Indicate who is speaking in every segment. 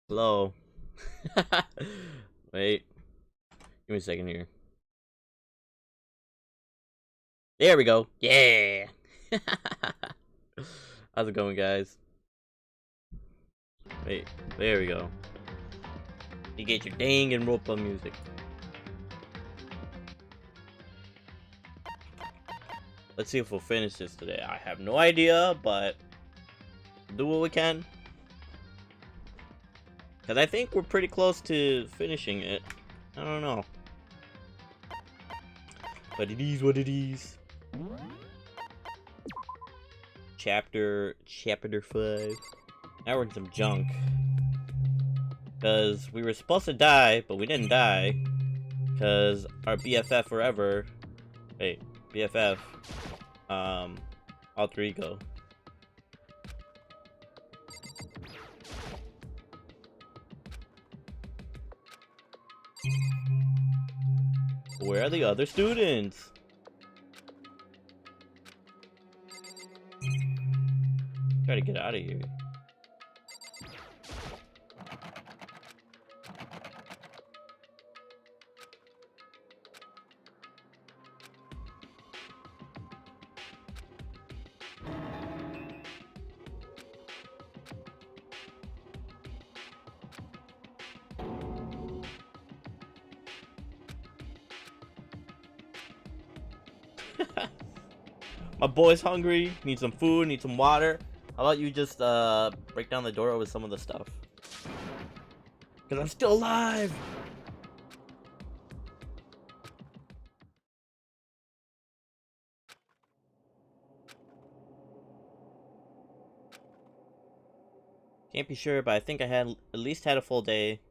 Speaker 1: Hello. Wait. Give me a second here. There we go. Yeah. How's it going, guys? Wait. There we go. You get your Danganronpa music. Let's see if we'll finish this today. I have no idea, but we'll do what we can. Because I think we're pretty close to finishing it. I don't know. But it is what it is. Chapter 5. Now we're in some junk. Because we were supposed to die, but we didn't die. Because our BFF forever. Wait, BFF. Alter ego. Where are the other students? Try to get out of here. My boy's hungry, needs some food, needs some water. How about you just break down the door with some of the stuff? Because I'm still alive! Can't be sure, but I think I had at least had a full day.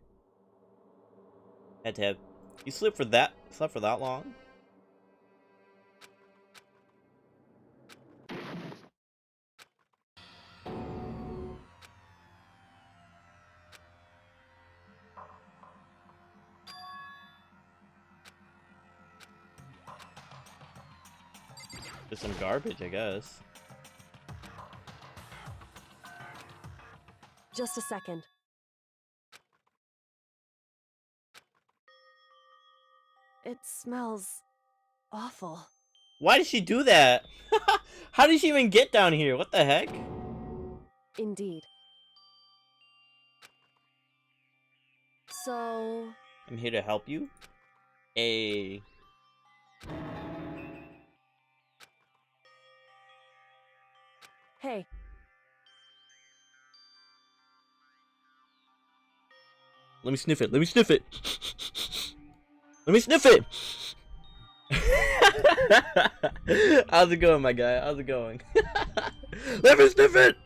Speaker 1: Had to have. You slept for that long? Just some garbage, I guess.
Speaker 2: Just a second. It smells awful.
Speaker 1: Why did she do that? How did she even get down here? What the heck?
Speaker 2: Indeed. So...
Speaker 1: I'm here to help you. Hey.
Speaker 2: Hey.
Speaker 1: Let me sniff it. Let me sniff it. Let me sniff it. How's it going, my guy? How's it going? Let me sniff it.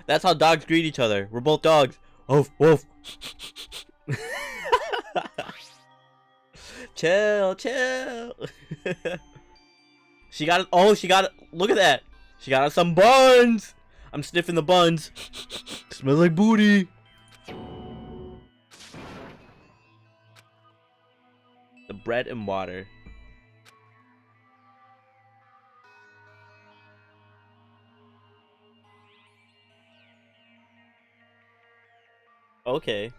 Speaker 1: That's how dogs greet each other. We're both dogs. Woof, woof. Chill, chill. She got it. Oh, she got it. Look at that. She got us some buns. I'm sniffing the buns. Smells like booty. The bread and water. Okay.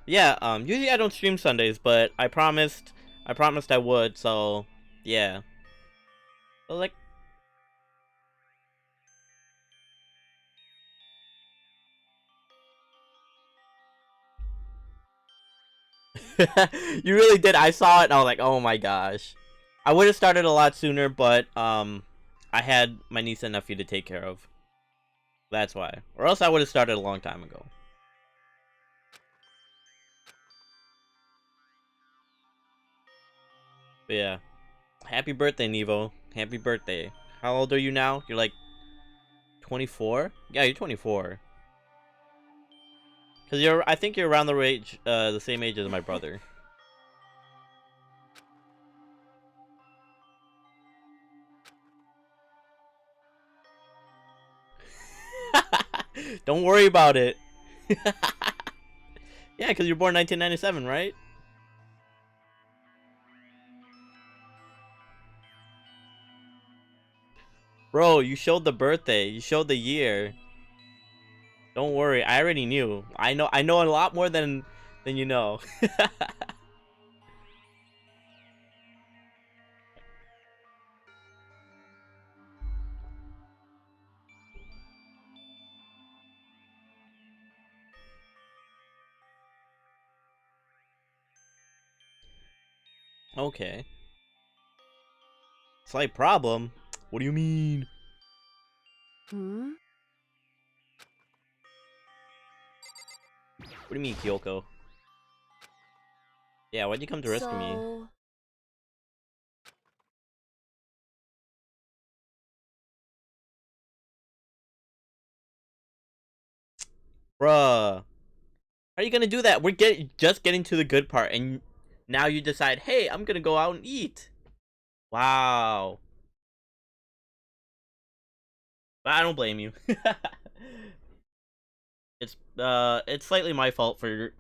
Speaker 1: Yeah, usually I don't stream Sundays, but I promised I would, so yeah. But like you really did. I saw it and I was like, "Oh my gosh." I would have started a lot sooner, but I had my niece and nephew to take care of. That's why. Or else I would have started a long time ago. But yeah. Happy birthday, Nevo. Happy birthday. How old are you now? You're like 24? Yeah, you're 24. Cause I think you're around the same age as my brother. Don't worry about it. Yeah, cause you're born 1997, right? Bro, you showed the birthday. You showed the year. Don't worry, I already knew. I know a lot more than you know. Okay. Slight problem? What do you mean?
Speaker 2: Hmm?
Speaker 1: What do you mean, Kyoko? Yeah, why'd you come to rescue me?
Speaker 2: So...
Speaker 1: Bruh. How are you gonna do that? We're just getting to the good part, and now you decide, hey, I'm gonna go out and eat. Wow. But I don't blame you. It's slightly my fault for.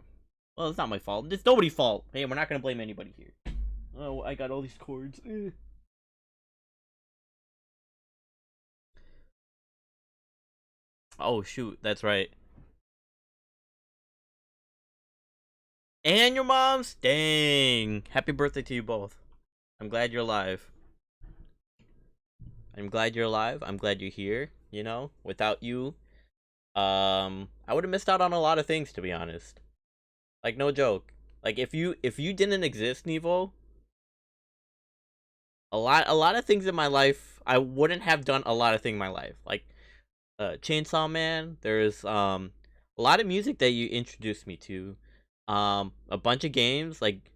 Speaker 1: Well, it's not my fault. It's nobody's fault. Hey, we're not gonna blame anybody here. Oh, I got all these cords. Oh shoot, that's right. And your mom's? Dang. Happy birthday to you both. I'm glad you're alive. I'm glad you're alive. I'm glad you're here, you know? Without you, I would have missed out on a lot of things, to be honest. Like, no joke. Like, if you didn't exist, Nevo, a lot of things in my life, I wouldn't have done a lot of things in my life. Like, Chainsaw Man, there's a lot of music that you introduced me to. A bunch of games like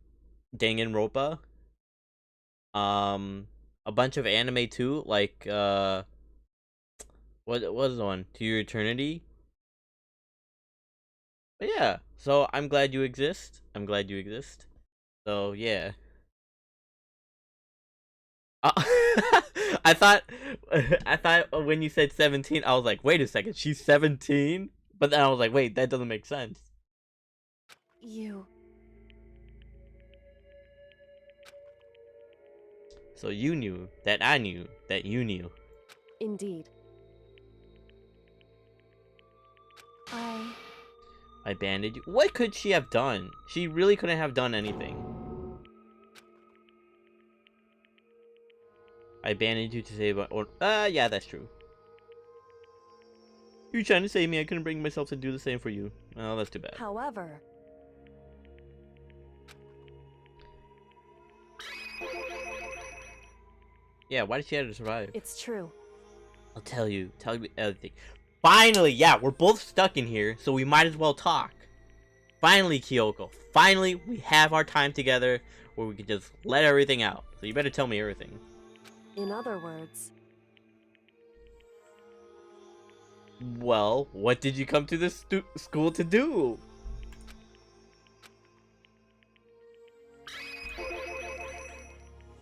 Speaker 1: Danganronpa. Um, a bunch of anime too, like what was the one? To Your Eternity. But yeah, so I'm glad you exist. I'm glad you exist. So yeah. Uh, I thought I thought when you said 17, I was like, wait a second, she's 17? But then I was like, wait, that doesn't make sense.
Speaker 2: You...
Speaker 1: So you knew that I knew that you knew.
Speaker 2: Indeed.
Speaker 1: I banded you. What could she have done? She really couldn't have done anything. I banded you to save or yeah, that's true. You trying to save me? I couldn't bring myself to do the same for you. Oh, that's too bad.
Speaker 2: However...
Speaker 1: Yeah, why did she have to survive?
Speaker 2: It's true.
Speaker 1: I'll tell you everything. Finally, yeah, we're both stuck in here, so we might as well talk. Finally, Kyoko. Finally, we have our time together where we can just let everything out. So you better tell me everything.
Speaker 2: In other words...
Speaker 1: Well, what did you come to this school to do?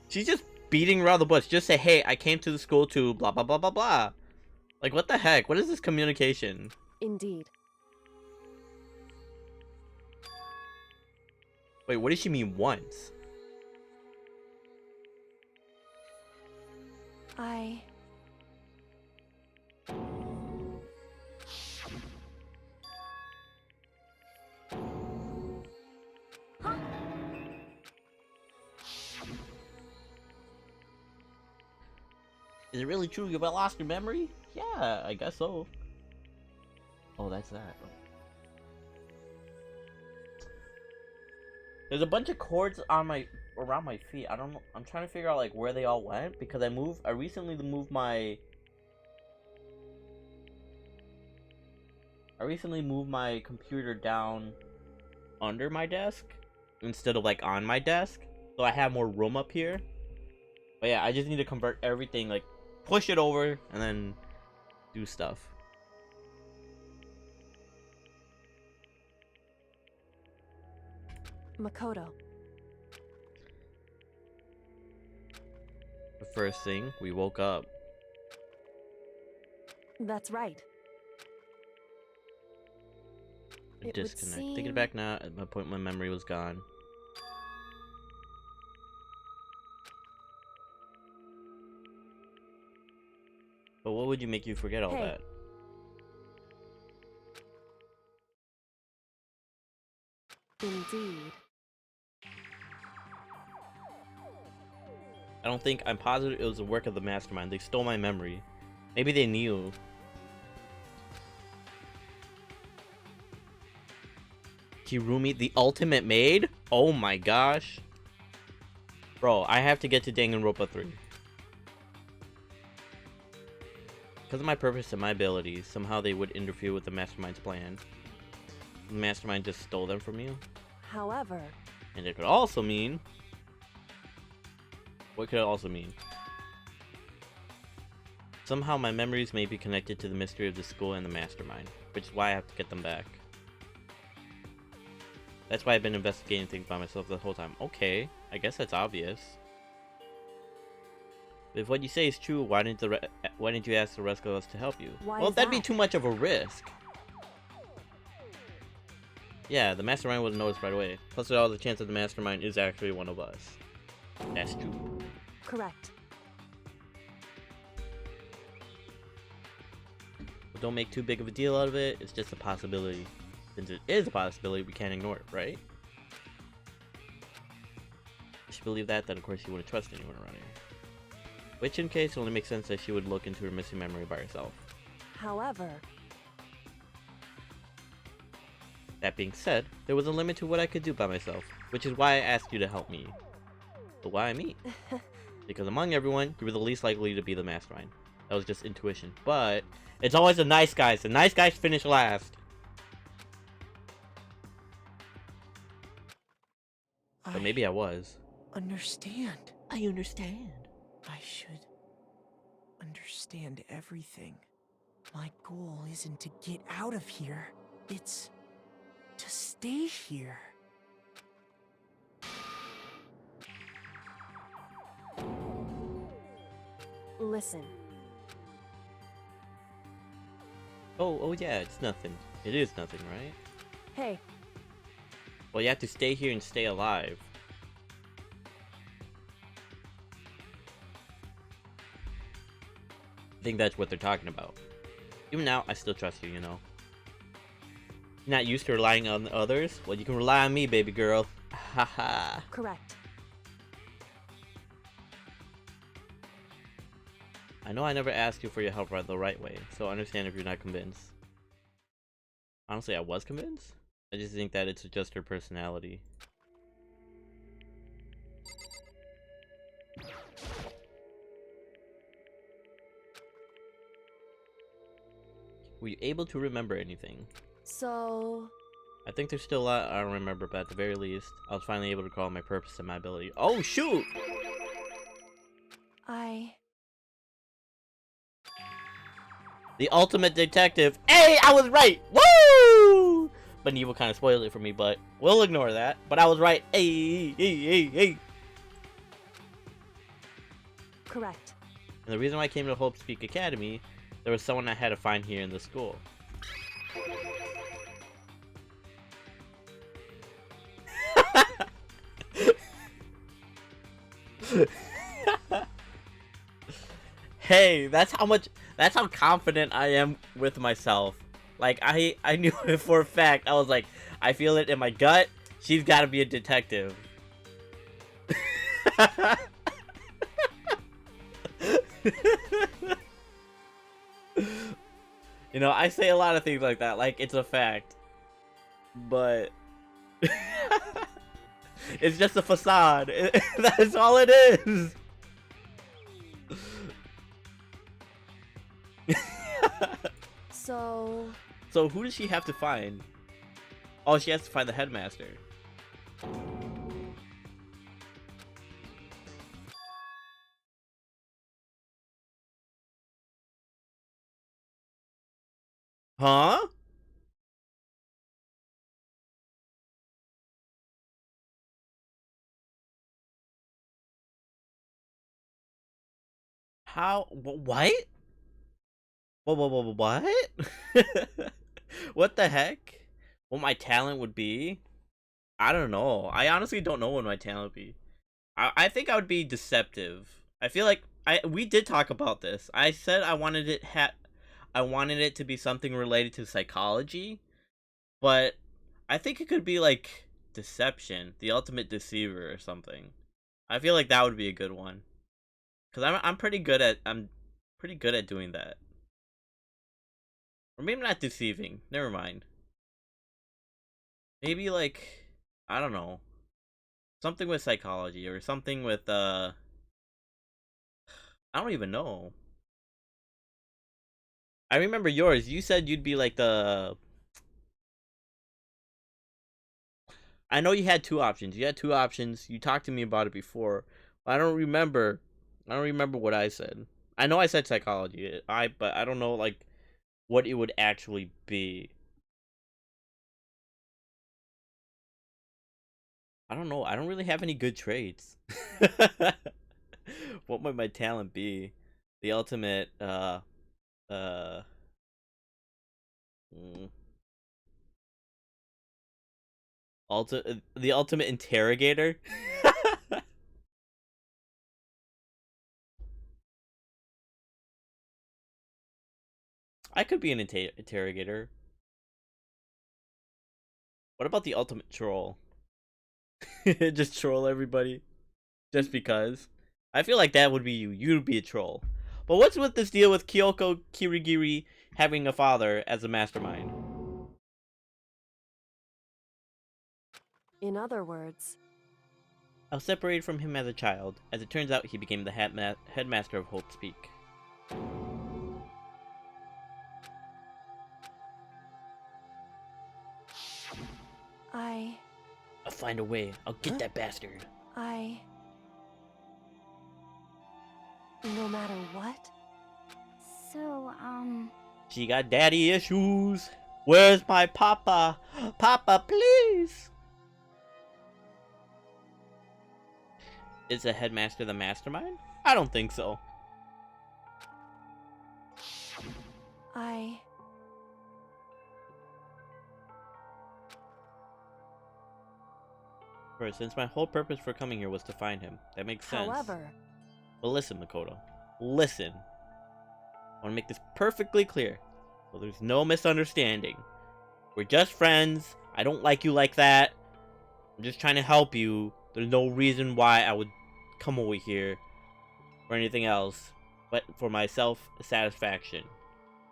Speaker 1: She's just beating around the bush. Just say, hey, I came to the school to blah, blah, blah, blah, blah. Like, what the heck? What is this communication?
Speaker 2: Indeed.
Speaker 1: Wait, what does she mean once? Is it really true you've lost your memory? Yeah, I guess so. Oh, that's that. There's a bunch of cords on around my feet. I don't know. I'm trying to figure out like where they all went because I recently moved my computer down under my desk instead of like on my desk. So I have more room up here. But yeah, I just need to convert everything, like push it over and then do stuff.
Speaker 2: Makoto.
Speaker 1: The first thing, we woke up.
Speaker 2: That's right. It
Speaker 1: Disconnect.
Speaker 2: would seem...
Speaker 1: Thinking back now, at my point, my memory was gone. But what would you make you forget all
Speaker 2: Hey.
Speaker 1: that? don't think. I'm positive it was the work of the mastermind. They stole my memory. Maybe they knew. Kirumi, the ultimate maid? Oh my gosh. Bro, I have to get to Danganronpa 3. Because of my purpose and my abilities, somehow they would interfere with the mastermind's plan. The mastermind just stole them from you.
Speaker 2: However...
Speaker 1: And it could also mean... What could it also mean? Somehow my memories may be connected to the mystery of the school and the mastermind, which is why I have to get them back. That's why I've been investigating things by myself the whole time. Okay, I guess that's obvious. If what you say is true, why didn't you ask the rest of us to help you? Well, that'd be too much of a risk. Yeah, the mastermind would notice right away. Plus, there's all the chance that the mastermind is actually one of us. That's true.
Speaker 2: Correct.
Speaker 1: But don't make too big of a deal out of it. It's just a possibility. Since it is a possibility, we can't ignore it, right? If you believe that, then of course you wouldn't trust anyone around here. Which, in case, only makes sense that she would look into her missing memory by herself.
Speaker 2: However...
Speaker 1: That being said, there was a limit to what I could do by myself, which is why I asked you to help me. But why me? Because among everyone, you were the least likely to be the mastermind. That was just intuition. But it's always the nice guys. The nice guys finish last. But maybe I was.
Speaker 3: Understand.
Speaker 1: I understand.
Speaker 3: I should understand everything. My goal isn't to get out of here. It's to stay here.
Speaker 2: Listen.
Speaker 1: Oh yeah, it's nothing. It is nothing, right?
Speaker 2: Hey.
Speaker 1: Well, you have to stay here and stay alive. I think that's what they're talking about. Even now, I still trust you, you know. You're not used to relying on others? Well, you can rely on me, baby girl. Haha.
Speaker 2: Correct.
Speaker 1: I know I never asked you for your help the right way, so I understand if you're not convinced. Honestly, I was convinced. I just think that it's just her personality. Were you able to remember anything?
Speaker 2: So...
Speaker 1: I think there's still a lot I don't remember, but at the very least, I was finally able to recall my purpose and my ability. Oh, shoot! The ultimate detective. Hey, I was right! Woo! But Neva kind of spoiled it for me, but we'll ignore that. But I was right. Hey.
Speaker 2: Correct.
Speaker 1: And the reason why I came to Hope Speak Academy, there was someone I had to find here in the school. Hey, that's how confident I am with myself. Like, I knew it for a fact. I was like, I feel it in my gut. She's got to be a detective. You know, I say a lot of things like that, like it's a fact. But it's just a facade. That's all it is. So who does she have to find? Oh, she has to find the headmaster. Huh? How? What? What? What the heck? What my talent would be? I don't know. I honestly don't know what my talent would be. I think I would be deceptive. I feel like we did talk about this. I said I wanted it to be something related to psychology, but I think it could be like deception, the ultimate deceiver or something. I feel like that would be a good one. Cause I'm pretty good at doing that. Or maybe not deceiving. Never mind. Maybe like I don't know. Something with psychology or something with I don't even know. I remember yours. You said you'd be like the I know you had two options. You had two options. You talked to me about it before. But I don't remember. I don't remember what I said. I know I said psychology. But I don't know like what it would actually be. I don't know. I don't really have any good traits. What might my talent be? The ultimate uh mm, the ultimate interrogator. I could be an interrogator. What about the ultimate troll? Just troll everybody just because. I feel like that would be you. You'd be a troll. But what's with this deal with Kyoko Kirigiri having a father as a mastermind?
Speaker 2: In other words,
Speaker 1: I was separated from him as a child. As it turns out, he became the headmaster of Hope's Peak.
Speaker 2: I.
Speaker 1: I'll find a way. I'll get
Speaker 3: Huh?
Speaker 1: that bastard.
Speaker 2: No matter what?
Speaker 4: So,
Speaker 1: She got daddy issues. Where's my papa? Papa, please. Is the headmaster the mastermind? I don't think so.
Speaker 2: I.
Speaker 1: First, since my whole purpose for coming here was to find him, that makes sense.
Speaker 2: However,
Speaker 1: But listen, Makoto. Listen. I want to make this perfectly clear, so there's no misunderstanding. We're just friends. I don't like you like that. I'm just trying to help you. There's no reason why I would come over here or anything else, but for my self-satisfaction.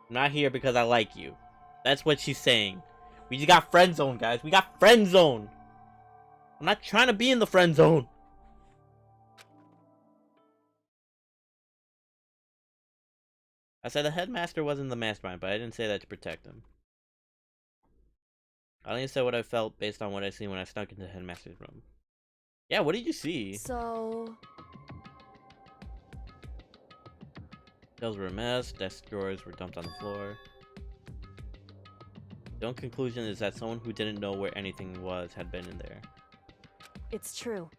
Speaker 1: I'm not here because I like you. That's what she's saying. We just got friend zone, guys. We got friend zone. I'm not trying to be in the friend zone. I said the headmaster wasn't the mastermind, but I didn't say that to protect him. I only said what I felt based on what I seen when I snuck into the headmaster's room. Yeah, what did you see?
Speaker 2: so.
Speaker 1: Shelves were a mess, desk drawers were dumped on the floor. The only conclusion is that someone who didn't know where anything was had been in there.
Speaker 2: It's true.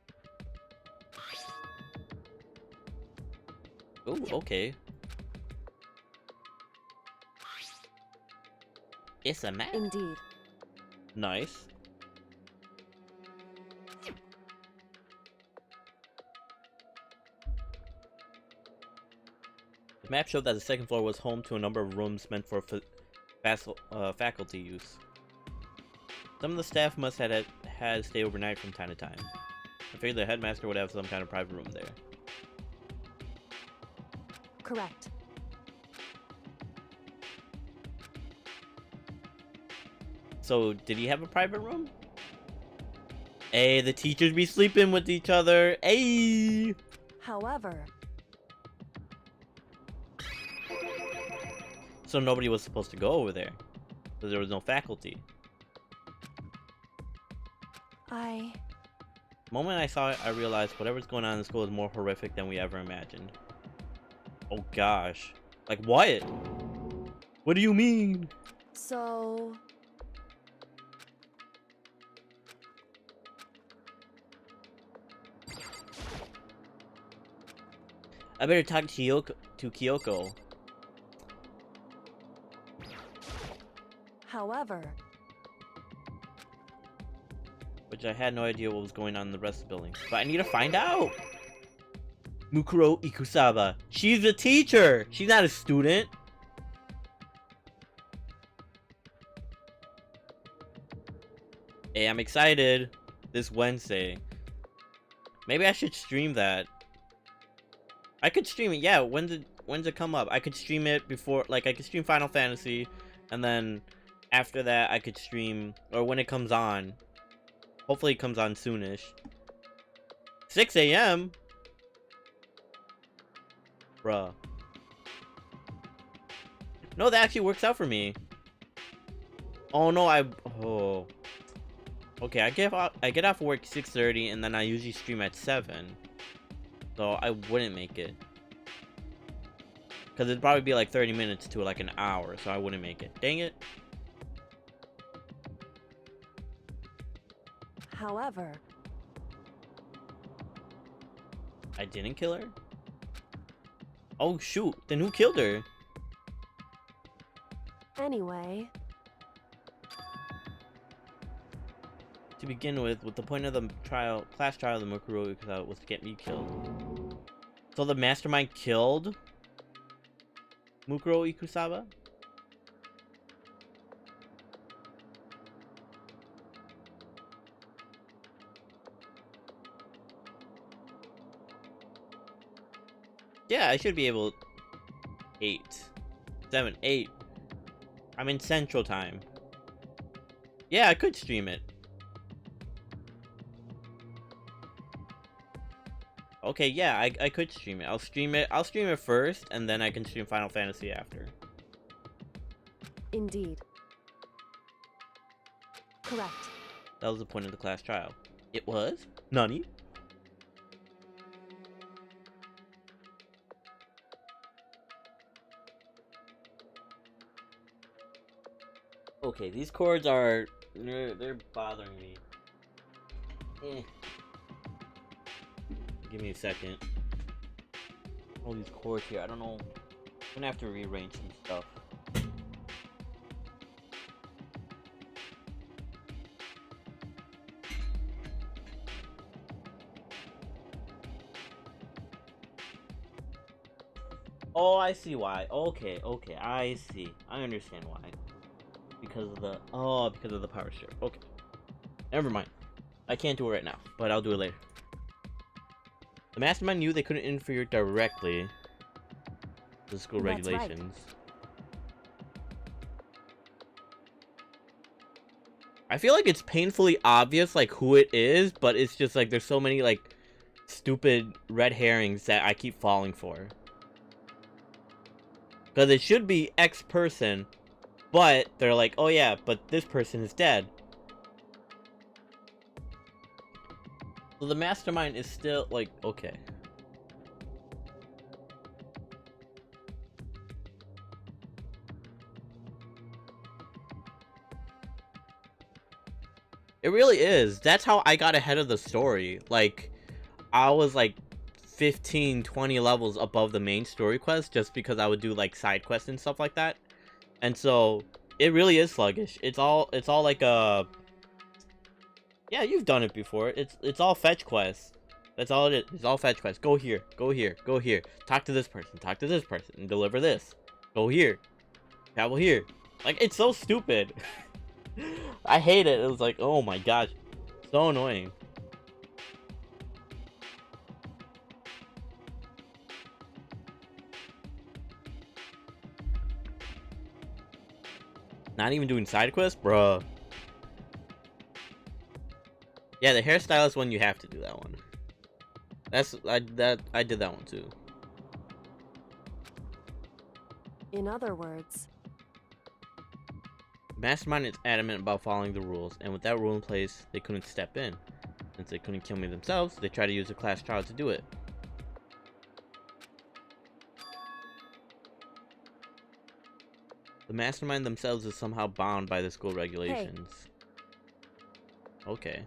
Speaker 1: Oh, okay. It's a map.
Speaker 2: Indeed.
Speaker 1: Nice. The map showed that the second floor was home to a number of rooms meant for faculty use. Some of the staff must have had to stay overnight from time to time. I figured the headmaster would have some kind of private room there.
Speaker 2: Correct.
Speaker 1: So, did he have a private room? Hey, the teachers be sleeping with each other. Hey!
Speaker 2: However,
Speaker 1: So nobody was supposed to go over there. Because there was no faculty.
Speaker 2: I.
Speaker 1: The moment I saw it, I realized whatever's going on in the school is more horrific than we ever imagined. Oh gosh. Like what? What do you mean?
Speaker 2: So.
Speaker 1: I better talk to Kyoko.
Speaker 2: However,
Speaker 1: Which I had no idea what was going on in the rest of the building. But I need to find out! Mukuro Ikusaba. She's a teacher! She's not a student! Hey, I'm excited. This Wednesday. Maybe I should stream that. I could stream it. Yeah, when's it come up? I could stream it before, like I could stream Final Fantasy, and then after that I could stream, or when it comes on. Hopefully it comes on soonish. 6 a.m. Bruh. No, that actually works out for me. Oh no, oh. Okay, I get off work 6:30, and then I usually stream at 7. So I wouldn't make it. Because it'd probably be like 30 minutes to like an hour, so I wouldn't make it. Dang it.
Speaker 2: However,
Speaker 1: I didn't kill her? Oh shoot, then who killed her?
Speaker 2: anyway,
Speaker 1: To begin with the point of the class trial of the Mukuro was to get me killed. So the mastermind killed Mukuro Ikusaba? Yeah, I should be able... 8. 7, 8. I'm in Central Time. Yeah, I could stream it. Okay, yeah, I could stream it. I'll stream it first, and then I can stream Final Fantasy after.
Speaker 2: indeed. Correct.
Speaker 1: That was the point of the class trial. It was? Nani? Okay, these chords are... They're bothering me. Give me a second. All these chords here, I don't know. I'm gonna have to rearrange some stuff. Oh, I see why. Okay, I see. I understand why. Because of the power strip. Okay. Never mind. I can't do it right now, but I'll do it later. The mastermind knew they couldn't interfere directly with the school
Speaker 2: That's right.
Speaker 1: regulations. I feel like it's painfully obvious like who it is, but it's just like there's so many like stupid red herrings that I keep falling for. Because it should be X person, but they're like, oh yeah, but this person is dead. So the mastermind is still like, okay. It really is. That's how I got ahead of the story. Like, I was like 15, 20 levels above the main story quest just because I would do like side quests and stuff like that. And so it really is sluggish. It's all like yeah, you've done it before. It's all fetch quests. That's all it is. It's all fetch quests. Go here, go here, go here. Talk to this person, and deliver this. Go here. Travel here. Like, it's so stupid. I hate it. It was like, oh my gosh. So annoying. Not even doing side quests? Bruh. Yeah, the hairstylist one, you have to do that one. I did that one too.
Speaker 2: In other words,
Speaker 1: Mastermind is adamant about following the rules, and with that rule in place, they couldn't step in. Since they couldn't kill me themselves, they tried to use a class trial to do it. The mastermind themselves is somehow bound by the school regulations. Hey. Okay.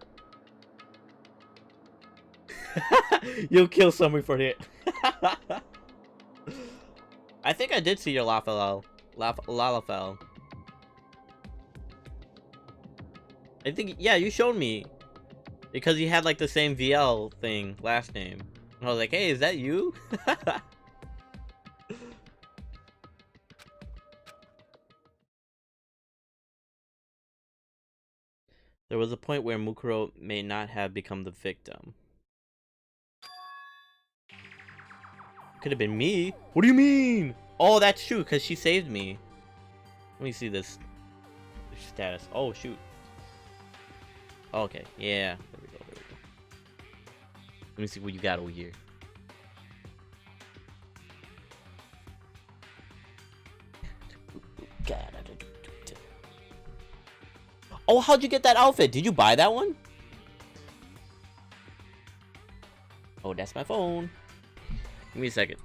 Speaker 1: You'll kill somebody for it. I think I did see your Lalafell. I think, yeah, you showed me. Because he had like the same VL thing, last name. And I was like, hey, is that you? There was a point where Mukuro may not have become the victim. Could have been me. What do you mean? Oh, that's true, because she saved me. Let me see this status. Oh, shoot. Okay, yeah. There we go, there we go. Let me see what you got over here. Oh, how'd you get that outfit? Did you buy that one? Oh, that's my phone. Give me a second.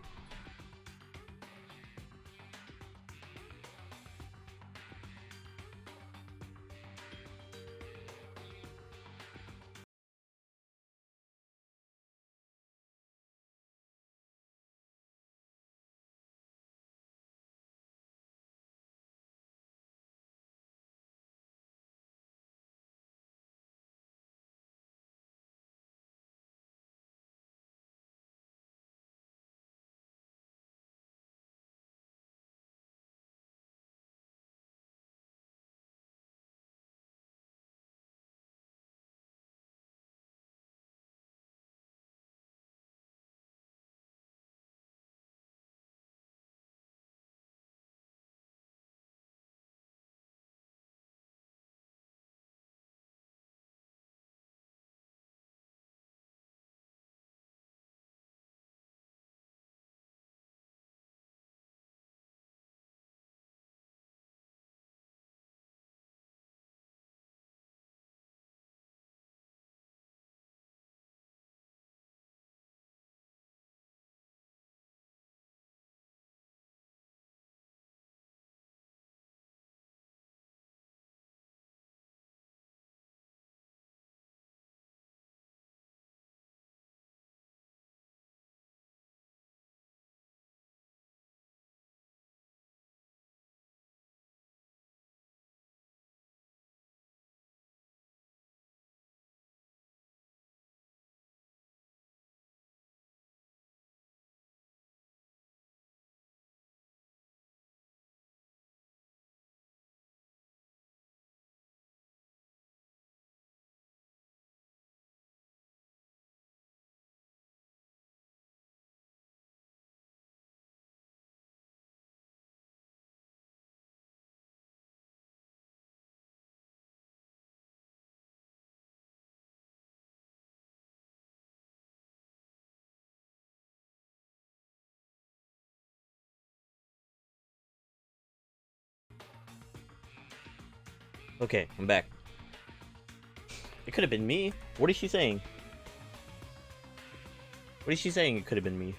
Speaker 1: Okay, I'm back. It could have been me. What is she saying? What is she saying? It could have been me.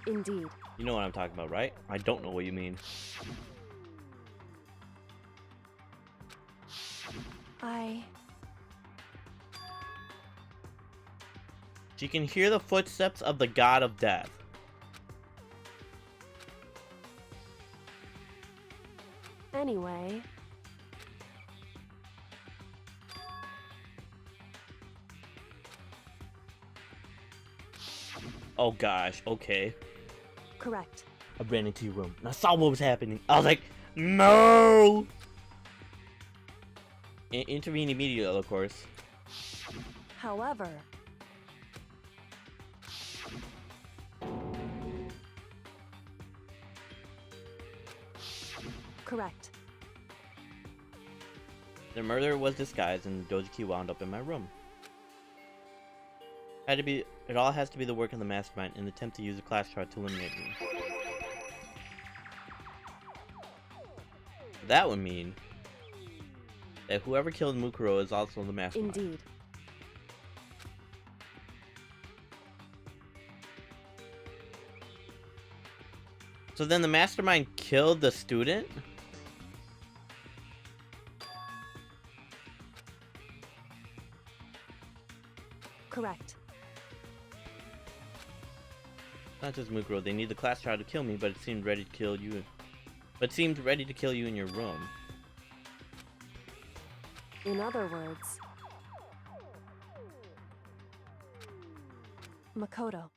Speaker 2: Indeed.
Speaker 1: You know what I'm talking about, right? I don't know what you mean. She can hear the footsteps of the god of death.
Speaker 2: Anyway.
Speaker 1: Oh gosh, okay.
Speaker 2: Correct.
Speaker 1: I ran into your room and I saw what was happening. I was like, no! Intervene immediately, of course.
Speaker 2: However. Correct.
Speaker 1: The murderer was disguised and the Doji Key wound up in my room. It all has to be the work of the mastermind in the attempt to use a class chart to eliminate me. That would mean that whoever killed Mukuro is also the mastermind.
Speaker 2: Indeed.
Speaker 1: So then the mastermind killed the student?
Speaker 2: Correct.
Speaker 1: Not just Mukuro, they need the class chart to kill me, but it seemed ready to kill you. But seemed ready to kill you in your room.
Speaker 2: In other words. Makoto.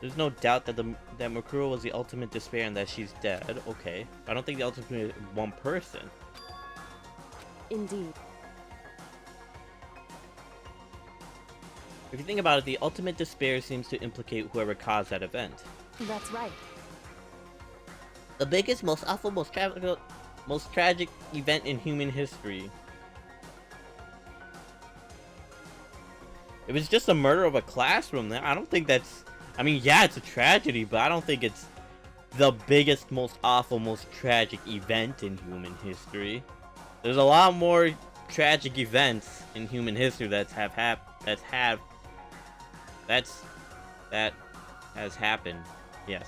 Speaker 1: There's no doubt that that Makuro was the ultimate despair and that she's dead. Okay. I don't think the ultimate is one person.
Speaker 2: Indeed.
Speaker 1: If you think about it, the ultimate despair seems to implicate whoever caused that event.
Speaker 2: That's right.
Speaker 1: The biggest, most awful, most tragic event in human history. If it's just a murder of a classroom, then I don't think that's... I mean, yeah, it's a tragedy, but I don't think it's the biggest, most awful, most tragic event in human history. There's a lot more tragic events in human history that has happened. Yes.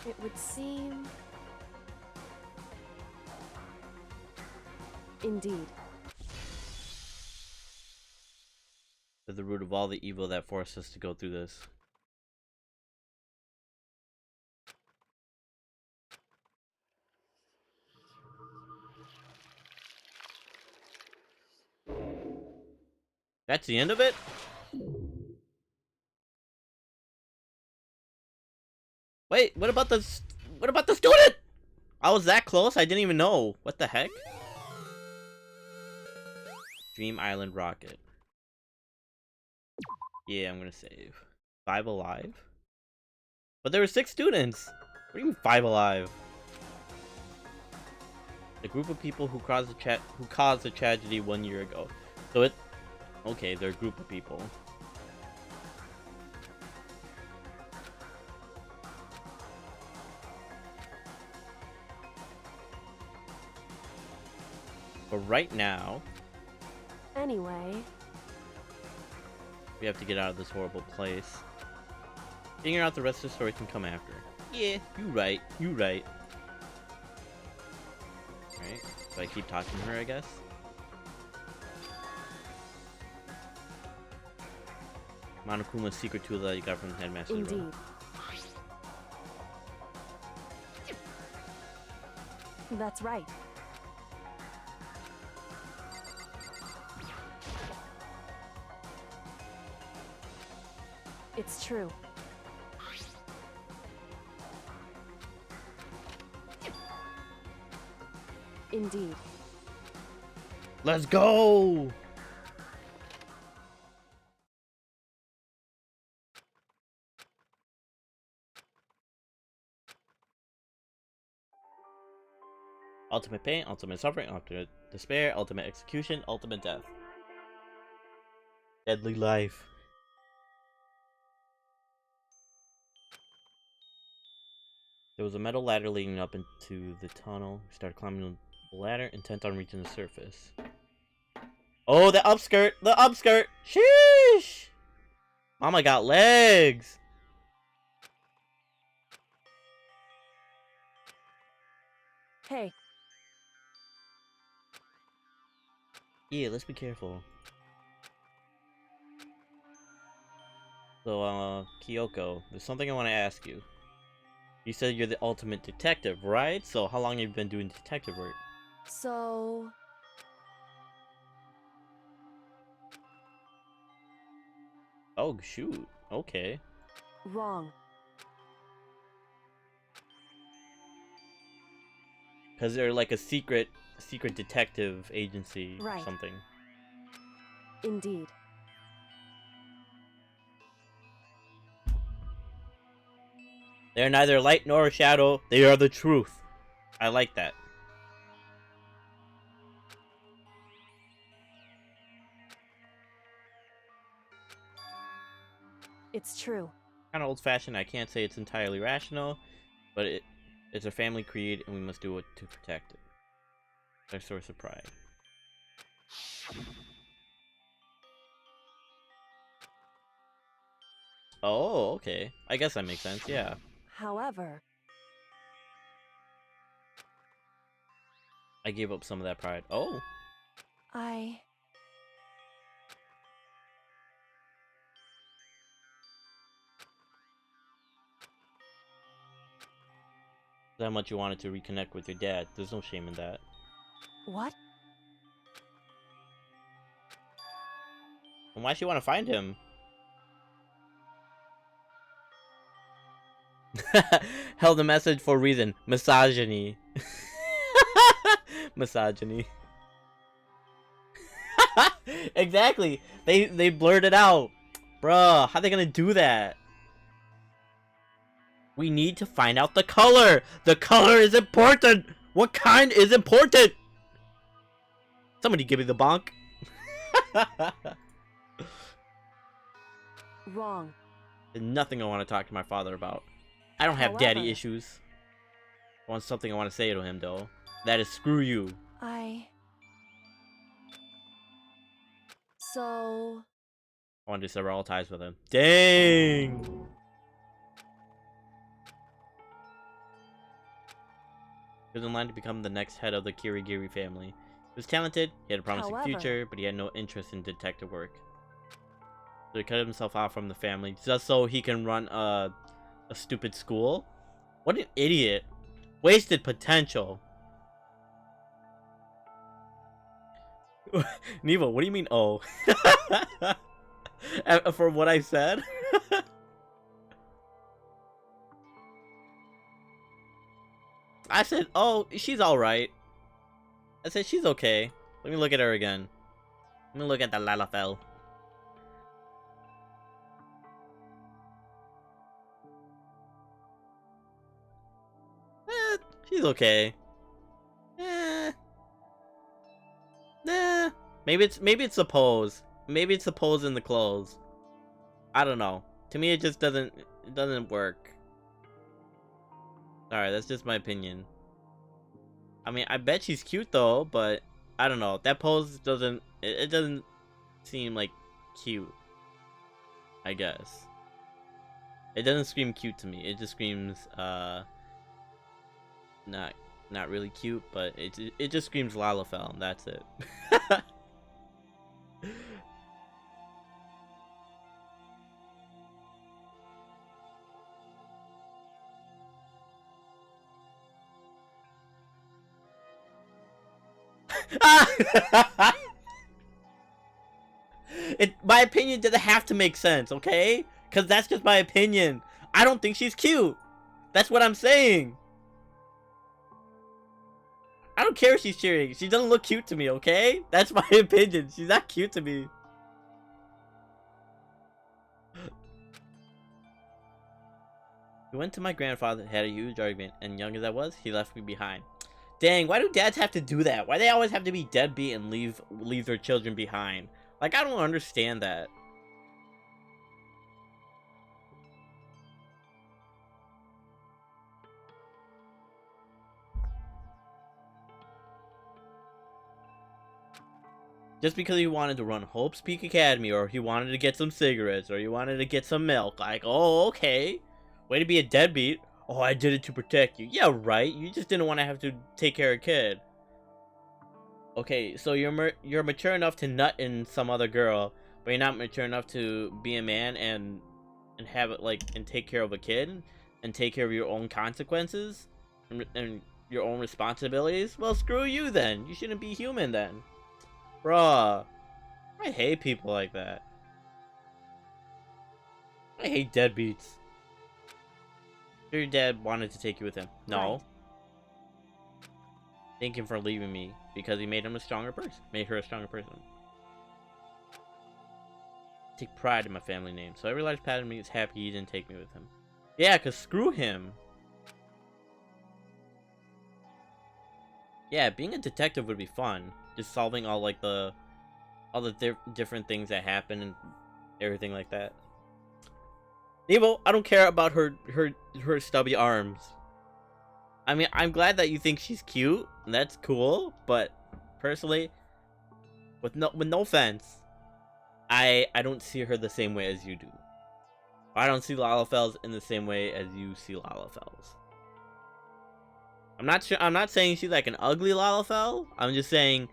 Speaker 2: It would seem... Indeed.
Speaker 1: They're the root of all the evil that forced us to go through this. That's the end of it? Wait, what about the student? I was that close? I didn't even know. What the heck? Dream Island Rocket. Yeah, I'm gonna save. 5 alive? But there were 6 students! What do you mean 5 alive? The group of people who caused the tragedy 1 year ago. So it... Okay, they're a group of people. But right now...
Speaker 2: Anyway...
Speaker 1: We have to get out of this horrible place. Figuring out the rest of the story can come after. Yeah, you right. You right. Alright, so I keep talking to her, I guess? Monokuma's secret tool that you got from the headmaster's room.
Speaker 2: Indeed. That's right. It's true. Indeed.
Speaker 1: Let's go! Ultimate pain, ultimate suffering, ultimate despair, ultimate execution, ultimate death. Deadly life. There was a metal ladder leading up into the tunnel. We started climbing the ladder, intent on reaching the surface. Oh, the upskirt! The upskirt! Sheesh! Mama got legs!
Speaker 2: Hey.
Speaker 1: Yeah, let's be careful. So, Kyoko, there's something I want to ask you. You said you're the ultimate detective, right? So, how long have you been doing detective work?
Speaker 2: So...
Speaker 1: Oh, shoot. Okay.
Speaker 2: Wrong.
Speaker 1: Because they're like a secret detective agency or
Speaker 2: Right.
Speaker 1: something.
Speaker 2: Indeed.
Speaker 1: They're neither light nor a shadow. They are the truth. I like that.
Speaker 2: It's true.
Speaker 1: Kind of old-fashioned. I can't say it's entirely rational, but it's a family creed, and we must do it to protect it. It's our source of pride. Oh, okay. I guess that makes sense. Yeah.
Speaker 2: However...
Speaker 1: I gave up some of that pride. Oh. How much you wanted to reconnect with your dad. There's no shame in that.
Speaker 2: What?
Speaker 1: And why she want to find him? Held a message for a reason. Misogyny. Misogyny. Exactly. They blurred it out. Bruh, how they gonna do that? We need to find out the color. The color is important. What kind is important? Somebody give me the bonk.
Speaker 2: Wrong.
Speaker 1: There's nothing I want to talk to my father about. I don't have daddy issues. I want something I want to say to him though. That is screw you.
Speaker 2: So...
Speaker 1: I want to sever all ties with him. Dang! He was in line to become the next head of the Kirigiri family. He was talented, he had a promising future, but he had no interest in detective work. So he cut himself off from the family just so he can run a stupid school? What an idiot. Wasted potential. Nevo, what do you mean, oh? For what I said? I said, oh, she's alright. I said, she's okay. Let me look at her again. Let me look at the Lalafell. She's okay. Nah. Maybe it's the pose. Maybe it's the pose in the clothes. I don't know. To me, it just doesn't work. Alright, that's just my opinion. I mean, I bet she's cute though, but I don't know. That pose doesn't seem like cute. I guess. It doesn't scream cute to me. It just screams not really cute, but it just screams Lalafell, and that's it. My opinion doesn't have to make sense, okay? Because that's just my opinion. I don't think she's cute. That's what I'm saying. I don't care if she's cheering. She doesn't look cute to me, okay? That's my opinion. She's not cute to me. We went to my grandfather, had a huge argument, and young as I was, he left me behind. Dang, why do dads have to do that? Why do they always have to be deadbeat and leave their children behind? Like, I don't understand that. Just because he wanted to run Hope's Peak Academy, or he wanted to get some cigarettes, or he wanted to get some milk. Like, oh, okay. Way to be a deadbeat. Oh, I did it to protect you. Yeah, right. You just didn't want to have to take care of a kid. Okay, so you're mature enough to nut in some other girl, but you're not mature enough to be a man and have it like and take care of a kid and take care of your own consequences and your own responsibilities. Well, screw you then. You shouldn't be human then. Bruh, I hate people like that. I hate deadbeats. Your dad wanted to take you with him. No.
Speaker 2: Right.
Speaker 1: Thank him for leaving me because he made him a stronger person. Made her a stronger person. Take pride in my family name. So I realized Pat is happy he didn't take me with him. Yeah, cause screw him. Yeah, being a detective would be fun. Just solving all like all the different things that happen and everything like that. Nevo, I don't care about her stubby arms. I mean, I'm glad that you think she's cute, and that's cool, but personally, with no offense, I don't see her the same way as you do. I don't see Lalafells in the same way as you see Lalafells. I'm not saying she's like an ugly Lalafell. I'm just saying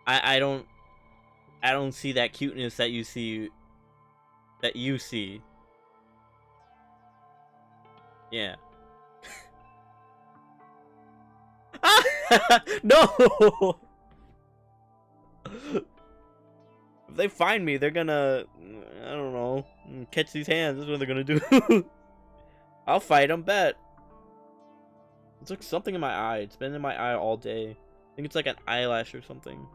Speaker 1: I don't see that cuteness that you see. Yeah. No. If they find me, they're gonna, I don't know, catch these hands. That's what they're gonna do. I'll fight him, bet. It's like something in my eye. It's been in my eye all day. I think it's like an eyelash or something.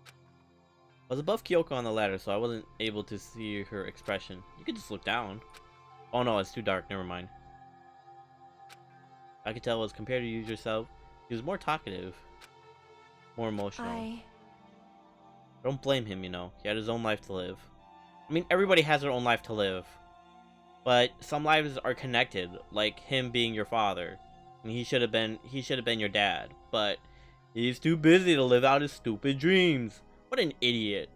Speaker 1: I was above Kyoko on the ladder, so I wasn't able to see her expression. You could just look down. Oh no, it's too dark. Never mind. I could tell as compared to you yourself, he was more talkative, more emotional. Don't blame him, you know. He had his own life to live. I mean, everybody has their own life to live. But some lives are connected, like him being your father. And he should have been your dad. But he's too busy to live out his stupid dreams. What an idiot.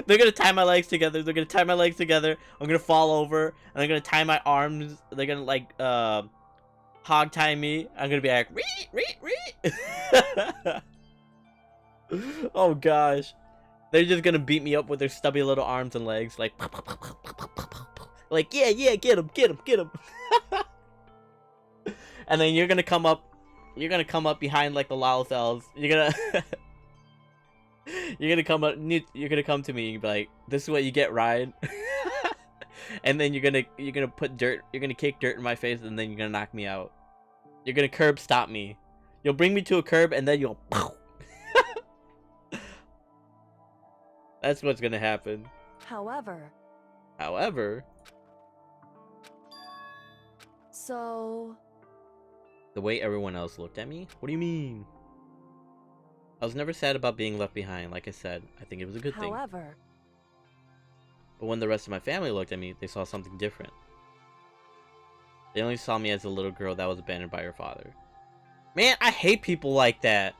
Speaker 1: They're gonna tie my legs together. They're gonna tie my legs together. I'm gonna fall over. And they're gonna tie my arms. They're gonna like hog tie me. I'm gonna be like ree. Oh gosh. They're just gonna beat me up with their stubby little arms and legs. Like yeah, get him. And then you're gonna come up behind like the Lalafels. You're gonna come to me and be like, this is what you get, Ryan. And then you're gonna kick dirt in my face, and then you're gonna knock me out. You're gonna curb stop me. You'll bring me to a curb, and then you'll That's what's gonna happen.
Speaker 2: However. So.
Speaker 1: The way everyone else looked at me? What do you mean? I was never sad about being left behind. Like I said, I think it was a good thing.
Speaker 2: However.
Speaker 1: But when the rest of my family looked at me, they saw something different. They only saw me as a little girl that was abandoned by her father. Man, I hate people like that.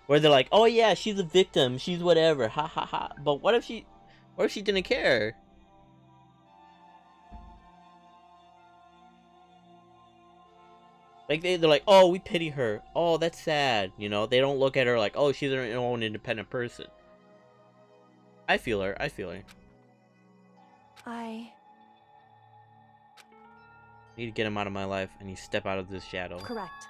Speaker 1: Where they're like, oh yeah, she's a victim, she's whatever, ha ha ha. But what if she didn't care? Like they're like, oh, we pity her. Oh, that's sad. You know, they don't look at her like, oh, she's her own independent person. I feel her.
Speaker 2: I
Speaker 1: need to get him out of my life, and he step out of this shadow.
Speaker 2: Correct.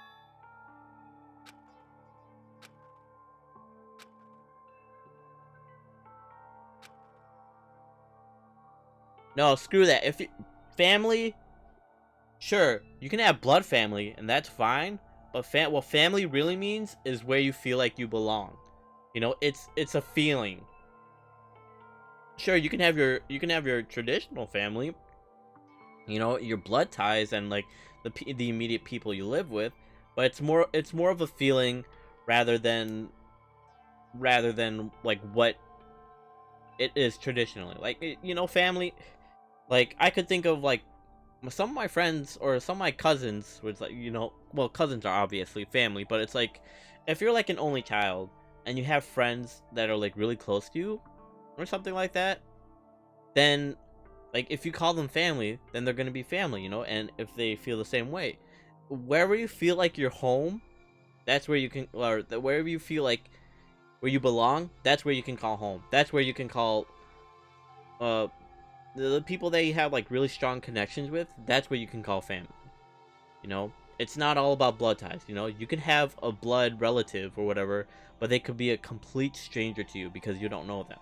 Speaker 1: No, screw that. If family, sure, you can have blood family, and that's fine. But what family really means is where you feel like you belong. You know, it's a feeling. Sure, you can have your traditional family. You know, your blood ties and like the immediate people you live with, but it's more of a feeling rather than like what it is traditionally. Like, you know, family. Like, I could think of like some of my friends or some of my cousins, which, like, you know, well, cousins are obviously family, but it's like if you're like an only child and you have friends that are like really close to you or something like that, then like if you call them family, then they're gonna be family, you know. And if they feel the same way, wherever you feel like you're home, that's where you can, or wherever you feel like where you belong, that's where you can call home. That's where you can call the people that you have like really strong connections with. That's where you can call family. You know, it's not all about blood ties. You know, you can have a blood relative or whatever, but they could be a complete stranger to you because you don't know them.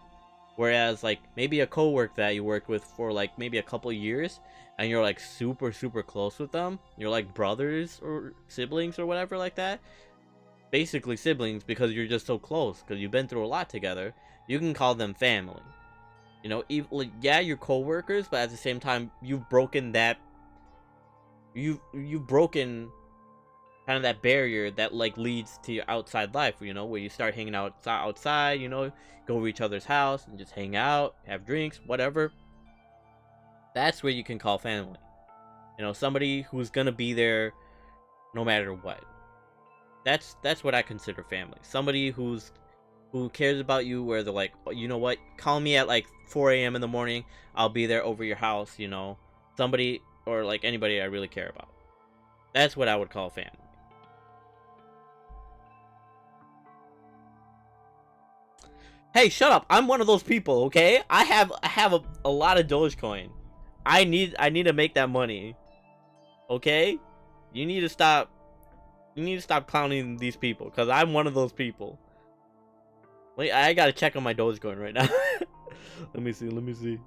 Speaker 1: Whereas like maybe a coworker that you worked with for like maybe a couple years, and you're like super close with them, you're like brothers or siblings or whatever like that, basically siblings because you're just so close because you've been through a lot together. You can call them family. You know, even, like, yeah, you're coworkers, but at the same time, you've broken that. You've broken kind of that barrier that like leads to your outside life. You know, where you start hanging out outside. You know, go over each other's house and just hang out, have drinks, whatever. That's where you can call family. You know, somebody who's gonna be there no matter what. That's what I consider family. Somebody who cares about you, where they're like, you know what, call me at like 4 a.m. in the morning, I'll be there over your house. You know, somebody, or like anybody I really care about. That's what I would call family. Hey, shut up. I'm one of those people, okay? I have a lot of Dogecoin. I need to make that money. Okay? You need to stop You need to stop clowning these people, because I'm one of those people. Wait, I gotta check on my Dogecoin right now. Let me see.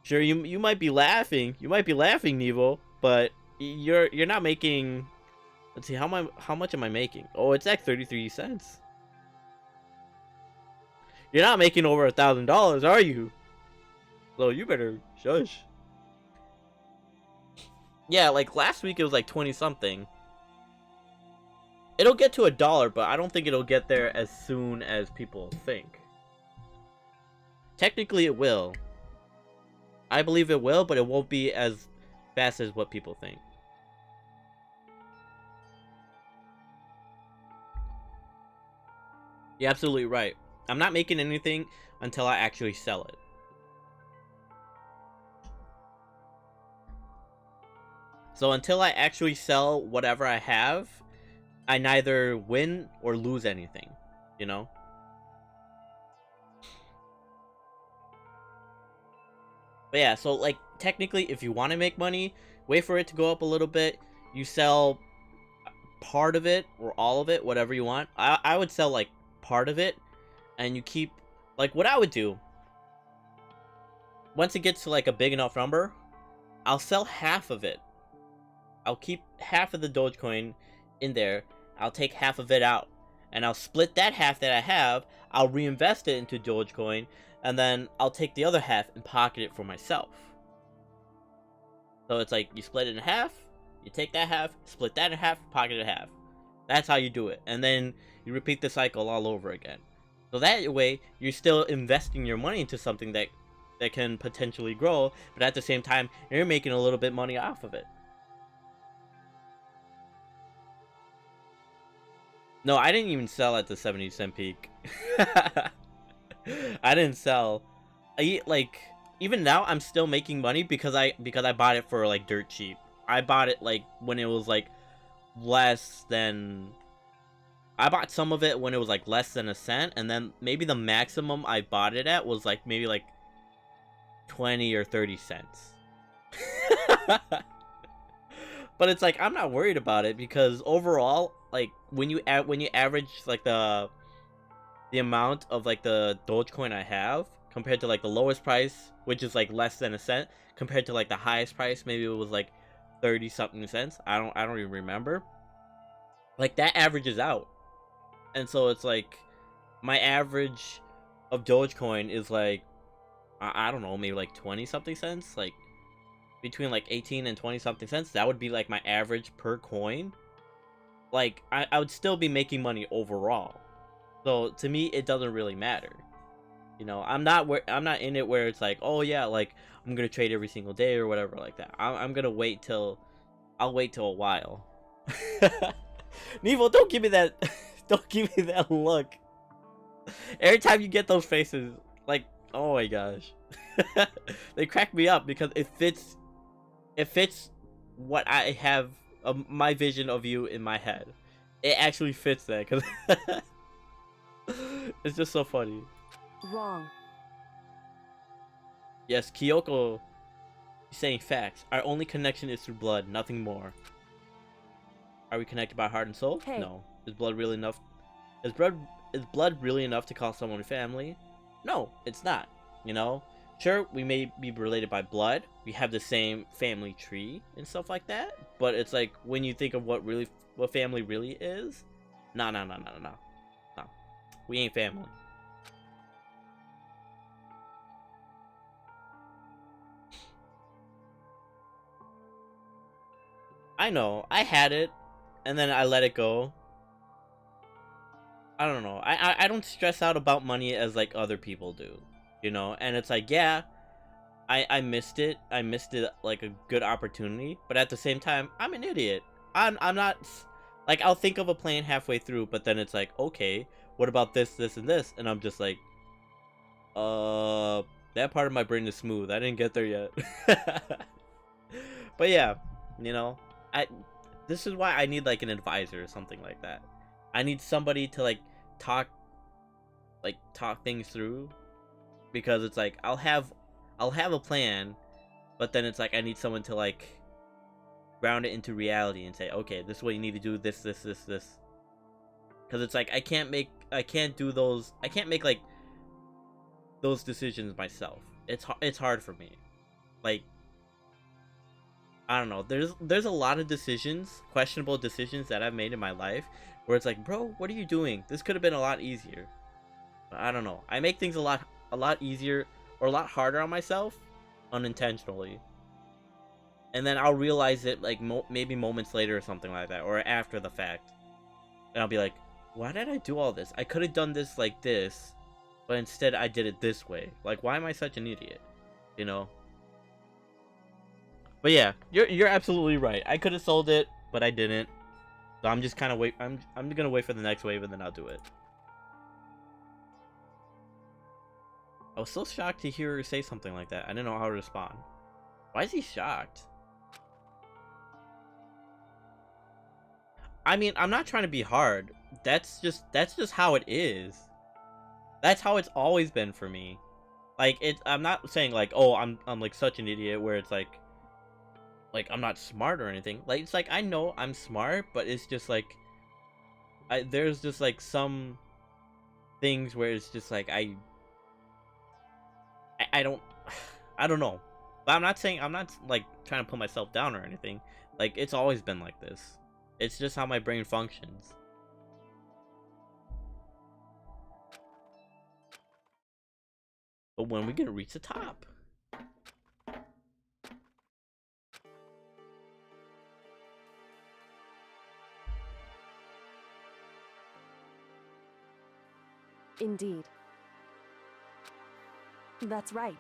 Speaker 1: Sure, you might be laughing. You might be laughing, Nevo, but you're not making. Let's see, how much am I making? Oh, it's like 33 cents. You're not making over $1,000, are you? So you better shush. Yeah, like last week it was like 20 something. It'll get to $1, but I don't think it'll get there as soon as people think. Technically it will. I believe it will, but it won't be as fast as what people think. You're absolutely right. I'm not making anything until I actually sell it. So until I actually sell whatever I have, I neither win or lose anything, you know? But yeah, so like technically if you want to make money, wait for it to go up a little bit. You sell part of it or all of it, whatever you want. I would sell like part of it, and you keep, like what I would do, once it gets to like a big enough number, I'll sell half of it. I'll keep half of the Dogecoin in there. I'll take half of it out, and I'll split that half that I have. I'll reinvest it into Dogecoin, and then I'll take the other half and pocket it for myself. So it's like you split it in half, you take that half, split that in half, pocket it half. That's how you do it, and then you repeat the cycle all over again. So that way, you're still investing your money into something that can potentially grow, but at the same time, you're making a little bit money off of it. No, I didn't even sell at the 70-cent peak. I didn't sell. Like even now, I'm still making money because I bought it for like dirt cheap. I bought it like when it was like less than. I bought some of it when it was like less than a cent, and then maybe the maximum I bought it at was like maybe like 20 or 30 cents. But it's like I'm not worried about it because overall, like when you average like the amount of like the Dogecoin I have compared to like the lowest price, which is like less than a cent, compared to like the highest price, maybe it was like 30 something cents. I don't even remember. Like that averages out. And so it's like my average of Dogecoin is like I don't know, maybe like 20 something cents, like between like 18 and 20 something cents. That would be like my average per coin. Like I would still be making money overall. So to me it doesn't really matter. You know, I'm not in it where it's like, oh yeah, like I'm gonna trade every single day or whatever like that. I'm gonna wait till I'll wait till a while. Nevo, don't give me that don't give me that look. Every time you get those faces, like, oh my gosh. They crack me up because it fits what I have my vision of you in my head. It actually fits that because it's just so funny.
Speaker 2: Wrong.
Speaker 1: Yes, Kyoko is saying facts. Our only connection is through blood, nothing more. Are we connected by heart and soul?
Speaker 2: Hey.
Speaker 1: No. Is blood really enough? Is blood really enough to call someone family? No, it's not. You know, sure, we may be related by blood. We have the same family tree and stuff like that. But it's like when you think of what family really is, no. We ain't family. I know, I had it, and then I let it go. I don't know. I don't stress out about money as like other people do, you know. And it's like, yeah, I missed it. I missed it like a good opportunity. But at the same time, I'm an idiot. I'm not like I'll think of a plan halfway through, but then it's like, okay, what about this, and this? And I'm just like, that part of my brain is smooth. I didn't get there yet. But yeah, you know, this is why I need like an advisor or something like that. I need somebody to like talk things through, because it's like I'll have a plan, but then it's like I need someone to like ground it into reality and say, okay, this is what you need to do, this. Because it's like I can't make like those decisions myself. It's hard for me. Like, I don't know. There's a lot of decisions, questionable decisions that I've made in my life where it's like, bro, what are you doing? This could have been a lot easier. But I don't know. I make things a lot easier or a lot harder on myself unintentionally. And then I'll realize it like maybe moments later or something like that, or after the fact. And I'll be like, why did I do all this? I could have done this like this, but instead I did it this way. Like, why am I such an idiot? You know? But yeah, you're absolutely right. I could have sold it, but I didn't. So I'm just kind of I'm gonna wait for the next wave and then I'll do it. I was so shocked to hear her say something like that. I didn't know how to respond. Why is he shocked? I mean, I'm not trying to be hard. That's just how it is. That's how it's always been for me. Like, I'm not saying like, oh, I'm like such an idiot where it's like I'm not smart or anything. Like, it's like I know I'm smart, but it's just like there's just like some things where it's just like I don't I don't know. But I'm not like trying to put myself down or anything. Like, it's always been like this. It's just how my brain functions. But when are we gonna reach the top?
Speaker 2: Indeed. That's right.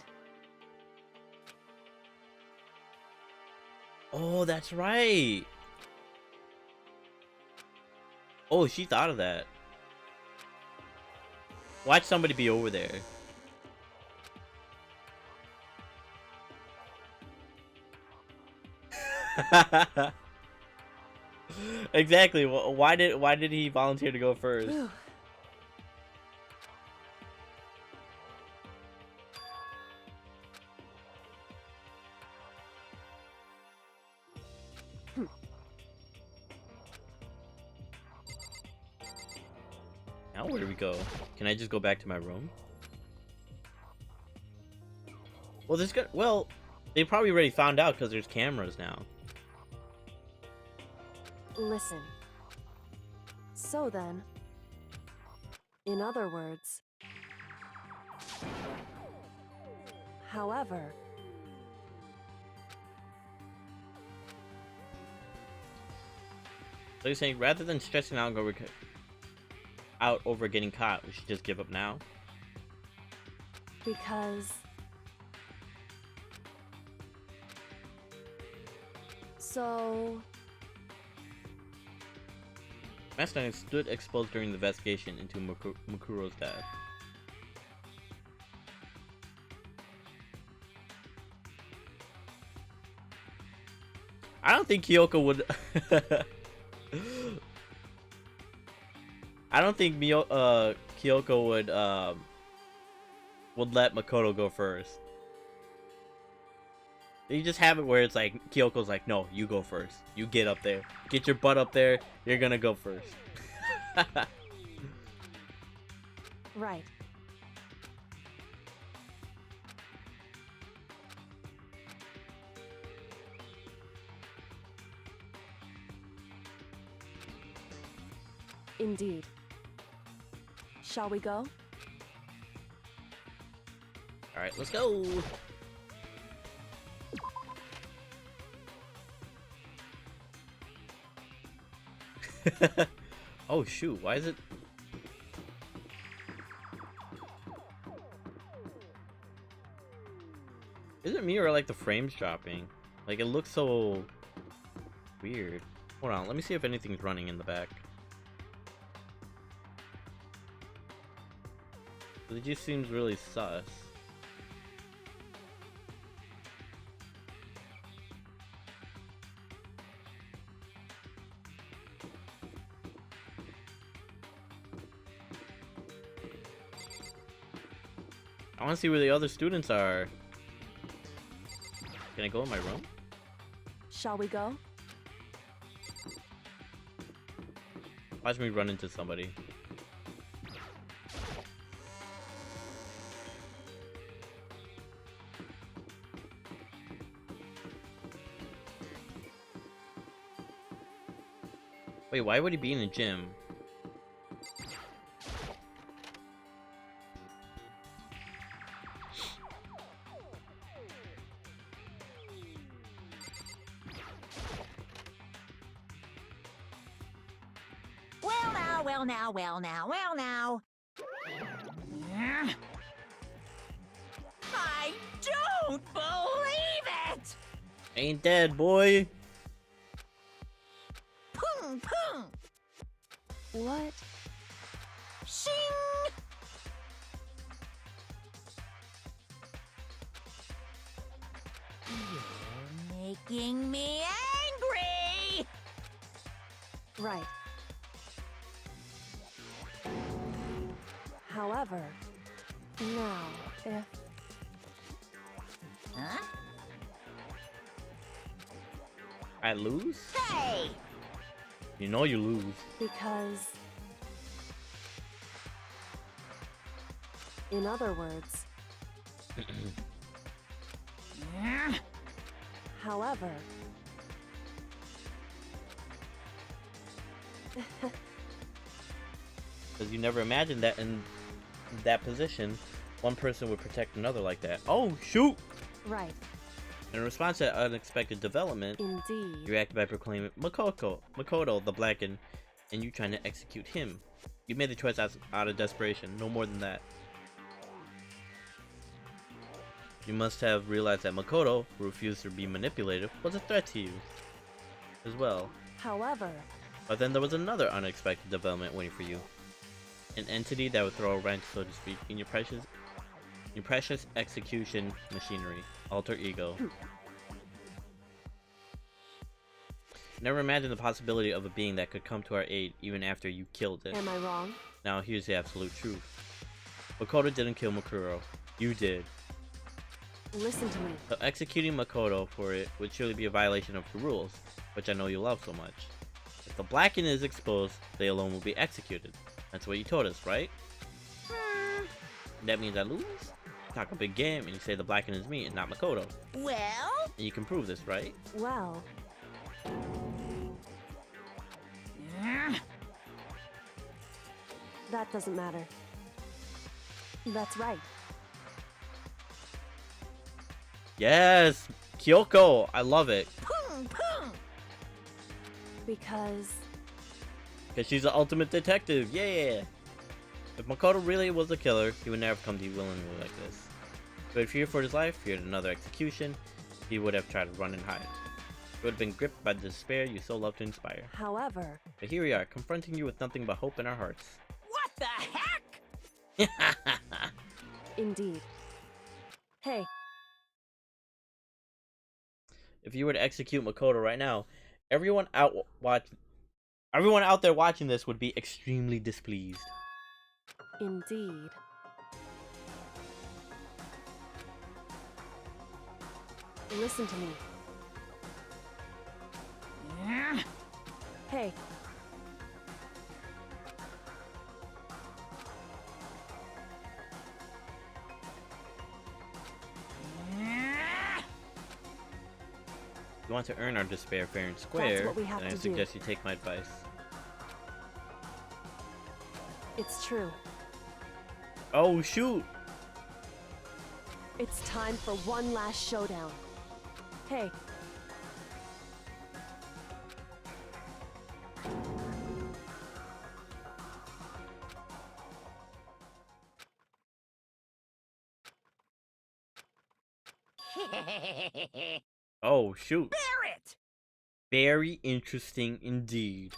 Speaker 1: Oh, that's right. Oh, she thought of that. Watch somebody be over there. Exactly. Why did he volunteer to go first?
Speaker 2: Phew.
Speaker 1: Now where do we go? Can I just go back to my room? Well, they probably already found out because there's cameras now.
Speaker 2: Listen. So then, in other words, however,
Speaker 1: So you're saying rather than stressing out over getting caught, we should just give up now?
Speaker 2: because so
Speaker 1: Master Knight stood exposed during the investigation into Mukuro's death. I don't think Kyoko would. I don't think Kyoko would let Makoto go first. You just have it where it's like Kyoko's like, no, you go first. You get up there. Get your butt up there. You're gonna go first.
Speaker 2: right. Indeed. Shall we go?
Speaker 1: Alright, let's go. Oh shoot, why is it? Is it me or like the frames dropping? Like, it looks so weird. Hold on, let me see if anything's running in the back. It just seems really sus. I want to see where the other students are. Can I go in my room?
Speaker 2: Shall we go?
Speaker 1: Watch me run into somebody. Wait, why would he be in a gym?
Speaker 5: Well now. I don't believe it!
Speaker 1: Ain't dead, boy.
Speaker 5: Pung pung!
Speaker 2: What?
Speaker 5: Shing! You're making me angry!
Speaker 2: Right. However, now, if...
Speaker 5: Huh?
Speaker 1: I lose?
Speaker 5: Hey!
Speaker 1: You know you lose.
Speaker 2: Because... In other words, however...
Speaker 1: Because you never imagined that in that position, one person would protect another like that. Oh, shoot!
Speaker 2: Right.
Speaker 1: In response to that unexpected development,
Speaker 2: Indeed.
Speaker 1: you reacted by proclaiming Makoto the Blackened, and you trying to execute him. You made the choice out of desperation, no more than that. You must have realized that Makoto, who refused to be manipulated, was a threat to you as well.
Speaker 2: However...
Speaker 1: But then there was another unexpected development waiting for you. An entity that would throw a wrench, so to speak, in your precious execution machinery, alter ego. Never imagined the possibility of a being that could come to our aid even after you killed it.
Speaker 2: Am I wrong?
Speaker 1: Now here's the absolute truth. Makoto didn't kill Makuro. You did.
Speaker 2: Listen to me.
Speaker 1: So executing Makoto for it would surely be a violation of the rules, which I know you love so much. If the Blackened is exposed, they alone will be executed. That's what you told us, right? That means I lose? Talk a big game and you say the Blackened is me and not Makoto.
Speaker 5: Well?
Speaker 1: And you can prove this, right?
Speaker 2: Well... That doesn't matter. That's right.
Speaker 1: Yes! Kyoko! I love it.
Speaker 5: Pung pung!
Speaker 2: Because...
Speaker 1: Because she's the ultimate detective, yeah! If Makoto really was a killer, he would never come to you willingly like this. But if he feared for his life, feared another execution, he would have tried to run and hide. He would have been gripped by the despair you so love to inspire.
Speaker 2: However...
Speaker 1: But here we are, confronting you with nothing but hope in our hearts.
Speaker 5: What the heck?
Speaker 2: Indeed. Hey,
Speaker 1: If you were to execute Makoto right now, everyone out there watching this would be extremely displeased.
Speaker 2: indeed. Listen to me. Hey.
Speaker 1: If you want to earn our despair fair and square,
Speaker 2: what we have
Speaker 1: then I
Speaker 2: to do.
Speaker 1: suggest you take my advice.
Speaker 2: It's true.
Speaker 1: Oh shoot!
Speaker 2: It's time for one last showdown. Hey.
Speaker 1: Oh shoot!
Speaker 5: Barrett!
Speaker 1: Very interesting indeed.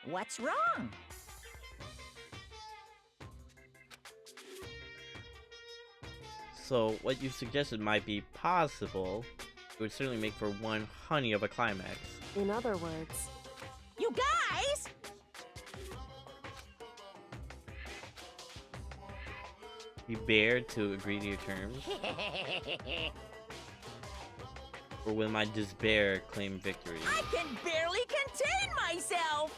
Speaker 5: What's wrong?
Speaker 1: So what you suggested might be possible. It would certainly make for one honey of a climax.
Speaker 2: In other words,
Speaker 5: You guys!
Speaker 1: You dared to agree to your terms, or will my despair claim victory?
Speaker 5: I can barely contain myself!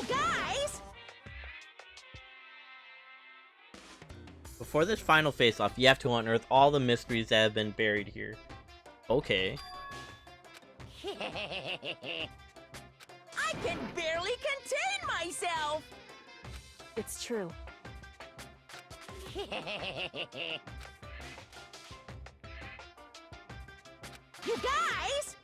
Speaker 5: You guys!
Speaker 1: Before this final face-off, you have to unearth all the mysteries that have been buried here. Okay.
Speaker 5: I can barely contain myself!
Speaker 2: It's true.
Speaker 5: You guys!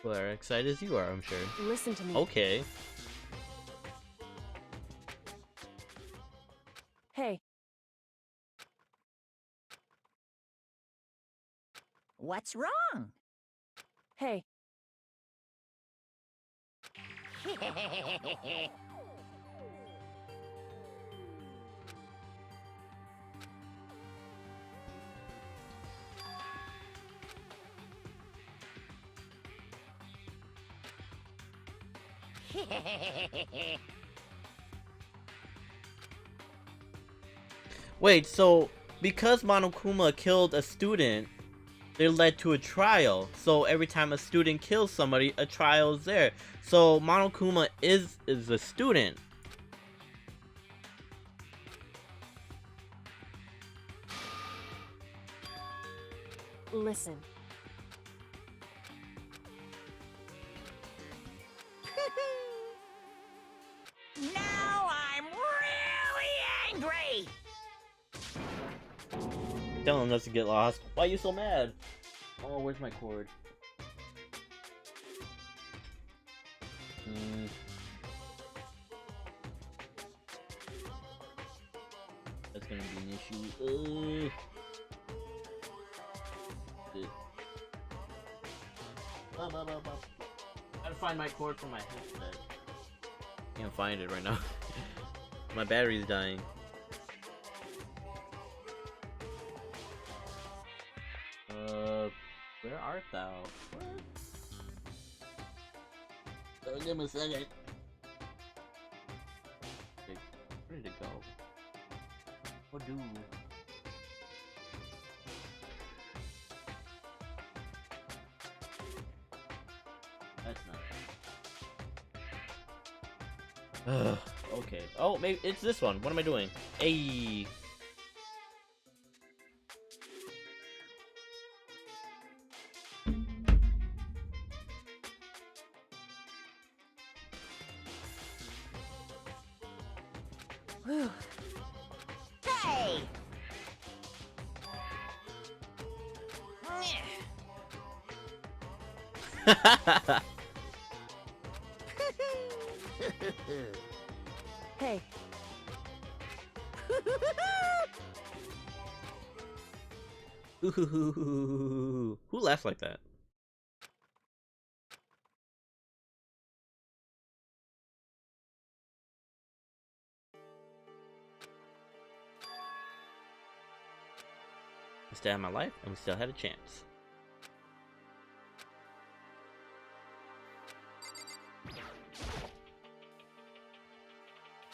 Speaker 1: Well, as excited as you are, I'm sure.
Speaker 2: Listen to me.
Speaker 1: Okay.
Speaker 2: Hey,
Speaker 5: What's wrong?
Speaker 2: hey,
Speaker 1: Wait, so because Monokuma killed a student, they led to a trial. So every time a student kills somebody, a trial is there. So Monokuma is a student.
Speaker 2: listen.
Speaker 5: Now I'm really angry!
Speaker 1: Telling us to get lost. Why are you so mad? Oh, where's my cord? That's gonna be an issue. Gotta find my cord for my headset. Can't find it right now. My battery's dying. Where art thou? What? Give me a second. Okay, where did it go? What do? That's not. Okay. Oh, maybe it's this one. What am I doing? Hey.
Speaker 2: Whew.
Speaker 5: Hey!
Speaker 2: Hey,
Speaker 1: Who laughs like that? I still had my life, and we still had a chance.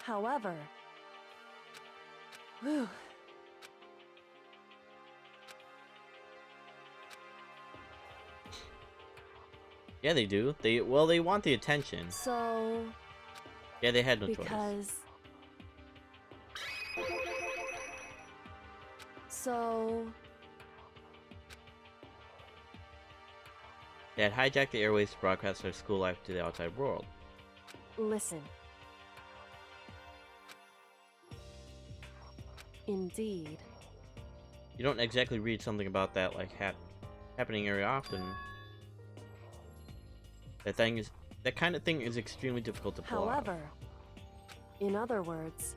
Speaker 2: however. Whew.
Speaker 1: Yeah, they do. They want the attention.
Speaker 2: So,
Speaker 1: Yeah, they had no choice.
Speaker 2: because. So,
Speaker 1: They had hijacked the airways to broadcast their school life to the outside world.
Speaker 2: listen. Indeed.
Speaker 1: You don't exactly read something about that like happening very often. That kind of thing is extremely difficult to pull off.
Speaker 2: However, in other words,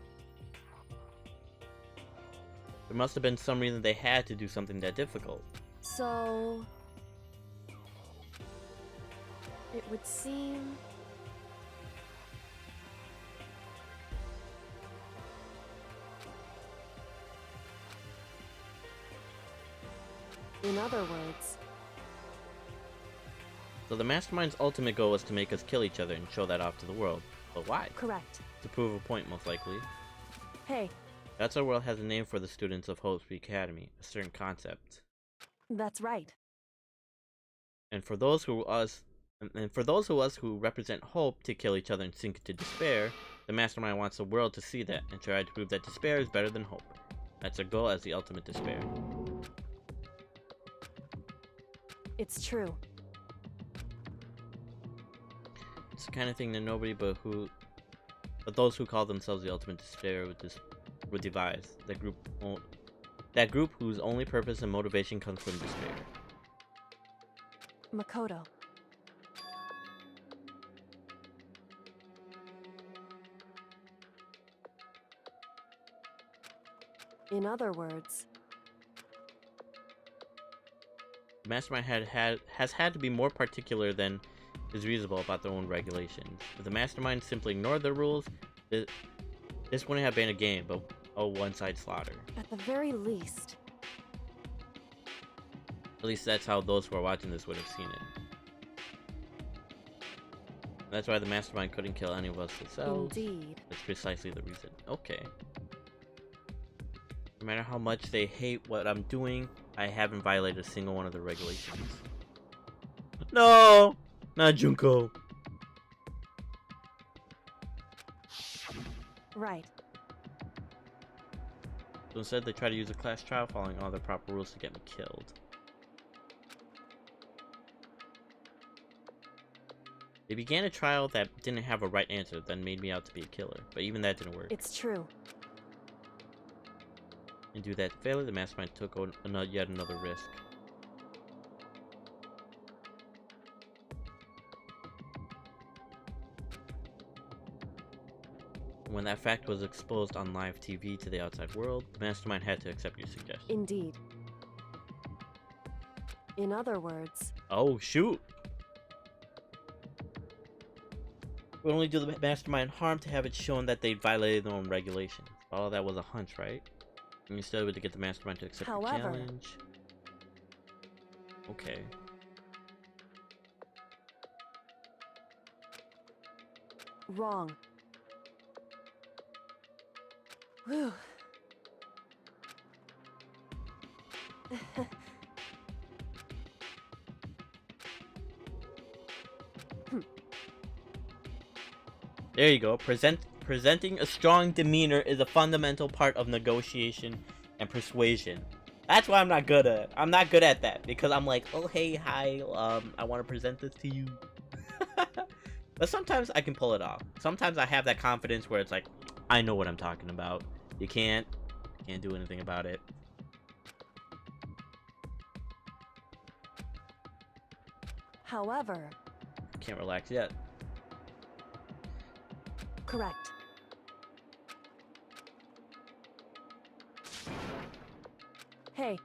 Speaker 1: There must have been some reason they had to do something that difficult.
Speaker 2: so. It would seem. In other words,
Speaker 1: So the mastermind's ultimate goal was to make us kill each other and show that off to the world. But why?
Speaker 2: correct.
Speaker 1: To prove a point, most likely.
Speaker 2: Hey,
Speaker 1: That's our world has a name for the students of Hope's Academy, a certain concept.
Speaker 2: That's right.
Speaker 1: And for those who us and for those of us who represent hope to kill each other and sink into despair, the mastermind wants the world to see that and try to prove that despair is better than hope. That's our goal as the ultimate despair.
Speaker 2: It's true.
Speaker 1: It's the kind of thing that nobody but those who call themselves the ultimate despair would devise. That group whose only purpose and motivation comes from despair.
Speaker 2: Makoto. In other words,
Speaker 1: The mastermind has had to be more particular than is reasonable about their own regulations. If the mastermind simply ignored the rules, this wouldn't have been a game, but a one-side slaughter.
Speaker 2: at the very least,
Speaker 1: At least that's how those who are watching this would have seen it. That's why the mastermind couldn't kill any of us themselves.
Speaker 2: indeed.
Speaker 1: That's precisely the reason. Okay. No matter how much they hate what I'm doing, I haven't violated a single one of the regulations. No! Not Junko.
Speaker 2: Right.
Speaker 1: So instead they try to use a class trial following all the proper rules to get me killed. They began a trial that didn't have a right answer, then made me out to be a killer. But even that didn't work.
Speaker 2: It's true.
Speaker 1: And due to that failure, the mastermind took on yet another risk. When that fact was exposed on live TV to the outside world, the mastermind had to accept your suggestion.
Speaker 2: Indeed. In other words,
Speaker 1: Oh, shoot! It would only do the mastermind harm to have it shown that they violated their own regulations. All of that was a hunch, right? And you still able to get the mastermind to accept the
Speaker 2: However-
Speaker 1: challenge. Okay.
Speaker 2: wrong. Whew.
Speaker 1: There you go. Presenting a strong demeanor is a fundamental part of negotiation and persuasion. That's what I'm not good at. I'm not good at that because I'm like, oh hey, hi, I want to present this to you. But sometimes I can pull it off. Sometimes I have that confidence where it's like, I know what I'm talking about. You can't do anything about it.
Speaker 2: However,
Speaker 1: Can't relax yet.
Speaker 2: correct. Hey.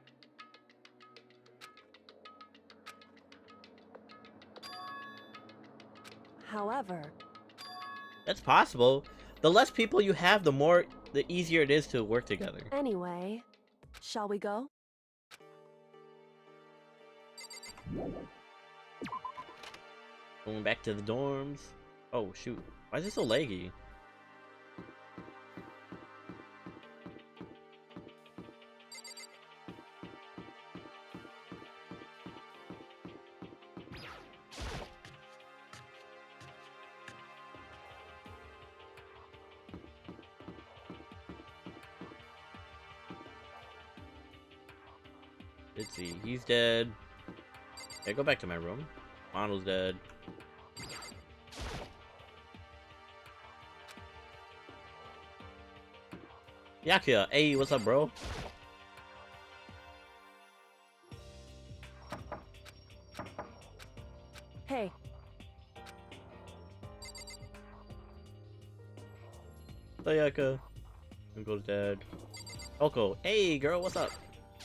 Speaker 2: However,
Speaker 1: That's possible. The less people you have, the easier it is to work together.
Speaker 2: anyway, shall we go?
Speaker 1: Going back to the dorms. Oh shoot. Why is it so laggy? Let's see. He's dead. Yeah, go back to my room. Model's dead. Yakuya, hey, what's up, bro?
Speaker 2: Hey,
Speaker 1: Sayaka. Uncle's dead. Oko, hey, girl, what's up?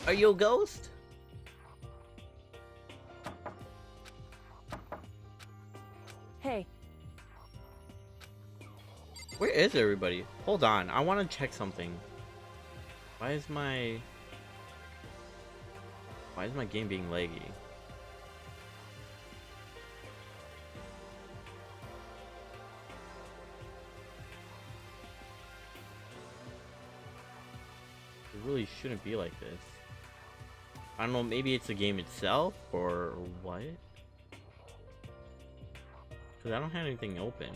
Speaker 1: Are you a ghost?
Speaker 2: hey,
Speaker 1: Where is everybody? Hold on, I want to check something. Why is my game being laggy? shouldn't be like this. I don't know, maybe it's the game itself, or what? Because I don't have anything open.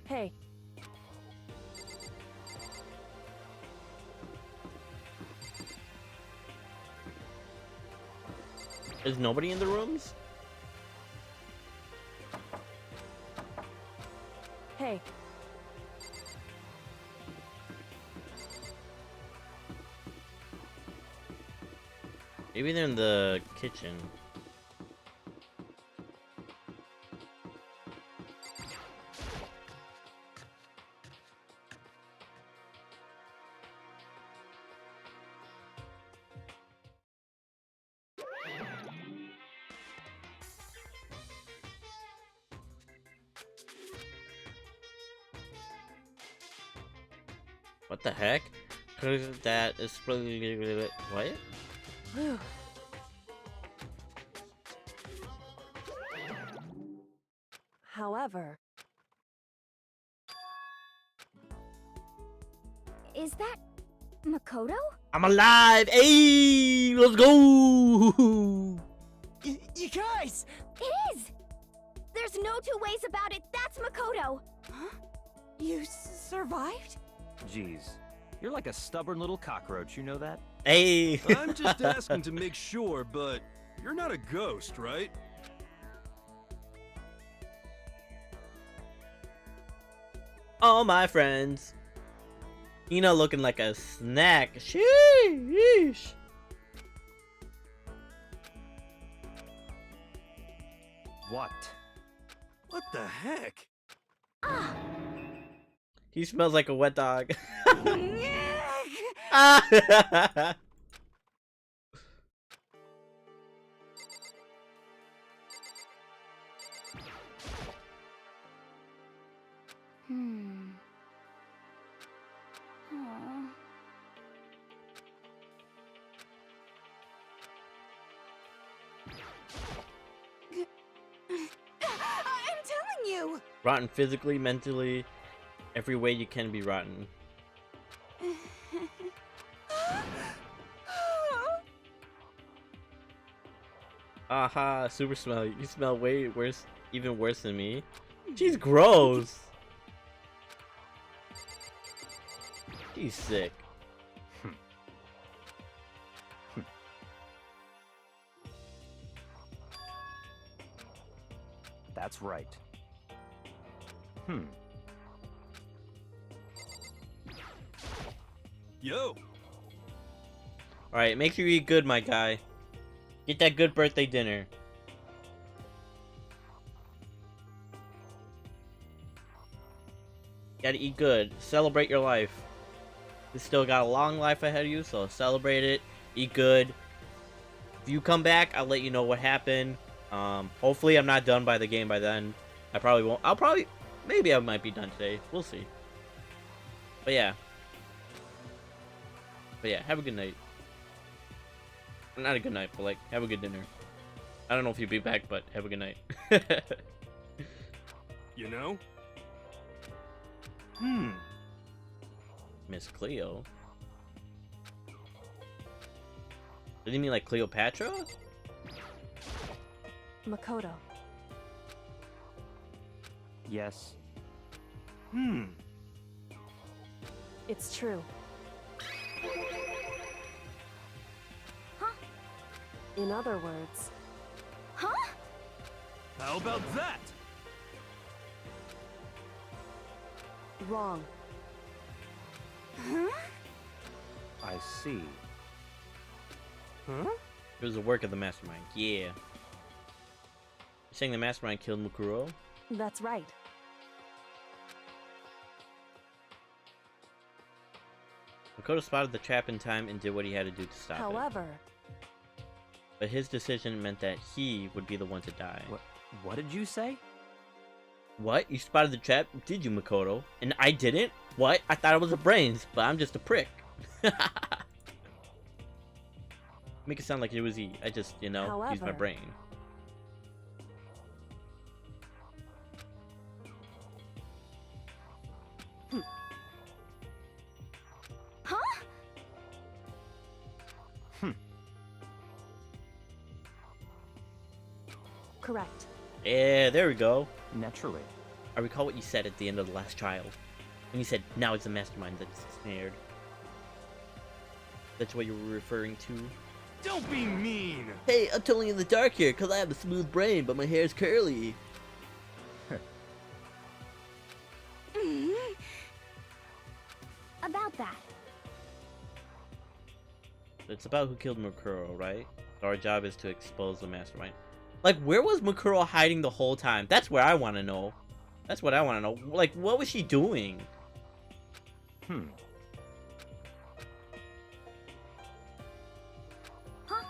Speaker 2: Hey,
Speaker 1: Is nobody in the rooms?
Speaker 2: hey.
Speaker 1: Maybe they're in the kitchen. What the heck? That is really what?
Speaker 2: Whew. However,
Speaker 4: Is that Makoto?
Speaker 1: I'm alive! Hey, let's go!
Speaker 3: You guys!
Speaker 4: It is! There's no two ways about it. That's Makoto.
Speaker 3: Huh? You survived?
Speaker 6: Jeez, you're like a stubborn little cockroach, you know that?
Speaker 1: Hey!
Speaker 7: I'm just asking to make sure, but you're not a ghost, right?
Speaker 1: All my friends. Ina looking like a snack. Sheesh.
Speaker 6: What?
Speaker 7: What the heck?
Speaker 1: He smells like a wet dog. Ah!
Speaker 4: Hmm. Aw.
Speaker 5: I'm telling you.
Speaker 1: Rotten physically, mentally, every way you can be rotten. Aha, super smell. You smell way worse, even worse than me. She's gross. She's sick.
Speaker 6: That's right.
Speaker 7: Yo,
Speaker 1: Alright, make sure you eat good, my guy. Get that good birthday dinner. Gotta eat good. Celebrate your life. You still got a long life ahead of you, so celebrate it. Eat good. If you come back, I'll let you know what happened. Hopefully I'm not done by the game by then. I probably won't. Maybe I might be done today. We'll see. But yeah, have a good night. Not a good night, but like, have a good dinner. I don't know if you'll be back, but have a good night.
Speaker 7: you know?
Speaker 1: Miss Cleo? Did you mean like Cleopatra?
Speaker 2: Makoto.
Speaker 6: Yes.
Speaker 2: It's true.
Speaker 4: Huh?
Speaker 2: In other words,
Speaker 4: Huh?
Speaker 7: How about that?
Speaker 2: wrong.
Speaker 4: Huh?
Speaker 6: I see.
Speaker 7: Huh?
Speaker 1: It was the work of the mastermind. Yeah. You're saying the mastermind killed Mukuro?
Speaker 2: That's right.
Speaker 1: Makoto spotted the trap in time and did what he had to do to stop it.
Speaker 2: However,
Speaker 1: But his decision meant that he would be the one to die.
Speaker 6: What did you say?
Speaker 1: What? You spotted the trap? Did you, Makoto? And I didn't? What? I thought it was a brains, but I'm just a prick. Make it sound like it was E. I just, use my
Speaker 2: However-
Speaker 1: brain.
Speaker 4: Huh?
Speaker 2: Correct.
Speaker 1: Yeah, there we go.
Speaker 6: Naturally.
Speaker 1: I recall what you said at the end of The Last Child. When you said, now it's the mastermind that's snared. That's what you were referring to?
Speaker 7: Don't be mean.
Speaker 1: Hey, I'm totally in the dark here, because I have a smooth brain, but my hair's curly.
Speaker 4: About that.
Speaker 1: It's about who killed Mukuro, right? Our job is to expose the mastermind. Like, where was Mukuro hiding the whole time? That's where I want to know. That's what I want to know. Like, what was she doing?
Speaker 4: Huh?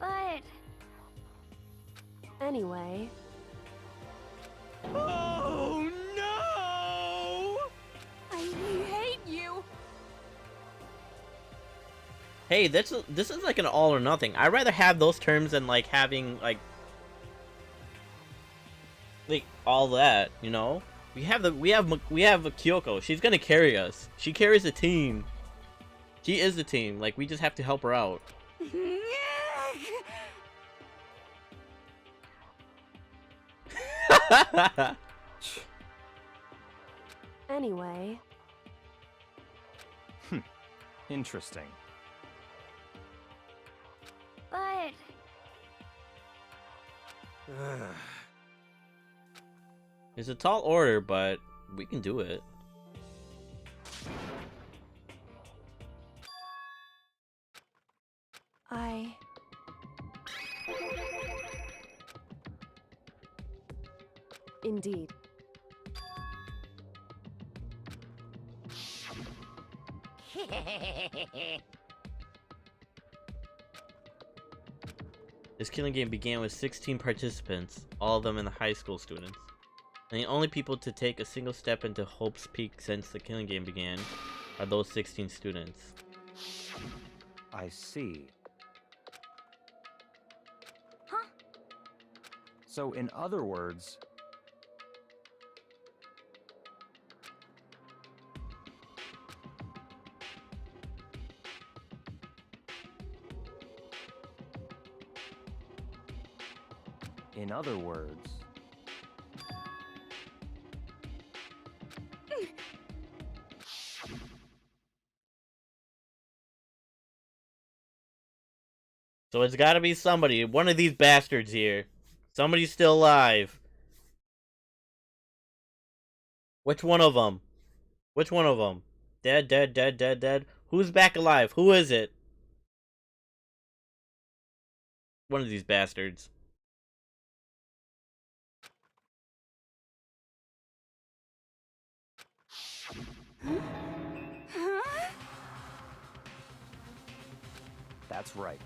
Speaker 4: But...
Speaker 2: Anyway,
Speaker 3: Oh no!
Speaker 5: I hate you.
Speaker 1: Hey, this is like an all or nothing. I'd rather have those terms than like having like all that, you know? We have Kyoko. She's gonna carry us. She carries the team. She is the team. Like, we just have to help her out.
Speaker 2: anyway,
Speaker 6: Interesting.
Speaker 4: But...
Speaker 1: It's a tall order, but we can do it.
Speaker 2: Indeed.
Speaker 1: This killing game began with 16 participants, all of them in the high school students. And the only people to take a single step into Hope's Peak since the killing game began are those 16 students.
Speaker 6: I see.
Speaker 4: Huh?
Speaker 6: So, in other words,
Speaker 1: So it's gotta be somebody, one of these bastards here. Somebody's still alive. Which one of them? Which one of them? Dead, dead, dead, dead, dead. Who's back alive? Who is it? One of these bastards.
Speaker 6: that's right.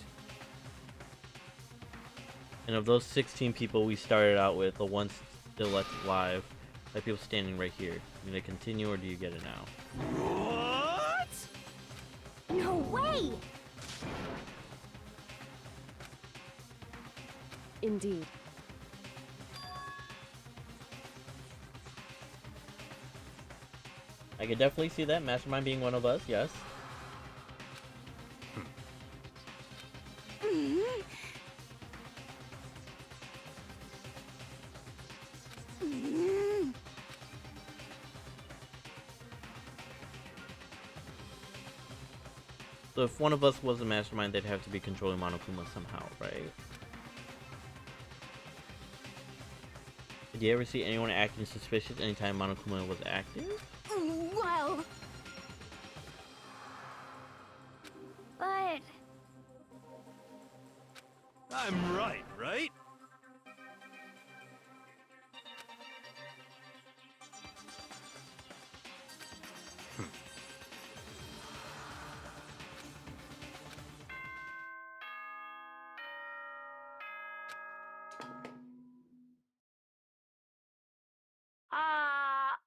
Speaker 1: And of those 16 people we started out with, the ones still left alive, like people standing right here. You gonna continue or do you get it now?
Speaker 3: What?
Speaker 4: No way!
Speaker 2: Indeed.
Speaker 1: I could definitely see that, Mastermind being one of us, yes. So if one of us was a mastermind, they'd have to be controlling Monokuma somehow, right? Did you ever see anyone acting suspicious anytime Monokuma was active?
Speaker 4: Well... But...
Speaker 7: I'm right, right?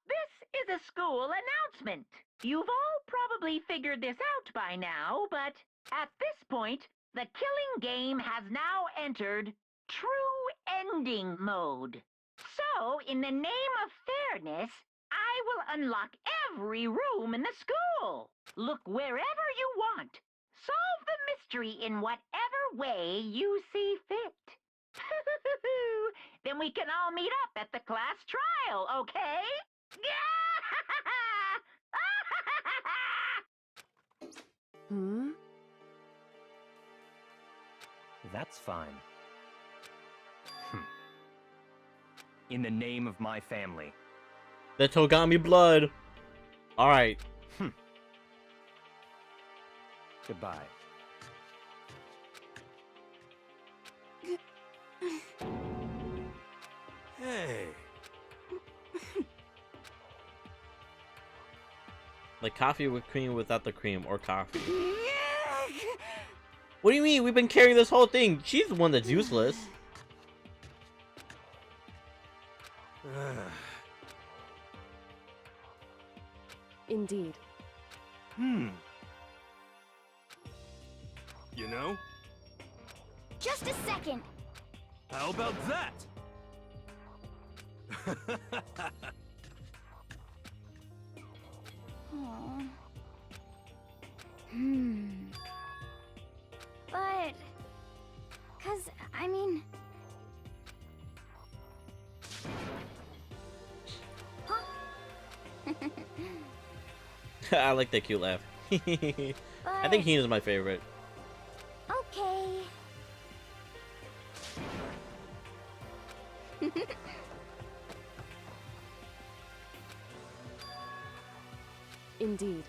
Speaker 8: This is a school announcement. You've all probably figured this out by now, but at this point, The killing game has now entered true ending mode. So, in the name of fairness, I will unlock every room in the school. Look wherever you want. Solve the mystery in whatever way you see fit. Then we can all meet up at the class trial, okay?
Speaker 2: Hmm?
Speaker 6: That's fine. In the name of my family.
Speaker 1: The Togami blood. All right.
Speaker 6: Goodbye.
Speaker 7: Hey.
Speaker 1: Like coffee with cream without the cream, or coffee. What do you mean? We've been carrying this whole thing. She's the one that's useless.
Speaker 2: Indeed.
Speaker 7: You know?
Speaker 4: Just a second.
Speaker 7: How about that?
Speaker 4: Aw. But... 'cause, I mean... Huh?
Speaker 1: I like that cute laugh. I think Hina's my favorite.
Speaker 4: Okay.
Speaker 2: Indeed.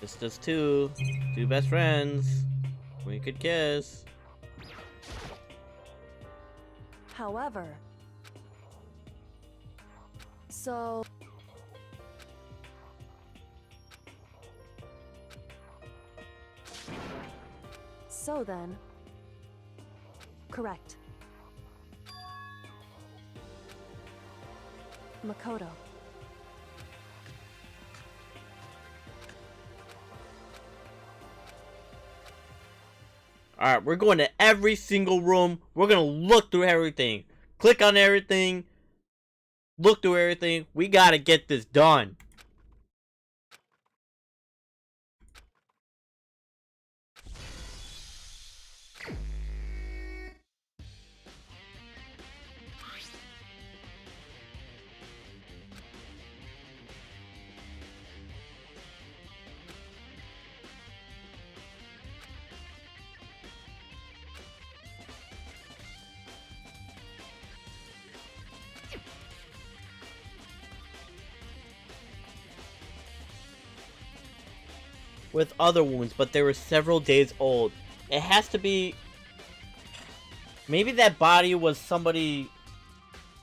Speaker 1: Just us two best friends. We could kiss.
Speaker 2: However... So... So then... Correct. Makoto.
Speaker 1: Alright, we're going to every single room. We're gonna look through everything. Click on everything. Look through everything. We gotta get this done. With other wounds, but they were several days old. It has to be... Maybe that body was somebody...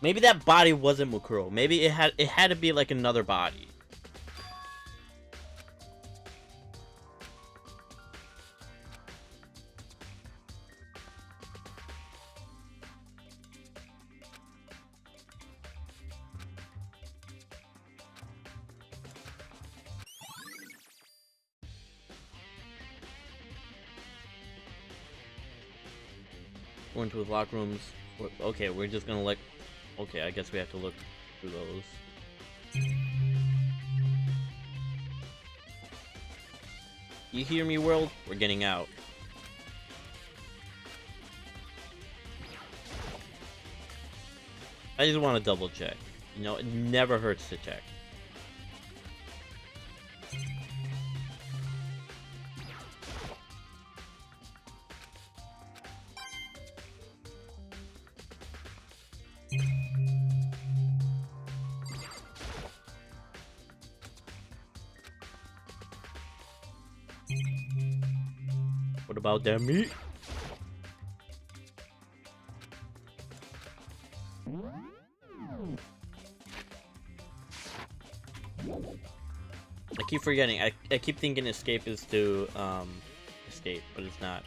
Speaker 1: Maybe that body wasn't Mukuro. Maybe it had to be like another body. Going to his locker rooms. Okay, we're just gonna like... Okay, I guess we have to look through those. You hear me, world? We're getting out. I just want to double check. You know, it never hurts to check. What about that meat? I keep forgetting. I keep thinking escape is to escape, but it's not.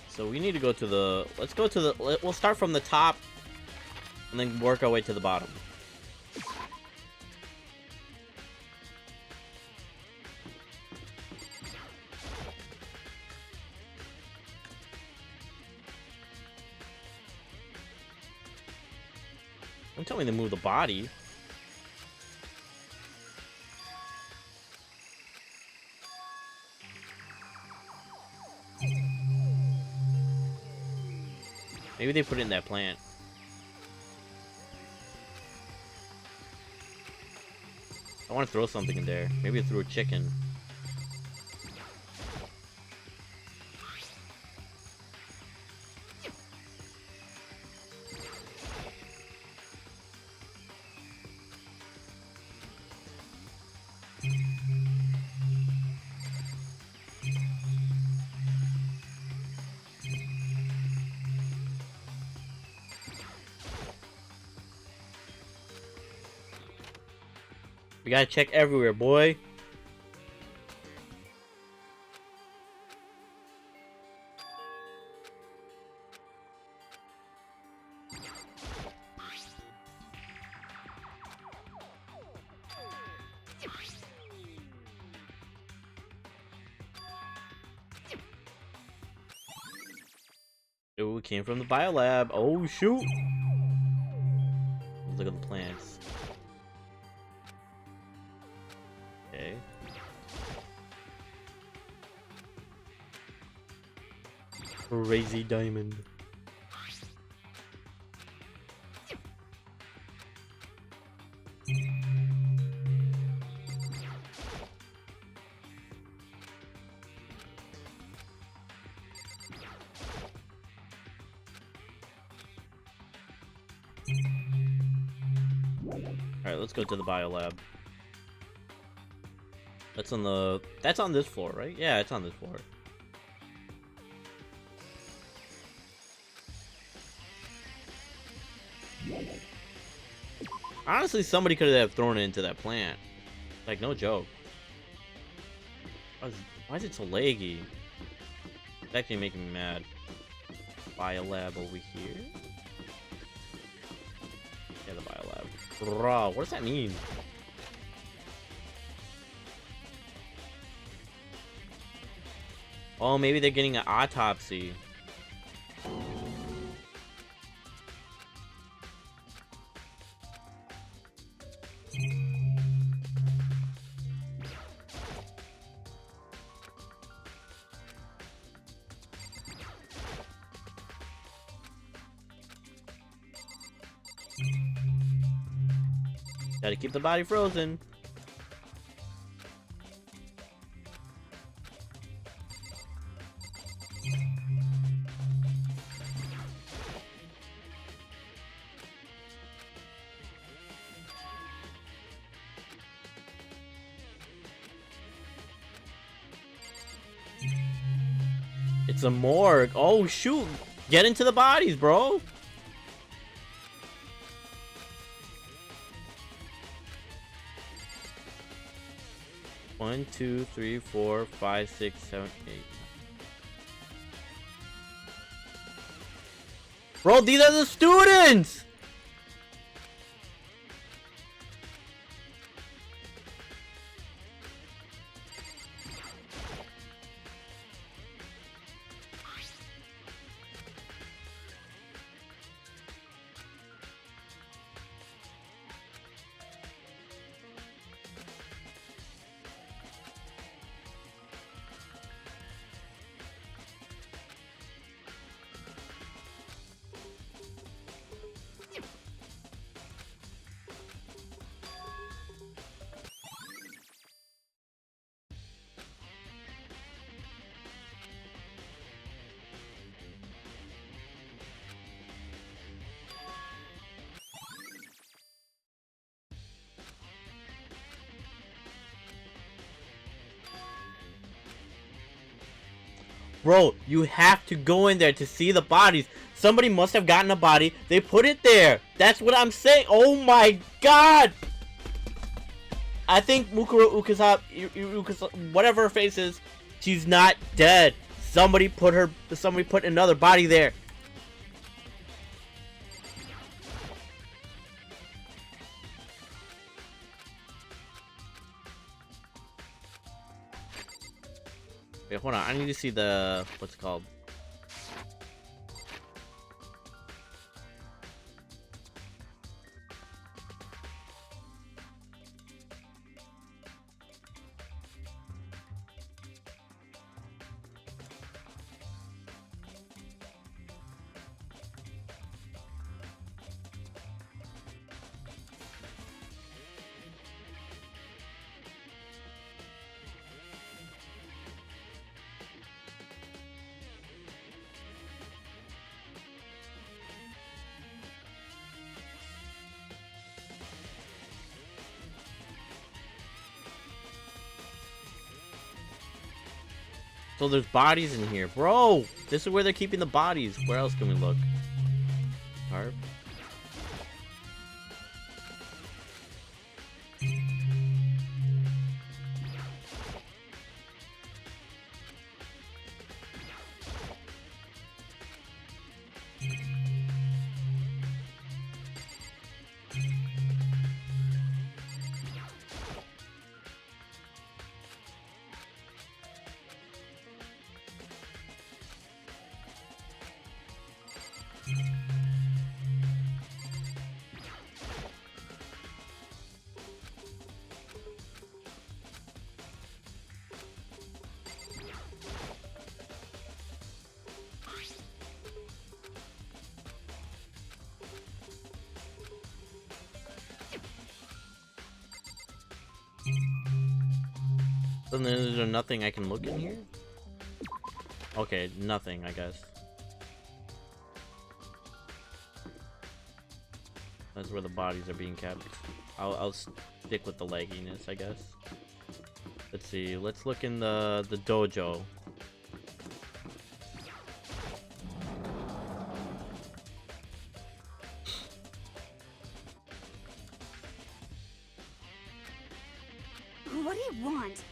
Speaker 1: So we need to go to the... Let's go to the... We'll start from the top and then work our way to the bottom. Don't tell me to move the body. Maybe they put it in that plant. I want to throw something in there. Maybe I threw a chicken. We gotta check everywhere, boy. Oh, it came from the biolab. Oh, shoot. Look at the plants. Okay. Crazy diamond. Alright, let's go to the biolab. That's on this floor, right? Yeah, it's on this floor. Honestly, somebody could have thrown it into that plant. Like, no joke. Why is it so laggy? It's actually making me mad. Biolab over here. Yeah, the biolab. Bro, what does that mean? Oh, maybe they're getting an autopsy. Gotta keep the body frozen. It's a morgue. Oh, shoot. Get into the bodies, bro. One, two, three, 4, 5, 6, 7, 8. Bro, these are the students! Bro, you have to go in there to see the bodies. Somebody must have gotten a body. They put it there. That's what I'm saying. Oh my god. I think Mukuro Ukasa, whatever her face is, She's not dead. Somebody put another body there. Wait, hold on. I need to see the what's it called? So there's bodies in here. Bro, this is where they're keeping the bodies. Where else can we look? Harp. So then is there nothing I can look in here? Okay, nothing, I guess. That's where the bodies are being kept. I'll stick with the legginess, I guess. Let's see. Let's look in the dojo.
Speaker 5: What do you want?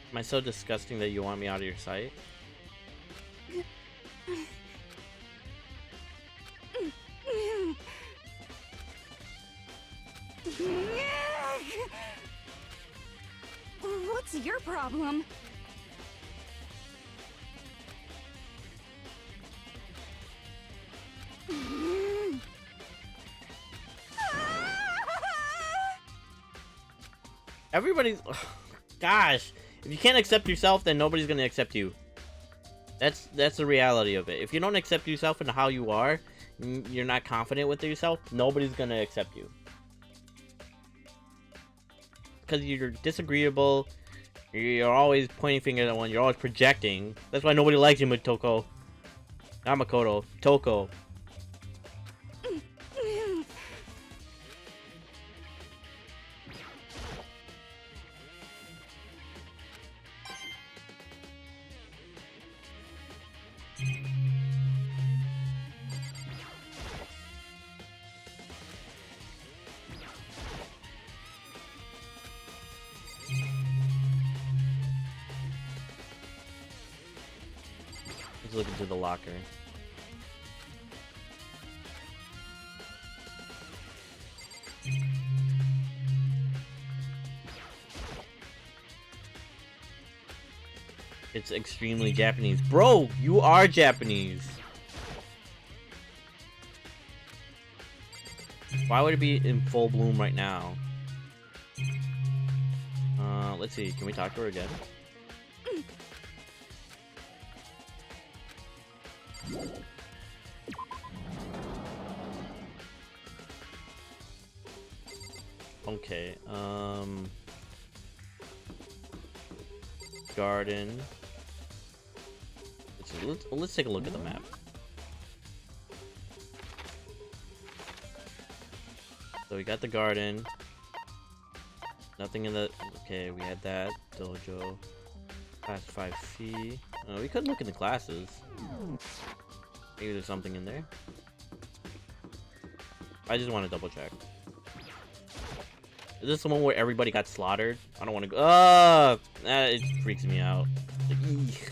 Speaker 1: Am I so disgusting that you want me out of your sight?
Speaker 5: What's your problem?
Speaker 1: Everybody's... Gosh. If you can't accept yourself, then nobody's gonna accept you. That's the reality of it. If you don't accept yourself and how you are, you're not confident with yourself, nobody's gonna accept you. Because you're disagreeable, you're always pointing fingers at one, you're always projecting. That's why nobody likes you, Motoko. Not Makoto, Toko. Let's look into the locker. It's extremely Japanese. Bro, you are Japanese. Why would it be in full bloom right now? Let's see. Can we talk to her again? Okay, garden. Let's take a look at the map. So we got the garden. Nothing in the... Okay, we had that. Dojo. Class 5C. We could look in the classes. Maybe there's something in there. I just want to double check. Is this the one where everybody got slaughtered? I don't want to go. It freaks me out. Like, eek.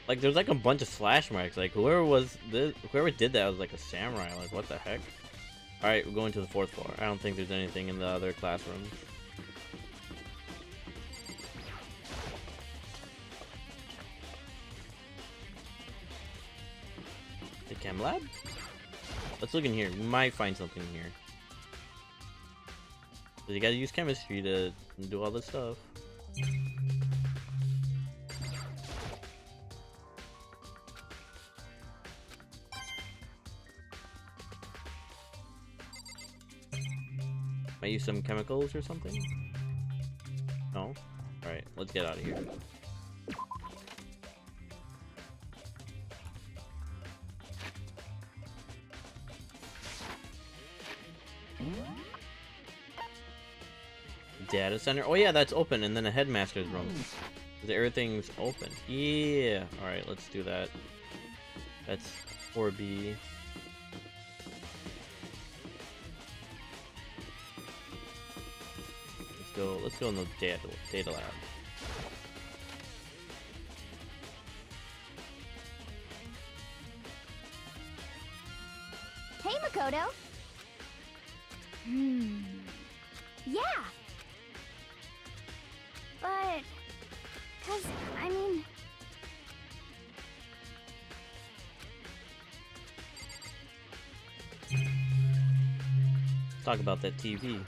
Speaker 1: Like, there's like a bunch of slash marks. Like, whoever did that was like a samurai. Like, what the heck? Alright, we're going to the 4th floor. I don't think there's anything in the other classrooms. The chem lab? Let's look in here. We might find something in here. But you gotta use chemistry to do all this stuff. Might use some chemicals or something? No? Alright, let's get out of here. Data center? Oh yeah, that's open, and then a headmaster's room. Everything's open. Yeah! Alright, let's do that. That's 4B. Let's go in the data lab.
Speaker 4: Hey, Makoto. Yeah. But, I mean...
Speaker 1: Let's talk about that TV.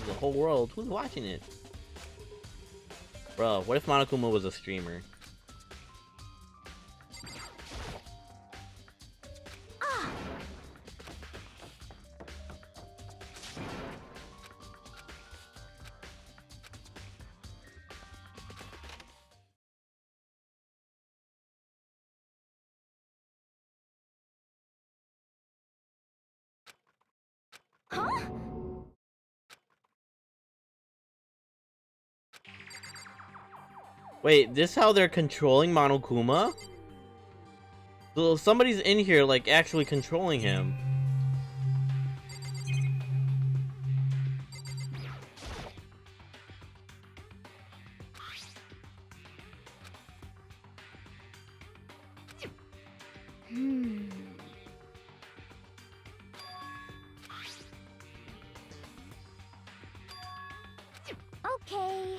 Speaker 1: The whole world. Who's watching it? Bro, what if Monokuma was a streamer?
Speaker 4: Huh?
Speaker 1: Wait, this how they're controlling Monokuma? So somebody's in here, like, actually controlling him.
Speaker 4: Okay.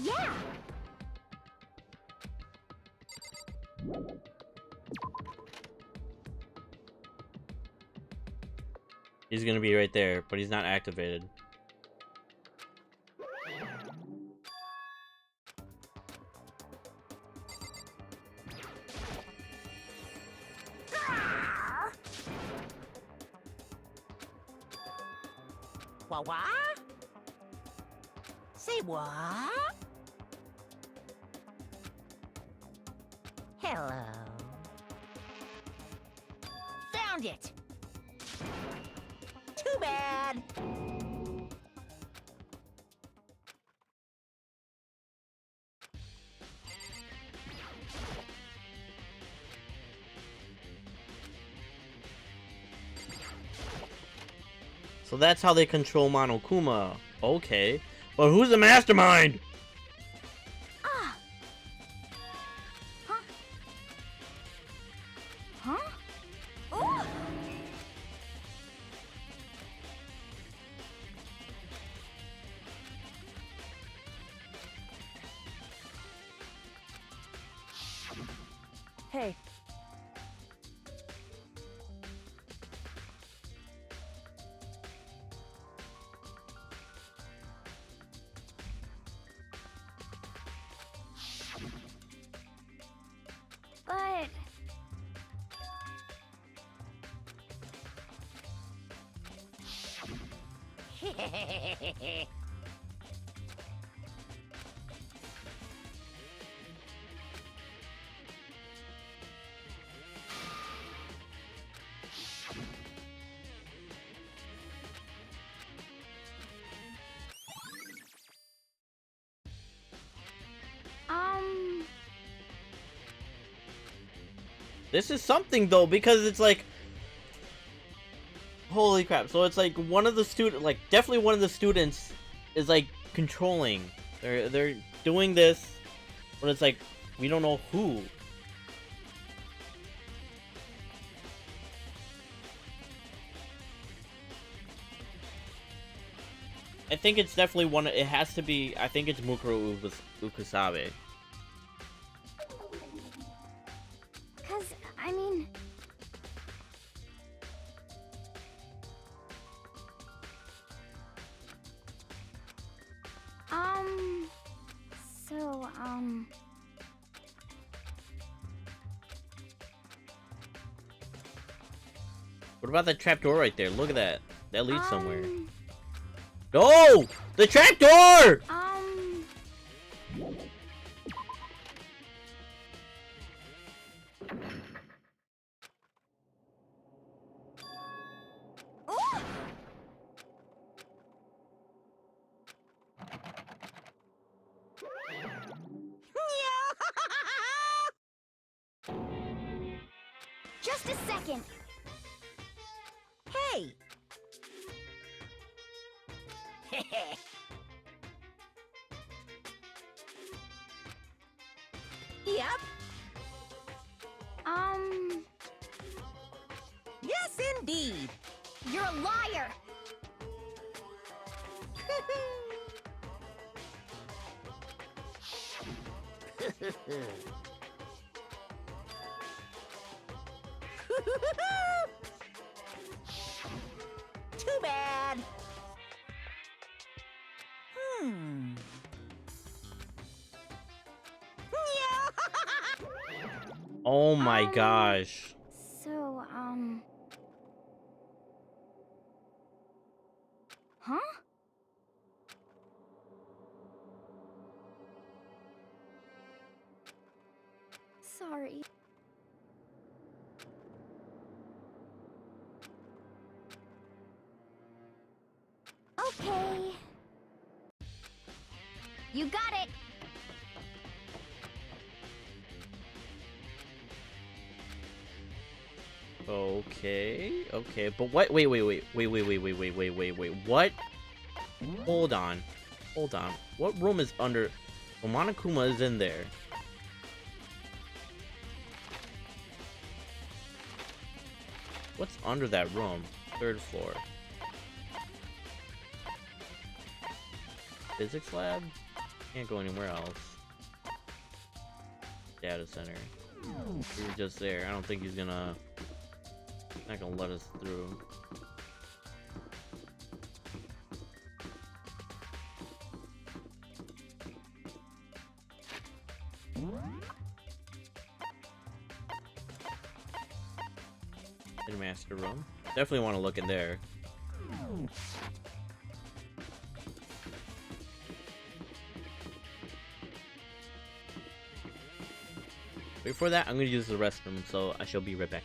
Speaker 4: Yeah.
Speaker 1: He's gonna be right there, but he's not activated.
Speaker 3: What? Say what? Hello. Found it. Too bad.
Speaker 1: So that's how they control Monokuma. Okay. But who's the mastermind?
Speaker 4: Huh?
Speaker 1: This is something though, because it's like, holy crap. So it's like one of the definitely one of the students is like controlling. They're doing this, but it's like we don't know who. I think it's definitely one. It has to be. I think it's Mukuro Ukusabe.
Speaker 4: Cause, I mean... So,
Speaker 1: What about that trapdoor right there? Look at that. That leads somewhere. No! The trapdoor!
Speaker 4: Just a second.
Speaker 3: Hey! Yep. Yes, indeed.
Speaker 4: You're a liar.
Speaker 3: Too bad. Hmm.
Speaker 1: Oh my gosh.
Speaker 4: So, Huh? Sorry. Okay. You got it.
Speaker 1: Okay, but what? Wait. What? Hold on. What room is under? Well, Monokuma is in there. What's under that room? Third floor. Physics lab? Can't go anywhere else. Data center. We were just there. I don't think he's not gonna let us through. In master room. Definitely want to look in there. Before that, I'm gonna use the restroom, so I shall be right back.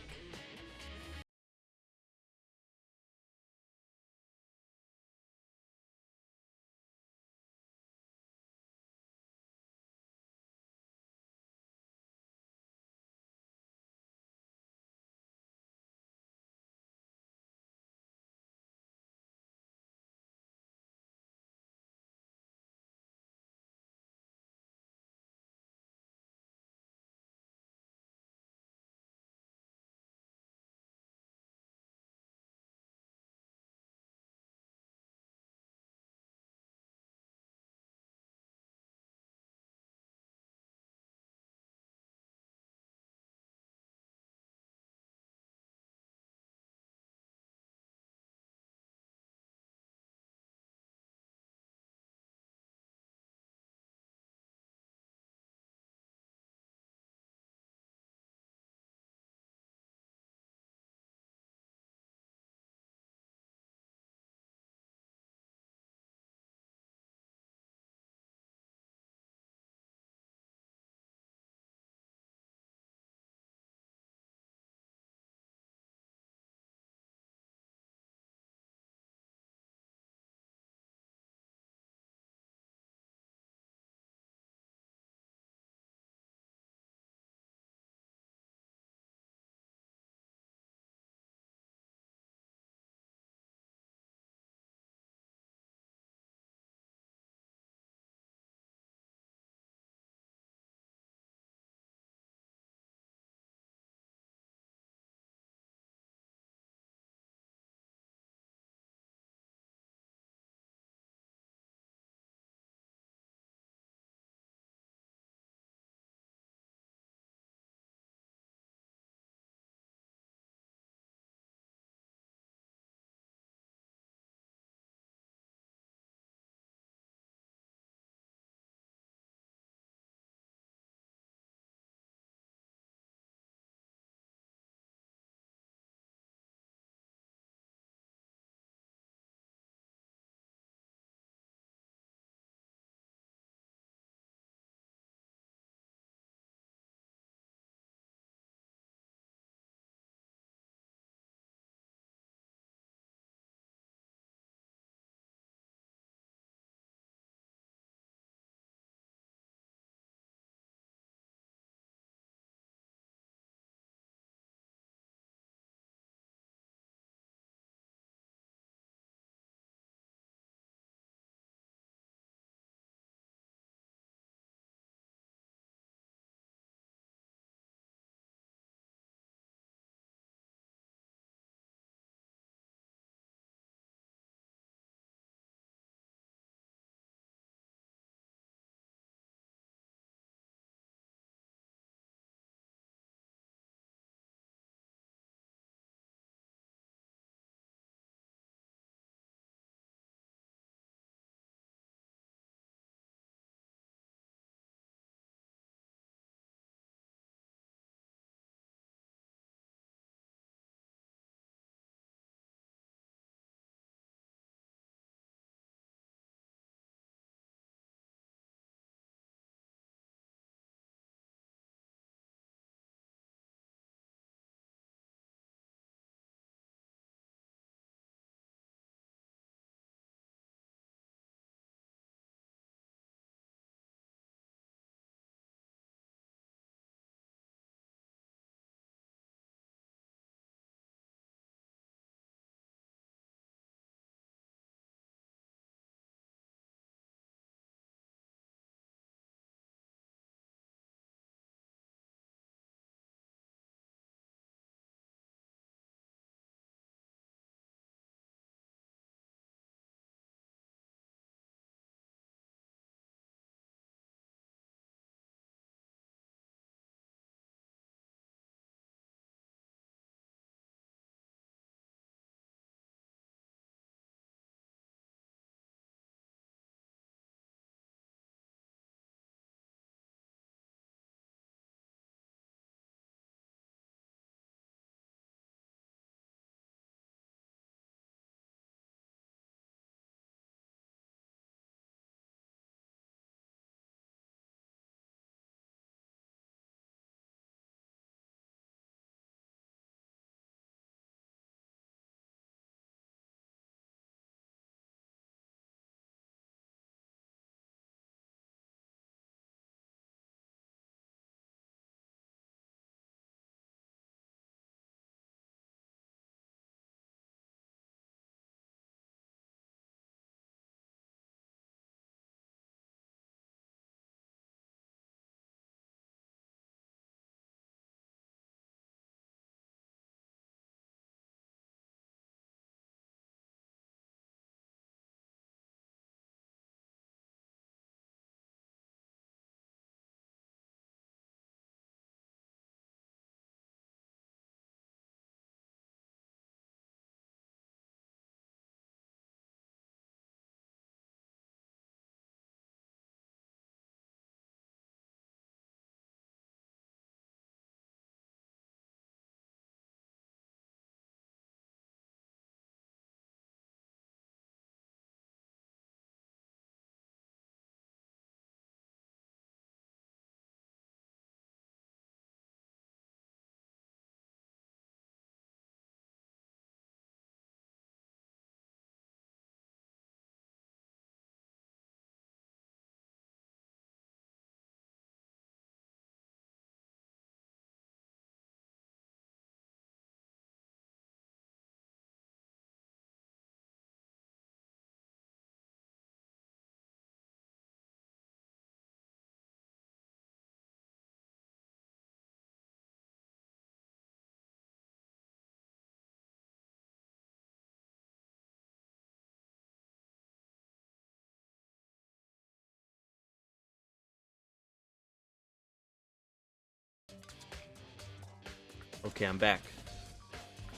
Speaker 1: Okay, I'm back.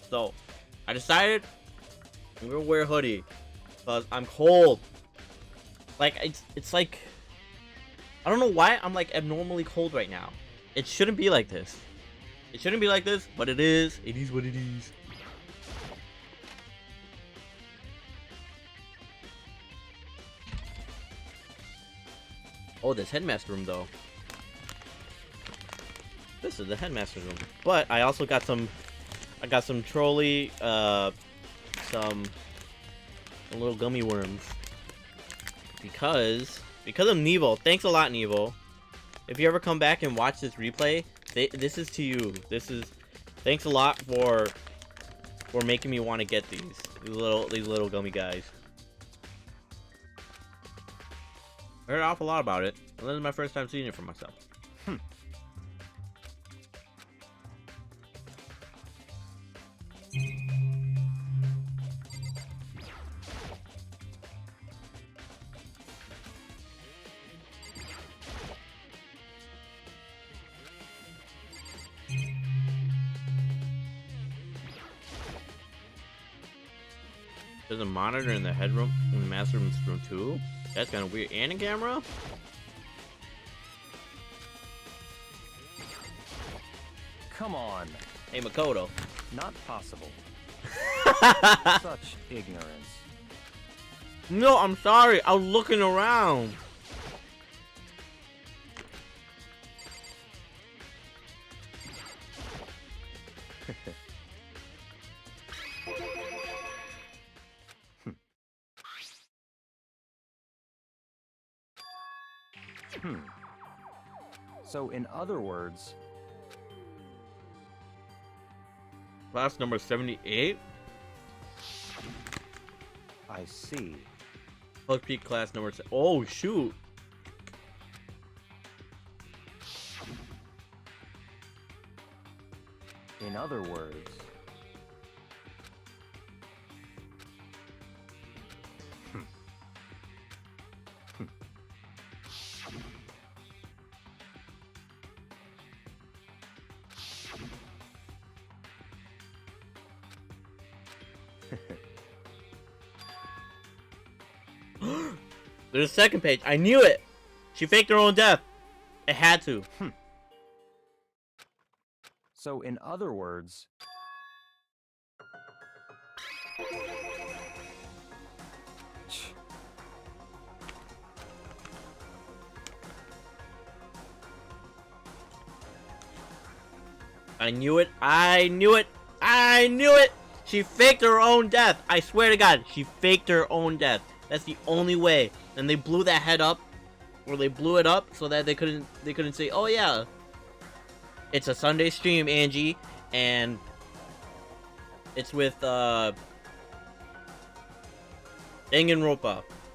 Speaker 1: So, I decided I'm gonna wear a hoodie because I'm cold. Like it's like I don't know why I'm like abnormally cold right now. It shouldn't be like this. It shouldn't be like this, but it is. It is what it is. Oh, this headmaster room though. This is the headmaster's room. But I also got some. I got some trolley. Some little gummy worms. Because of Nevo. Thanks a lot, Nevo. If you ever come back and watch this replay, this is to you. Thanks a lot for making me want to get these little gummy guys. I heard an awful lot about it, and this is my first time seeing it for myself. There's a monitor in the headroom, in the master room too. That's kind of weird. And a camera?
Speaker 6: Come on.
Speaker 1: Hey, Makoto.
Speaker 6: Not possible. Such ignorance.
Speaker 1: No, I'm sorry. I was looking around.
Speaker 6: So, in other words,
Speaker 1: Class number 78?
Speaker 6: I see.
Speaker 1: Post peak class number. Oh, shoot.
Speaker 6: In other words,
Speaker 1: There's a second page. I knew it. She faked her own death. It had to.
Speaker 6: so in other words,
Speaker 1: I knew it. I knew it. I knew it. She faked her own death. I swear to God, she faked her own death. That's the only way. And they blew that head up, or they blew it up so that they couldn't say, "Oh yeah, it's a Sunday stream, Angie," and it's with Danganronpa.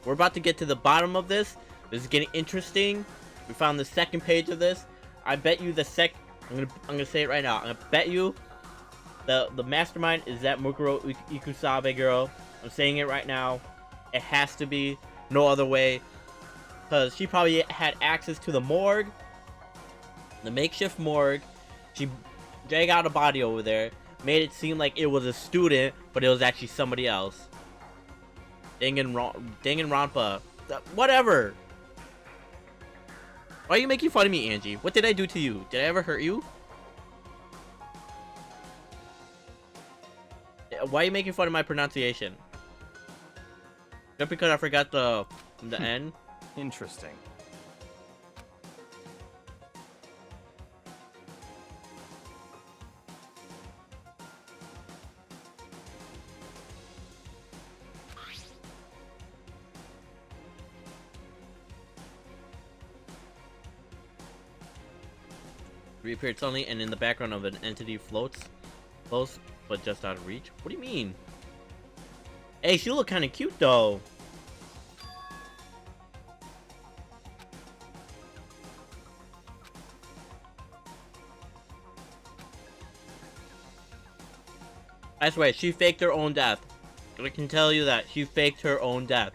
Speaker 1: We're about to get to the bottom of this. This is getting interesting. We found the second page of this. I bet you I'm gonna say it right now. I'm gonna bet you the mastermind is that Mukuro Ikusabe girl. I'm saying it right now. It has to be. No other way. Because she probably had access to the morgue. The makeshift morgue. She dragged out a body over there. Made it seem like it was a student, but it was actually somebody else. Danganronpa. Whatever. Why are you making fun of me, Angie? What did I do to you? Did I ever hurt you? Why are you making fun of my pronunciation? Just because I forgot the N?
Speaker 6: interesting.
Speaker 1: Reappeared suddenly and in the background of an entity floats. Close, but just out of reach. What do you mean? Hey, she look kind of cute though. I swear, she faked her own death. I can tell you that. She faked her own death.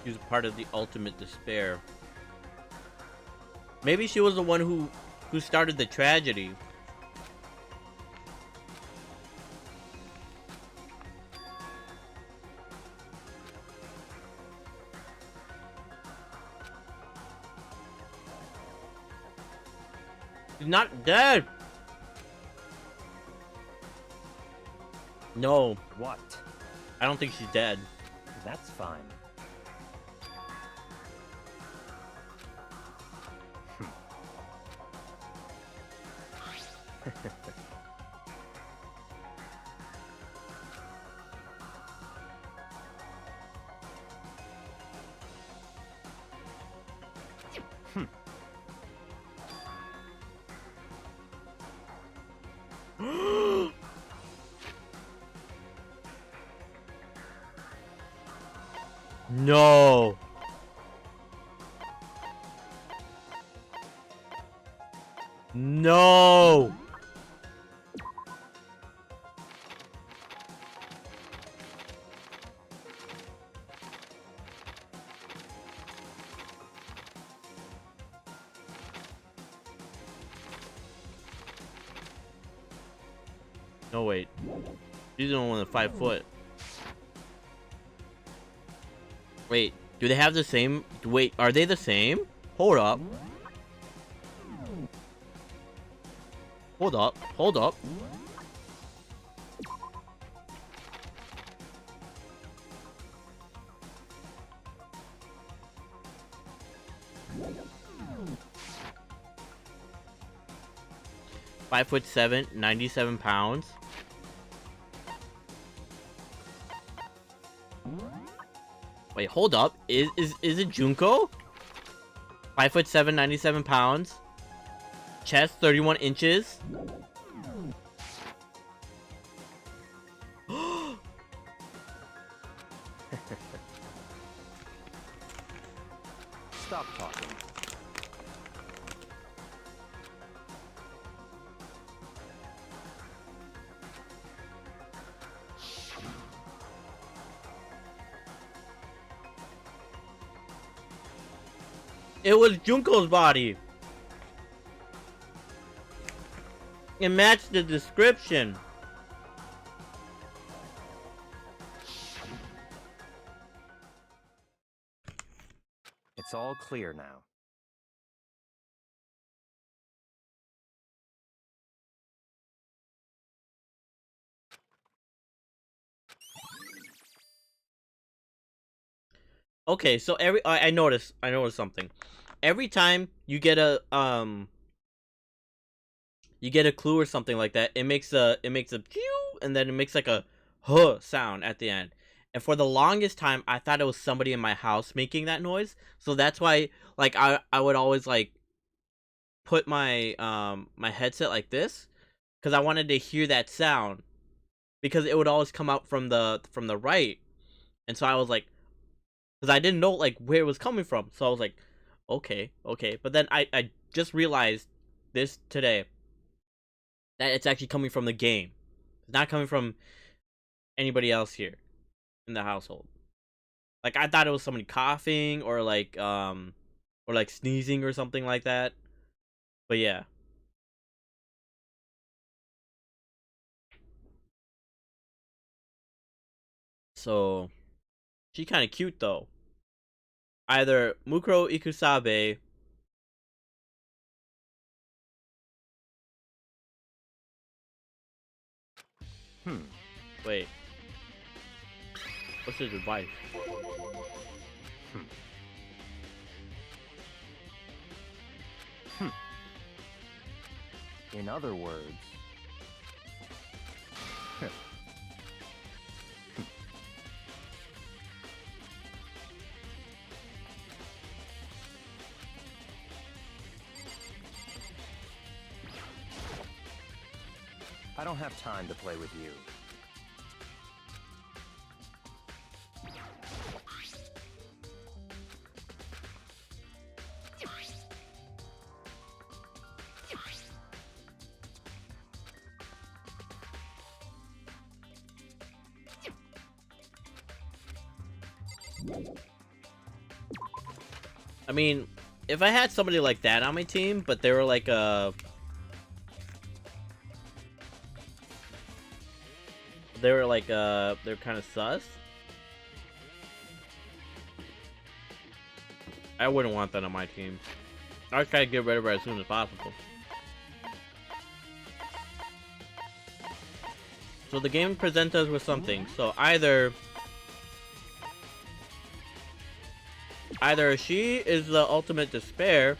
Speaker 1: She was part of the ultimate despair. Maybe she was the one who started the tragedy. She's not dead. No,
Speaker 6: What?
Speaker 1: I don't think she's dead.
Speaker 6: That's fine.
Speaker 1: No. No. No, wait. She's the one with 5 foot. Wait, do they have the same? Wait, are they the same? Hold up. Hold up. Hold up. "5'7", 97 pounds. Wait, hold up. Is it Junko? 5'7", 97 pounds. Chest 31 inches.
Speaker 6: Stop talking.
Speaker 1: It was Junko's body. It matched the description.
Speaker 6: It's all clear now.
Speaker 1: Okay, so I noticed something. Every time you get a clue or something like that, it makes a pew, and then it makes like a huh sound at the end. And for the longest time, I thought it was somebody in my house making that noise. So that's why, like, I would always like put my my headset like this, because I wanted to hear that sound, because it would always come out from the right. And so I was like, because I didn't know like where it was coming from, so I was like, okay. But then I just realized this today, that it's actually coming from the game. It's not coming from anybody else here in the household. Like, I thought it was somebody coughing or like sneezing or something like that. But yeah. So she kind of cute though. Either Mukuro Ikusabe. Wait. What's his advice?
Speaker 6: In other words, I don't have time to play with you.
Speaker 1: I mean, if I had somebody like that on my team, but they were like they're kind of sus. I wouldn't want that on my team. I'd try to get rid of her as soon as possible. So the game presents us with something. So either she is the ultimate despair.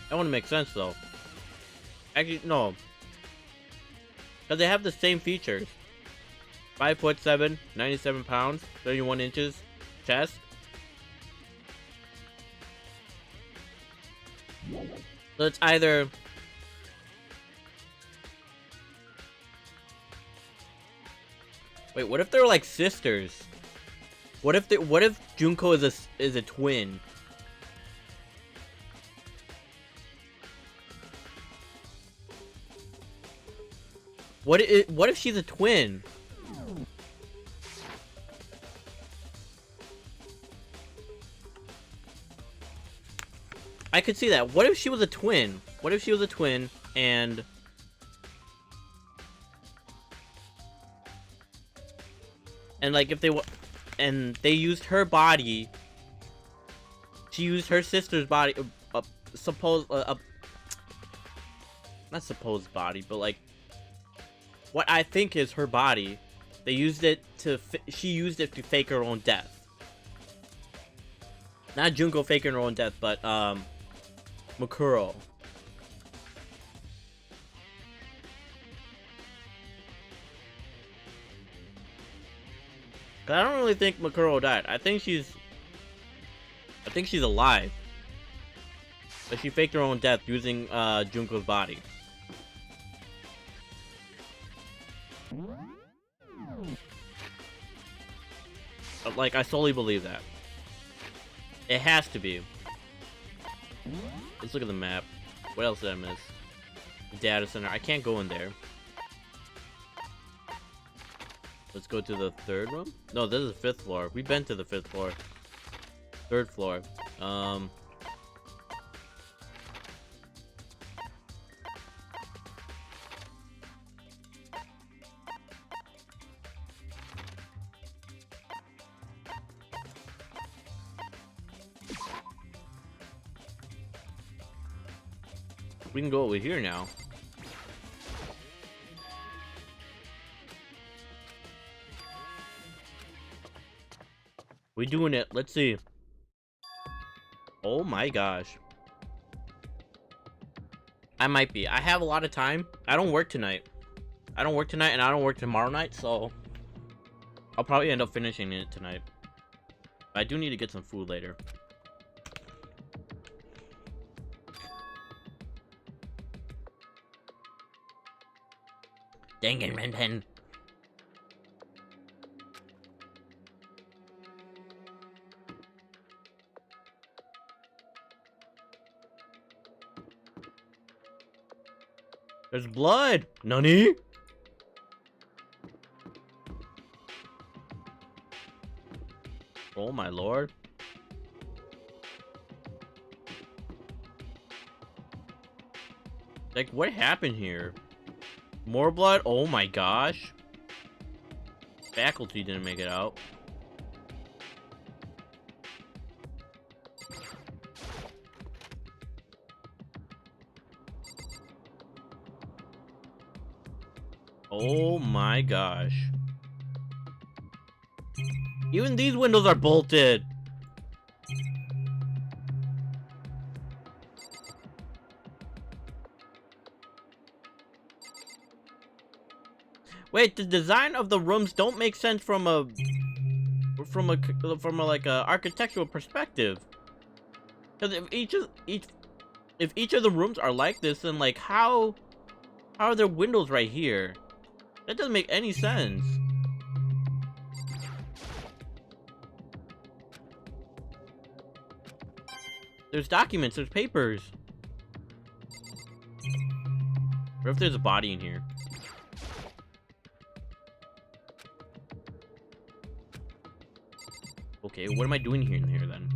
Speaker 1: That wouldn't make sense though. Actually, no. Because they have the same features. 5'7", 97 pounds, 31 inches, chest. So it's either wait, what if they're like sisters? What if Junko is a twin? What if she's a twin? I could see that. What if she was a twin? What if she was a twin and like if they used her body, she used her sister's body, not supposed body, but like what I think is her body. They used it to she used it to fake her own death. Not Junko faking her own death, but Makuro. I don't really think Makuro died. I think she's alive. But she faked her own death using Junko's body. But, like, I solely believe that. It has to be. Let's look at the map. What else did I miss? The data center. I can't go in there. Let's go to the third room. No, this is the 5th floor. We've been to the 5th floor. 3rd floor. We can go over here now. We doing it. Let's see. Oh my gosh. I might be. I have a lot of time. I don't work tonight. And I don't work tomorrow night, so I'll probably end up finishing it tonight. I do need to get some food later. Danganronpa. There's blood! Nani? Oh my lord. Like, what happened here? More blood? Oh my gosh. Faculty didn't make it out. Oh my gosh. Even these windows are bolted. Wait, the design of the rooms don't make sense from a like a architectural perspective. Because if each of the rooms are like this, then like how are there windows right here? That doesn't make any sense. There's documents, there's papers. What if there's a body in here? Okay, what am I doing here in here then?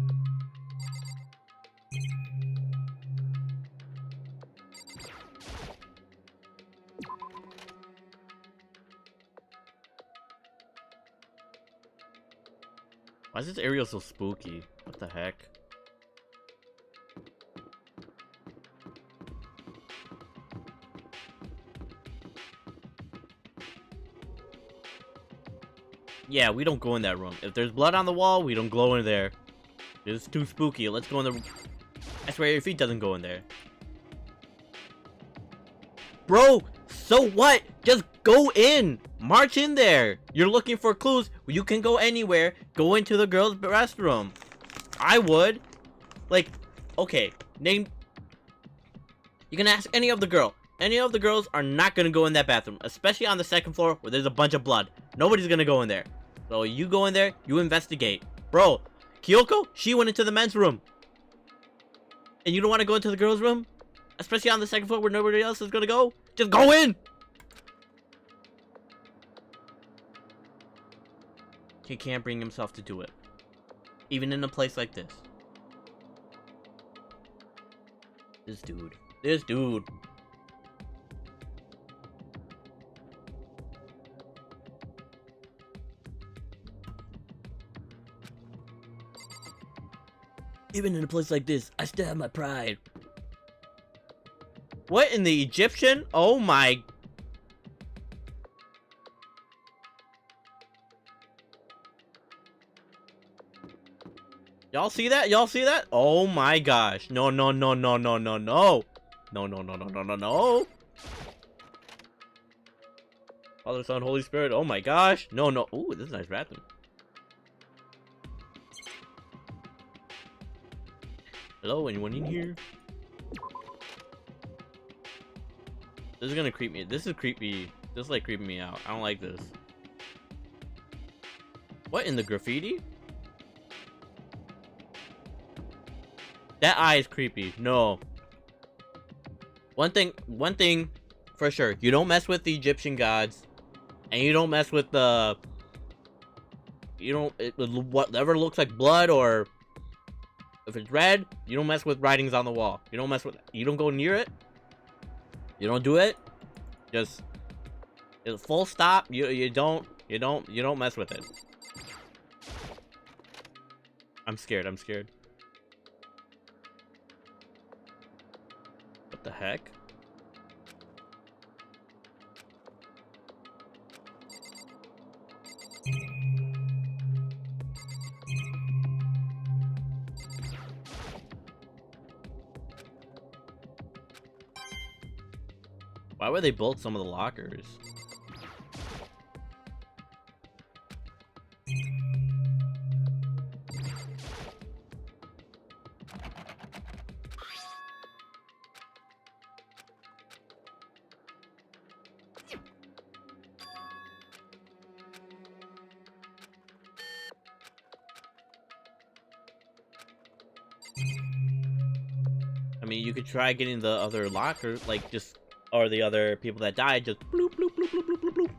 Speaker 1: Why is this area so spooky? What the heck? Yeah, we don't go in that room. If there's blood on the wall, we don't go in there. It's too spooky. Let's go in the... I swear your feet doesn't go in there. Bro, so what? Just go in. March in there. You're looking for clues. You can go anywhere. Go into the girls' restroom. I would. Like, okay. Name... You can ask any of the girl. Any of the girls are not going to go in that bathroom. Especially on the second floor where there's a bunch of blood. Nobody's going to go in there. So you go in there. You investigate. Bro, Kyoko, she went into the men's room. And you don't want to go into the girls' room? Especially on the second floor where nobody else is going to go? Just go in! He can't bring himself to do it. Even in a place like this. This dude. This dude. Even in a place like this, I still have my pride. What in the Egyptian? Oh my... Y'all see that? Y'all see that? Oh my gosh. No, no, no, no, no, no, no. No, no, no, no, no, no, no. Father, Son, Holy Spirit. Oh my gosh. No, no. Ooh, this is a nice bathroom. Hello, anyone in here? This is gonna creep me. This is creepy. This is like creeping me out. I don't like this. What in the graffiti? That eye is creepy. No. One thing for sure. You don't mess with the Egyptian gods. And you don't mess with the... You don't... Whatever looks like blood or... If it's red, you don't mess with writings on the wall. You don't mess with... You don't go near it. You don't do it. Just... Full stop. You don't mess with it. I'm scared. I'm scared. What the heck? Why would they bolt some of the lockers? I mean, you could try getting the other locker, like just, or the other people that died, just bloop, bloop, bloop, bloop, bloop, bloop, bloop.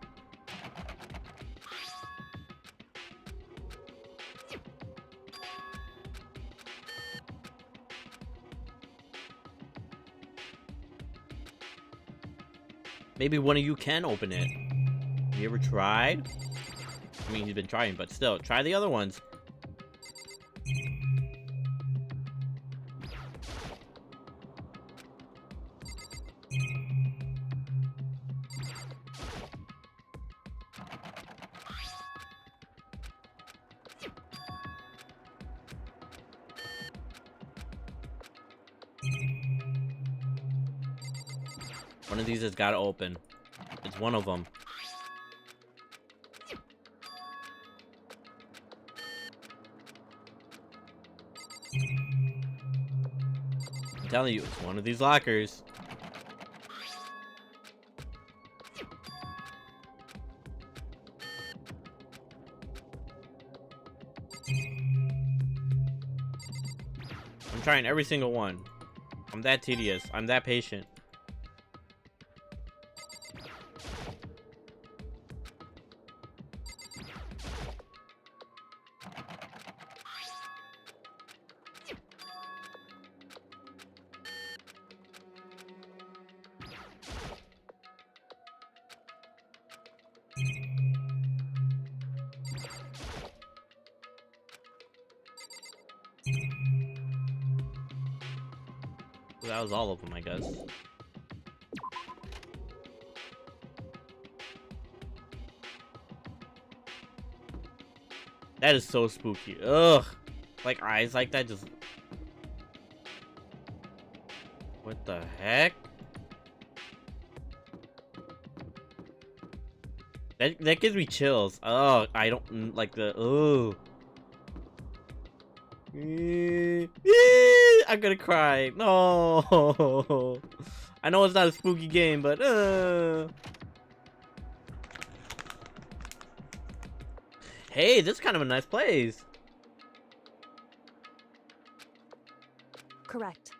Speaker 1: Maybe one of you can open it. Have you ever tried? I mean, he's been trying, but still, try the other ones. One of these has got to open. It's one of them. I'm telling you, it's one of these lockers. I'm trying every single one. I'm that tedious. I'm that patient. That was all of them, I guess. That is so spooky. Ugh. Like eyes like that just... What the heck? That gives me chills. Oh, I don't like the... Oh. I'm gonna cry. No. I know it's not a spooky game, but hey, this is kind of a nice place.
Speaker 2: Correct.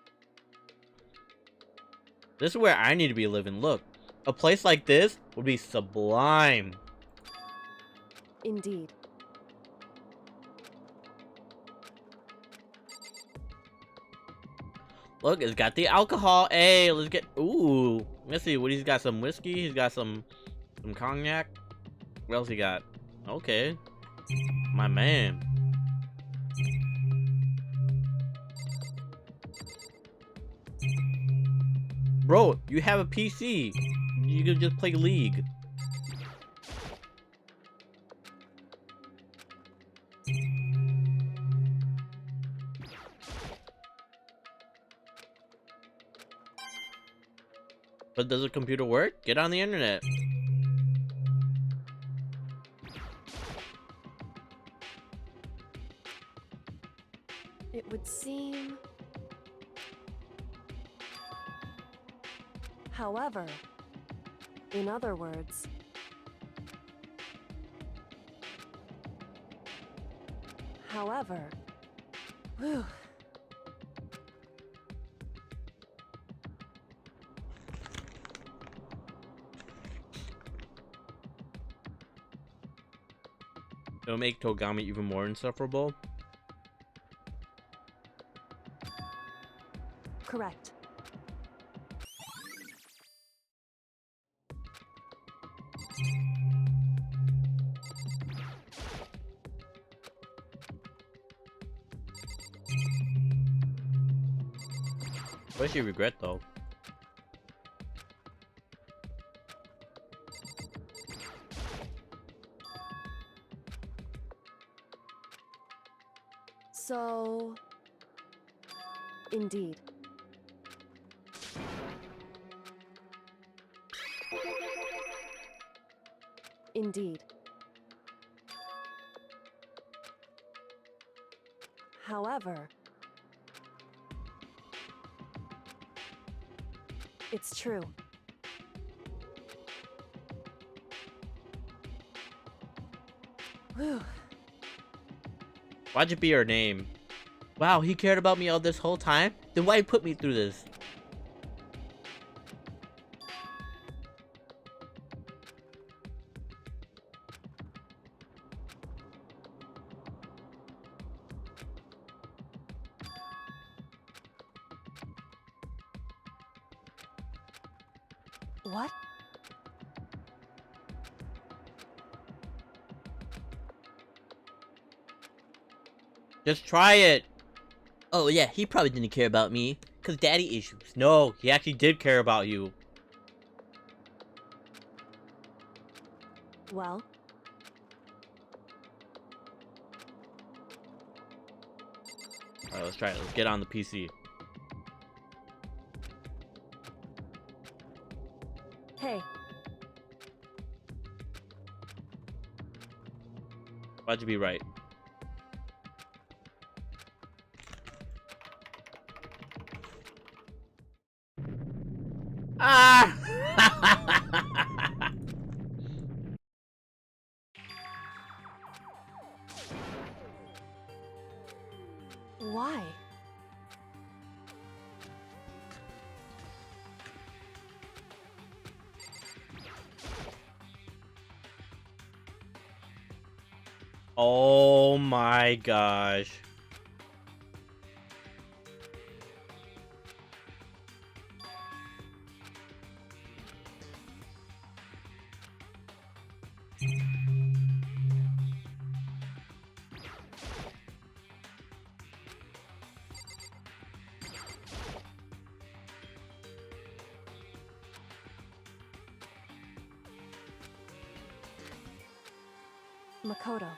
Speaker 1: This is where I need to be living. Look, a place like this would be sublime.
Speaker 2: Indeed.
Speaker 1: Look, it's got the alcohol. Hey, let's get... Ooh. Let's see what he's got. Some whiskey. He's got some cognac. What else he got? Okay. My man. Bro, you have a PC. You can just play League. But does the computer work? Get on the internet.
Speaker 2: It would seem... However, in other words... However... Whew.
Speaker 1: It'll make Togami even more insufferable.
Speaker 2: Correct.
Speaker 1: What does she regret though?
Speaker 2: So... Indeed. Indeed. However... It's true. Whew.
Speaker 1: Why'd you be her name? Wow, he cared about me all this whole time? Then why put me through this?
Speaker 2: What?
Speaker 1: Just try it. Oh yeah, he probably didn't care about me. Cause daddy issues. No, he actually did care about you.
Speaker 2: Well?
Speaker 1: Alright, let's try it. Let's get on the PC.
Speaker 2: Hey,
Speaker 1: Why'd you be right? Ah!
Speaker 2: why?
Speaker 1: Oh my gosh.
Speaker 2: Makoto.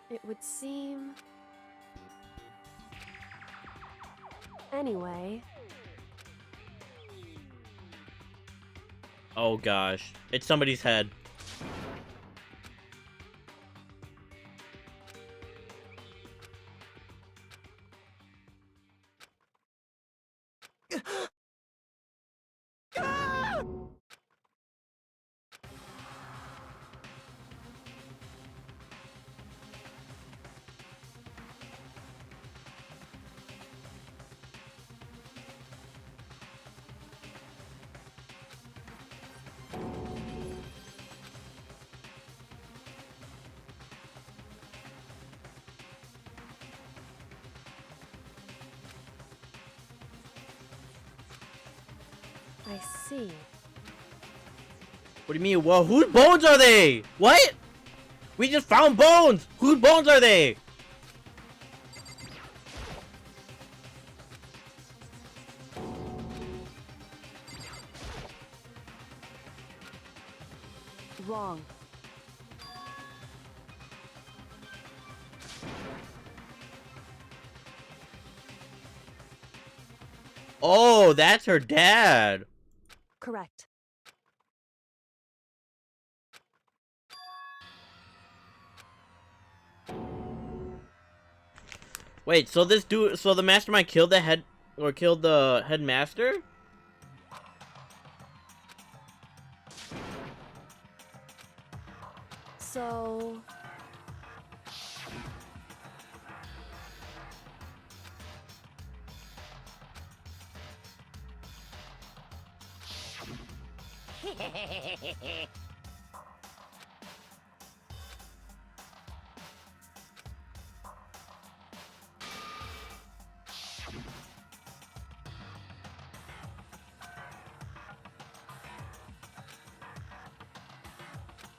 Speaker 2: It would seem... Anyway...
Speaker 1: Oh gosh. It's somebody's head.
Speaker 2: I see.
Speaker 1: What do you mean? Well, whose bones are they? What? We just found bones! Whose bones are they?
Speaker 2: Wrong.
Speaker 1: Oh, that's her dad.
Speaker 2: Correct.
Speaker 1: Wait, so this dude, so the mastermind killed the head, or killed the headmaster?
Speaker 2: So...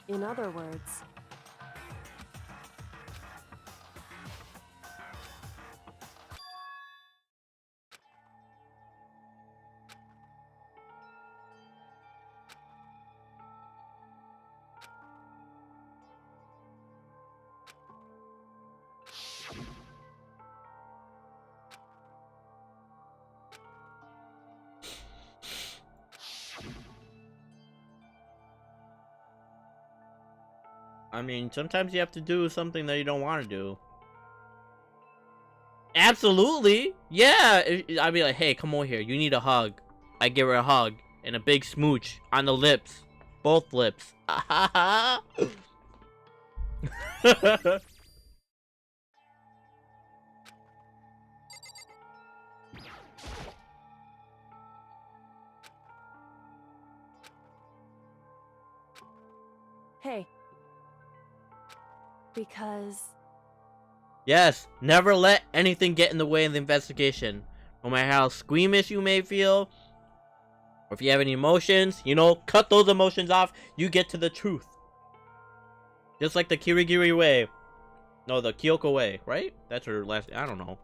Speaker 2: In other words...
Speaker 1: I mean, sometimes you have to do something that you don't want to do. Absolutely. Yeah. I'd be like, hey, come over here. You need a hug. I give her a hug and a big smooch on the lips. Both lips.
Speaker 2: Hey. Because...
Speaker 1: Yes, never let anything get in the way of the investigation. No matter how squeamish you may feel, or if you have any emotions, you know, cut those emotions off. You get to the truth. Just like the Kirigiri way. No, the Kyoko way, right? That's her last... I don't know.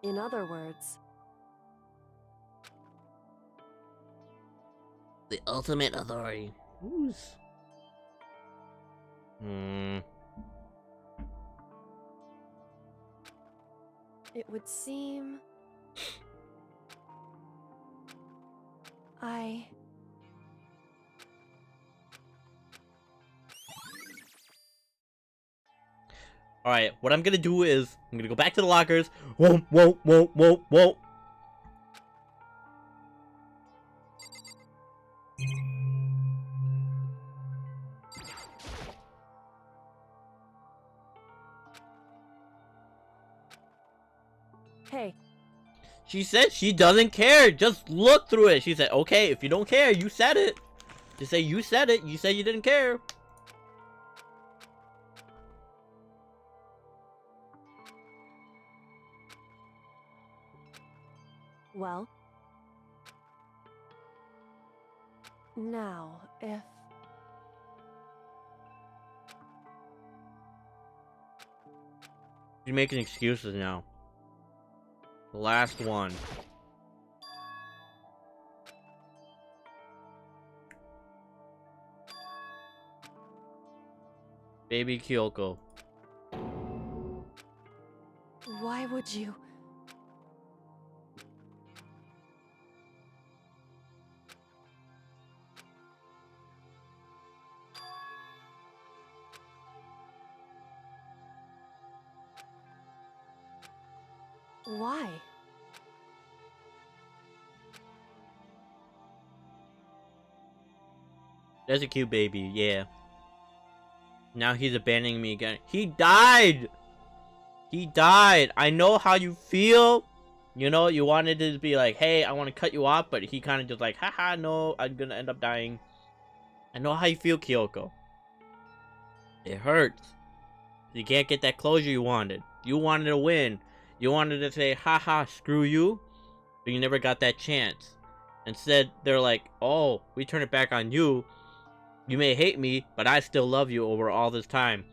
Speaker 2: In other words...
Speaker 1: The ultimate authority. Who's...
Speaker 2: It would seem... I...
Speaker 1: Alright, what I'm gonna do is, I'm gonna go back to the lockers. Whoa, whoa, whoa, whoa, whoa.
Speaker 2: Hey.
Speaker 1: She said she doesn't care. Just look through it. She said, okay, if you don't care, you said it. Just say you said it. You said you didn't care.
Speaker 2: Well... Now, if...
Speaker 1: He's making excuses now. The last one. Baby Kyoko.
Speaker 2: Why would you? Why?
Speaker 1: That's a cute baby, yeah. Now he's abandoning me again. He died! He died! I know how you feel. You know, you wanted to be like, hey, I want to cut you off, but he kind of just like, haha, no, I'm gonna end up dying. I know how you feel, Kyoko. It hurts. You can't get that closure you wanted. You wanted to win. You wanted to say, haha, screw you. But you never got that chance. Instead, they're like, oh, we turn it back on you. You may hate me, but I still love you over all this time.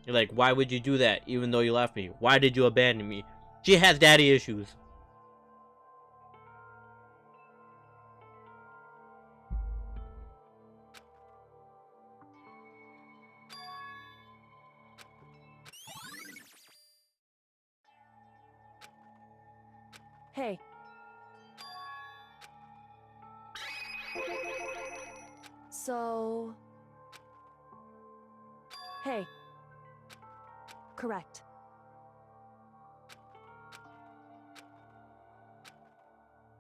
Speaker 1: You're like, why would you do that, even though you left me? Why did you abandon me? She has daddy issues.
Speaker 2: Hey. So... Hey. Correct.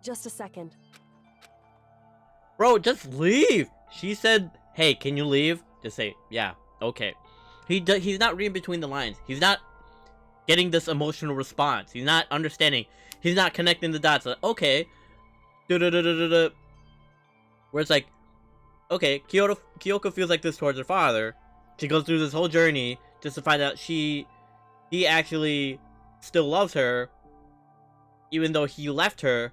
Speaker 2: Just a second.
Speaker 1: Bro, just leave. She said, hey, can you leave? Just say, yeah, okay. He's not reading between the lines. He's not getting this emotional response. He's not understanding. He's not connecting the dots. Like, okay. Where it's like, okay, Kyoko feels like this towards her father. She goes through this whole journey just to find out he actually still loves her, even though he left her.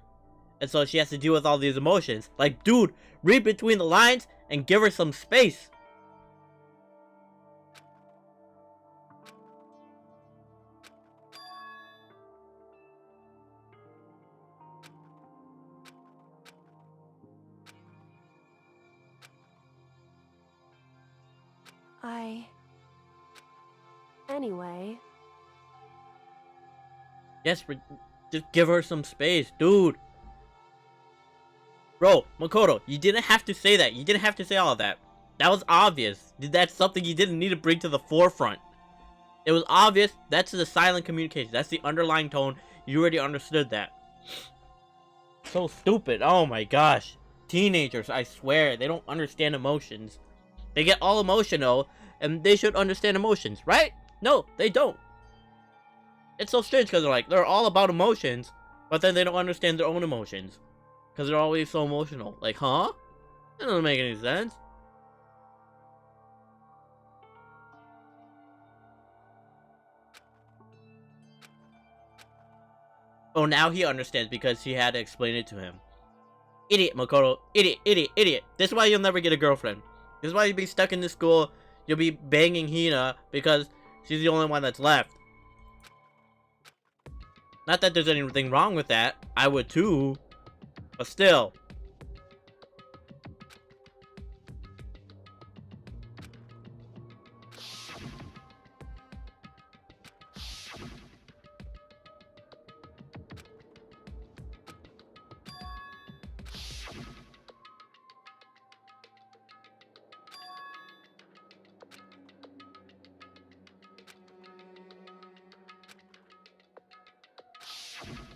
Speaker 1: And so she has to deal with all these emotions. Like, dude, read between the lines and give her some space.
Speaker 2: Anyway...
Speaker 1: Yes, just give her some space, dude. Bro, Makoto, you didn't have to say that. You didn't have to say all of that. That was obvious. That's something you didn't need to bring to the forefront. It was obvious. That's the silent communication. That's the underlying tone. You already understood that. So stupid. Oh my gosh. Teenagers, I swear, they don't understand emotions. They get all emotional, and they should understand emotions, right? No, they don't. It's so strange because they're all about emotions, but then they don't understand their own emotions. Because they're always so emotional. Like, huh? That doesn't make any sense. Oh, now he understands because she had to explain it to him. Idiot, Makoto. Idiot, idiot, idiot. This is why you'll never get a girlfriend. This is why you'll be stuck in this school. You'll be banging Hina because she's the only one that's left. Not that there's anything wrong with that. I would too. But still.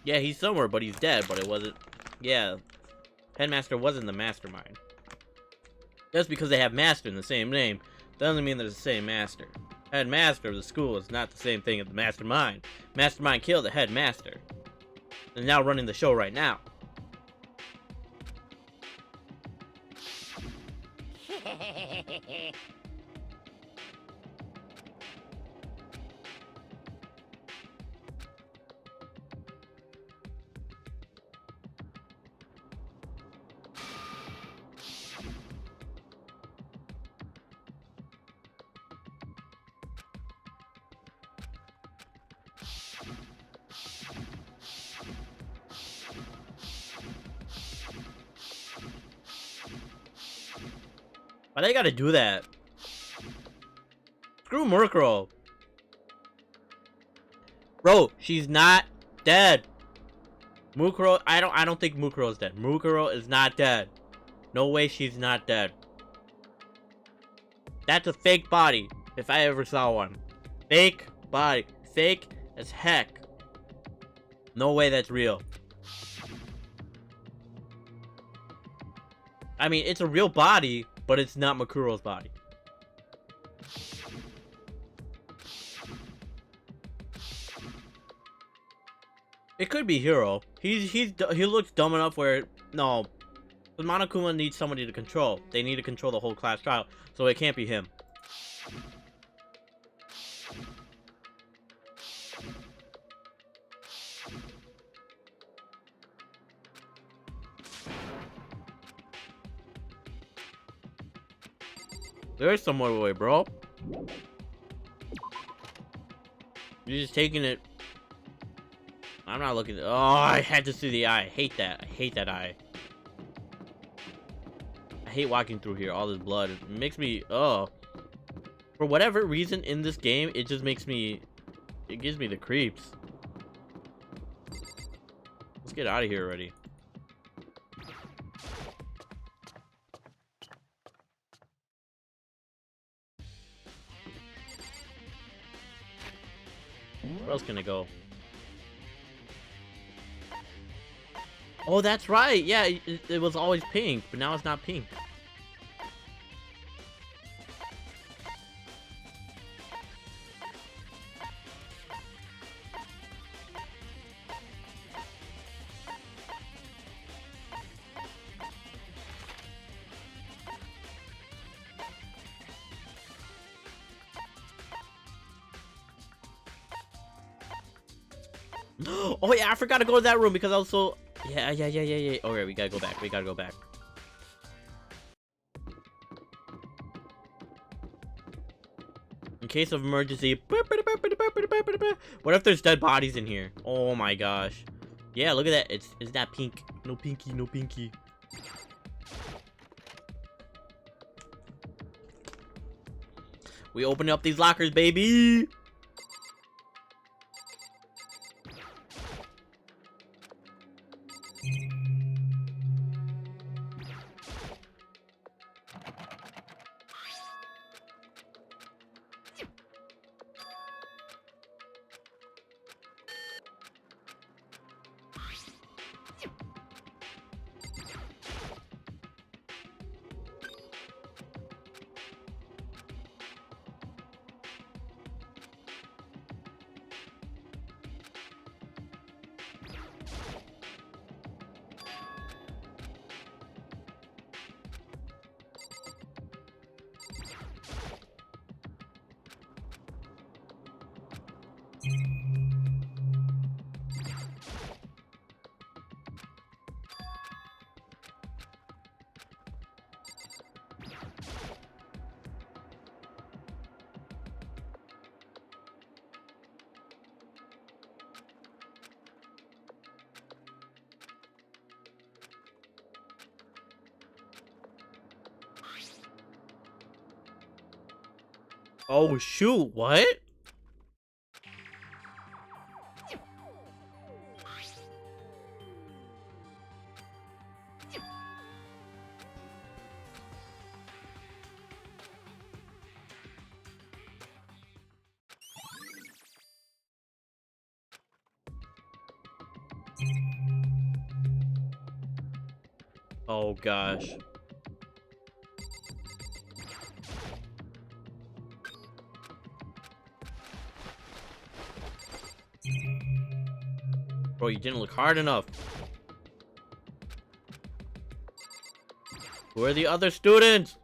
Speaker 1: Yeah, he's somewhere, but he's dead, but it wasn't... Yeah. Headmaster wasn't the mastermind. Just because they have master in the same name, doesn't mean they're the same master. Headmaster of the school is not the same thing as the mastermind. Mastermind killed the headmaster. They're now running the show right now. Why they gotta do that? Screw Murkrow. Bro, she's not dead. Mukuro, I don't think Mukuro is dead. Mukuro is not dead. No way she's not dead. That's a fake body, if I ever saw one. Fake body. Fake as heck. No way that's real. I mean, it's a real body, but it's not Makuro's body. It could be Hero. He looks dumb enough where no, but Monokuma needs somebody to control. They need to control the whole class trial, so it can't be him. There's some more way, bro. You're just taking it. I'm not looking. Oh, I had to see the eye. I hate that. I hate that eye. I hate walking through here. All this blood. It makes me. Oh. For whatever reason in this game, it just makes me. It gives me the creeps. Let's get out of here already. Where else can I go? Oh, that's right. Yeah, it was always pink, but now it's not pink. Oh yeah, I forgot to go to that room because I was so... Yeah. Alright, we gotta go back. We gotta go back. In case of emergency... What if there's dead bodies in here? Oh my gosh. Yeah, look at that. It's that pink. No pinky, no pinky. We open up these lockers, baby! Oh shoot, what? Oh gosh. Bro, you didn't look hard enough. Who are the other students?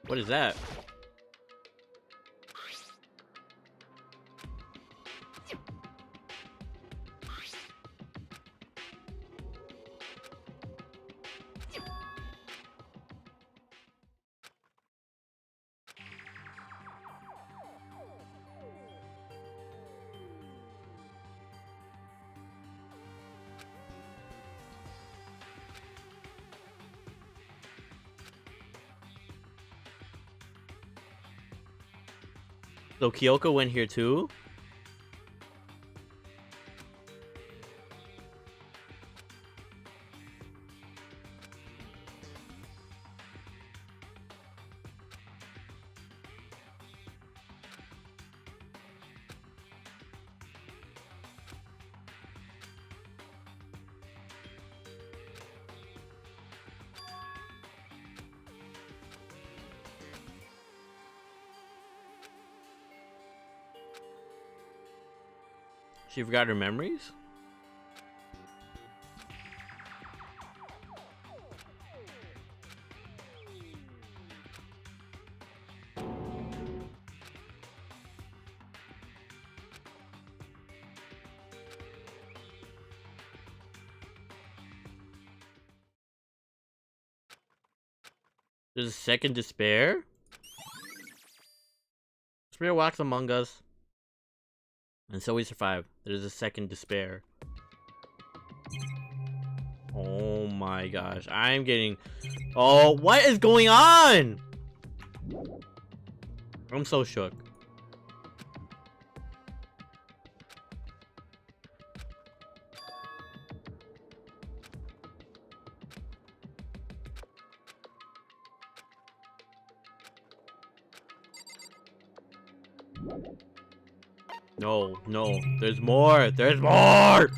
Speaker 1: What is that? So Kyoko went here too? She forgot her memories? There's a second despair? Despair walks among us. And so we survive. There's a second despair. Oh my gosh. I'm getting... Oh, what is going on? I'm so shook. No, no. There's more. There's more!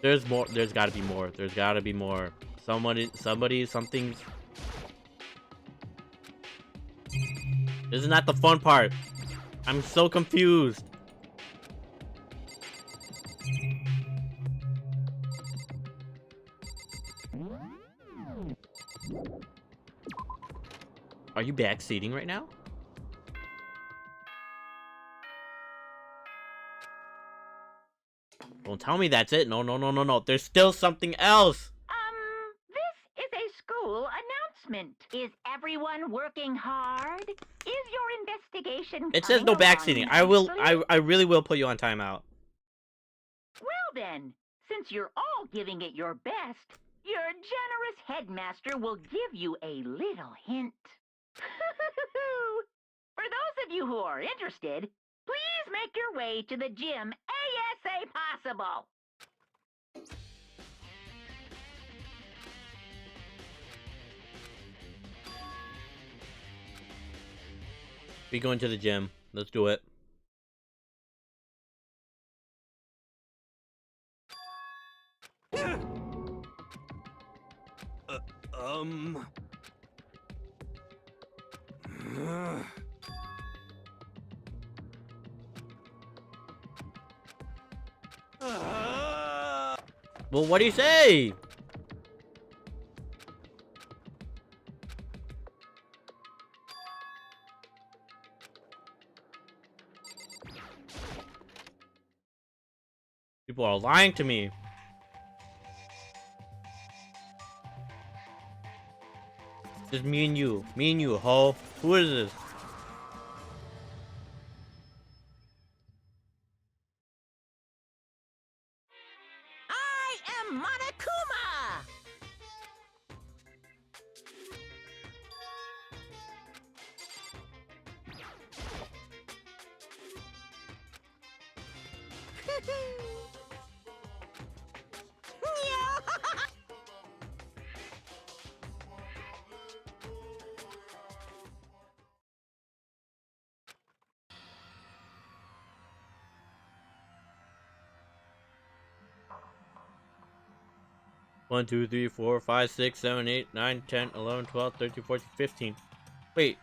Speaker 1: There's more. There's gotta be more. There's gotta be more. Somebody, something's... This is not the fun part. I'm so confused. Are you backseating right now? Don't tell me that's it. No, no, no, no, no. There's still something else.
Speaker 8: This is a school announcement. Is everyone working hard? Is your investigation
Speaker 1: It says no
Speaker 8: coming along
Speaker 1: backseating.
Speaker 8: nicely?
Speaker 1: I really will put you on timeout.
Speaker 8: Well then, since you're all giving it your best, your generous headmaster will give you a little hint. For those of you who are interested, please make your way to the gym ASA possible.
Speaker 1: We going to the gym. Let's do it.
Speaker 7: Um.
Speaker 1: Well, what do you say? People are lying to me. Just me and you. Me and you, ho. Who is this?
Speaker 8: I am Monokuma!
Speaker 1: One, 2, 3, 4, 5, 6, 7, 8, 9, 10, 11, 12, 13, 14, 15. Wait.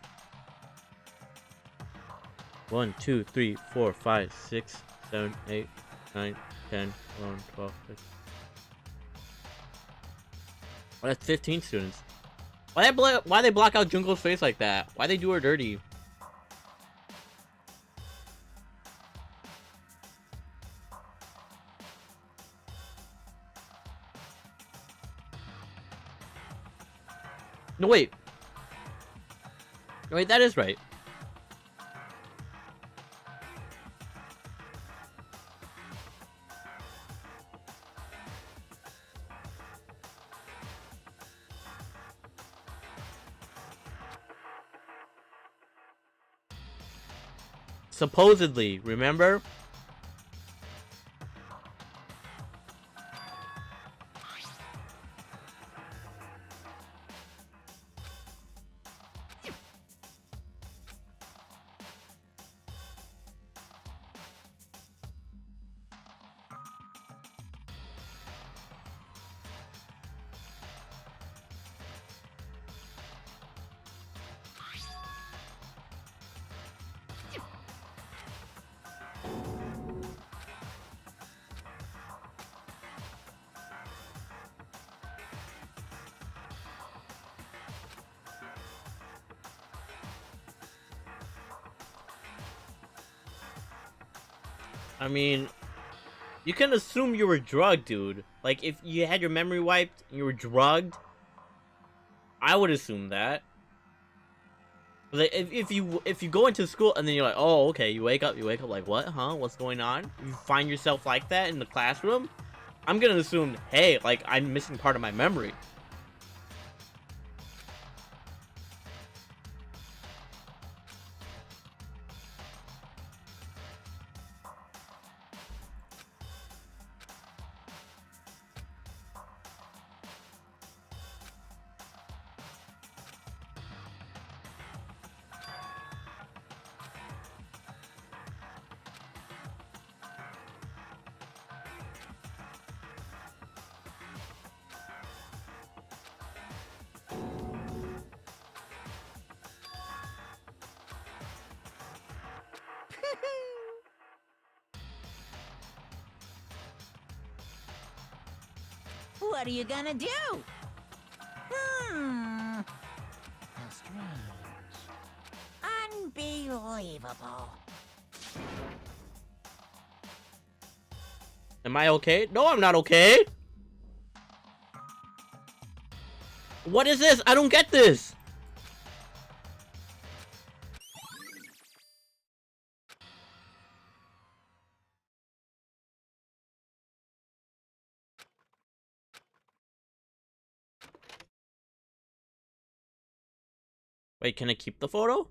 Speaker 1: 1, 2, 3, 4, 5, 6, 7, 8, 9, 10, 11, 12, 13. Oh, that's 15 students. Why they block out Junko's face like that? Why they do her dirty? No, wait. No, wait, that is right. Supposedly, remember? I mean, you can assume you were drugged, dude. Like, if you had your memory wiped and you were drugged, I would assume that. Like, if you go into school and then you're like, oh, okay, you wake up like, what, huh? What's going on? You find yourself like that in the classroom, I'm gonna assume, hey, like, I'm missing part of my memory.
Speaker 8: What are you gonna do? How strange. Unbelievable.
Speaker 1: Am I okay? No, I'm not okay. What is this? I don't get this. Wait, can I keep the photo?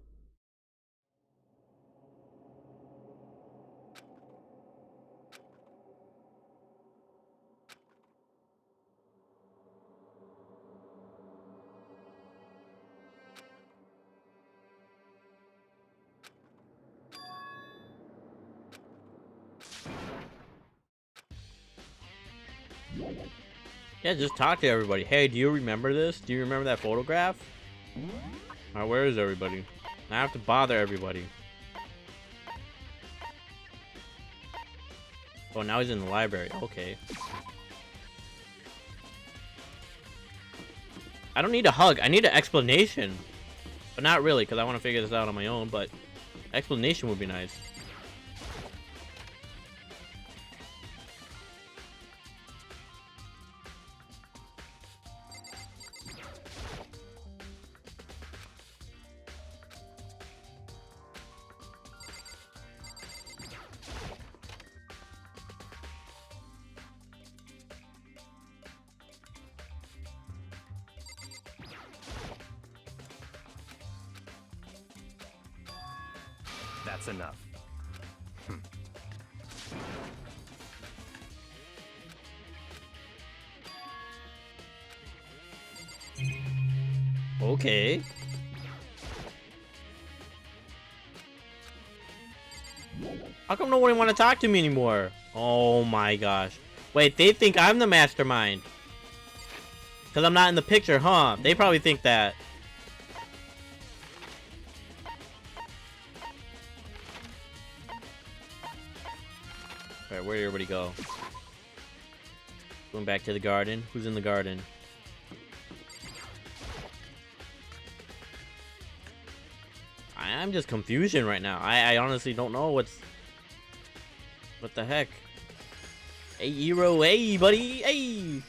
Speaker 1: Yeah, just talk to everybody. Hey, do you remember this? Do you remember that photograph? Alright, where is everybody? I have to bother everybody. Oh, now he's in the library. Okay. I don't need a hug. I need an explanation. But not really, because I want to figure this out on my own, but explanation would be nice.
Speaker 6: That's enough.
Speaker 1: Okay. How come no one want to talk to me anymore? Oh my gosh. Wait, they think I'm the mastermind. Because I'm not in the picture, huh? They probably think that. Alright, where did everybody go? Going back to the garden. Who's in the garden? I'm just confusion right now. I honestly don't know what the heck. Hey, Hero, hey, buddy, hey!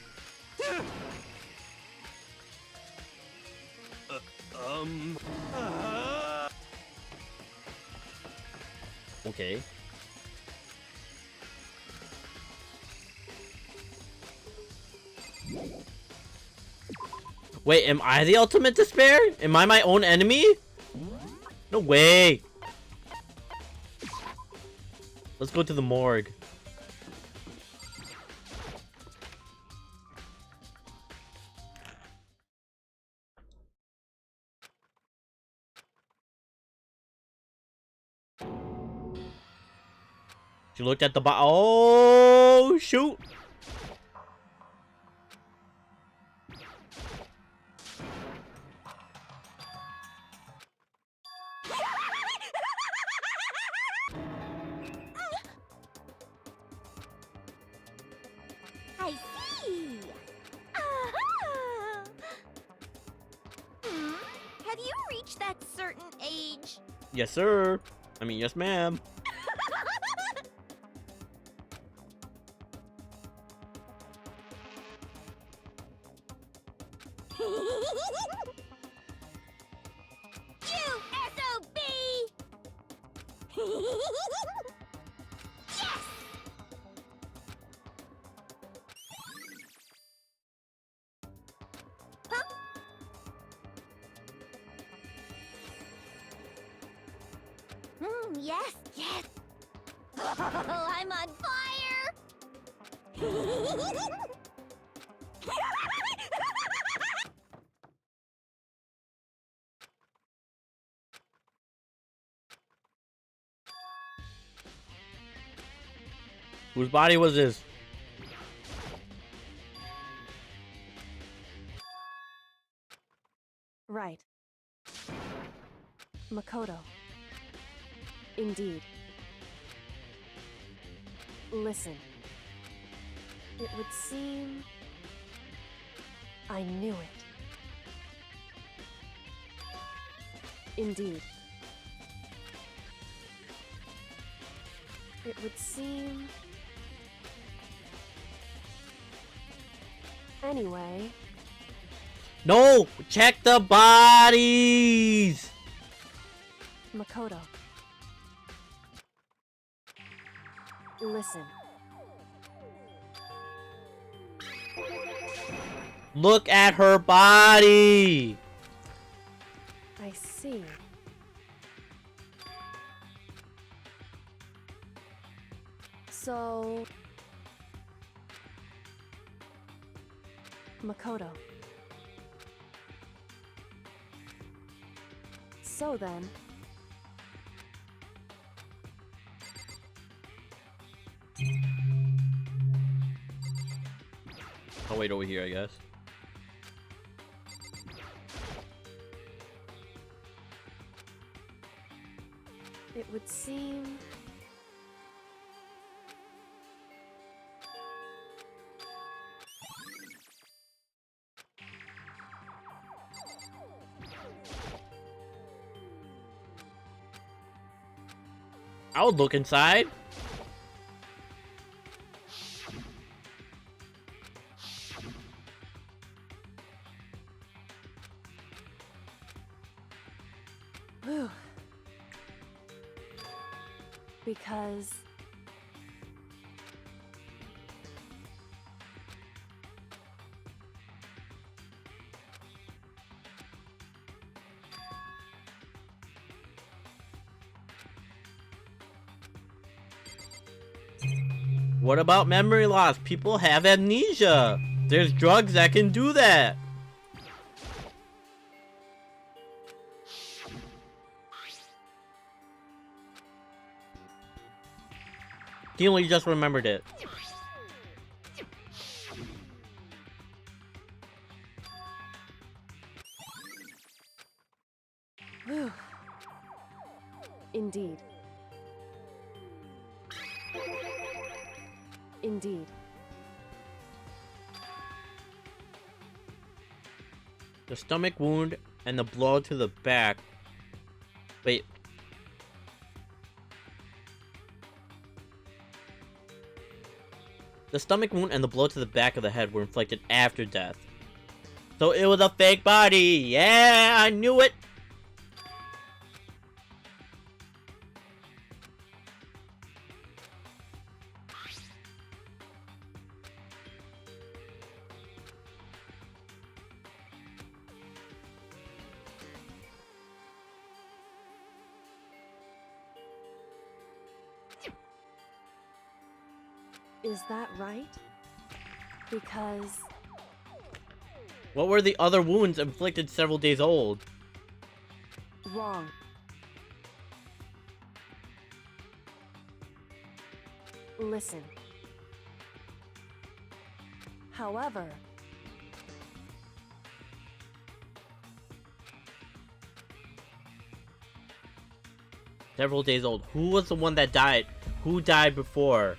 Speaker 1: Okay. Wait, am I the ultimate despair? Am I my own enemy? No way. Let's go to the morgue. She looked at the oh shoot.
Speaker 4: I see. Aha! Have you reached that certain age?
Speaker 1: Yes, sir. I mean, yes, ma'am.
Speaker 4: You SOB! Yes! Huh? Yes, yes. Oh, I'm on fire!
Speaker 1: Whose body was this?
Speaker 2: Right. Makoto. Indeed. Listen. It would seem... I knew it. Indeed. It would seem... Anyway...
Speaker 1: No! Check the bodies!
Speaker 2: Makoto. Listen.
Speaker 1: Look at her body!
Speaker 2: I see. So... Makoto. So then...
Speaker 1: I'll wait over here, I guess.
Speaker 2: It would seem...
Speaker 1: I would look inside.
Speaker 2: Whew. Because...
Speaker 1: What about memory loss? People have amnesia. There's drugs that can do that. He only just remembered it.
Speaker 2: Whew. Indeed. Indeed.
Speaker 1: The stomach wound and the blow to the back. Wait. The stomach wound and the blow to the back of the head were inflicted after death. So it was a fake body. Yeah, I knew it.
Speaker 2: Is that right? Because
Speaker 1: What were the other wounds inflicted several days old?
Speaker 2: wrong. Listen. However,
Speaker 1: Several days old. Who was the one that died? Who died before?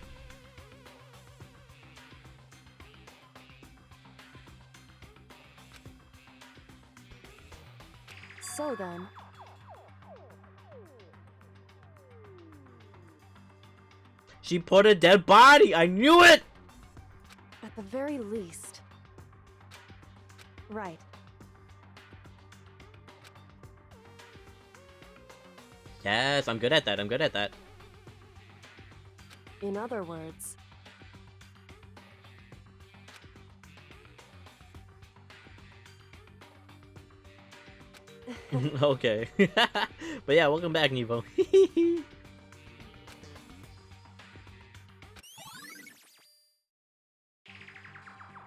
Speaker 2: so then,
Speaker 1: She put a dead body! I knew it!
Speaker 2: at the very least. Right.
Speaker 1: Yes, I'm good at that. I'm good at that.
Speaker 2: In other words,
Speaker 1: Okay. But yeah, welcome back, Nevo.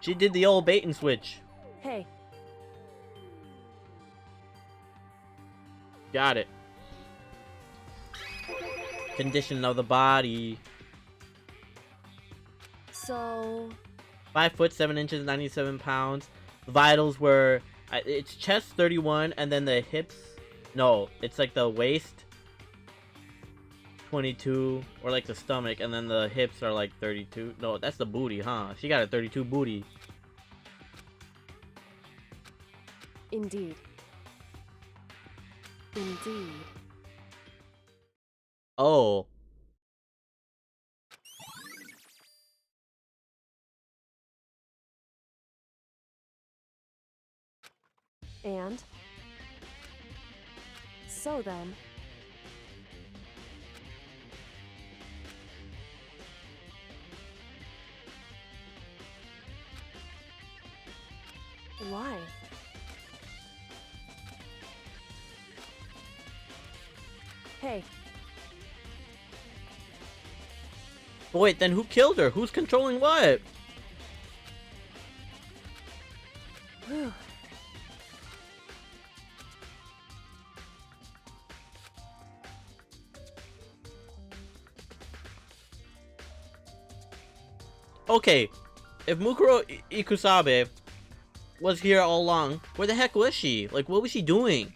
Speaker 1: She did the old bait and switch.
Speaker 2: hey,
Speaker 1: Got it. Condition of the body.
Speaker 2: so
Speaker 1: 5 foot 7 inches, 97 pounds. The vitals were it's chest 31, and then the hips. No, it's like the waist 22, or like the stomach, and then the hips are like 32. No, that's the booty, huh? She got a 32 booty.
Speaker 2: indeed. Indeed.
Speaker 1: Oh.
Speaker 2: And so then, why? Hey,
Speaker 1: But wait, then who killed her? Who's controlling what?
Speaker 2: whew.
Speaker 1: Okay, if Mukuro Ikusabe was here all along, where the heck was she? Like, what was she doing?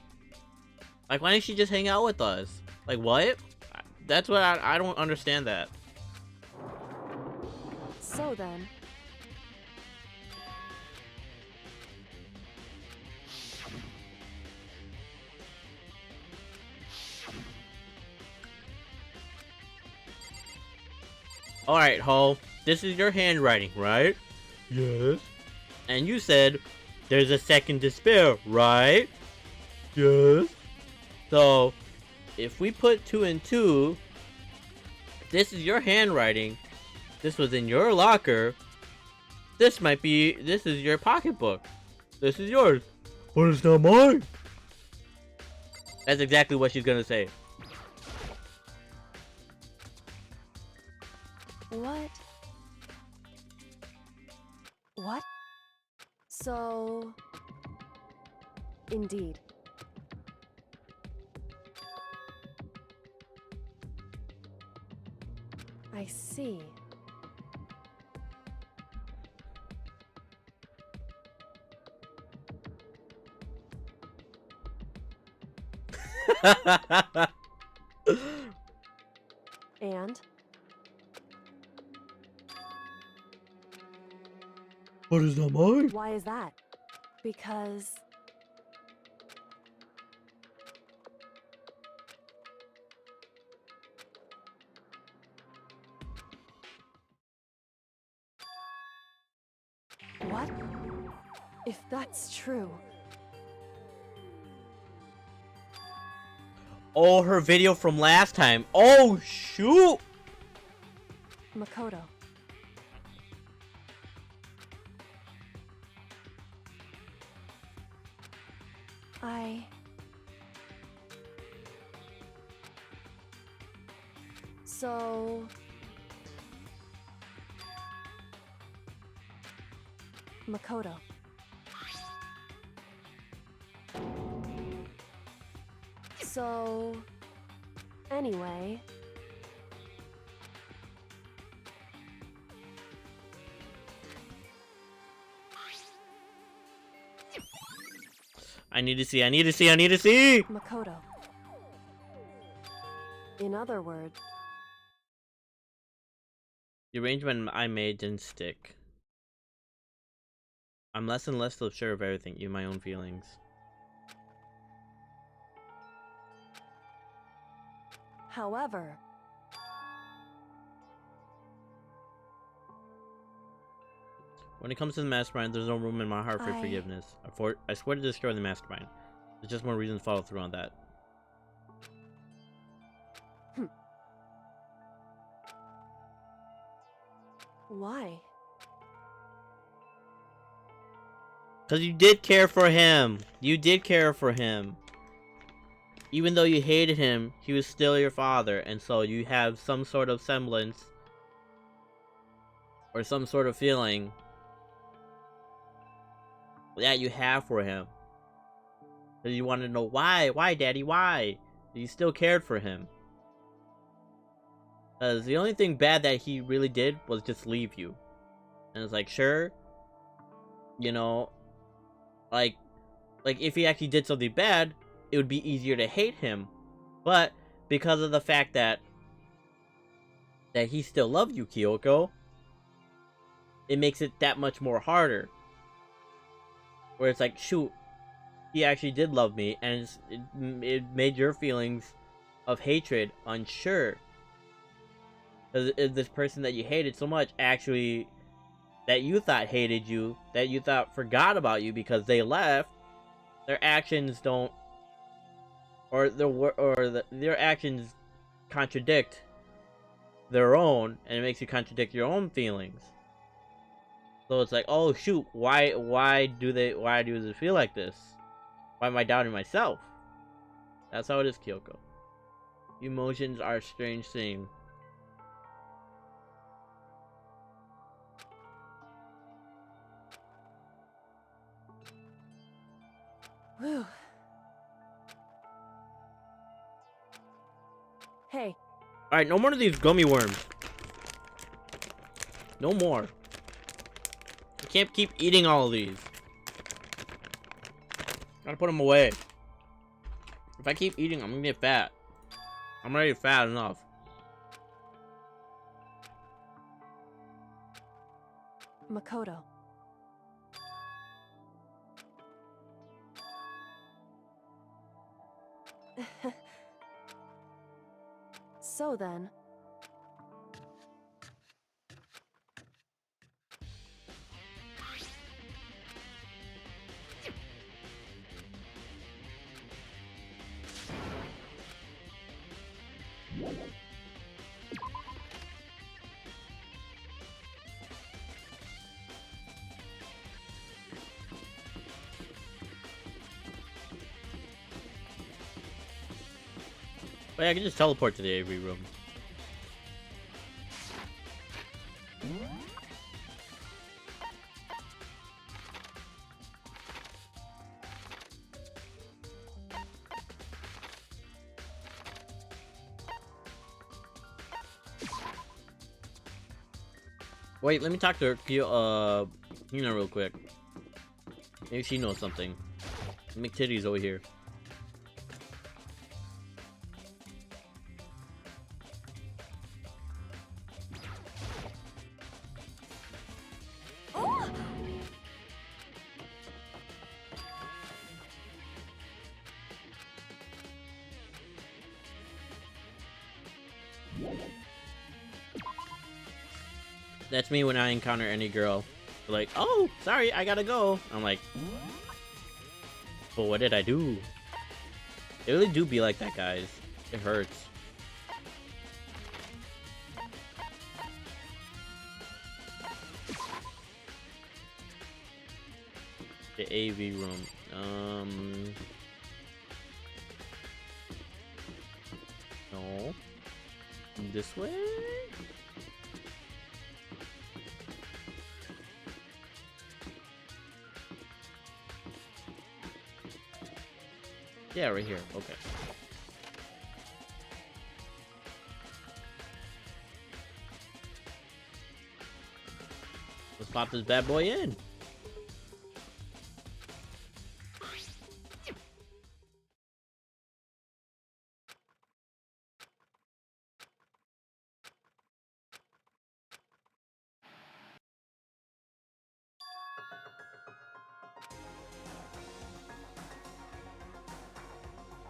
Speaker 1: Like, why didn't she just hang out with us? Like, what? That's what I don't understand that.
Speaker 2: So then,
Speaker 1: Alright, Ho, this is your handwriting, right? Yes. And you said there's a second to spare, right? Yes. So, if we put 2 and 2, this is your handwriting, this was in your locker, this is your pocketbook. This is yours. But it's not mine. That's exactly what she's gonna say.
Speaker 2: what? What? So, indeed. I see. And
Speaker 1: But it's not mine.
Speaker 2: why is that? Because what? If that's true,
Speaker 1: Oh, her video from last time. Oh, shoot.
Speaker 2: Makoto. So Makoto. So, anyway,
Speaker 1: I need to see, I need to see, I need to see!
Speaker 2: Makoto. In other words,
Speaker 1: The arrangement I made didn't stick. I'm less and less sure of everything, even my own feelings.
Speaker 2: however,
Speaker 1: When it comes to the mastermind, there's no room in my heart for
Speaker 2: I-
Speaker 1: forgiveness. I swear to destroy the mastermind. There's just more reason to follow through on that.
Speaker 2: why?
Speaker 1: Because you did care for him. You did care for him. Even though you hated him, he was still your father. And so you have some sort of semblance or some sort of feeling that you have for him. Because you want to know why. Why, Daddy? Why? You still cared for him. Because the only thing bad that he really did was just leave you. And it's like, sure, you know, like if he actually did something bad, it would be easier to hate him. But because of the fact that he still loved you, Kyoko, it makes it that much more harder. Where it's like, shoot, he actually did love me, and it made your feelings of hatred unsure. Because this person that you hated so much, actually, that you thought hated you, that you thought forgot about you because they left, their actions don't, or their actions contradict their own, and it makes you contradict your own feelings. So it's like, oh shoot, why do they feel like this? Why am I doubting myself? That's how it is, Kyoko. Emotions are a strange thing.
Speaker 2: Whew. Hey,
Speaker 1: Alright, no more of these gummy worms. No more. I can't keep eating all of these. Gotta put them away. If I keep eating, I'm gonna get fat. I'm already fat enough.
Speaker 2: Makoto. So then,
Speaker 1: But yeah, I can just teleport to the AV room. Wait, let me talk to her, real quick. Maybe she knows something. McTitty's over here. That's me when I encounter any girl. They're like, oh, sorry, I gotta go. I'm like, but what did I do? It really do be like that, guys. It hurts. The AV room. No. This way? Yeah, right here. Okay. Let's pop this bad boy in.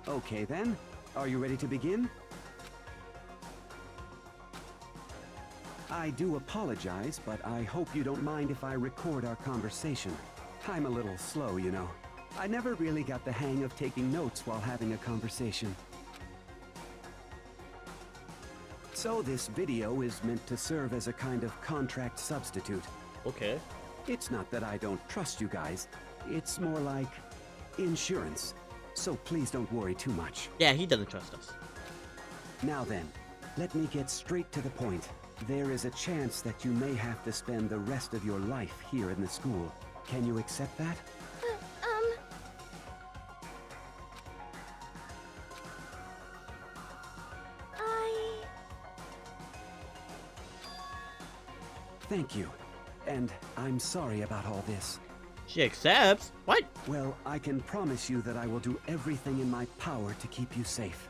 Speaker 9: Okay then, are you ready to begin? I do apologize, but I hope you don't mind if I record our conversation. I'm a little slow, you know. I never really got the hang of taking notes while having a conversation. So this video is meant to serve as a kind of contract substitute.
Speaker 1: Okay.
Speaker 9: It's not that I don't trust you guys. It's more like insurance. So please don't worry too much.
Speaker 1: Yeah, he doesn't trust us.
Speaker 9: Now then, let me get straight to the point. There is a chance that you may have to spend the rest of your life here in the school. Can you accept that? Thank you. And I'm sorry about all this.
Speaker 1: She accepts? What?
Speaker 9: Well, I can promise you that I will do everything in my power to keep you safe.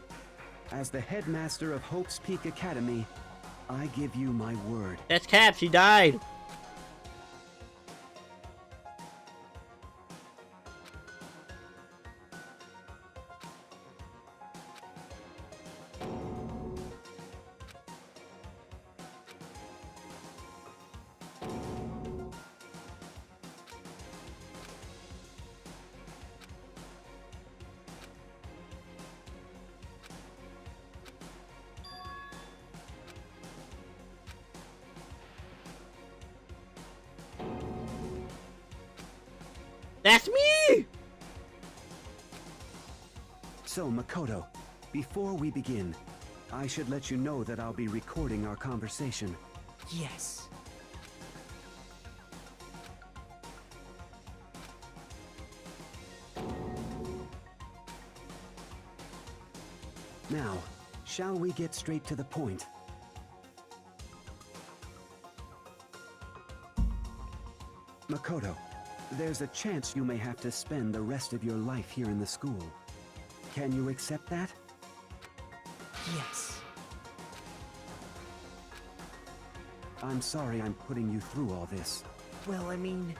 Speaker 9: As the headmaster of Hope's Peak Academy, I give you my word.
Speaker 1: That's Cap. She died. That's me!
Speaker 9: So, Makoto, before we begin, I should let you know that I'll be recording our conversation.
Speaker 3: Yes.
Speaker 9: Now, shall we get straight to the point? Makoto, there's a chance you may have to spend the rest of your life here in the school. Can you accept that?
Speaker 3: Yes.
Speaker 9: I'm sorry I'm putting you through all this.
Speaker 3: Well, I mean,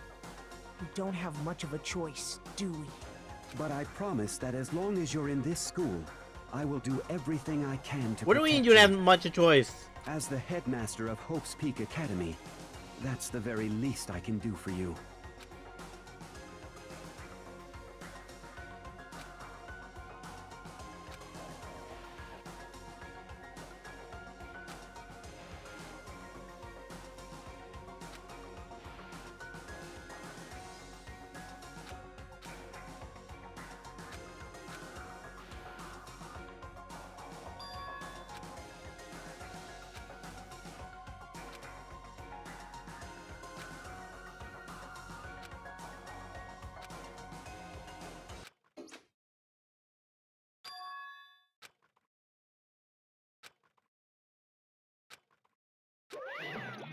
Speaker 3: we don't have much of a choice, do we?
Speaker 9: But I promise that as long as you're in this school, I will do everything I can to
Speaker 1: What do we
Speaker 9: protect
Speaker 1: mean you have much of choice?
Speaker 9: As the headmaster of Hope's Peak Academy, that's the very least I can do for you.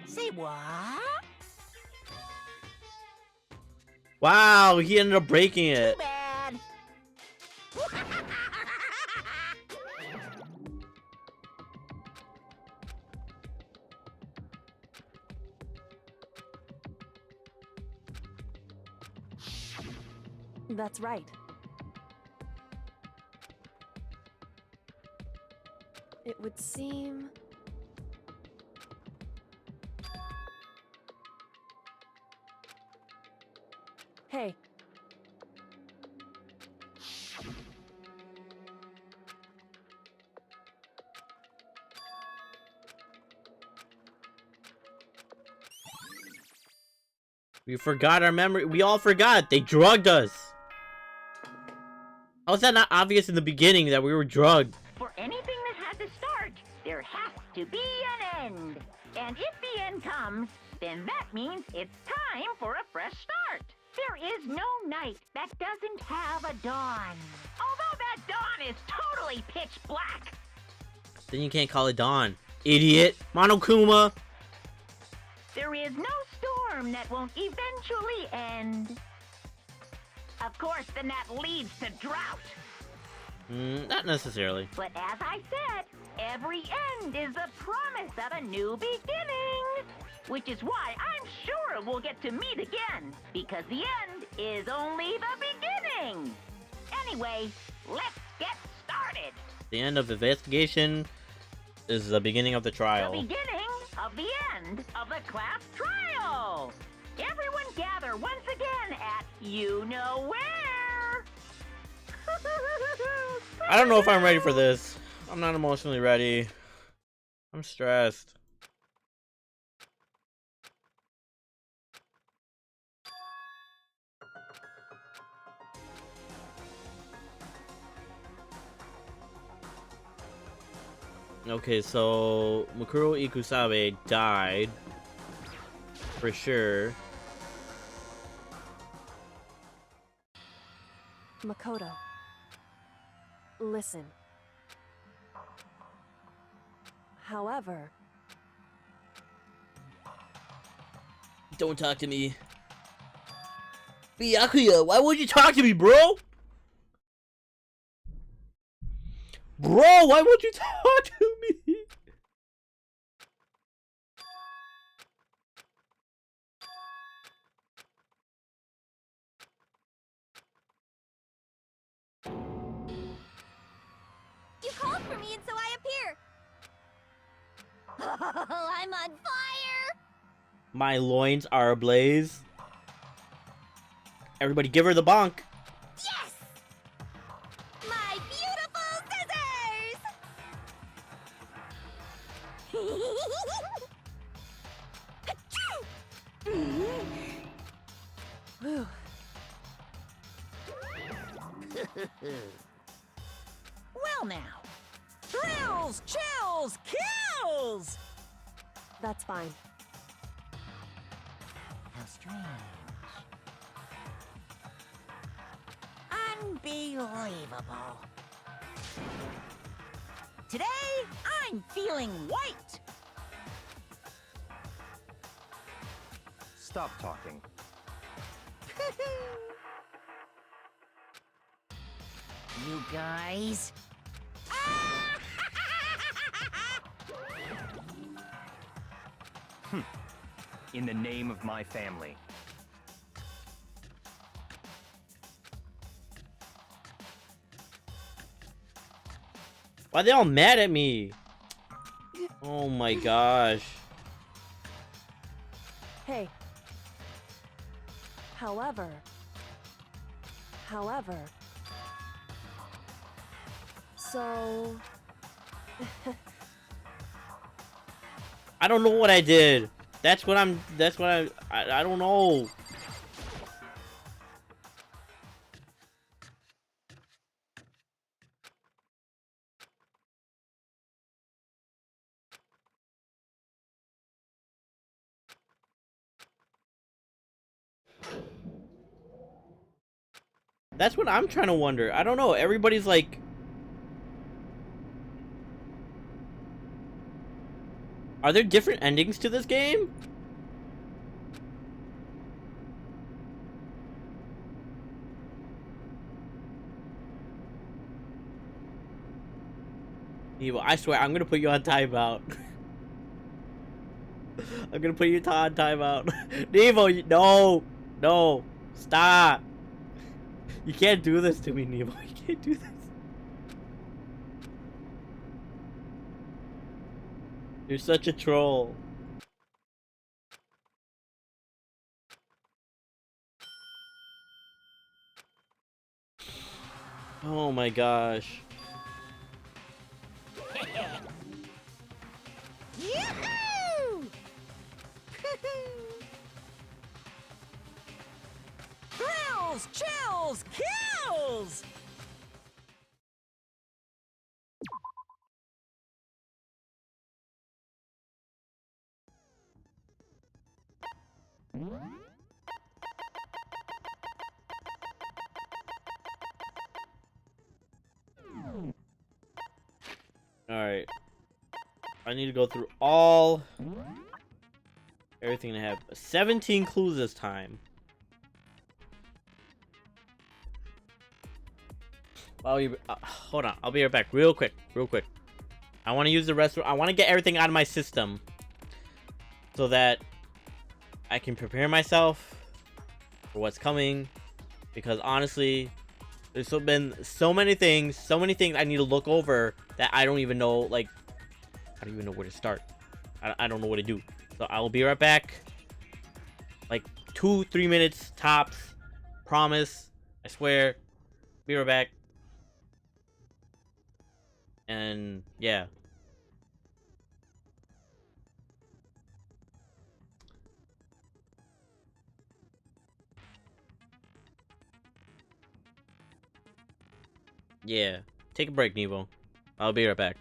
Speaker 3: Say what?
Speaker 1: Wow, he ended up breaking it.
Speaker 3: Bad.
Speaker 2: That's right. It would seem... Hey.
Speaker 1: We forgot our memory. We all forgot. They drugged us. How was that not obvious in the beginning that we were drugged?
Speaker 8: For anything that has a start, there has to be an end. And if the end comes, then that means it's time for a fresh start. There is no night that doesn't have a dawn. Although that At dawn is totally pitch black.
Speaker 1: Then you can't call it dawn, idiot. Monokuma.
Speaker 8: There is no storm that won't eventually end. Of course, then that leads to drought.
Speaker 1: Not necessarily.
Speaker 8: But as I said, every end is the promise of a new beginning. Which is why I'm sure we'll get to meet again. Because the end is only the beginning. Anyway, let's get started.
Speaker 1: The end of investigation is the beginning of the trial.
Speaker 8: The beginning of the end of the class trial. Everyone gather once again at you know where.
Speaker 1: I don't know if I'm ready for this. I'm not emotionally ready. I'm stressed. Okay, so Mukuro Ikusabe died for sure.
Speaker 2: Makoto, listen. However,
Speaker 1: Don't talk to me. Byakuya, why would you talk to me, bro? Bro, why would you talk to me?
Speaker 4: You called for me and so I appear. Oh, I'm on fire!
Speaker 1: My loins are ablaze. Everybody give her the bonk.
Speaker 4: Yes! My beautiful scissors!
Speaker 2: whew,
Speaker 3: Well now. Thrills, chills, kills!
Speaker 2: that's fine.
Speaker 3: How strange. Unbelievable. Today, I'm feeling white.
Speaker 6: Stop talking.
Speaker 3: You guys.
Speaker 6: In the name of my family.
Speaker 1: Why are they all mad at me? Oh my gosh.
Speaker 2: Hey. However, so
Speaker 1: I don't know what I did. That's what I don't know. That's what I'm trying to wonder. I don't know. Everybody's like, are there different endings to this game? Evo, I swear, I'm gonna put you on timeout. I'm gonna put you on timeout. Nevo, no, stop. You can't do this to me, Nevo. You can't do this. You're such a troll. Oh my gosh.
Speaker 3: Yoo-hoo! Thrills, chills, kills!
Speaker 1: Alright. I need to go through everything I have. 17 clues this time. Hold on. I'll be right back. Real quick. I want to use the restroom. I want to get everything out of my system so that I can prepare myself for what's coming. Because honestly, there's been so many things I need to look over that I don't even know, like, I don't even know where to start. I don't know what to do. So I will be right back. Like 2-3 minutes tops. Promise. I swear. Be right back. And yeah. Yeah. Take a break, Nevo. I'll be right back.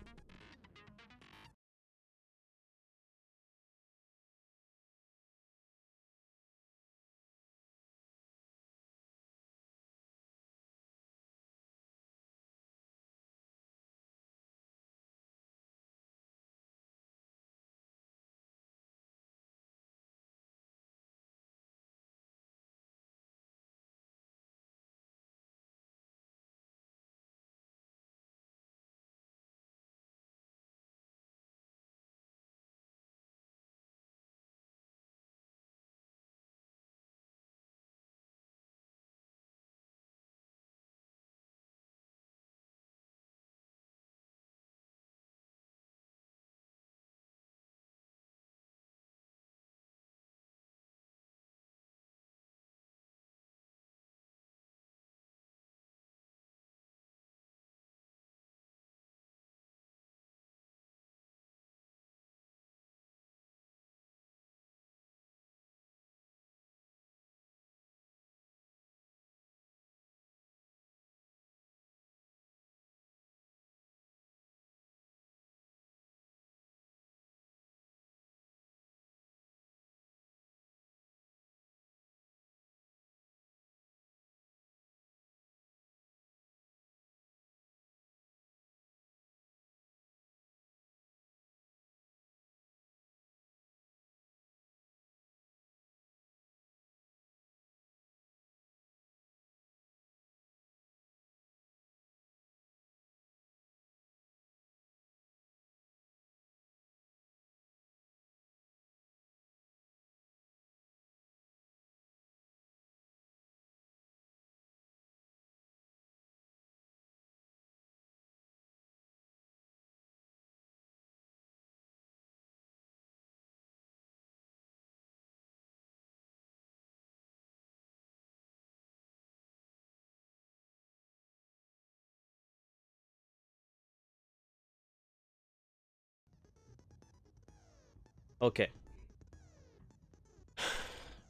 Speaker 1: Okay.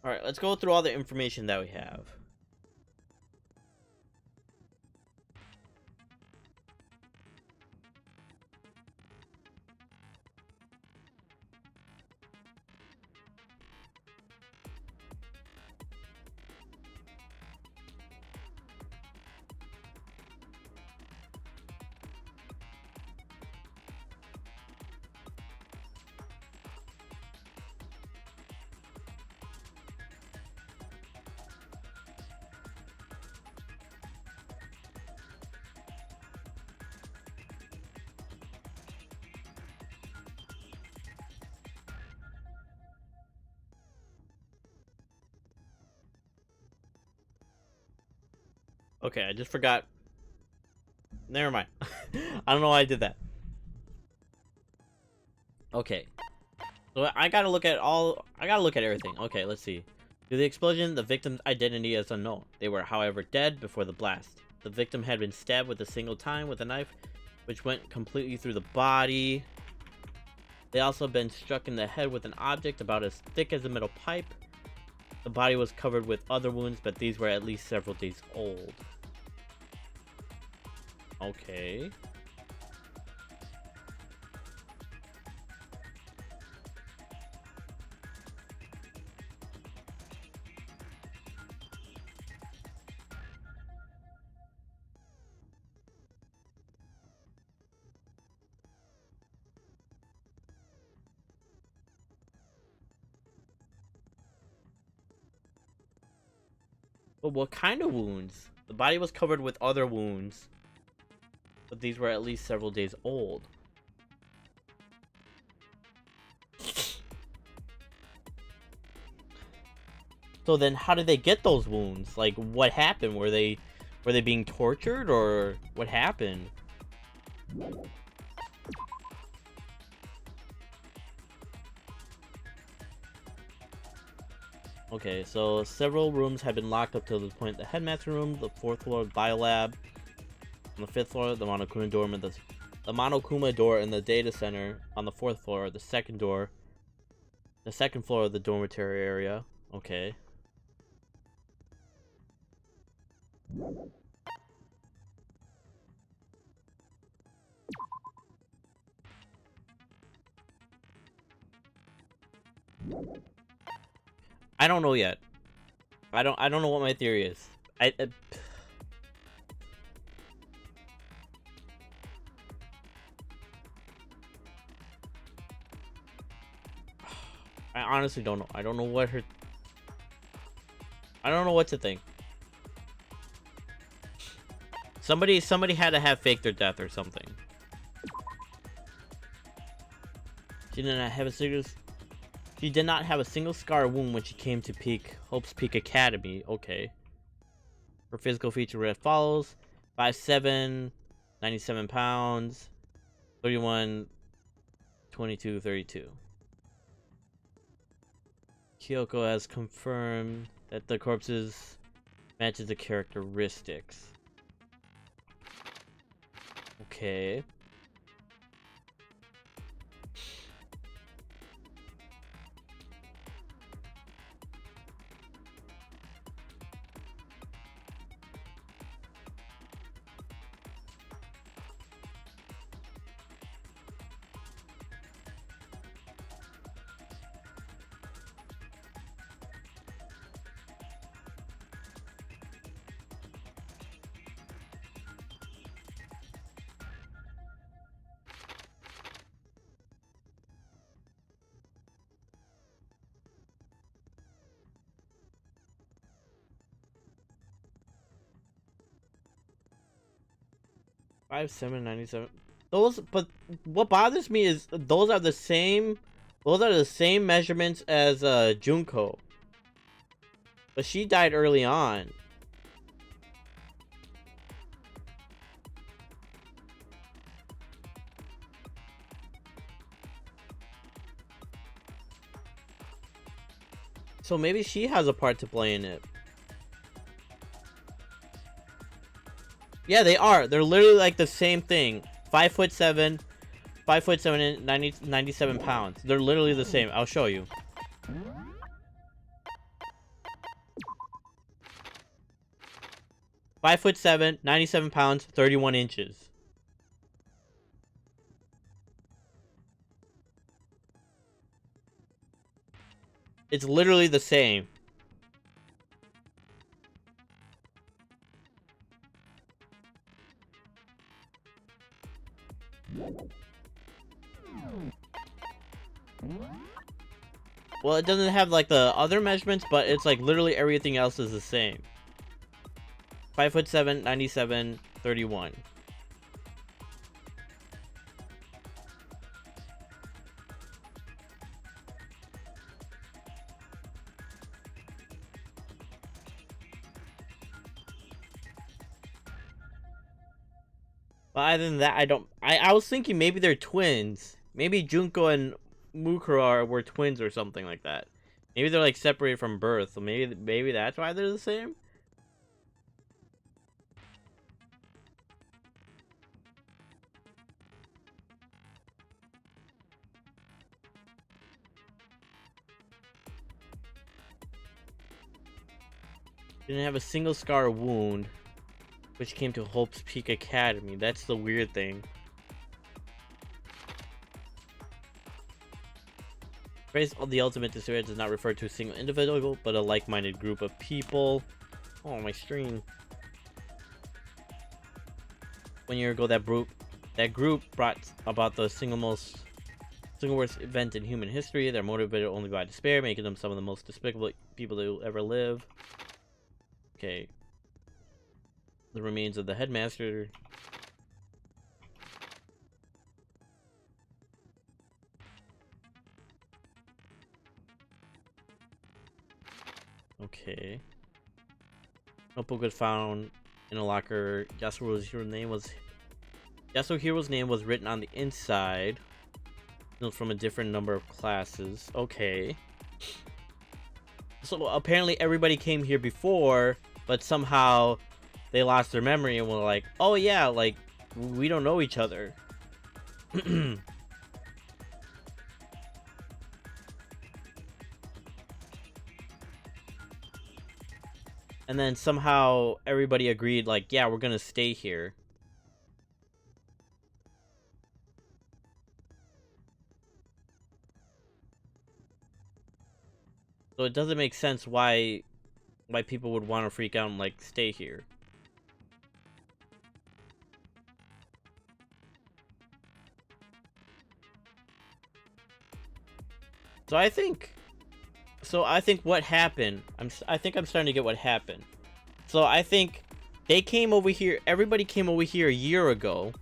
Speaker 1: Alright, let's go through all the information that we have. Okay, I just forgot. Never mind. I don't know why I did that. Okay. So I gotta look at everything. Okay, let's see. Due to the explosion, the victim's identity is unknown. They were, however, dead before the blast. The victim had been stabbed with a single time with a knife, which went completely through the body. They also had been struck in the head with an object about as thick as a metal pipe. The body was covered with other wounds, but these were at least several days old. Okay. But what kind of wounds? The body was covered with other wounds, but these were at least several days old. So then how did they get those wounds? Like, what happened? Were they being tortured, or what happened? Okay, so several rooms have been locked up to the point. The headmaster room, the 4th floor biolab, on the 5th floor, the Monokuma dorm, and the Monokuma door in the data center on the 4th floor, the second door, the 2nd floor of the dormitory area. Okay. I don't know yet. I don't know what my theory is. I honestly don't know. I don't know what her. I don't know what to think. Somebody had to have faked their death or something. She did not have a single. She did not have a single scar or wound when she came to Hope's Peak Academy. Okay. Her physical feature as follows: 5'7", 97 pounds, 31, 22, 32. Kyoko has confirmed that the corpses matches the characteristics. Okay. Five, 7, 97. Those, but what bothers me is those are the same. Those are the same measurements as Junko. But she died early on. So maybe she has a part to play in it. Yeah, they are. They're literally like the same thing. 5'7", 5'7" and 97 pounds. They're literally the same. I'll show you. Five foot 7, 97 pounds, 31 inches. It's literally the same. Well, it doesn't have like the other measurements, but it's like literally everything else is the same. 5'7", 97, 31. But other than that, I was thinking maybe they're twins. Maybe Junko and Mukura were twins or something like that. Maybe they're like separated from birth. So maybe that's why they're the same. Didn't have a single scar or wound, which came to Hope's Peak Academy. That's the weird thing. Phrase of the ultimate despair does not refer to a single individual, but a like-minded group of people. Oh, my stream. 1 year ago, that group brought about the single worst event in human history. They're motivated only by despair, making them some of the most despicable people to ever live. Okay. The remains of the headmaster. Okay. Notebook was found in a locker. Yasuhiro's name was written on the inside. Notes from a different number of classes. Okay. So apparently everybody came here before, but somehow they lost their memory and were like, oh yeah, like, we don't know each other. And then somehow everybody agreed, like, yeah, we're gonna stay here. So it doesn't make sense why people would want to freak out and, like, stay here. So I think what happened, I think I'm starting to get what happened. So I think they came over here, everybody came over here a year ago.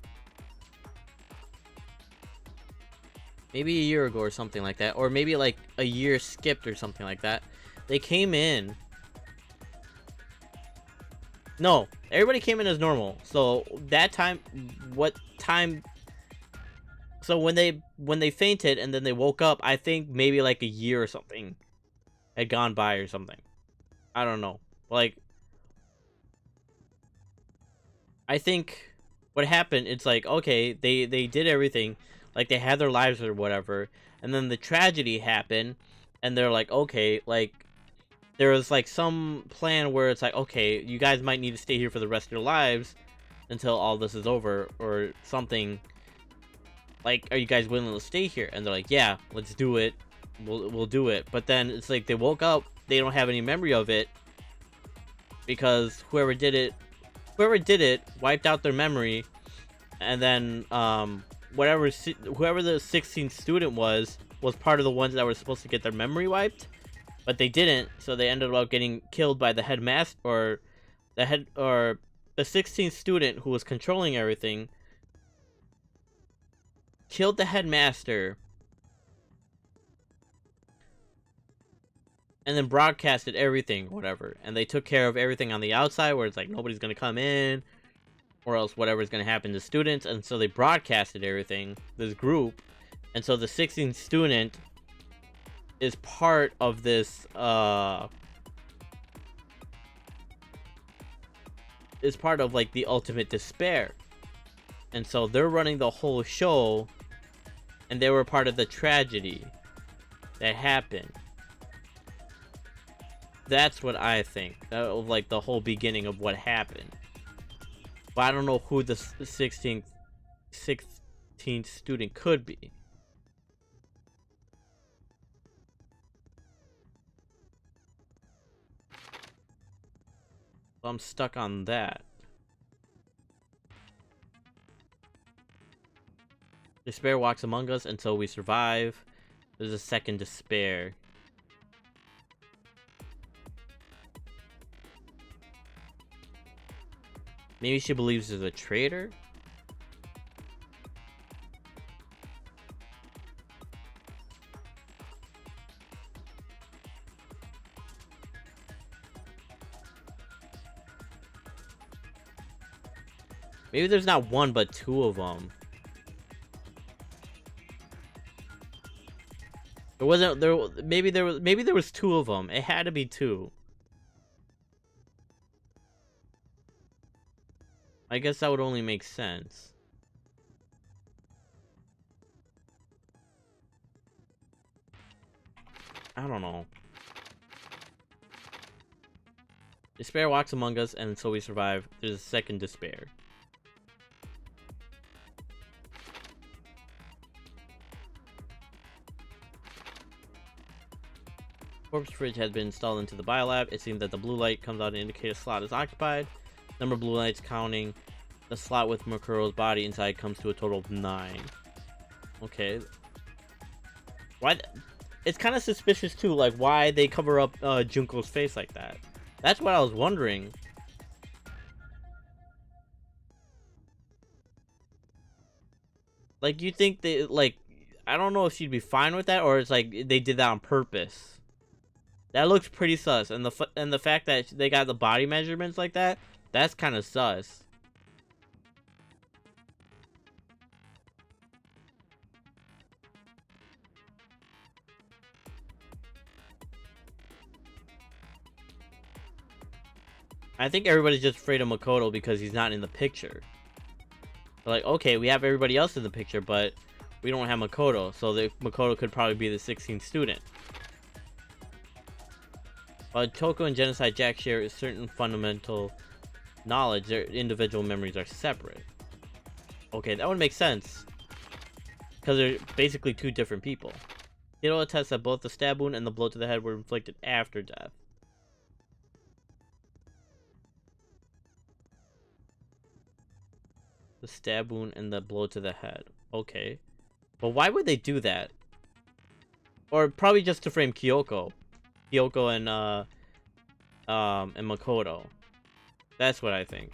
Speaker 1: Maybe a year ago or something like that. Or maybe like a year skipped or something like that. They came in. No, everybody came in as normal. So that time, so when they fainted and then they woke up, I think maybe like a year or something had gone by or something. I don't know. Like, I think what happened, it's like, okay, they did everything, like they had their lives or whatever, and then the tragedy happened, and they're like, okay, like, there was like some plan where it's like, okay, you guys might need to stay here for the rest of your lives until all this is over or something. Like, are you guys willing to stay here? And they're like, yeah, let's do it. We'll do it. But then it's like they woke up, they don't have any memory of it because whoever did it wiped out their memory, and then whoever the 16th student was part of the ones that were supposed to get their memory wiped, but they didn't, so they ended up getting killed by the headmaster, or the 16th student who was controlling everything killed the headmaster and then broadcasted everything, whatever, and they took care of everything on the outside where it's like nobody's gonna come in or else whatever's gonna happen to students, and so they broadcasted everything, this group, and so the 16th student is part of this is part of like the ultimate despair, and so they're running the whole show, and they were part of the tragedy that happened. That's what I think of, like the whole beginning of what happened. But I don't know who the 16th student could be. So I'm stuck on that. Despair walks among us until we survive. There's a second despair. Maybe she believes there's a traitor? Maybe there's not one but two of them. There wasn't there. Maybe there was two of them. It had to be two. I guess that would only make sense. I don't know. Despair walks among us, and so we survive. There's a second despair. Corpse fridge has been installed into the biolab. It seems that the blue light comes out to indicate a slot is occupied. Number of blue lights counting the slot with Makuro's body inside comes to a total of 9. Okay. Why? It's kind of suspicious too, like why they cover up Junko's face like that. That's what I was wondering. Like, you think they, like, I don't know if she'd be fine with that, or it's like they did that on purpose. That looks pretty sus, and the fact that they got the body measurements like that, that's kind of sus. I think everybody's just afraid of Makoto because he's not in the picture. They're like, okay, we have everybody else in the picture, but we don't have Makoto, so Makoto could probably be the 16th student. While Toko and Genocide Jack share a certain fundamental knowledge, their individual memories are separate. Okay, that would make sense. Because they're basically two different people. Hiro attests that both the stab wound and the blow to the head were inflicted after death. The stab wound and the blow to the head. Okay. But why would they do that? Or probably just to frame Kyoko. Kyoko and Makoto. That's what I think.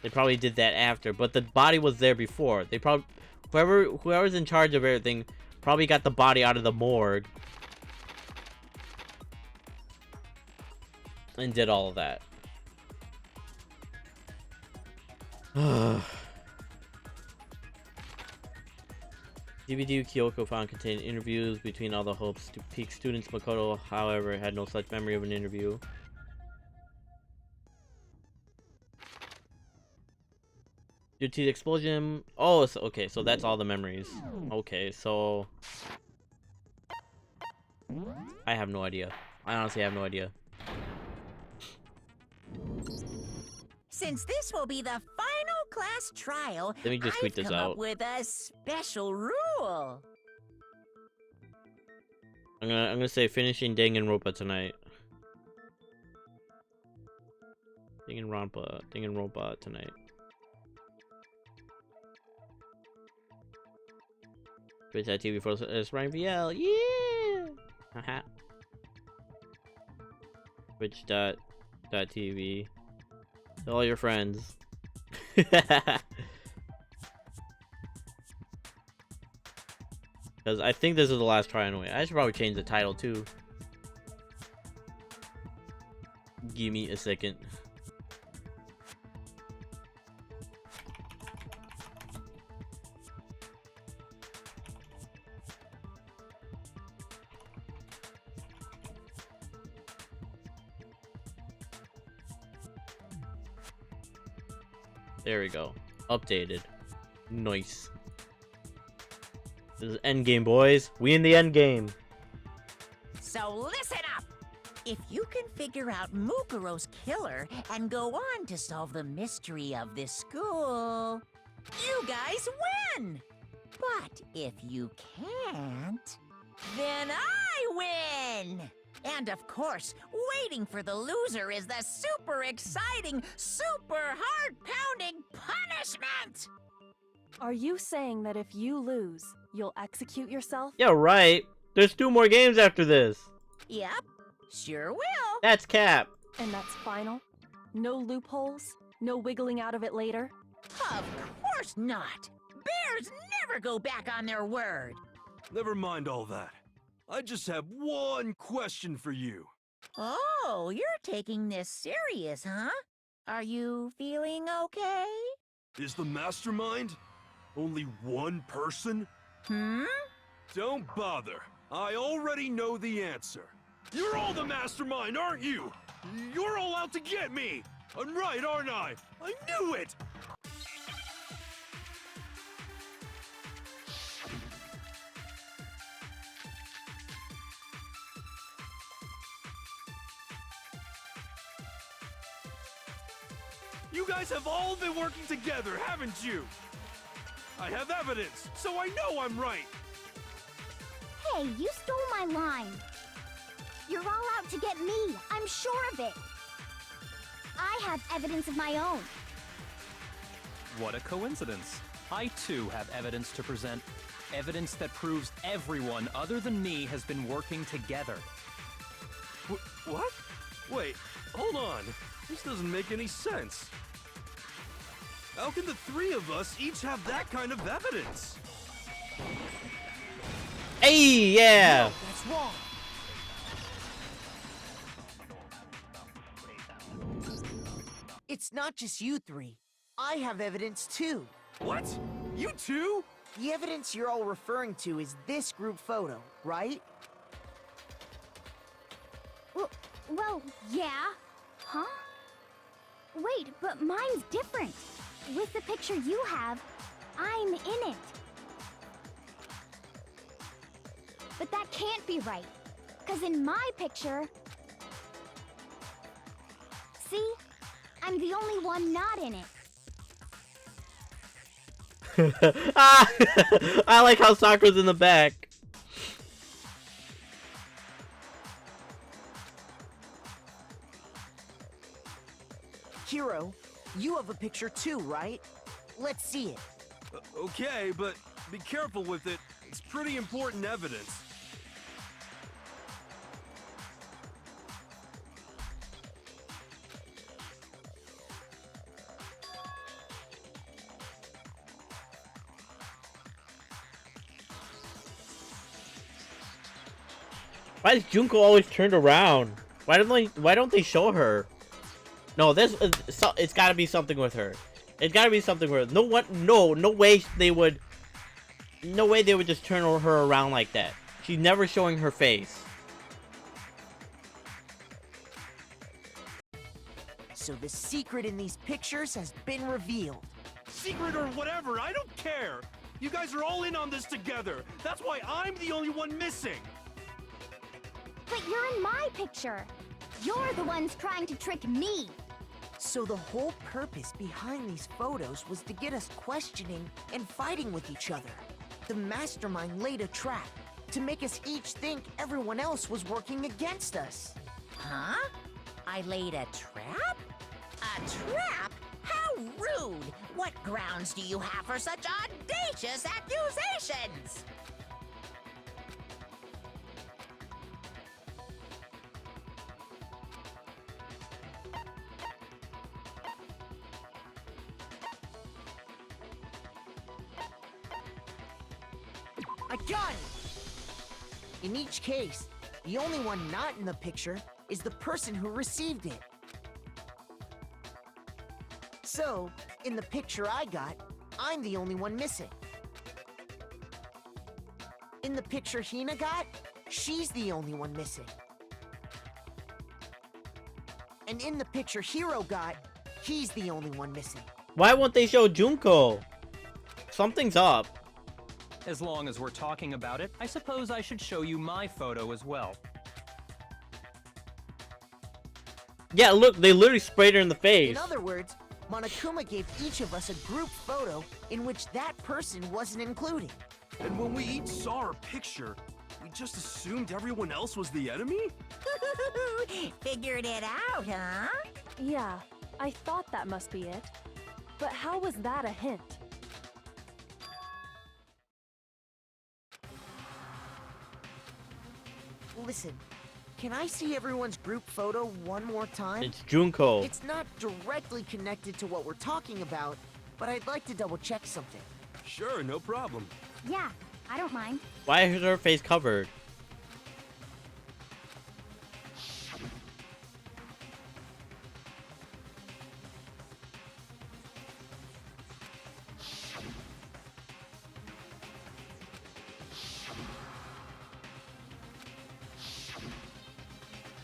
Speaker 1: They probably did that after, but the body was there before. They probably whoever's in charge of everything probably got the body out of the morgue and did all of that. DVD Kyoko found contained interviews between all the Hope's Peak students. Makoto, however, had no such memory of an interview. Due to the explosion... Oh, so, okay, so that's all the memories. Okay, so... I have no idea. I honestly have no idea.
Speaker 10: Since this will be the final class trial,
Speaker 1: Let me just tweet this
Speaker 10: I've come
Speaker 1: out.
Speaker 10: up with a special rule.
Speaker 1: I'm gonna say finishing Danganronpa tonight. Danganronpa tonight. Twitch.tv for RyanVL, yeah! Haha. Twitch.tv. Tell all your friends. Because I think this is the last try anyway. I should probably change the title too. Give me a second. There we go. Updated. Nice. This is endgame, boys. We in the endgame.
Speaker 10: So listen up! If you can figure out Mukuro's killer and go on to solve the mystery of this school, you guys win! But if you can't, then I win! And of course, waiting for the loser is the super exciting, super heart-pounding punishment!
Speaker 2: Are you saying that if you lose, you'll execute yourself?
Speaker 1: Yeah, right. There's 2 more games after this.
Speaker 10: Yep, sure will.
Speaker 1: That's cap.
Speaker 2: And that's final? No loopholes? No wiggling out of it later?
Speaker 10: Of course not! Bears never go back on their word!
Speaker 7: Never mind all that. I just have one question for you.
Speaker 10: Oh, you're taking this serious, huh? Are you feeling okay?
Speaker 7: Is the mastermind only one person? Don't bother. I already know the answer. You're all the mastermind, aren't you? You're all out to get me! I'm right, aren't I? I knew it! You guys have all been working together, haven't you? I have evidence, so I know I'm right.
Speaker 4: Hey, you stole my line. You're all out to get me. I'm sure of it. I have evidence of my own.
Speaker 6: What a coincidence. I too have evidence to present. Evidence that proves everyone other than me has been working together.
Speaker 7: What? Wait, hold on. This doesn't make any sense. How can the three of us each have that kind of evidence?
Speaker 1: Hey, yeah.
Speaker 3: No, that's wrong. It's not just you three. I have evidence too.
Speaker 7: What? You too?
Speaker 3: The evidence you're all referring to is this group photo, right?
Speaker 4: Well, yeah. Huh? Wait, but mine's different. With the picture you have, I'm in it. But that can't be right. 'Cause in my picture... See? I'm the only one not in it.
Speaker 1: I like how Sakura's in the back.
Speaker 3: Hiro, you have a picture too, right? Let's see it.
Speaker 7: Okay, but be careful with it. It's pretty important evidence.
Speaker 1: Why is Junko always turned around? Why don't they show her? No, it's got to be something with her. It's got to be something with her. No way they would. No way they would just turn her around like that. She's never showing her face.
Speaker 3: So the secret in these pictures has been revealed.
Speaker 7: Secret or whatever, I don't care. You guys are all in on this together. That's why I'm the only one missing.
Speaker 4: But you're in my picture. You're the ones trying to trick me.
Speaker 3: So the whole purpose behind these photos was to get us questioning and fighting with each other. The mastermind laid a trap to make us each think everyone else was working against us.
Speaker 10: Huh? I laid a trap? A trap? How rude! What grounds do you have for such audacious accusations?
Speaker 3: I got it! In each case, the only one not in the picture is the person who received it. So, in the picture I got, I'm the only one missing. In the picture Hina got, she's the only one missing. And in the picture Hiro got, he's the only one missing.
Speaker 1: Why won't they show Junko? Something's up.
Speaker 6: As long as we're talking about it, I suppose I should show you my photo as well.
Speaker 1: Yeah, look, they literally sprayed her in the face.
Speaker 3: In other words, Monokuma gave each of us a group photo in which that person wasn't included.
Speaker 7: And when we each saw our picture, we just assumed everyone else was the enemy?
Speaker 10: Figured it out, huh?
Speaker 2: Yeah, I thought that must be it. But how was that a hint?
Speaker 3: Listen, can I see everyone's group photo one more time?
Speaker 1: It's Junko.
Speaker 3: It's not directly connected to what we're talking about, but I'd like to double check something.
Speaker 7: Sure, no problem.
Speaker 4: Yeah, I don't mind.
Speaker 1: Why is her face covered?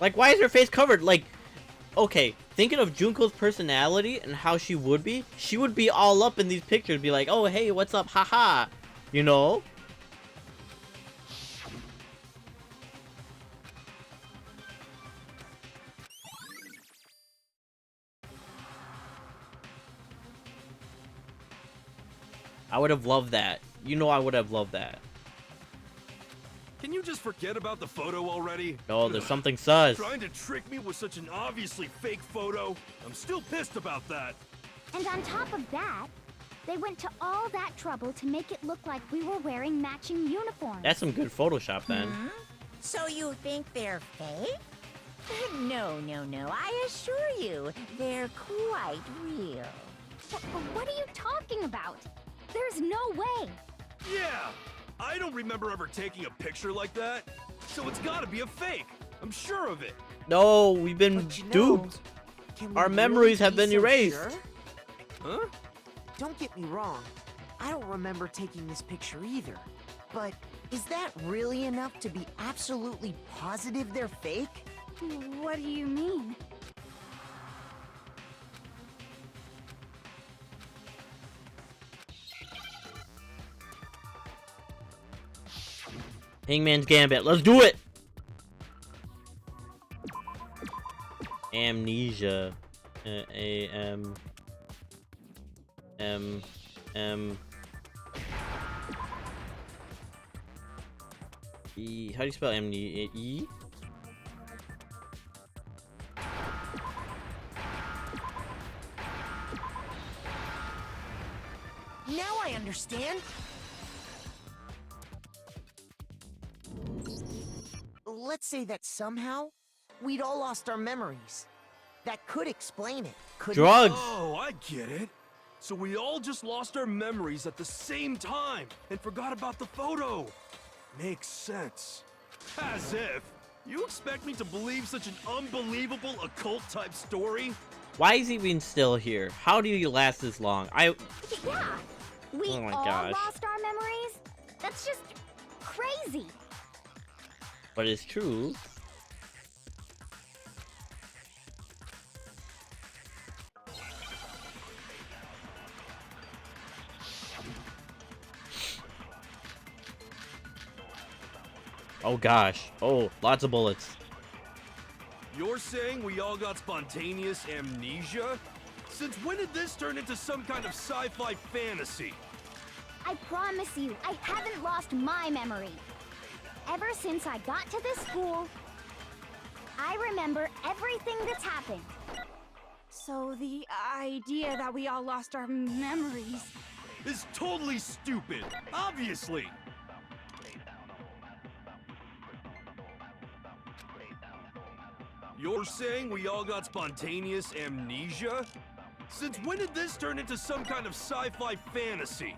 Speaker 1: Like, why is her face covered? Like, okay, thinking of Junko's personality and how she would be all up in these pictures, be like, oh, hey, what's up, haha, you know? I would have loved that. You know I would have loved that.
Speaker 7: Can you just forget about the photo already?
Speaker 1: No, there's something sus.
Speaker 7: Trying to trick me with such an obviously fake photo? I'm still pissed about that.
Speaker 4: And on top of that, they went to all that trouble to make it look like we were wearing matching uniforms.
Speaker 1: That's some good Photoshop then.
Speaker 10: So you think they're fake? No, no, no. I assure you, they're quite real.
Speaker 4: What are you talking about? There's no way.
Speaker 7: Yeah! I don't remember ever taking a picture like that. So it's gotta be a fake. I'm sure of it.
Speaker 1: No, we've been
Speaker 3: But you know,
Speaker 1: duped.
Speaker 3: can we
Speaker 1: Our
Speaker 3: really
Speaker 1: memories have
Speaker 3: be
Speaker 1: been
Speaker 3: so
Speaker 1: erased.
Speaker 3: sure?
Speaker 7: Huh?
Speaker 3: Don't get me wrong. I don't remember taking this picture either. But is that really enough to be absolutely positive they're fake?
Speaker 5: What do you mean?
Speaker 1: Hangman's Gambit. Let's do it. Amnesia. A-M... M... E... How do you spell amnesia? E?
Speaker 3: Now I understand. Let's say that somehow we'd all lost our memories. That could explain it, couldn't it?
Speaker 1: Drugs!
Speaker 7: Oh, I get it. So we all just lost our memories at the same time and forgot about the photo. Makes sense. As if. You expect me to believe such an unbelievable occult-type story?
Speaker 1: Why is he even still here? How do you last this long?
Speaker 4: Yeah, we
Speaker 1: Oh my
Speaker 4: all
Speaker 1: gosh.
Speaker 4: lost our memories? That's just crazy.
Speaker 1: But it's true. Oh gosh. Oh, lots of bullets.
Speaker 7: You're saying we all got spontaneous amnesia? Since when did this turn into some kind of sci-fi fantasy?
Speaker 4: I promise you, I haven't lost my memory. Ever since I got to this school, I remember everything that's happened.
Speaker 5: So the idea that we all lost our memories.
Speaker 7: Is totally stupid, obviously. You're saying we all got spontaneous amnesia? Since when did this turn into some kind of sci-fi fantasy?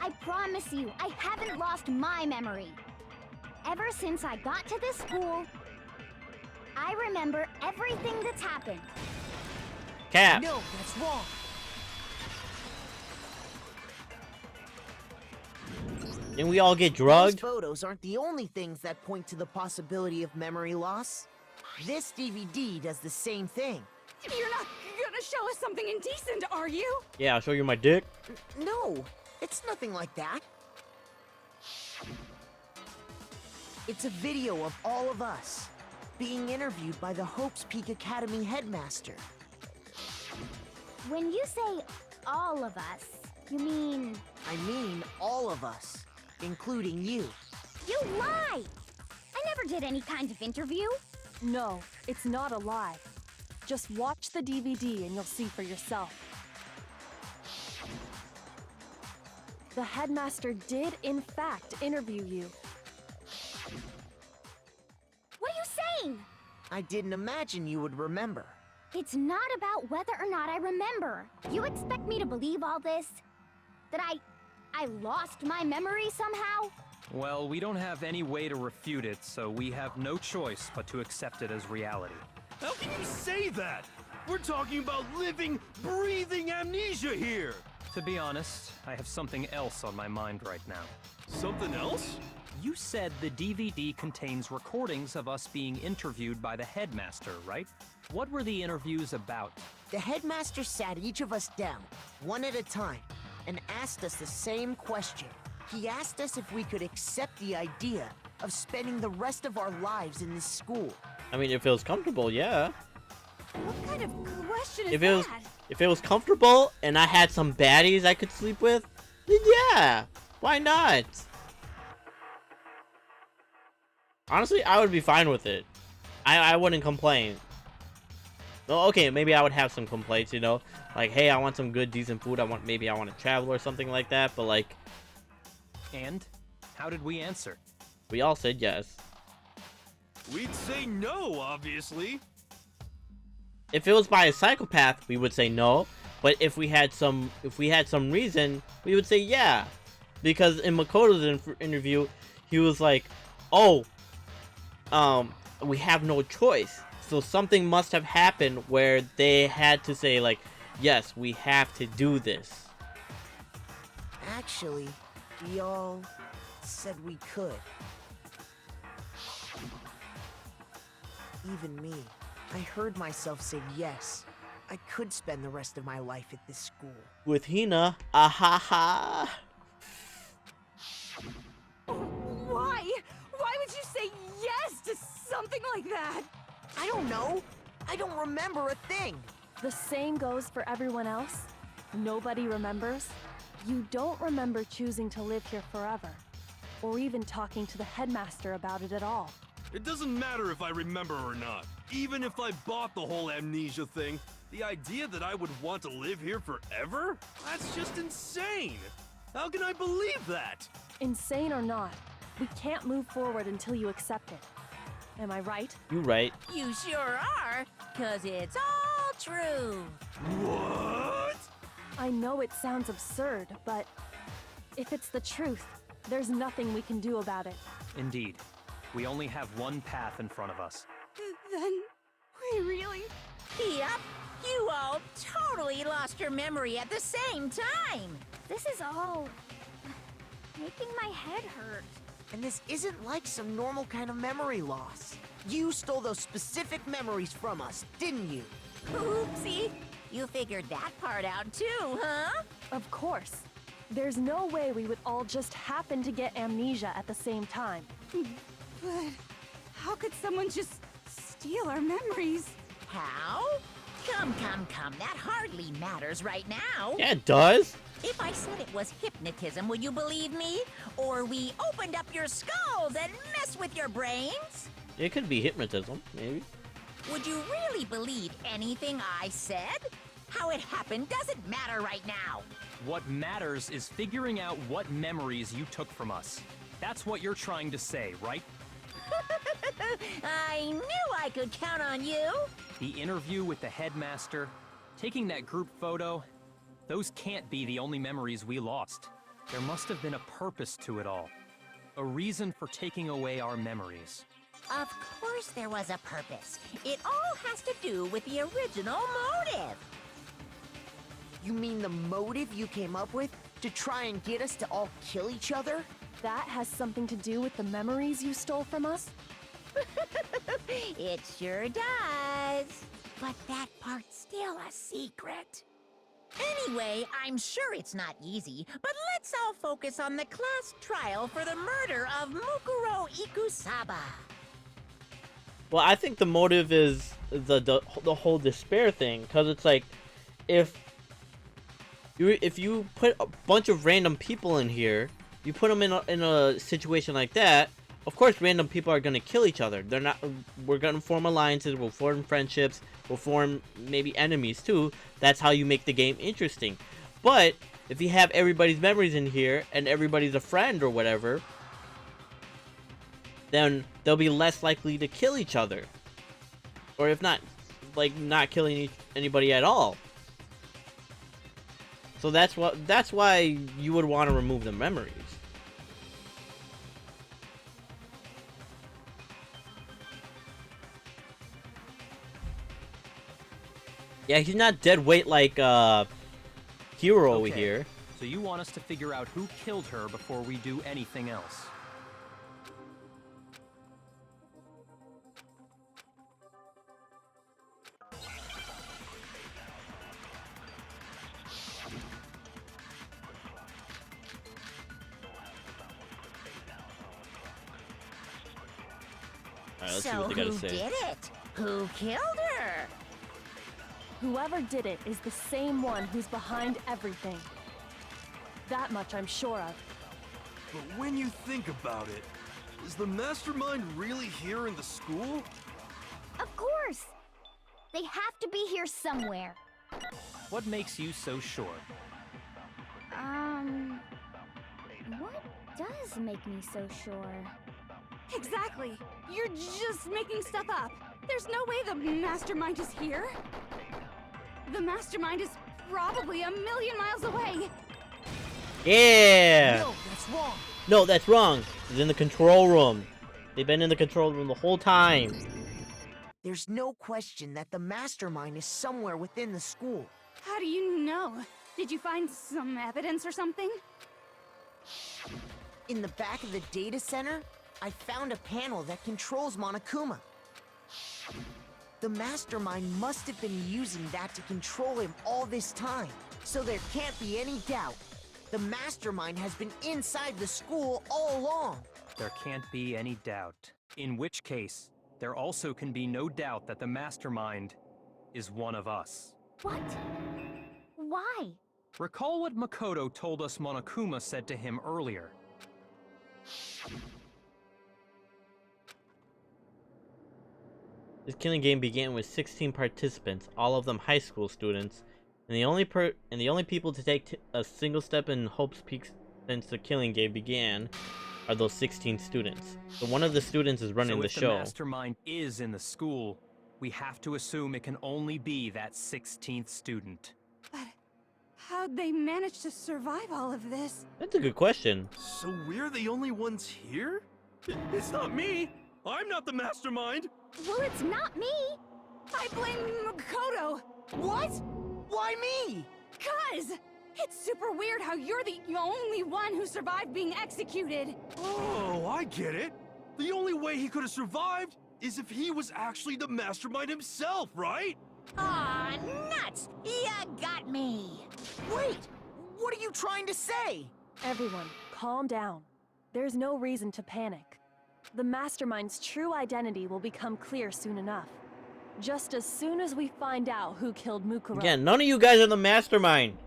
Speaker 4: I promise you, I haven't lost my memory. Ever since I got to this school, I remember everything that's happened.
Speaker 1: Cap.
Speaker 3: No, that's wrong.
Speaker 1: Didn't we all get
Speaker 3: These
Speaker 1: drugged?
Speaker 3: photos aren't the only things that point to the possibility of memory loss. This DVD does the same thing.
Speaker 5: You're not gonna show us something indecent, are you?
Speaker 1: Yeah, I'll show you my dick.
Speaker 3: No, it's nothing like that. It's a video of all of us being interviewed by the Hopes Peak Academy headmaster.
Speaker 4: When you say all of us, you mean
Speaker 3: I mean all of us, including you.
Speaker 4: you lie! I never did any kind of interview.
Speaker 2: No, it's not a lie. Just watch the DVD and you'll see for yourself. The headmaster did, in fact, interview you.
Speaker 4: What are you saying?
Speaker 3: I didn't imagine you would remember.
Speaker 4: It's not about whether or not I remember. You expect me to believe all this? That I lost my memory somehow?
Speaker 6: Well, we don't have any way to refute it, so we have no choice but to accept it as reality.
Speaker 7: How can you say that? We're talking about living, breathing amnesia here.
Speaker 6: To be honest, I have something else on my mind right now.
Speaker 7: Something else?
Speaker 6: You said the DVD contains recordings of us being interviewed by the headmaster, right? What were the interviews about?
Speaker 3: The headmaster sat each of us down, one at a time, and asked us the same question. He asked us if we could accept the idea of spending the rest of our lives in this school.
Speaker 1: I mean, if it was comfortable, yeah.
Speaker 5: What kind of question is
Speaker 1: If it was comfortable and I had some baddies I could sleep with, then yeah, why not? Honestly, I would be fine with it. I wouldn't complain. Well, okay, maybe I would have some complaints, you know, like, hey, I want some good, decent food. Maybe I want to travel or something like that. But like,
Speaker 6: And how did we answer?
Speaker 1: we all said yes.
Speaker 7: We'd say no, obviously.
Speaker 1: If it was by a psychopath, we would say no. But if we had some reason, we would say yeah. Because in Makoto's interview, he was like, "Oh, we have no choice." So something must have happened where they had to say like, "Yes, we have to do this."
Speaker 3: Actually, we all said we could. Even me. I heard myself say yes. I could spend the rest of my life at this school.
Speaker 1: With Hina, ahaha.
Speaker 5: Why? Why would you say yes to something like that?
Speaker 3: I don't know. I don't remember a thing.
Speaker 2: The same goes for everyone else. Nobody remembers. You don't remember choosing to live here forever, or even talking to the headmaster about it at all.
Speaker 7: It doesn't matter if I remember or not. Even if I bought the whole amnesia thing, the idea that I would want to live here forever? That's just insane! How can I believe that?
Speaker 2: Insane or not, we can't move forward until you accept it. Am I right?
Speaker 1: You right.
Speaker 10: You sure are, 'cause it's all true.
Speaker 7: What?
Speaker 2: I know it sounds absurd, but if it's the truth, there's nothing we can do about it.
Speaker 6: Indeed. We only have one path in front of us.
Speaker 5: Then we really...
Speaker 10: Yep, you all totally lost your memory at the same time.
Speaker 4: This is all making my head hurt.
Speaker 3: And this isn't like some normal kind of memory loss. You stole those specific memories from us, didn't you?
Speaker 10: Oopsie. You figured that part out too, huh?
Speaker 2: Of course. There's no way we would all just happen to get amnesia at the same time.
Speaker 5: But how could someone just steal our memories?
Speaker 10: How? Come. That hardly matters right now.
Speaker 1: Yeah, it does.
Speaker 10: If I said it was hypnotism, would you believe me? Or we opened up your skulls and messed with your brains?
Speaker 1: It could be hypnotism, maybe.
Speaker 10: Would you really believe anything I said? How it happened doesn't matter right now.
Speaker 6: What matters is figuring out what memories you took from us. That's what you're trying to say, right?
Speaker 10: I knew I could count on you.
Speaker 6: The interview with the headmaster, taking that group photo, those can't be the only memories we lost. There must have been a purpose to it all. A reason for taking away our memories.
Speaker 10: Of course there was a purpose. It all has to do with the original motive.
Speaker 3: You mean the motive you came up with to try and get us to all kill each other?
Speaker 2: That has something to do with the memories you stole from us?
Speaker 10: It sure does. But that part's still a secret. Anyway, I'm sure it's not easy, but let's all focus on the class trial for the murder of Mukuro Ikusaba.
Speaker 1: Well, I think the motive is the whole despair thing, because it's like, if you put a bunch of random people in here, you put them in a situation like that, of course random people are gonna kill each other. We're gonna form alliances, we'll form friendships, we'll form maybe enemies too. That's how you make the game interesting. But if you have everybody's memories in here and everybody's a friend or whatever, then they'll be less likely to kill each other. Or if not, like, not killing anybody at all. So that's why you would want to remove the memories. Yeah, he's not dead weight like Hero over here.
Speaker 6: So you want us to figure out who killed her before we do anything else?
Speaker 1: Alright, let's
Speaker 10: So
Speaker 1: see what they gotta
Speaker 10: who
Speaker 1: say.
Speaker 10: did it? Who killed her?
Speaker 2: Whoever did it is the same one who's behind everything. That much I'm sure of.
Speaker 7: But when you think about it, is the mastermind really here in the school?
Speaker 4: Of course! They have to be here somewhere.
Speaker 6: What makes you so sure?
Speaker 4: What does make me so sure?
Speaker 5: Exactly. You're just making stuff up. There's no way the mastermind is here. The mastermind is probably a million miles away.
Speaker 1: Yeah!
Speaker 3: No, that's wrong.
Speaker 1: No, that's wrong. It's in the control room. They've been in the control room the whole time.
Speaker 3: There's no question that the mastermind is somewhere within the school.
Speaker 5: How do you know? Did you find some evidence or something?
Speaker 3: In the back of the data center, I found a panel that controls Monokuma. The mastermind must have been using that to control him all this time. So there can't be any doubt. The mastermind has been inside the school all along.
Speaker 6: There can't be any doubt. In which case, there also can be no doubt that the mastermind is one of us.
Speaker 4: What? Why?
Speaker 6: Recall what Makoto told us Monokuma said to him earlier.
Speaker 1: This killing game began with 16 participants, all of them high school students, and the only people to take a single step in Hope's Peak since the killing game began are those 16 students. So one of the students is running
Speaker 6: So
Speaker 1: the
Speaker 6: if
Speaker 1: show.
Speaker 6: the mastermind is in the school, we have to assume it can only be that 16th student.
Speaker 5: But how'd they manage to survive all of this?
Speaker 1: That's a good question.
Speaker 7: So we're the only ones here? It's not me! I'm not the mastermind!
Speaker 4: Well, it's not me.
Speaker 5: I blame Makoto.
Speaker 3: What? Why me?
Speaker 5: 'Cause it's super weird how you're the only one who survived being executed.
Speaker 7: Oh, I get it. The only way he could have survived is if he was actually the mastermind himself, right?
Speaker 10: Aw, nuts! Ya got me!
Speaker 3: Wait, what are you trying to say?
Speaker 2: Everyone, calm down. There's no reason to panic. The mastermind's true identity will become clear soon enough. Just as soon as we find out who killed Mukuro.
Speaker 1: Again, none of you guys are the mastermind.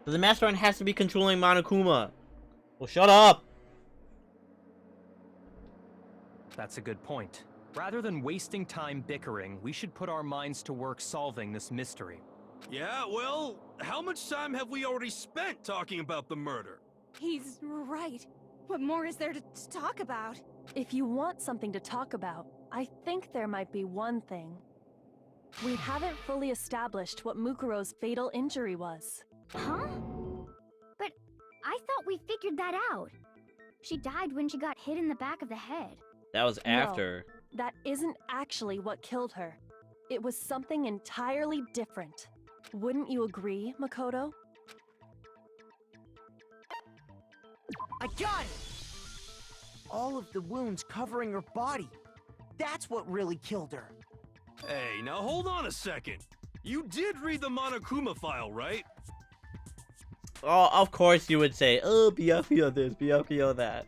Speaker 1: So the mastermind has to be controlling Monokuma. Well, shut up.
Speaker 6: That's a good point. Rather than wasting time bickering, we should put our minds to work solving this mystery.
Speaker 7: Yeah, well, how much time have we already spent talking about the murder?
Speaker 5: He's right. What more is there to talk about?
Speaker 2: If you want something to talk about, I think there might be one thing. We haven't fully established what Mukuro's fatal injury was.
Speaker 4: Huh? But I thought we figured that out. She died when she got hit in the back of the head.
Speaker 1: That was after.
Speaker 2: No, that isn't actually what killed her. It was something entirely different. Wouldn't you agree, Makoto?
Speaker 3: I got it! All of the wounds covering her body. That's what really killed her.
Speaker 7: Hey, now hold on a second. You did read the Monokuma file, right?
Speaker 1: Oh, of course you would say, oh, Byakuya this, Byakuya that.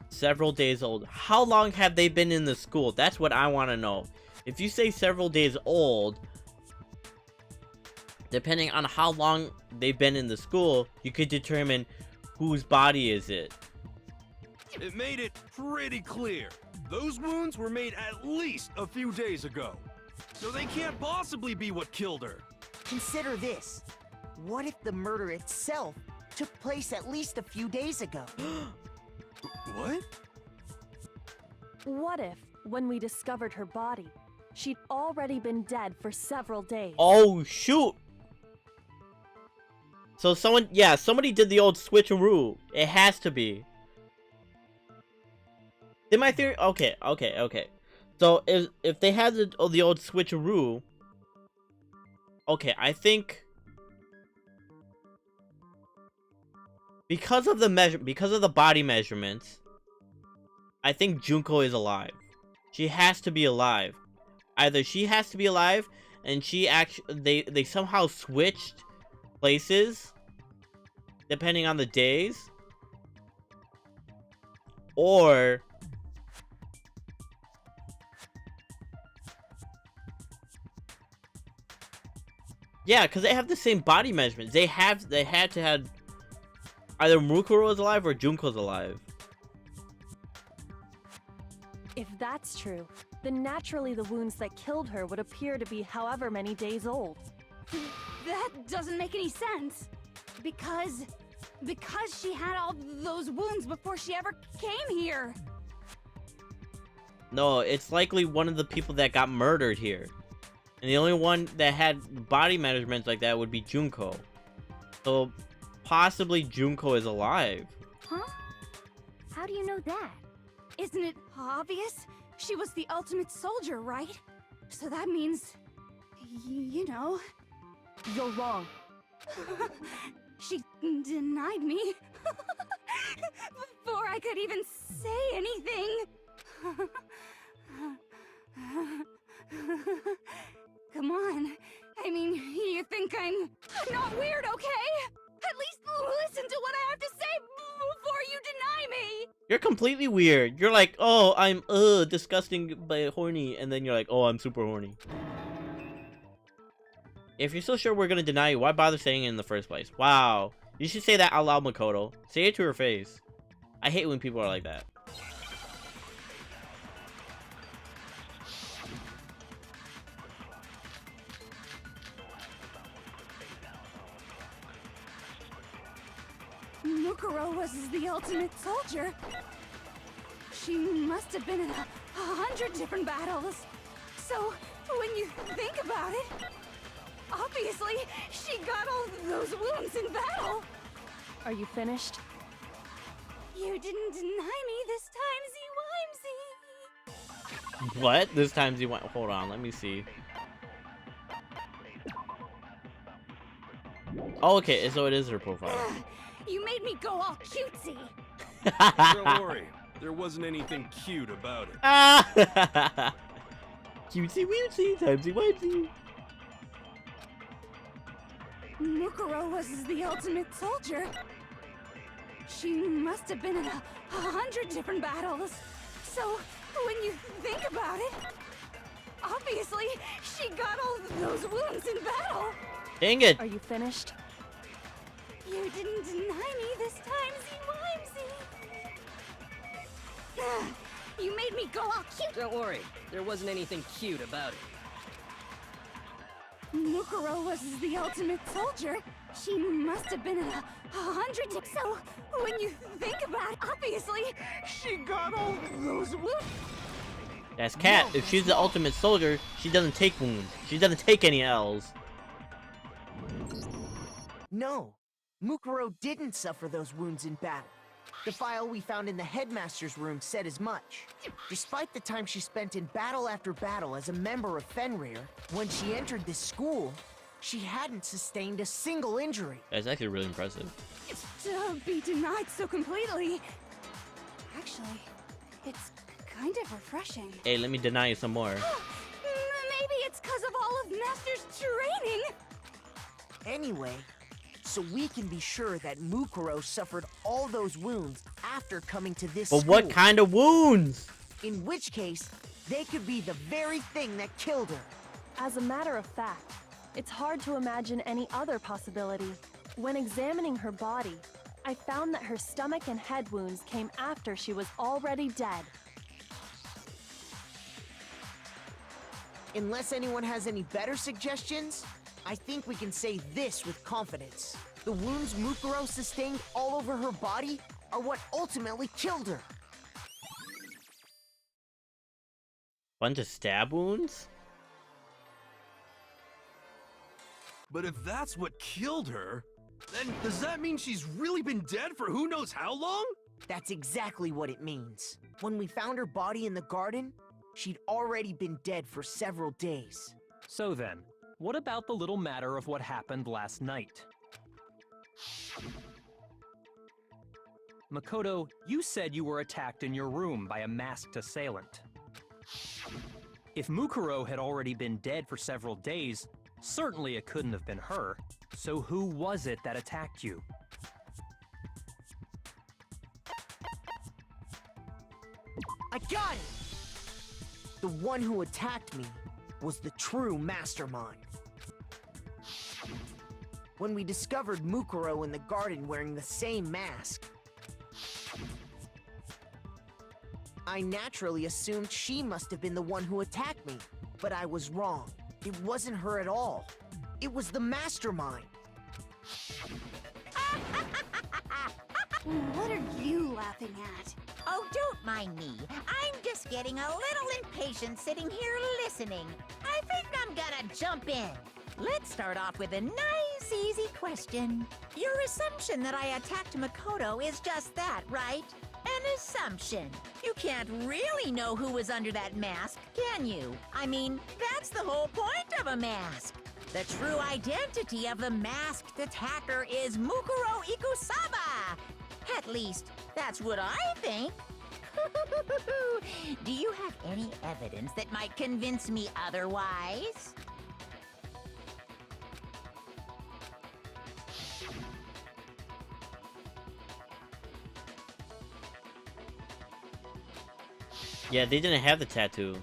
Speaker 1: Several days old. How long have they been in the school? That's what I want to know. If you say several days old, depending on how long they've been in the school, you could determine whose body is it.
Speaker 7: It made it pretty clear. Those wounds were made at least a few days ago. So they can't possibly be what killed her.
Speaker 3: Consider this. What if the murder itself took place at least a few days ago?
Speaker 7: What?
Speaker 2: What if, when we discovered her body, she'd already been dead for several days?
Speaker 1: Oh, shoot! So somebody did the old switcheroo. It has to be. Did my theory? Okay. So if they had the old switcheroo, okay, I think because of the body measurements, I think Junko is alive. She has to be alive. Either she has to be alive, and they somehow switched places depending on the days, or yeah, because they have the same body measurements. They had to have either Mukuro is alive or Junko's alive.
Speaker 2: If that's true, then naturally the wounds that killed her would appear to be however many days old.
Speaker 5: That doesn't make any sense. Because Because she had all those wounds before she ever came here.
Speaker 1: No, it's likely one of the people that got murdered here. And the only one that had body measurements like that would be Junko. So, possibly Junko is alive.
Speaker 4: Huh? How do you know that?
Speaker 5: Isn't it obvious? She was the ultimate soldier, right? So that means, you know...
Speaker 2: You're wrong.
Speaker 5: She denied me. Before I could even say anything. Come on. I mean, you think I'm not weird, okay? At least listen to what I have to say before you deny me.
Speaker 1: You're completely weird. You're like, oh, I'm disgusting but horny, and then you're like, oh, I'm super horny. If you're so sure we're gonna deny you, why bother saying it in the first place? Wow. You should say that out loud, Makoto. Say it to her face. I hate when people are like that.
Speaker 5: Mukuro was the ultimate soldier. She must have been in 100 different battles. So, when you think about it, obviously, she got all those wounds in battle.
Speaker 2: Are you finished?
Speaker 5: You didn't deny me this time, Wimsey.
Speaker 1: What? This time you went. Hold on, let me see. Oh, okay, so it is her profile.
Speaker 5: You made me go all cutesy.
Speaker 7: Don't worry, there wasn't anything cute about it.
Speaker 1: Cutesy weemsy, timesy wimesy.
Speaker 5: Mukuro was the ultimate soldier. She must have been in 100 different battles. So, when you think about it, obviously, she got all those wounds in battle.
Speaker 1: Dang it!
Speaker 2: Are you finished?
Speaker 5: You didn't deny me this time, Wimsey. You made me go all cute.
Speaker 11: Don't worry, there wasn't anything cute about it.
Speaker 5: Mukuro was the ultimate soldier. She must have been in 100. So, when you think about it, obviously, she got all those wounds.
Speaker 1: That's Cat. If she's the ultimate soldier, she doesn't take wounds. She doesn't take any L's.
Speaker 3: No, Mukuro didn't suffer those wounds in battle. The file we found in the headmaster's room said as much. Despite the time she spent in battle after battle as a member of Fenrir, when she entered this school, she hadn't sustained a single injury.
Speaker 1: That's actually really impressive.
Speaker 5: To be denied so completely. Actually, it's kind of refreshing.
Speaker 1: Hey, let me deny you some more.
Speaker 5: Maybe it's because of all of Master's training.
Speaker 3: Anyway, so we can be sure that Mukuro suffered all those wounds after coming to this
Speaker 1: But
Speaker 3: school.
Speaker 1: what kind of wounds?
Speaker 3: In which case, they could be the very thing that killed her.
Speaker 2: As a matter of fact, it's hard to imagine any other possibility. When examining her body, I found that her stomach and head wounds came after she was already dead.
Speaker 3: Unless anyone has any better suggestions, I think we can say this with confidence. The wounds Mukuro sustained all over her body are what ultimately killed her.
Speaker 1: Bunch of stab wounds?
Speaker 7: But if that's what killed her, then does that mean she's really been dead for who knows how long?
Speaker 3: That's exactly what it means. When we found her body in the garden, she'd already been dead for several days.
Speaker 6: So then, what about the little matter of what happened last night? Makoto, you said you were attacked in your room by a masked assailant. If Mukuro had already been dead for several days, certainly it couldn't have been her. So who was it that attacked you?
Speaker 3: I got it! The one who attacked me was the true mastermind. When we discovered Mukuro in the garden wearing the same mask, I naturally assumed she must have been the one who attacked me, but I was wrong. It wasn't her at all. It was the mastermind.
Speaker 5: What are you laughing at?
Speaker 10: Oh, don't mind me. I'm just getting a little impatient sitting here listening. I think I'm gonna jump in. Let's start off with a nice, easy question. Your assumption that I attacked Makoto is just that, right? An assumption. You can't really know who was under that mask, can you? I mean, that's the whole point of a mask. The true identity of the masked attacker is Mukuro Ikusaba. At least, that's what I think. Do you have any evidence that might convince me otherwise?
Speaker 1: Yeah, they didn't have the tattoo.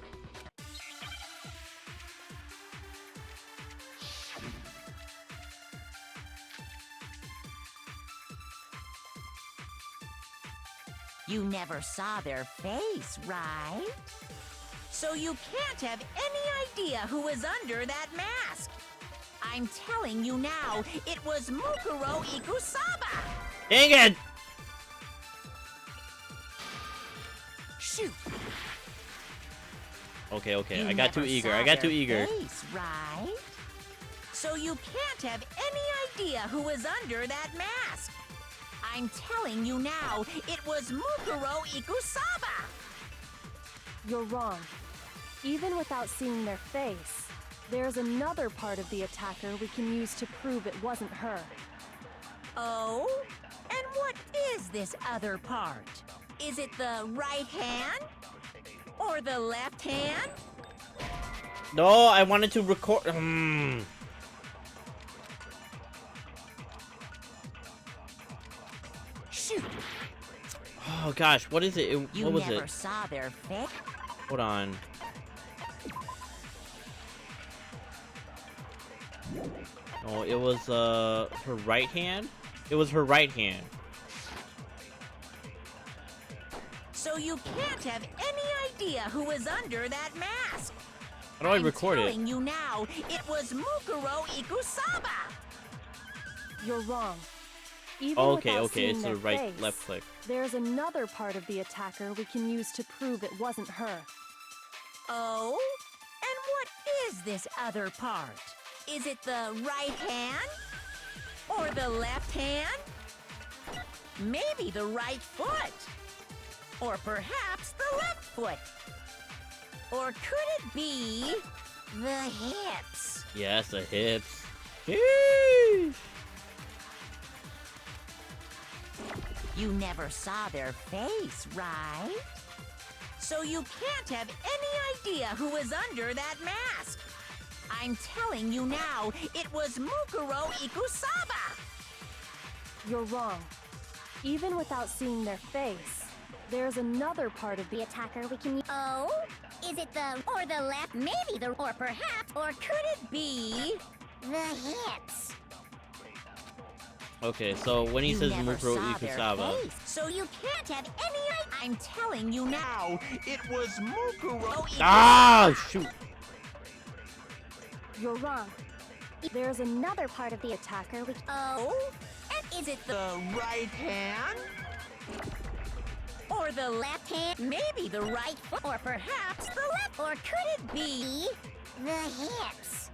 Speaker 10: You never saw their face, right? So you can't have any idea who was under that mask. I'm telling you now, it was Mukuro Ikusaba!
Speaker 1: Dang it!
Speaker 10: Shoot!
Speaker 1: Okay, okay.
Speaker 10: You
Speaker 1: I got too
Speaker 10: never
Speaker 1: eager.
Speaker 10: saw
Speaker 1: I got too
Speaker 10: their
Speaker 1: eager.
Speaker 10: Face, right? So you can't have any idea who was under that mask. I'm telling you now, it was Mukuro Ikusaba!
Speaker 2: You're wrong. Even without seeing their face, there's another part of the attacker we can use to prove it wasn't her.
Speaker 10: Oh? And what is this other part? Is it the right hand? Or the left hand?
Speaker 1: No, I wanted to record.
Speaker 10: Shoot!
Speaker 1: Oh gosh, what is it?
Speaker 10: You
Speaker 1: What was
Speaker 10: never
Speaker 1: it?
Speaker 10: saw their face?
Speaker 1: Hold on. Oh, it was her right hand? It was her right hand.
Speaker 10: So you can't have any idea who was under that mask.
Speaker 1: How do I record
Speaker 10: I'm
Speaker 1: it?
Speaker 10: telling you now, it was Mukuro Ikusaba.
Speaker 2: You're wrong. Even
Speaker 1: Okay,
Speaker 2: without
Speaker 1: okay,
Speaker 2: seeing
Speaker 1: it's
Speaker 2: their
Speaker 1: the right
Speaker 2: face,
Speaker 1: left click.
Speaker 2: there's another part of the attacker we can use to prove it wasn't her.
Speaker 10: Oh? And what is this other part? Is it the right hand? Or the left hand? Maybe the right foot? Or perhaps the left foot? Or could it be the hips?
Speaker 1: Yes, the hips. Sheesh.
Speaker 10: You never saw their face, right? So you can't have any idea who was under that mask. I'm telling you now, it was Mukuro Ikusaba.
Speaker 2: You're wrong. Even without seeing their face, there's another part of the attacker we can use.
Speaker 4: Oh? Is it the or the left? Maybe the or perhaps
Speaker 10: Or could it be
Speaker 4: the hips?
Speaker 1: Okay, so when he
Speaker 10: you
Speaker 1: says
Speaker 10: never
Speaker 1: Mukuro
Speaker 10: saw their
Speaker 1: Ikusaba,
Speaker 10: face, so you can't have any idea. I'm telling you now, it was Mukuro Ikusaba.
Speaker 1: ah, shoot!
Speaker 2: You're wrong. There's another part of the attacker we.
Speaker 10: Oh? And is it the right hand? Or the left hand? Maybe the right foot? Or perhaps the left? Or could it be
Speaker 4: The hips.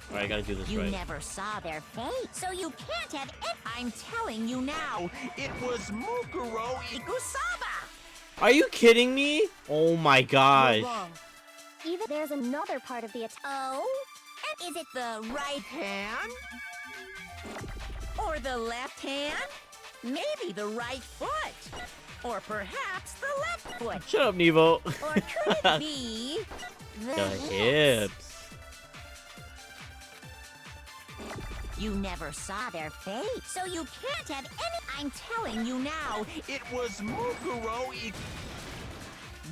Speaker 1: Alright, I gotta do this
Speaker 10: you
Speaker 1: right.
Speaker 10: never saw their face, so you can't have it. I'm telling you now, it was Mukuro Ikusaba.
Speaker 1: Are you kidding me? Oh my gosh.
Speaker 2: You're wrong.
Speaker 4: Even there's another part of the attack.
Speaker 10: Oh? And is it the right hand? Or the left hand? Maybe the right foot? Or perhaps the left foot?
Speaker 1: Shut up, Nevo.
Speaker 10: Or could it be the
Speaker 1: The
Speaker 10: hips?
Speaker 1: hips.
Speaker 10: You never saw their face, so you can't have any. I'm telling you now, it was Mukuro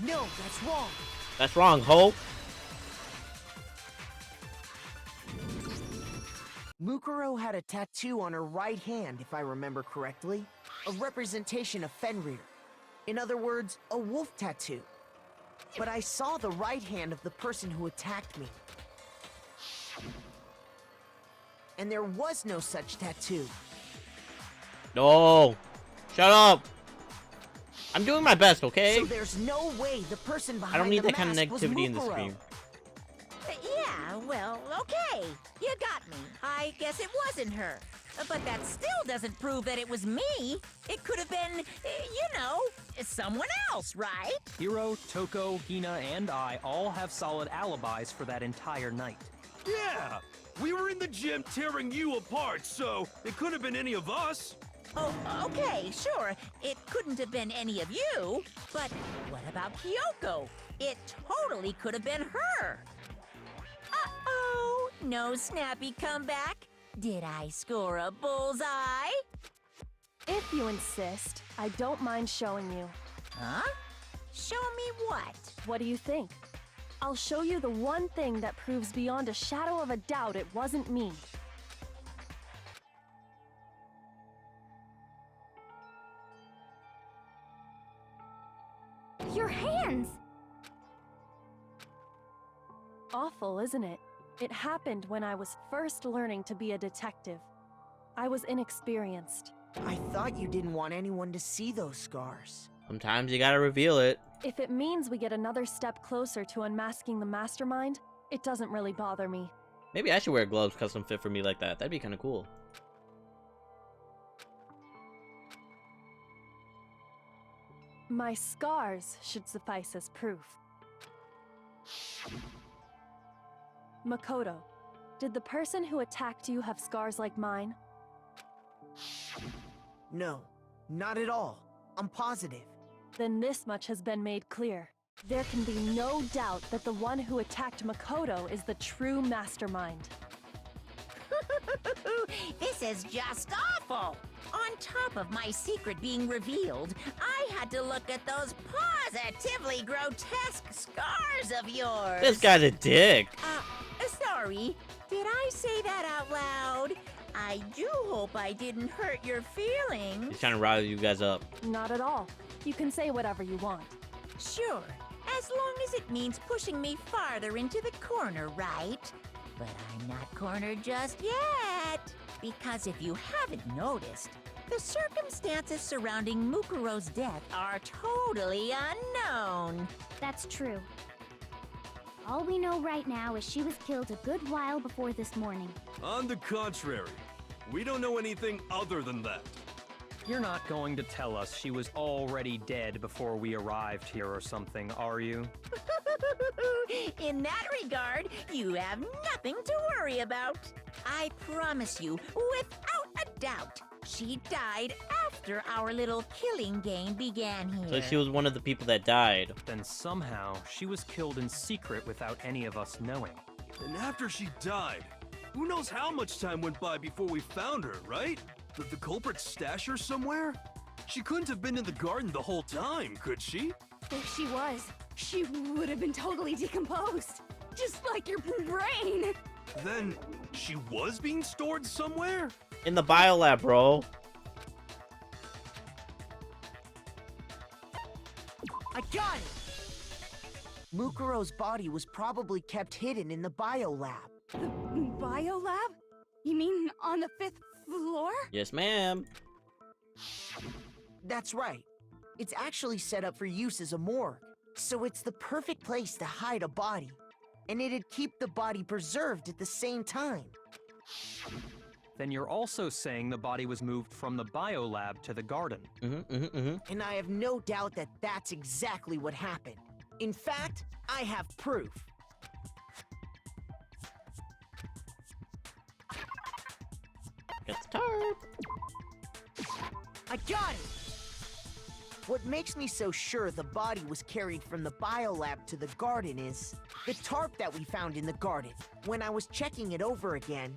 Speaker 3: No, that's wrong.
Speaker 1: That's wrong, ho.
Speaker 3: Mukuro had a tattoo on her right hand, if I remember correctly. A representation of Fenrir. In other words, a wolf tattoo. But I saw the right hand of the person who attacked me. And there was no such tattoo.
Speaker 1: No! Shut up! I'm doing my best, okay?
Speaker 3: So there's no way the person behind
Speaker 1: I don't need
Speaker 3: the
Speaker 1: that kind of
Speaker 3: mask was
Speaker 1: negativity in the
Speaker 3: Mukuro.
Speaker 1: stream.
Speaker 10: Yeah, well, okay. You got me. I guess it wasn't her. But that still doesn't prove that it was me. It could have been, you know, someone else, right?
Speaker 6: Hiro, Toko, Hina, and I all have solid alibis for that entire night.
Speaker 7: Yeah! We were in the gym tearing you apart, so it could have been any of us.
Speaker 10: Oh, okay, sure. It couldn't have been any of you. But what about Kyoko? It totally could have been her. Uh-oh, no snappy comeback. Did I score a bullseye?
Speaker 2: If you insist, I don't mind showing you.
Speaker 10: Huh? Show me what?
Speaker 2: What do you think? I'll show you the one thing that proves beyond a shadow of a doubt it wasn't me.
Speaker 4: Your hands!
Speaker 2: Awful, isn't it? It happened when I was first learning to be a detective. I was inexperienced.
Speaker 3: I thought you didn't want anyone to see those scars.
Speaker 1: Sometimes you gotta reveal it.
Speaker 2: If it means we get another step closer to unmasking the mastermind, it doesn't really bother me.
Speaker 1: Maybe I should wear gloves custom fit for me like that. That'd be kind of cool.
Speaker 2: My scars should suffice as proof. Makoto, did the person who attacked you have scars like mine?
Speaker 3: No, not at all. I'm positive.
Speaker 2: Then this much has been made clear. There can be no doubt that the one who attacked Makoto is the true mastermind.
Speaker 10: This is just awful! On top of my secret being revealed, I had to look at those positively grotesque scars of yours!
Speaker 1: This guy's a dick.
Speaker 10: Sorry. Did I say that out loud? I do hope I didn't hurt your feelings.
Speaker 1: He's trying to rile you guys up.
Speaker 2: Not at all. You can say whatever you want.
Speaker 10: Sure, as long as it means pushing me farther into the corner, right? But I'm not cornered just yet. Because if you haven't noticed, the circumstances surrounding Mukuro's death are totally unknown.
Speaker 4: That's true. All we know right now is she was killed a good while before this morning.
Speaker 7: On the contrary, we don't know anything other than that.
Speaker 6: You're not going to tell us she was already dead before we arrived here or something, are you?
Speaker 10: In that regard, you have nothing to worry about. I promise you, without a doubt, she died after our little killing game began here.
Speaker 1: So she was one of the people that died.
Speaker 6: Then somehow she was killed in secret without any of us knowing.
Speaker 7: And after she died, who knows how much time went by before we found her, right? Did the culprit stash her somewhere? She couldn't have been in the garden the whole time, could she?
Speaker 5: If she was, she would have been totally decomposed. Just like your brain.
Speaker 7: Then, she was being stored somewhere?
Speaker 1: In the biolab, bro.
Speaker 3: I got it! Mukuro's body was probably kept hidden in the biolab.
Speaker 5: The biolab? You mean on the 5th floor?
Speaker 1: Yes, ma'am.
Speaker 3: That's right. It's actually set up for use as a morgue, so it's the perfect place to hide a body. And it'd keep the body preserved at the same time.
Speaker 6: Then you're also saying the body was moved from the biolab to the garden.
Speaker 3: And I have no doubt that that's exactly what happened. In fact, I have proof.
Speaker 1: Get the tarp.
Speaker 3: I got it! What makes me so sure the body was carried from the biolab to the garden is the tarp that we found in the garden. When I was checking it over again,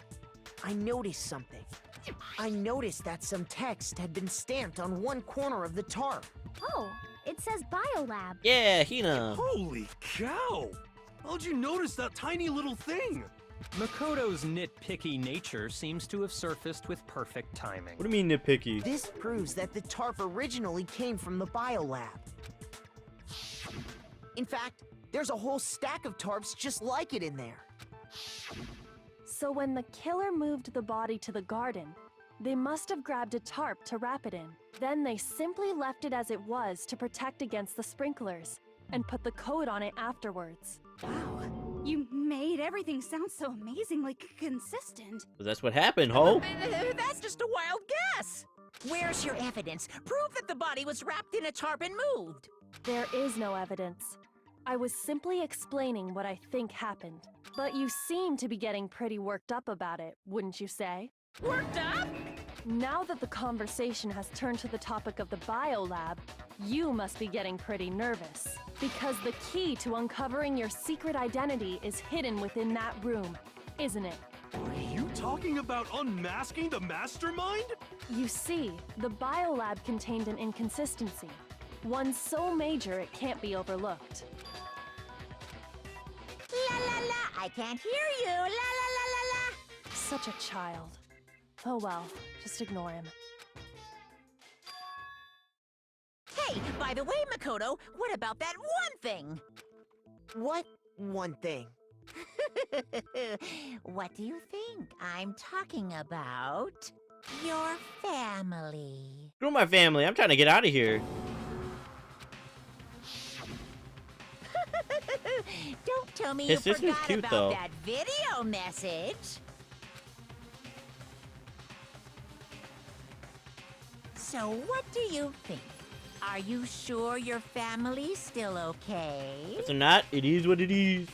Speaker 3: I noticed something. I noticed that some text had been stamped on one corner of the tarp.
Speaker 4: Oh, it says biolab.
Speaker 1: Yeah, Hina.
Speaker 7: Holy cow! How'd you notice that tiny little thing?
Speaker 6: Makoto's nitpicky nature seems to have surfaced with perfect timing.
Speaker 1: What do you mean nitpicky?
Speaker 3: This proves that the tarp originally came from the biolab. In fact, there's a whole stack of tarps just like it in there.
Speaker 2: So when the killer moved the body to the garden, They must have grabbed a tarp to wrap it in. Then they simply left it as it was to protect against the sprinklers, and put the coat on it afterwards.
Speaker 5: Wow, you made everything sound so amazingly consistent.
Speaker 1: That's what happened, ho.
Speaker 10: That's just a wild guess. Where's your evidence? Prove that the body was wrapped in a tarp and moved.
Speaker 2: There is no evidence. I was simply explaining what I think happened. But you seem to be getting pretty worked up about it, wouldn't you say?
Speaker 10: Worked up?
Speaker 2: Now that the conversation has turned to the topic of the biolab, you must be getting pretty nervous. Because the key to uncovering your secret identity is hidden within that room, isn't it?
Speaker 7: Are you talking about unmasking the mastermind?
Speaker 2: You see, the biolab contained an inconsistency. One so major it can't be overlooked.
Speaker 10: La la la, I can't hear you. La la la la la.
Speaker 2: Such a child. Oh well, just ignore him.
Speaker 10: Hey, by the way, Makoto, what about that one thing?
Speaker 3: What one thing?
Speaker 10: What do you think I'm talking about? Your family.
Speaker 1: Screw my family. I'm trying to get out of here.
Speaker 10: Don't tell me
Speaker 1: His
Speaker 10: you
Speaker 1: sister's
Speaker 10: forgot
Speaker 1: cute,
Speaker 10: about
Speaker 1: though.
Speaker 10: that video message. So what do you think? Are you sure your family's still okay?
Speaker 1: If they're not, it is what it is.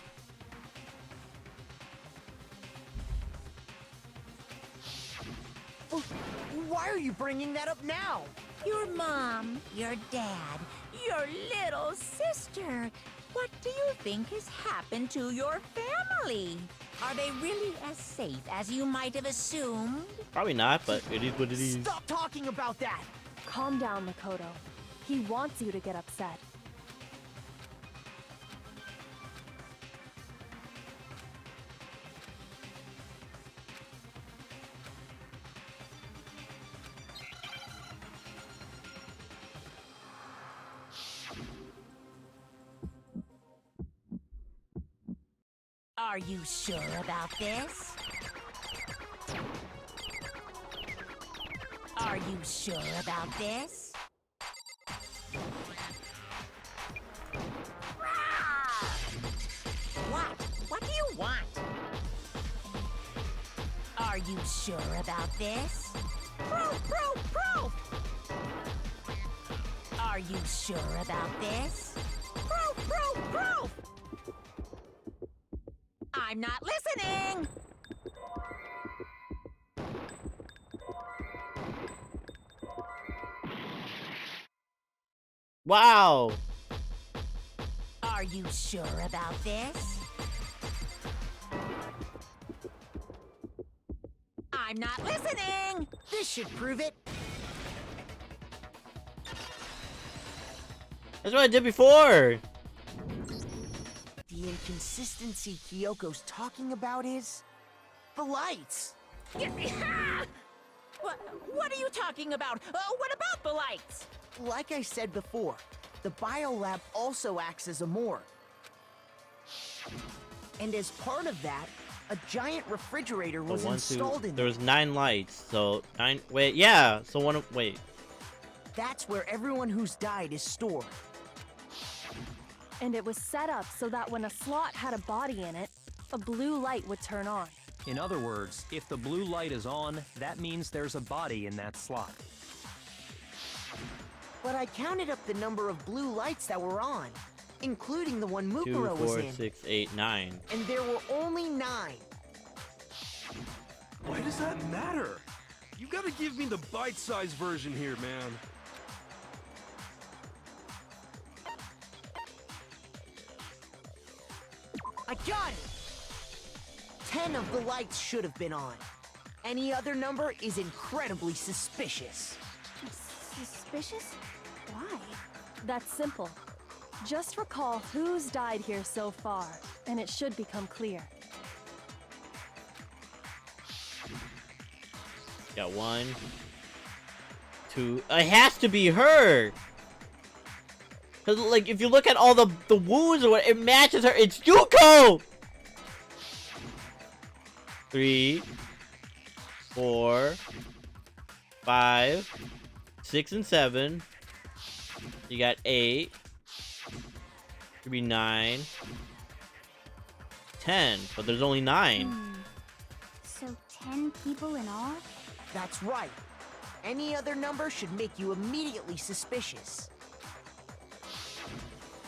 Speaker 3: Why are you bringing that up now?
Speaker 10: Your mom, your dad, your little sister. What do you think has happened to your family? Are they really as safe as you might have assumed?
Speaker 1: Probably not, but it is what it is.
Speaker 3: Stop talking about that!
Speaker 2: Calm down, Makoto. He wants you to get upset.
Speaker 10: Are you sure about this? Are you sure about this? What? What do you want? Are you sure about this? Proof! Proof! Proof! Are you sure about this? Proof! Proof! Proof! I'm not listening!
Speaker 1: Wow.
Speaker 10: Are you sure about this? I'm not listening!
Speaker 3: This should prove it.
Speaker 1: That's what I did before.
Speaker 3: The inconsistency Kyoko's talking about is the lights.
Speaker 10: What are you talking about? What about the lights?
Speaker 3: Like I said before, the biolab also acts as a morgue. And as part of that, a giant refrigerator was
Speaker 1: So one,
Speaker 3: installed
Speaker 1: two,
Speaker 3: in
Speaker 1: there
Speaker 3: there.
Speaker 1: was 9 lights. So 9. Wait, yeah. So wait.
Speaker 3: That's where everyone who's died is stored.
Speaker 2: And it was set up so that when a slot had a body in it, a blue light would turn on.
Speaker 6: In other words, if the blue light is on, that means there's a body in that slot.
Speaker 3: But I counted up the number of blue lights that were on, including the one
Speaker 1: 2,
Speaker 3: Mukuro was
Speaker 1: 4,
Speaker 3: in.
Speaker 1: 6, 8, 9.
Speaker 3: And there were only 9.
Speaker 7: Why does that matter? You gotta give me the bite-sized version here, man.
Speaker 3: I got it! 10 of the lights should have been on. Any other number is incredibly suspicious.
Speaker 5: Suspicious? Why?
Speaker 2: That's simple. Just recall who's died here so far, and it should become clear.
Speaker 1: Got 1, 2. It has to be her. Cause like if you look at all the wounds or what, it matches her. It's Yuko. 3, 4, 5, 6, and 7. You got 8. Could be 9. 10, but there's only 9.
Speaker 4: So 10 people in all?
Speaker 3: That's right. Any other number should make you immediately suspicious.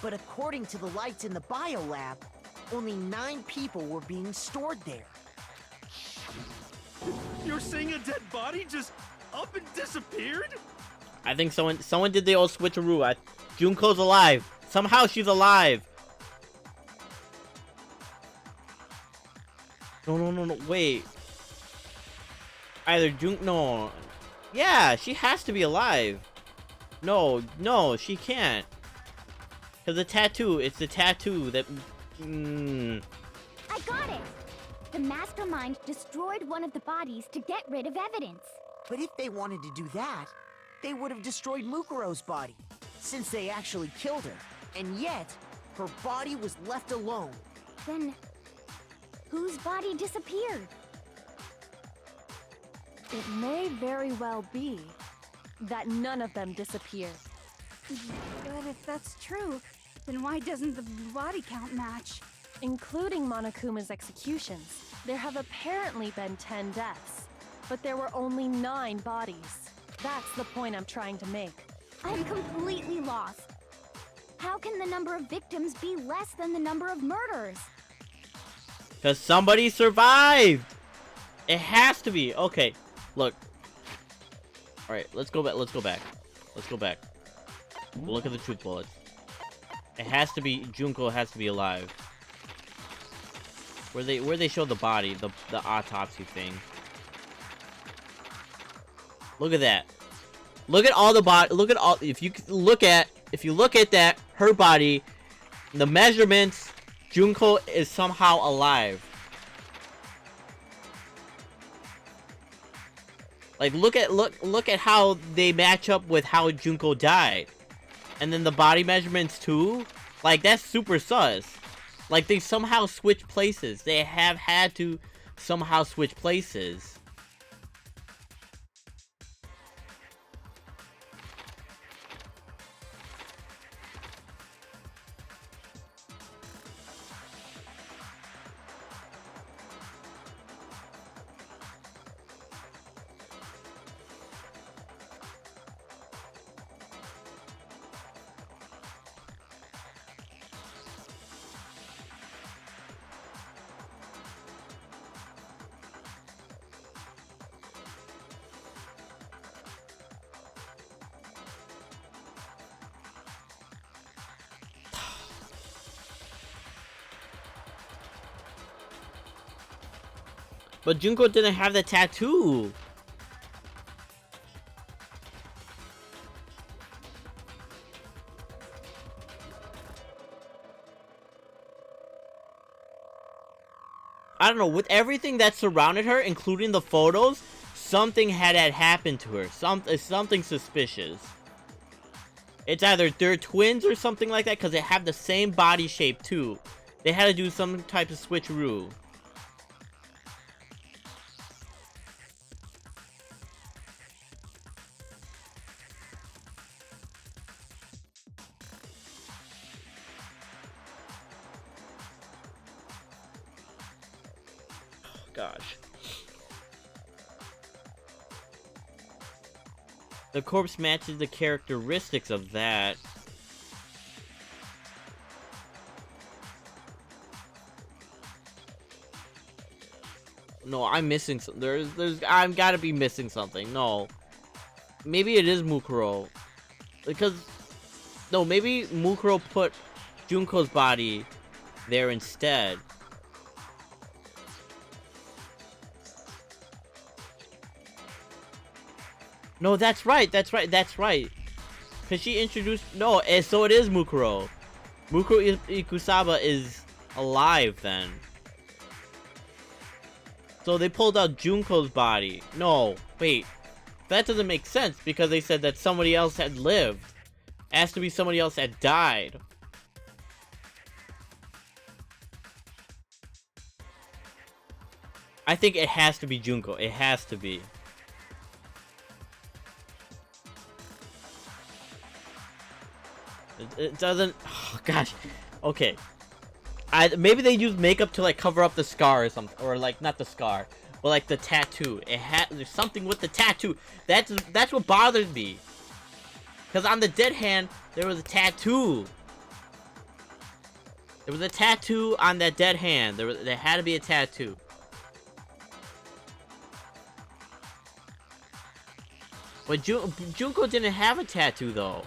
Speaker 3: But according to the lights in the biolab, only 9 people were being stored there.
Speaker 7: You're saying a dead body just up and disappeared?
Speaker 1: I think someone did the old switcheroo. Junko's alive. Somehow she's alive. No, wait. Either no. Yeah, she has to be alive. No, she can't. Cause the tattoo, it's the tattoo that...
Speaker 4: I got it! The mastermind destroyed one of the bodies to get rid of evidence.
Speaker 3: But if they wanted to do that, they would have destroyed Mukuro's body, since they actually killed her. And yet, her body was left alone.
Speaker 4: Then, whose body disappeared?
Speaker 2: It may very well be that none of them disappeared.
Speaker 5: But if that's true, then why doesn't the body count match?
Speaker 2: Including Monokuma's executions, there have apparently been 10 deaths, but there were only 9 bodies. That's the point I'm trying to make.
Speaker 4: I'm completely lost. How can the number of victims be less than the number of murders?
Speaker 1: Cause somebody survived. It has to be. Okay, look. All right, let's go back. Look at the truth bullets. It has to be Junko. Has to be alive. Where they show the body, the autopsy thing. Look at that. Look at all the body. Look at all. If you look at that, her body, the measurements. Junko is somehow alive. Like look at how they match up with how Junko died. And then the body measurements too. Like that's super sus. Like they somehow switch places. They have had to somehow switch places. But Junko didn't have the tattoo. I don't know, with everything that surrounded her, including the photos, something had happened to her. Something suspicious. It's either they're twins or something like that, because they have the same body shape too. They had to do some type of switcheroo. Gosh. The corpse matches the characteristics of that. No, I'm missing some. I'm gotta be missing something. No. Maybe it is Mukuro. Because no, maybe Mukuro put Junko's body there instead. No, that's right. Because she introduced... No, so it is Mukuro. Mukuro Ikusaba is alive then. So they pulled out Junko's body. No, wait. That doesn't make sense because they said that somebody else had lived. It has to be somebody else that died. I think it has to be Junko. It has to be. it doesn't. Oh, gosh. Okay. Maybe they use makeup to like cover up the scar or something, or like not the scar, but like the tattoo. There's something with the tattoo. That's what bothers me. Cause on the dead hand there was a tattoo. There was a tattoo on that dead hand. There had to be a tattoo. But Junko didn't have a tattoo though.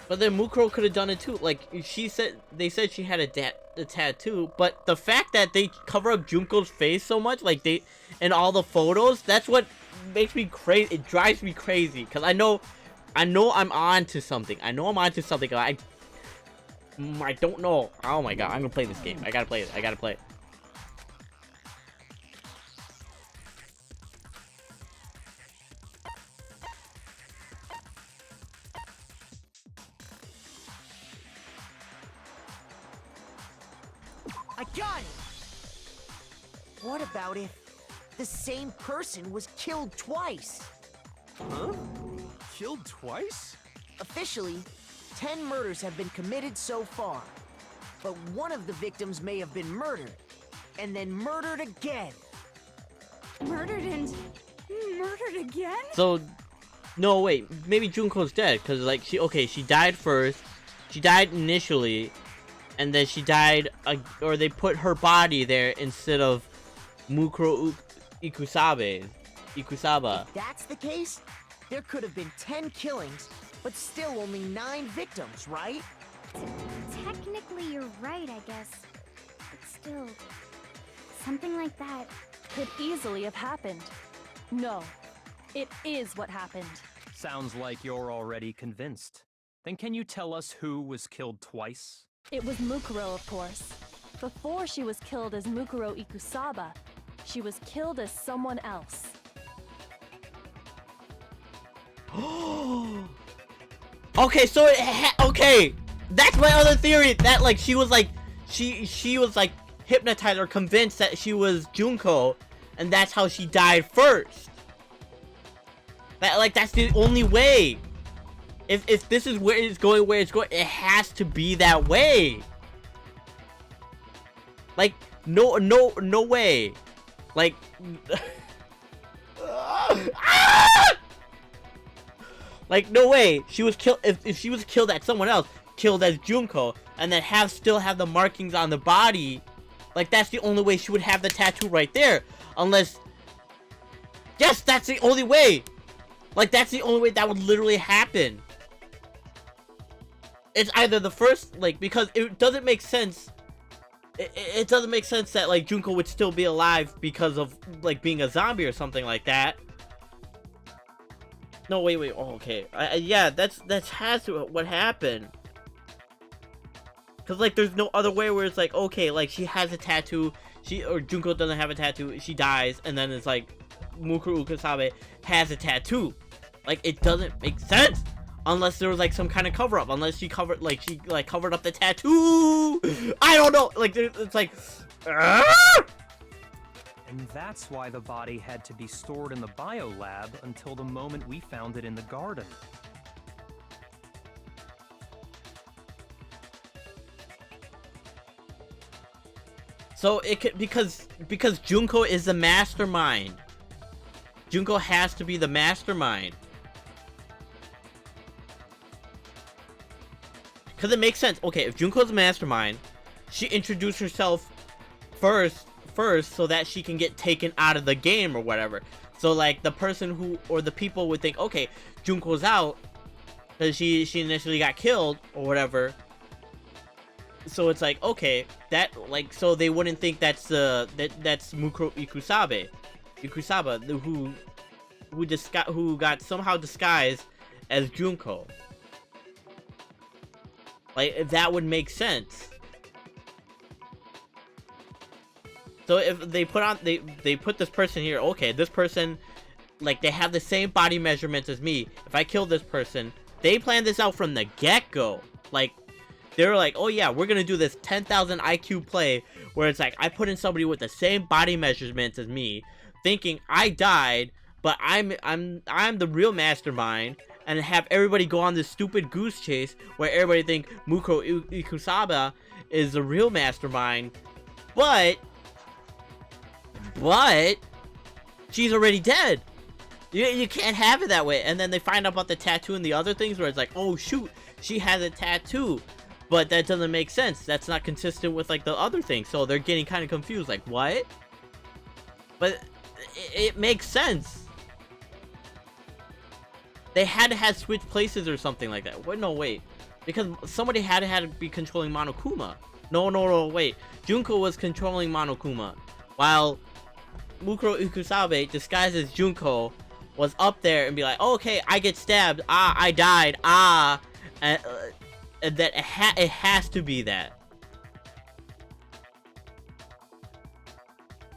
Speaker 1: But then Mukuro could have done it too. Like they said she had a tattoo, but the fact that they cover up Junko's face so much, like in all the photos, that's what makes me crazy. It drives me crazy because I know I'm on to something. I know I'm on to something. I don't know. Oh my god, I'm gonna play this game. I gotta play it. I gotta play it.
Speaker 3: I got it! What about if the same person was killed twice?
Speaker 7: Huh? Killed twice?
Speaker 3: Officially, 10 murders have been committed so far. But one of the victims may have been murdered, and then murdered again.
Speaker 5: Murdered and murdered again?
Speaker 1: So, no wait, maybe Junko's dead, cause like she died first. She died initially. And then she died, or they put her body there instead of Mukuro Ikusaba.
Speaker 3: If that's the case, there could have been 10 killings, but still only 9 victims, right?
Speaker 4: Technically, you're right, I guess. But still, something like that
Speaker 2: Could easily have happened. No, it is what happened.
Speaker 6: Sounds like you're already convinced. Then can you tell us who was killed twice?
Speaker 2: It was Mukuro, of course. Before she was killed as Mukuro Ikusaba, she was killed as someone else.
Speaker 1: Okay, so okay, that's my other theory. That like she was like hypnotized or convinced that she was Junko, and that's how she died first. That's the only way. If this is where it's going, it has to be that way. Like, no way. Like, like, no way. She was killed. If she was killed at someone else, killed as Junko, and then still have the markings on the body, like that's the only way she would have the tattoo right there. Unless, yes, that's the only way. Like that's the only way that would literally happen. It's either the first, like, because it doesn't make sense. It doesn't make sense that like Junko would still be alive because of like being a zombie or something like that. No, wait. Oh, okay. Yeah, that's has to what happened. Cause like there's no other way where it's like okay, like she has a tattoo, or Junko doesn't have a tattoo, she dies, and then it's like Mukuro Ukasabe has a tattoo. Like it doesn't make sense. Unless there was like some kind of cover up, unless she covered up the tattoo. I don't know. Like it's like,
Speaker 6: And that's why the body had to be stored in the biolab until the moment we found it in the garden.
Speaker 1: So it could because Junko is the mastermind. Junko has to be the mastermind. Because it makes sense. Okay, if Junko's the mastermind, she introduced herself first so that she can get taken out of the game or whatever. So like the person who, or the people would think, okay, Junko's out because she initially got killed or whatever. So it's like, okay, that like, so they wouldn't think that's that's Mukuro Ikusaba who got somehow disguised as Junko. Like, if that would make sense. So if they put this person here, okay, this person, like, they have the same body measurements as me. If I kill this person, they planned this out from the get-go. Like, They were like, oh yeah, we're gonna do this 10,000 IQ play where it's like I put in somebody with the same body measurements as me, thinking I died, but I'm the real mastermind, and have everybody go on this stupid goose chase where everybody think Mukuro Ikusaba is the real mastermind, but she's already dead. You can't have it that way. And then they find out about the tattoo and the other things where it's like, oh shoot, she has a tattoo. But that doesn't make sense. That's not consistent with like the other things. So they're getting kind of confused. Like, what? But it makes sense. They had to have switched places or something like that. No, wait. Because somebody had to be controlling Monokuma. No, wait. Junko was controlling Monokuma. While Mukuro Ikusabe, disguised as Junko, was up there and be like, oh, okay, I get stabbed. Ah, I died. Ah. That it has to be that.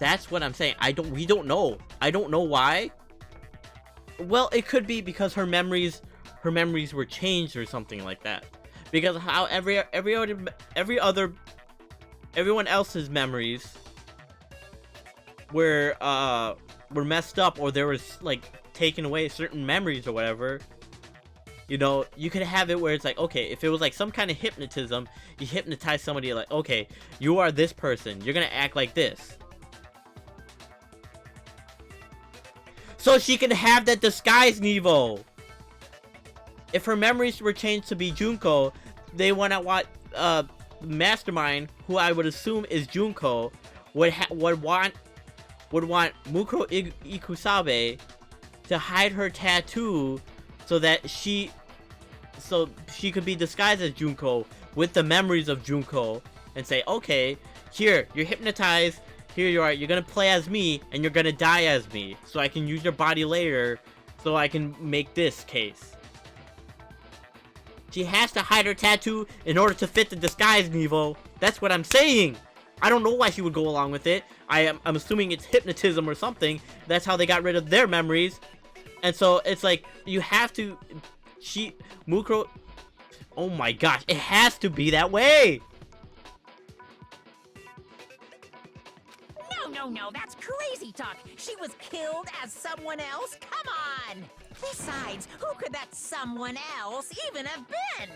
Speaker 1: That's what I'm saying. We don't know. I don't know why. Well, it could be because her memories were changed or something like that. Because how everyone else's memories were messed up, or there was like taken away certain memories or whatever. You know, you could have it where it's like, okay, if it was like some kind of hypnotism, you hypnotize somebody like, okay, you are this person, you're gonna act like this. So she can have that disguise Nevo. If her memories were changed to be Junko, they want Mastermind, who I would assume is Junko, would want Mukuro Ikusabe to hide her tattoo so that she could be disguised as Junko with the memories of Junko and say, okay, here, you're hypnotized, here you are, you're gonna play as me and you're gonna die as me, so I can use your body later so I can make this case. She has to hide her tattoo in order to fit the disguise, Nevo. That's what I'm saying. I don't know why she would go along with it. I'm assuming it's hypnotism or something. That's how they got rid of their memories. And so it's like, you have to... Mukuro... Oh my gosh, it has to be that way!
Speaker 10: No, that's crazy talk. She was killed as someone else? Come on! Besides, who could that someone else even have been?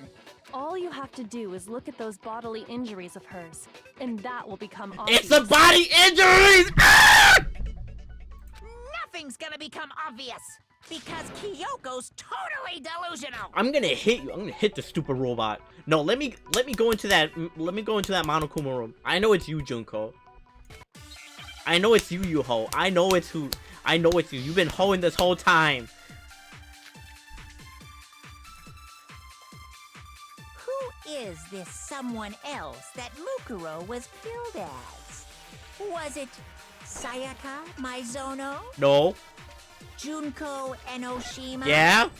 Speaker 2: All you have to do is look at those bodily injuries of hers, and that will become obvious.
Speaker 1: It's the body injuries! Ah!
Speaker 10: Nothing's gonna become obvious, because Kyoko's totally delusional.
Speaker 1: I'm gonna hit you. I'm gonna hit the stupid robot. No, let me go into that Monokuma room. I know it's you, Junko. I know it's you, you hoe. I know it's you. You've been hoeing this whole time.
Speaker 10: Who is this someone else that Mukuro was killed as? Was it Sayaka Maizono?
Speaker 1: No.
Speaker 10: Junko Enoshima?
Speaker 1: Yeah?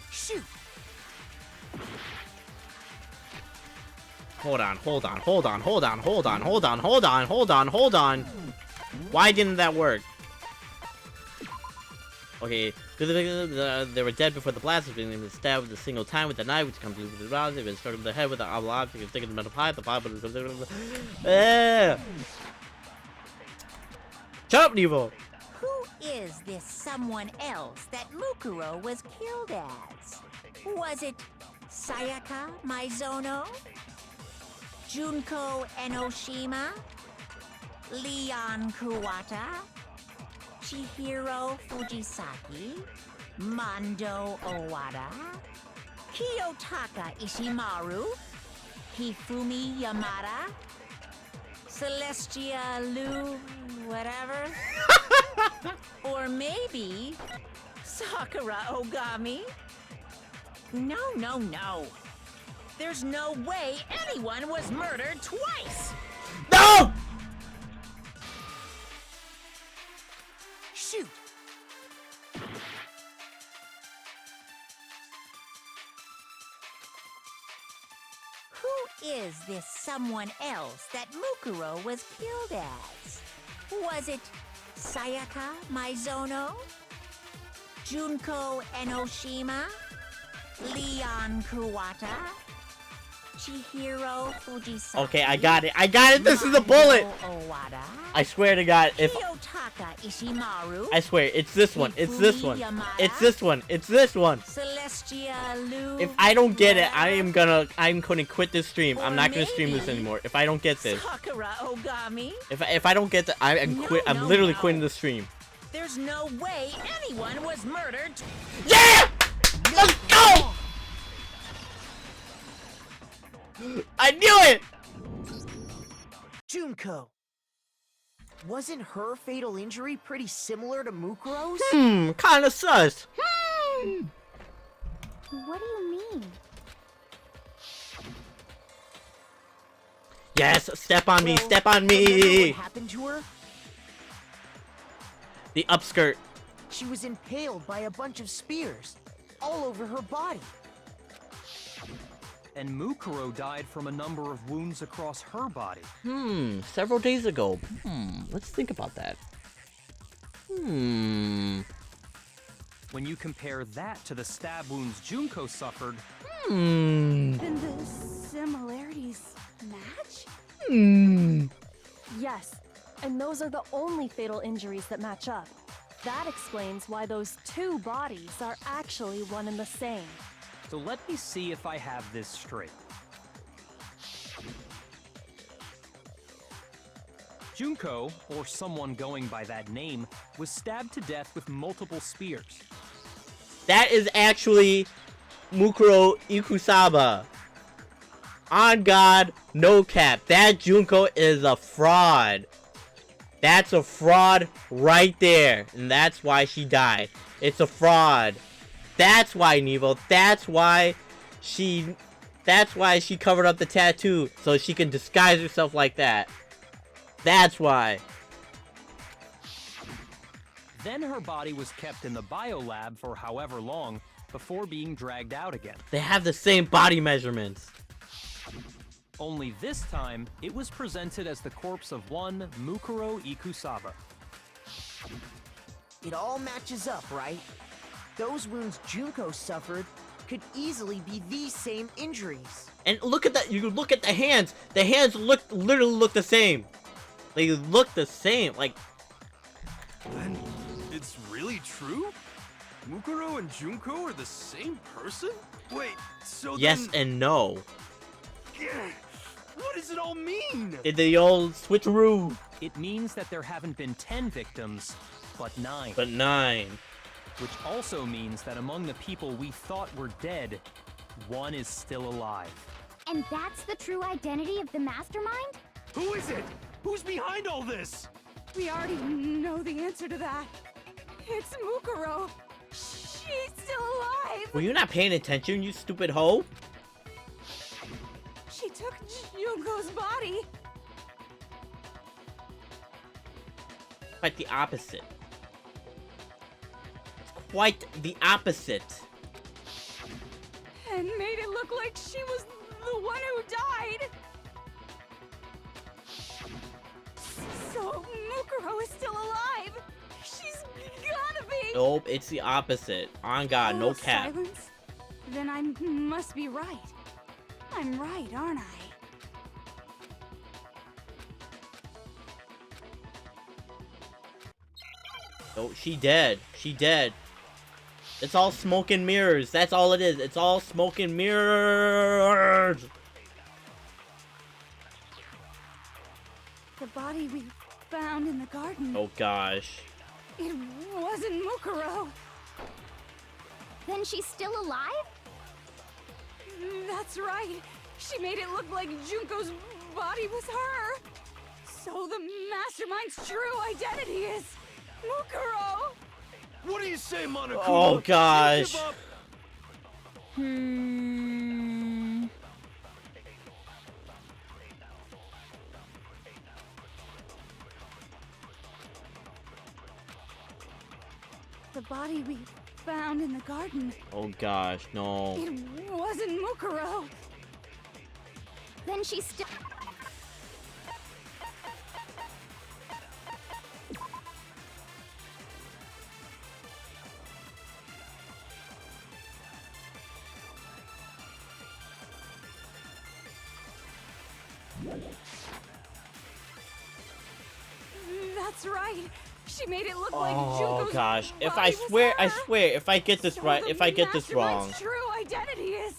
Speaker 3: Shoot!
Speaker 1: Hold on. Why didn't that work? Okay, they were dead before the blast. Has been stabbed with a single time with the knife, which comes through the round. They've been struck in the head with the object. You can stick in the metal pipe. The pipe was... Shut up, Nevo!
Speaker 10: Who is this someone else that Mukuro was killed as? Was it Sayaka Maizono? Junko Enoshima? Leon Kuwata? Chihiro Fujisaki? Mondo Owada? Kiyotaka Ishimaru? Hifumi Yamada? Celestia Lu... whatever? Or maybe... Sakura Ogami? No. There's no way anyone was murdered twice!
Speaker 1: No!
Speaker 3: Shoot!
Speaker 10: Who is this someone else that Mukuro was killed as? Was it Sayaka Maizono? Junko Enoshima, Leon Kuwata, Chihiro Fujisaki.
Speaker 1: Okay, I got it. I got it. This is a bullet.
Speaker 10: Owada,
Speaker 1: I swear to God, if
Speaker 10: Kiyotaka Ishimaru,
Speaker 1: I swear it's this one. It's this one. It's this one. It's this one.
Speaker 10: Celestia Lu.
Speaker 1: If I don't get it, I'm gonna quit this stream. I'm not gonna stream this anymore. If I don't get this.
Speaker 10: Sakura Ogami.
Speaker 1: If I don't get the, I'm quit. I'm literally quitting the stream.
Speaker 10: There's no way anyone was murdered.
Speaker 1: Yeah! Let's go! I knew it!
Speaker 3: Junko. Wasn't her fatal injury pretty similar to Mukuro's?
Speaker 1: Kinda sus.
Speaker 4: What do you mean?
Speaker 1: Yes, step on me,
Speaker 3: Well,
Speaker 1: step on
Speaker 3: remember
Speaker 1: me!
Speaker 3: what happened to her?
Speaker 1: The upskirt.
Speaker 3: She was impaled by a bunch of spears all over her body.
Speaker 6: And Mukuro died from a number of wounds across her body.
Speaker 1: Several days ago. Let's think about that.
Speaker 6: When you compare that to the stab wounds Junko suffered,
Speaker 5: Then the similarities match?
Speaker 2: Yes, and those are the only fatal injuries that match up. That explains why those two bodies are actually one and the same.
Speaker 6: so let me see if I have this straight. Junko, or someone going by that name, was stabbed to death with multiple spears.
Speaker 1: That is actually Mukuro Ikusaba. On God, no cap. That Junko is a fraud. That's a fraud right there. And that's why she died. It's a fraud. That's why, Nevo. That's why she covered up the tattoo. So she can disguise herself like that. That's why.
Speaker 6: Then her body was kept in the biolab for however long before being dragged out again.
Speaker 1: They have the same body measurements.
Speaker 6: Only this time, it was presented as the corpse of one Mukuro Ikusaba.
Speaker 3: It all matches up, right? Those wounds Junko suffered could easily be these same injuries.
Speaker 1: And look at that. You look at the hands. The hands literally look the same. They look the same. Like,
Speaker 7: Then it's really true? Mukuro and Junko are the same person? Wait, so
Speaker 1: yes
Speaker 7: then...
Speaker 1: and no.
Speaker 7: What does it all mean?
Speaker 1: Did the old switcheroo.
Speaker 6: It means that there haven't been 10 victims, but 9.
Speaker 1: But 9.
Speaker 6: Which also means that among the people we thought were dead, one is still alive.
Speaker 4: And that's the true identity of the mastermind?
Speaker 7: Who is it? Who's behind all this?
Speaker 5: We already know the answer to that. It's Mukuro. She's still alive.
Speaker 1: Were you not paying attention, you stupid hoe?
Speaker 5: She took Junko's body.
Speaker 1: Quite the opposite. It's quite the opposite.
Speaker 5: And made it look like she was the one who died. So Mukuro is still alive. She's gotta be.
Speaker 1: Nope, it's the opposite. On God, no cap.
Speaker 5: Silence? Then I must be right. I'm right, aren't I?
Speaker 1: Oh, she dead. She dead. It's all smoke and mirrors. That's all it is. It's all smoke and mirrors.
Speaker 5: The body we found in the garden.
Speaker 1: Oh gosh.
Speaker 5: It wasn't Mukuro.
Speaker 4: Then she's still alive?
Speaker 5: That's right. She made it look like Junko's body was her. So the mastermind's true identity is Mukuro.
Speaker 7: What do you say, Monokuma?
Speaker 1: Oh gosh.
Speaker 7: You give up?
Speaker 5: The body we found in the garden.
Speaker 1: Oh gosh, no.
Speaker 5: It wasn't Mukuro.
Speaker 4: Then she's still...
Speaker 5: That's right. She made it look like
Speaker 1: Oh
Speaker 5: Junko's
Speaker 1: gosh! If
Speaker 5: body
Speaker 1: I
Speaker 5: was
Speaker 1: swear, I
Speaker 5: her.
Speaker 1: swear, if I get this
Speaker 5: So
Speaker 1: right,
Speaker 5: the
Speaker 1: if I get this wrong,
Speaker 5: Mastermind's true identity is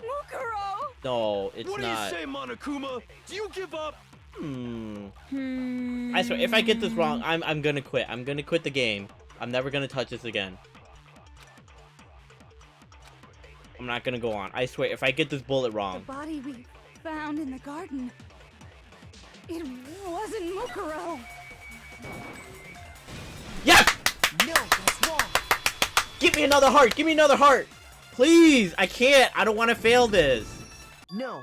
Speaker 5: Mukuro.
Speaker 1: no, it's
Speaker 7: What
Speaker 1: not.
Speaker 7: do you say, Monokuma? Do you give up?
Speaker 1: I swear, if I get this wrong, I'm gonna quit. I'm gonna quit the game. I'm never gonna touch this again. I'm not gonna go on. I swear, if I get this bullet
Speaker 5: The
Speaker 1: wrong.
Speaker 5: body we found in the garden. It wasn't Mukuro.
Speaker 1: Yes!
Speaker 3: No, that's wrong.
Speaker 1: Give me another heart! Give me another heart! Please! I can't! I don't want to fail this!
Speaker 3: No.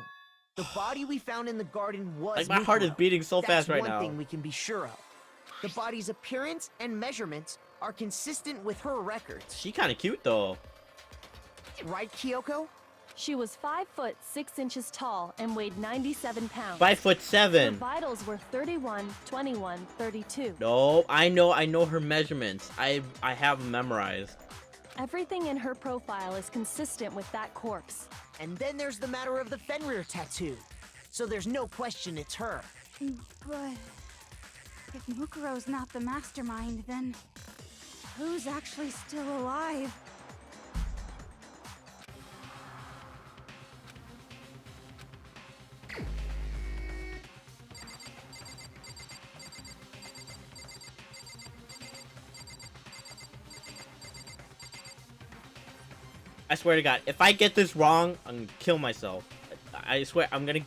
Speaker 3: The body we found in the garden was
Speaker 1: Like, my heart is
Speaker 3: Mukuro.
Speaker 1: beating so
Speaker 3: That's
Speaker 1: fast right
Speaker 3: one
Speaker 1: now.
Speaker 3: thing we can be sure of. The body's appearance and measurements are consistent with her records.
Speaker 1: She kind of cute, though.
Speaker 3: Right, Kyoko?
Speaker 2: She was 5 foot 6 inches tall and weighed 97 pounds.
Speaker 1: 5'7".
Speaker 2: Her vitals were 31, 21, 32.
Speaker 1: No, I know her measurements. I have them memorized.
Speaker 2: Everything in her profile is consistent with that corpse.
Speaker 3: And then there's the matter of the Fenrir tattoo. So there's no question it's her.
Speaker 5: But if Mukuro's not the mastermind, then who's actually still alive?
Speaker 1: I swear to God, if I get this wrong, I'm gonna kill myself. I swear, I'm gonna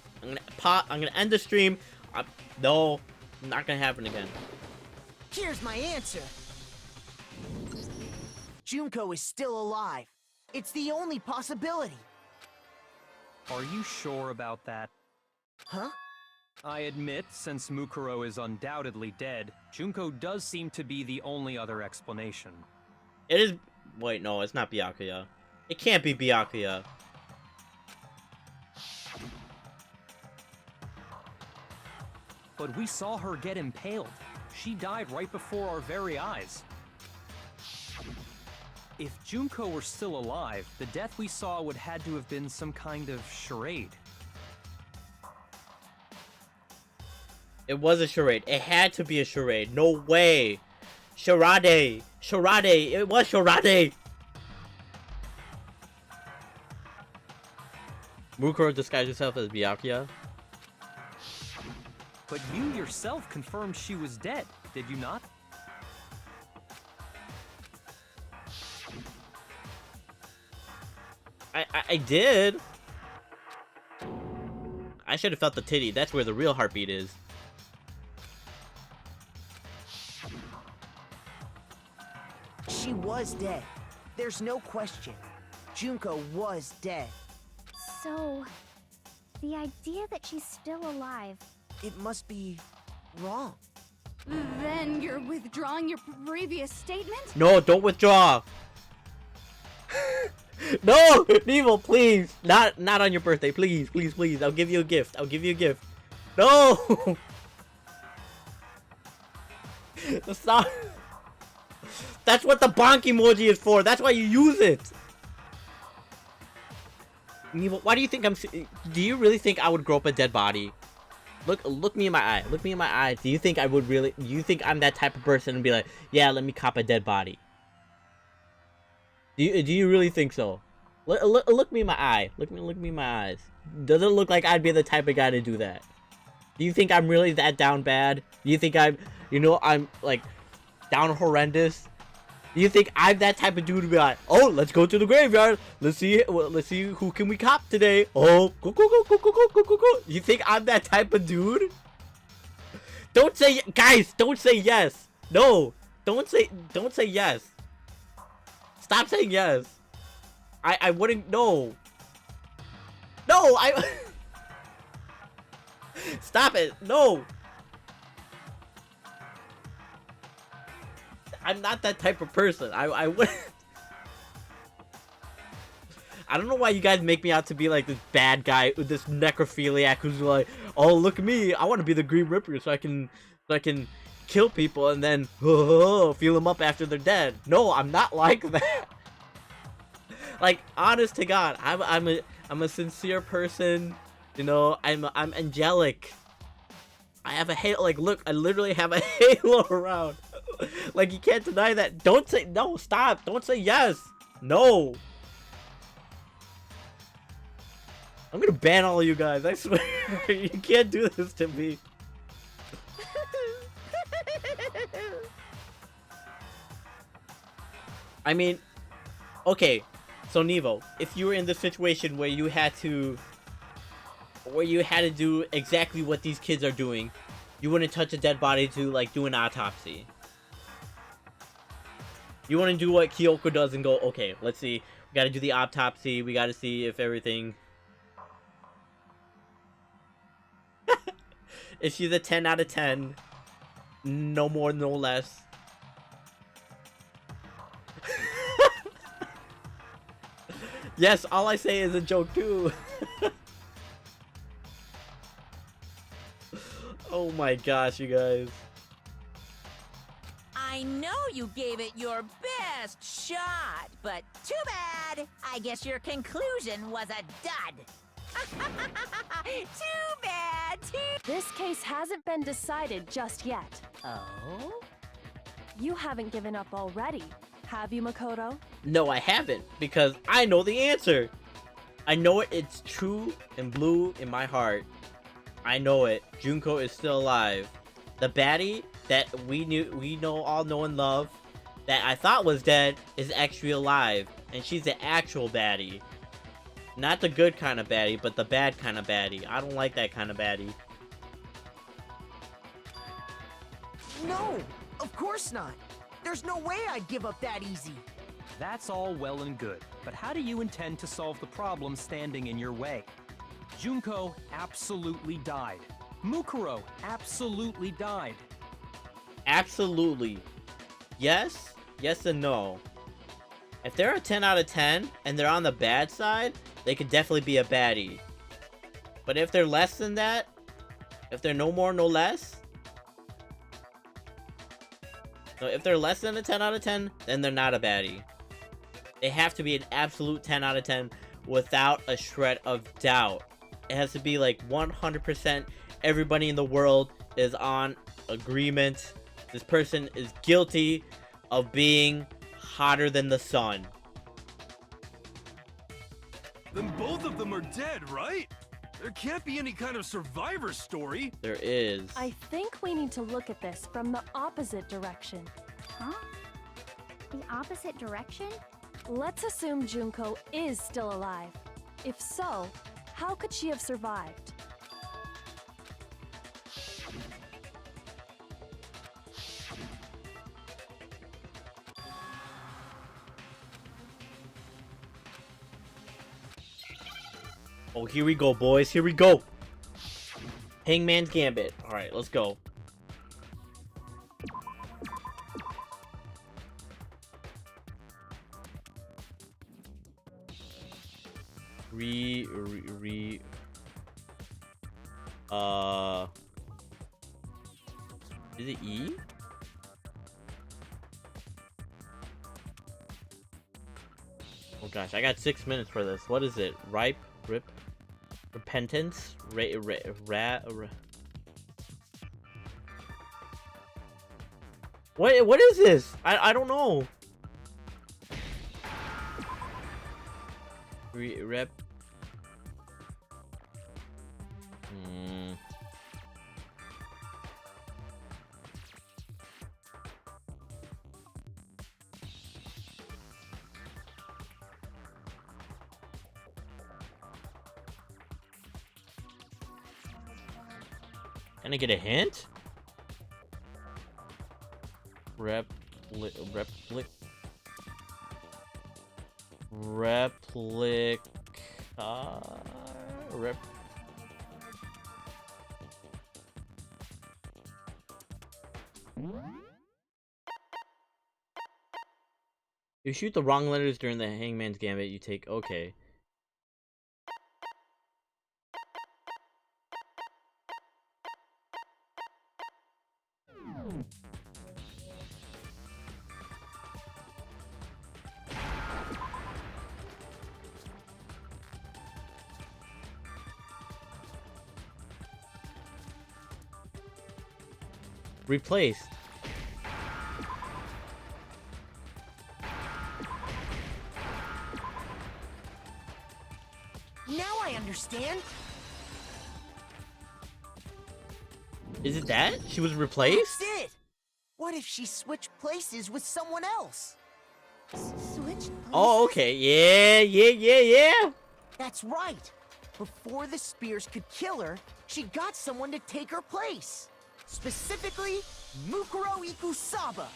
Speaker 1: end the stream. No, not gonna happen again.
Speaker 3: Here's my answer. Junko is still alive. It's the only possibility.
Speaker 6: Are you sure about that?
Speaker 3: Huh?
Speaker 6: I admit, since Mukuro is undoubtedly dead, Junko does seem to be the only other explanation.
Speaker 1: It is. Wait, no, it's not Byakuya. It can't be Byakuya.
Speaker 6: But we saw her get impaled. She died right before our very eyes. If Junko were still alive, the death we saw would had to have been some kind of charade.
Speaker 1: It was a charade. It had to be a charade. No way. Charade. Charade. It was charade. Mukuro disguised herself as Byakuya.
Speaker 6: But you yourself confirmed she was dead, did you not?
Speaker 1: I did. I should have felt the titty. That's where the real heartbeat is.
Speaker 3: She was dead. There's no question. Junko was dead.
Speaker 4: So, the idea that she's still alive.
Speaker 3: It must be wrong.
Speaker 5: Then you're withdrawing your previous statement?
Speaker 1: No, don't withdraw. No, Nevo, please. Not on your birthday. Please, please, please. I'll give you a gift. I'll give you a gift. No. Stop. That's what the bonk emoji is for. That's why you use it. Nevo, why do you think do you really think I would grow up a dead body? Look me in my eye. Look me in my eye. Do you think I would really? Do you think I'm that type of person and be like, yeah, let me cop a dead body? Do you really think so? Look me in my eye. Look me in my eyes. Does it look like I'd be the type of guy to do that? Do you think I'm really that down bad? Do you think I'm like down horrendous? Do you think I'm that type of dude to be like, oh, let's go to the graveyard. Let's see who can we cop today. Oh, go. You think I'm that type of dude? Don't say, guys, don't say yes. No, don't say yes. Stop saying yes. I wouldn't, no. No, stop it, no. I'm not that type of person. I wouldn't. I don't know why you guys make me out to be like this bad guy, this necrophiliac who's like, oh, look at me. I want to be the Green Ripper so I can kill people and then feel them up after they're dead. No, I'm not like that. Like, honest to God, I'm a sincere person. You know, I'm angelic. I have a halo. Like, look, I literally have a halo around. Like, you can't deny that. Don't say no. Stop. Don't say yes. No. I'm gonna ban all of you guys. I swear. You can't do this to me. I mean, okay. So Nevo, if you were in the situation where you had to do exactly what these kids are doing, you wouldn't touch a dead body to like do an autopsy. You wouldn't do what Kyoko does and go, okay, let's see, we gotta do the autopsy, we gotta see if everything... If she's a 10 out of 10, no more, no less. Yes, all I say is a joke too. Oh my gosh, you guys.
Speaker 10: I know you gave it your best shot, but too bad. I guess your conclusion was a dud. Too bad.
Speaker 2: This case hasn't been decided just yet.
Speaker 10: Oh?
Speaker 2: You haven't given up already, have you, Makoto?
Speaker 1: No, I haven't, because I know the answer. I know it. It's true and blue in my heart. I know it. Junko is still alive. The baddie that we all know and love, that I thought was dead, is actually alive, and she's the actual baddie. Not the good kind of baddie, but the bad kind of baddie. I don't like that kind of baddie.
Speaker 3: No, of course not. There's no way I'd give up that easy.
Speaker 6: That's all well and good, but how do you intend to solve the problem standing in your way? Junko absolutely died. Mukuro absolutely died.
Speaker 1: Absolutely. Yes, yes and no. If they're a 10 out of 10 and they're on the bad side, they could definitely be a baddie. But if they're less than that, if they're no more, no less, so if they're less than a 10 out of 10, then they're not a baddie. They have to be an absolute 10 out of 10 without a shred of doubt. It has to be like 100% everybody in the world is on agreement. This person is guilty of being hotter than the sun.
Speaker 7: Then both of them are dead, right? There can't be any kind of survivor story.
Speaker 1: There is.
Speaker 2: I think we need to look at this from the opposite direction.
Speaker 4: Huh? The opposite direction?
Speaker 2: Let's assume Junko is still alive. If so, how could she have survived?
Speaker 1: Oh, here we go, boys. Here we go. Hangman's Gambit. Alright, let's go. Is it E? Oh gosh, I got 6 minutes for this. What is it? Repentance? What is this? I don't know. Rep. Can I get a hint? Replica. You shoot the wrong letters during the Hangman's Gambit, you take... Okay. replaced.
Speaker 3: Now I understand.
Speaker 1: Is it that? She was replaced?
Speaker 3: That's it. What if she switched places with someone else?
Speaker 5: Switched places?
Speaker 1: Oh, okay. Yeah.
Speaker 3: That's right. Before the spears could kill her, she got someone to take her place. Specifically, Mukuro Ikusaba.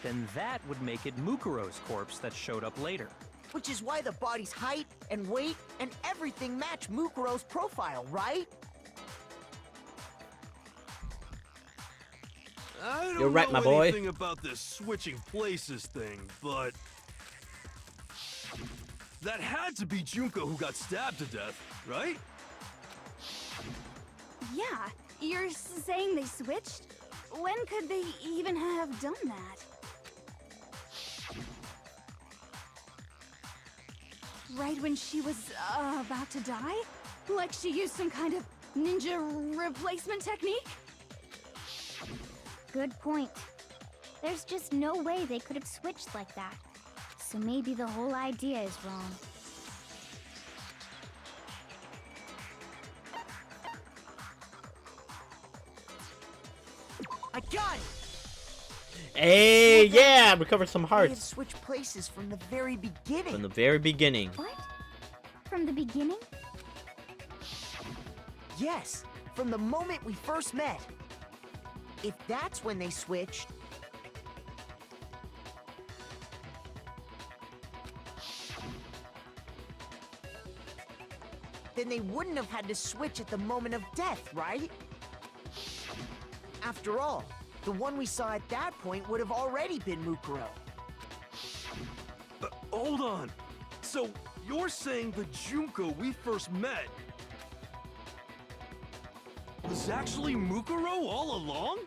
Speaker 6: Then that would make it Mukuro's corpse that showed up later.
Speaker 3: Which is why the body's height and weight and everything match Mukuro's profile, right?
Speaker 7: I don't
Speaker 1: You're right,
Speaker 7: know
Speaker 1: my boy.
Speaker 7: anything about this switching places thing, but that had to be Junko who got stabbed to death, right?
Speaker 5: Yeah, you're saying they switched? When could they even have done that? Right when she was about to die? Like she used some kind of ninja replacement technique?
Speaker 4: Good point. There's just no way they could have switched like that. So maybe the whole idea is wrong.
Speaker 3: I got it!
Speaker 1: Hey, yeah, recovered some
Speaker 3: They had
Speaker 1: hearts
Speaker 3: switched places from the very beginning.
Speaker 1: from the very beginning.
Speaker 4: What? From the beginning?
Speaker 3: Yes, from the moment we first met. If that's when they switched, then they wouldn't have had to switch at the moment of death, right? After all, the one we saw at that point would have already been Mukuro.
Speaker 7: Hold on. So you're saying the Junko we first met was actually Mukuro all along?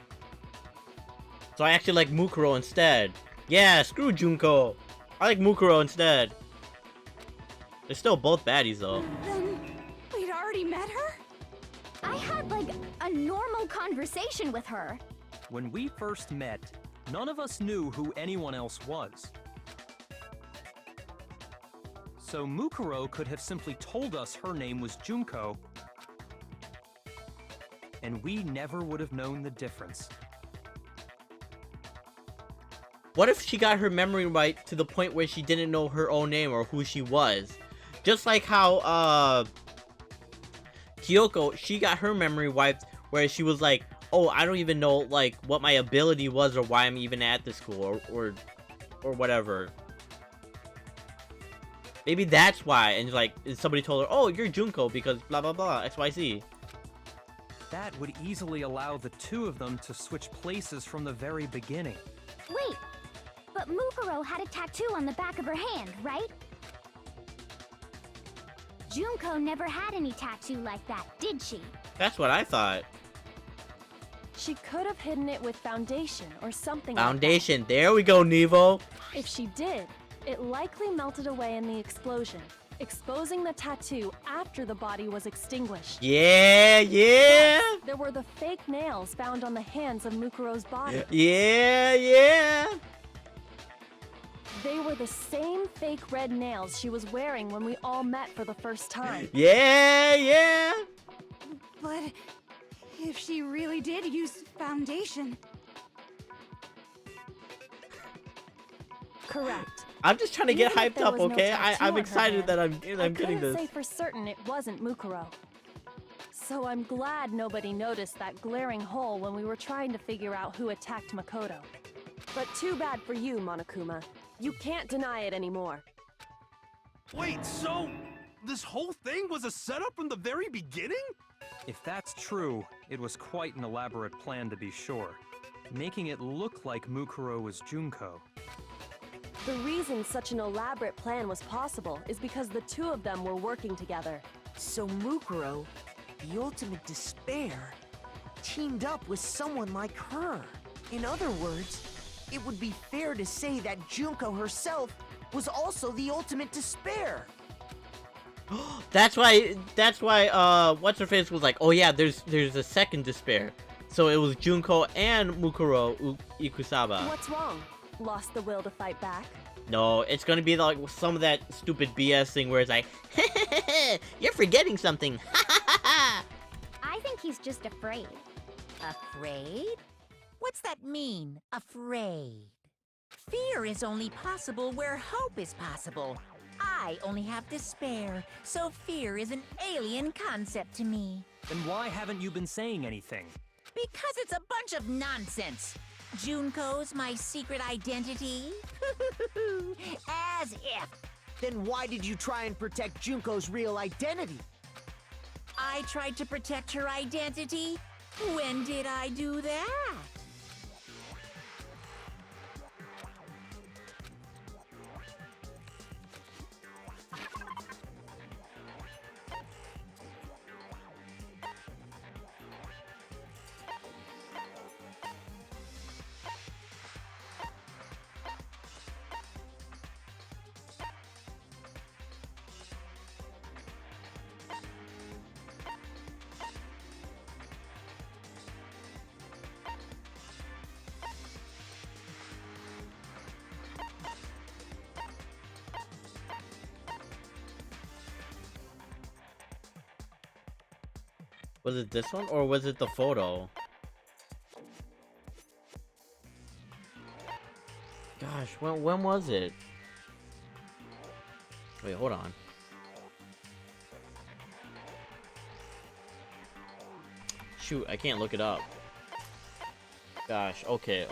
Speaker 1: So I actually like Mukuro instead. Yeah, screw Junko. I like Mukuro instead. They're still both baddies though.
Speaker 5: Then we'd already met her?
Speaker 4: I had, like, a normal conversation with her.
Speaker 6: When we first met, none of us knew who anyone else was. So Mukuro could have simply told us her name was Junko, and we never would have known the difference.
Speaker 1: What if she got her memory right to the point where she didn't know her own name or who she was? Just like how, Kyoko, she got her memory wiped where she was like, oh, I don't even know, like, what my ability was or why I'm even at this school or whatever. Maybe that's why, and like, somebody told her, oh, you're Junko because blah blah blah, XYZ.
Speaker 6: That would easily allow the two of them to switch places from the very beginning.
Speaker 4: Wait, but Mukuro had a tattoo on the back of her hand, right? Junko never had any tattoo like that, did she?
Speaker 1: That's what I thought.
Speaker 2: She could have hidden it with foundation or something
Speaker 1: Foundation, there we go, Nevo.
Speaker 2: like that. If she did, it likely melted away in the explosion, exposing the tattoo after the body was extinguished.
Speaker 1: Yeah.
Speaker 2: Plus, there were the fake nails found on the hands of Mukuro's body.
Speaker 1: Yeah.
Speaker 2: They were the same fake red nails she was wearing when we all met for the first time.
Speaker 1: Yeah.
Speaker 5: But if she really did use foundation...
Speaker 2: Correct.
Speaker 1: I'm just trying to get
Speaker 2: Even if
Speaker 1: hyped
Speaker 2: there
Speaker 1: up,
Speaker 2: was no
Speaker 1: okay?
Speaker 2: tattoo
Speaker 1: I'm
Speaker 2: on her
Speaker 1: excited
Speaker 2: hand,
Speaker 1: that I'm
Speaker 2: I
Speaker 1: getting
Speaker 2: couldn't
Speaker 1: this.
Speaker 2: say for certain it wasn't Mukuro. So I'm glad nobody noticed that glaring hole when we were trying to figure out who attacked Makoto. But too bad for you, Monokuma. You can't deny it anymore.
Speaker 7: Wait, so this whole thing was a setup from the very beginning?
Speaker 6: If that's true, it was quite an elaborate plan to be sure, making it look like Mukuro was Junko.
Speaker 2: The reason such an elaborate plan was possible is because the two of them were working together.
Speaker 3: So Mukuro, the ultimate despair, teamed up with someone like her. In other words, it would be fair to say that Junko herself was also the ultimate despair.
Speaker 1: That's why what's her face was like, oh yeah, there's a second despair. So it was Junko and Mukuro Ikusaba.
Speaker 2: What's wrong? Lost the will to fight back?
Speaker 1: No, it's gonna be like some of that stupid BS thing where it's like, you're forgetting something.
Speaker 4: I think he's just afraid.
Speaker 10: Afraid? What's that mean, afraid? Fear is only possible where hope is possible. I only have despair, so fear is an alien concept to me.
Speaker 6: Then why haven't you been saying anything?
Speaker 10: Because it's a bunch of nonsense. Junko's my secret identity? As if.
Speaker 3: Then why did you try and protect Junko's real identity?
Speaker 10: I tried to protect her identity? When did I do that?
Speaker 1: Was it this one or was it the photo? Gosh, when was it? Wait, hold on. Shoot, I can't look it up. Gosh, okay.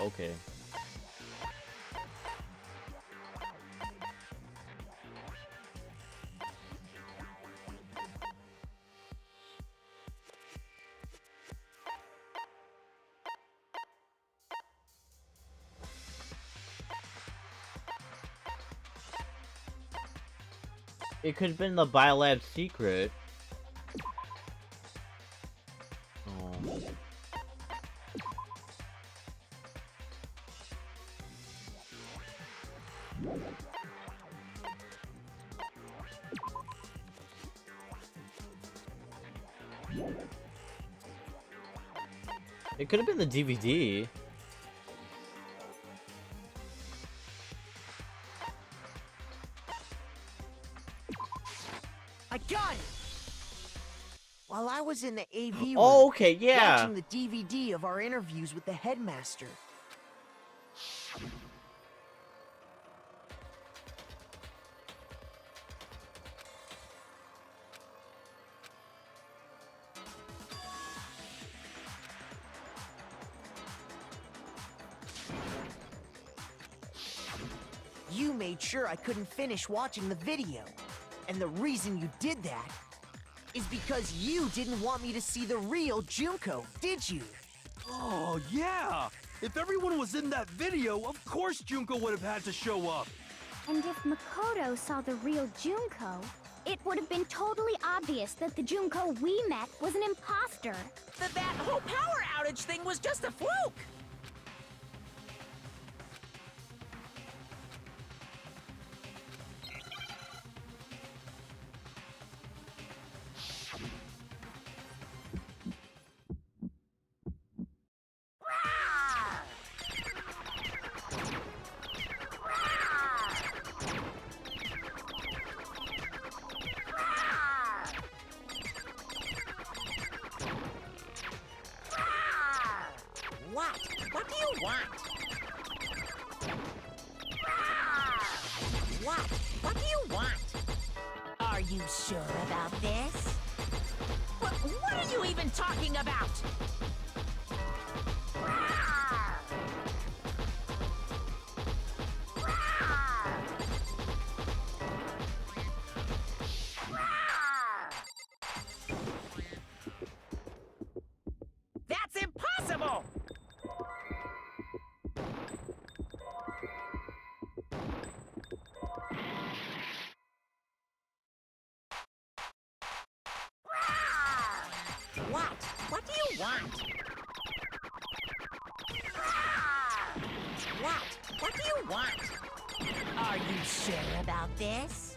Speaker 1: It could have been the Biolab secret. Oh. It could have been the DVD.
Speaker 3: I got it! While I was in the AV room,
Speaker 1: Oh, okay, yeah.
Speaker 3: watching the DVD of our interviews with the headmaster. You made sure I couldn't finish watching the video. And the reason you did that is because you didn't want me to see the real Junko, did you?
Speaker 7: Oh, yeah! If everyone was in that video, of course Junko would have had to show up.
Speaker 4: And if Makoto saw the real Junko, it would have been totally obvious that the Junko we met was an imposter.
Speaker 10: That whole power outage thing was just a fluke! What? What do you want? What? What do you want? Are you sure about this? What are you even talking about? That's impossible! What? What do you want? What? What do you want? Are you sure about this?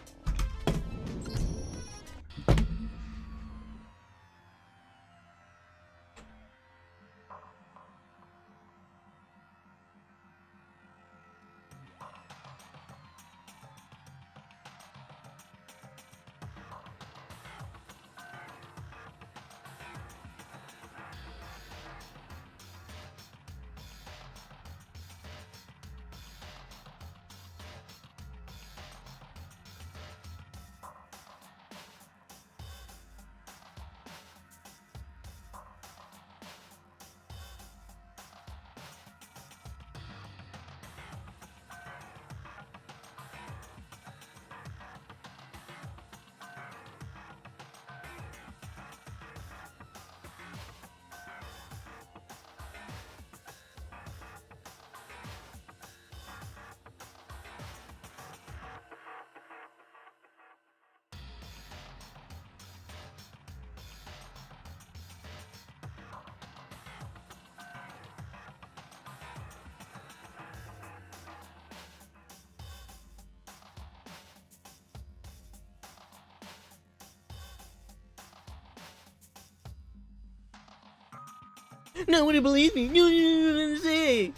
Speaker 1: Nobody believes me. No, you don't understand.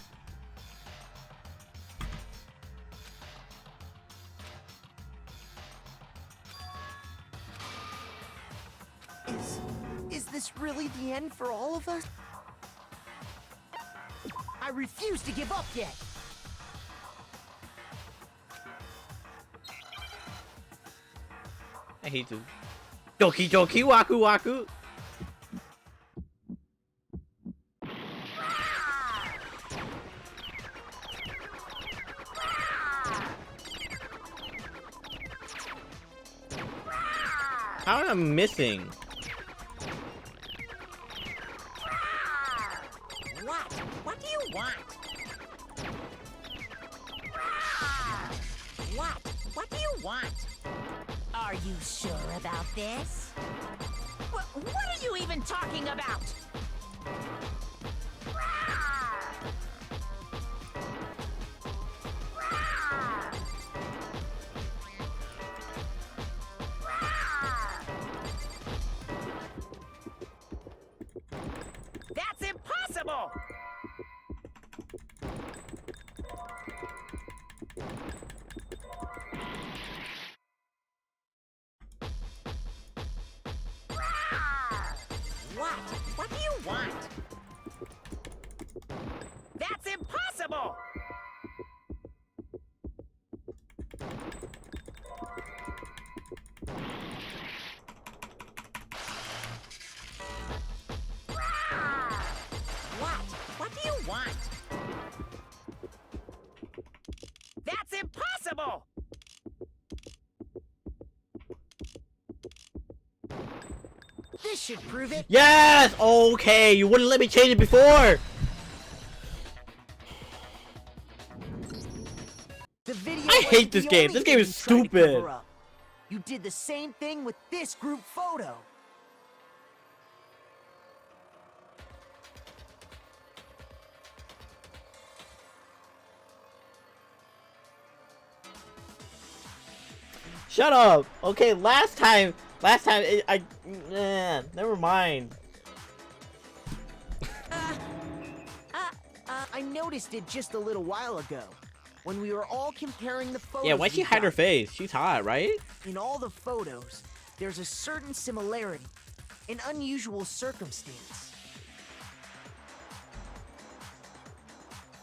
Speaker 3: Is this really the end for all of us? I refuse to give up yet.
Speaker 1: I hate to. Doki doki waku waku. How am I missing?
Speaker 10: What? What do you want? What? What do you want? Are you sure about this? What are you even talking about? That's impossible! What? What do you want? That's impossible! What? What do you want? That's impossible!
Speaker 3: This should prove it.
Speaker 1: Yes! Okay, you wouldn't let me change it before!
Speaker 3: The video
Speaker 1: I hate
Speaker 3: wasn't
Speaker 1: this
Speaker 3: the
Speaker 1: game.
Speaker 3: only
Speaker 1: This
Speaker 3: thing
Speaker 1: game
Speaker 3: you
Speaker 1: is
Speaker 3: tried to cover
Speaker 1: stupid.
Speaker 3: up. You did the same thing with this group photo.
Speaker 1: Shut up! Okay, last time never mind.
Speaker 3: I noticed it just a little while ago, when we were all comparing the photos.
Speaker 1: Yeah, why'd she
Speaker 3: we
Speaker 1: hide her
Speaker 3: got.
Speaker 1: face? She's hot, right?
Speaker 3: In all the photos, there's a certain similarity, an unusual circumstance.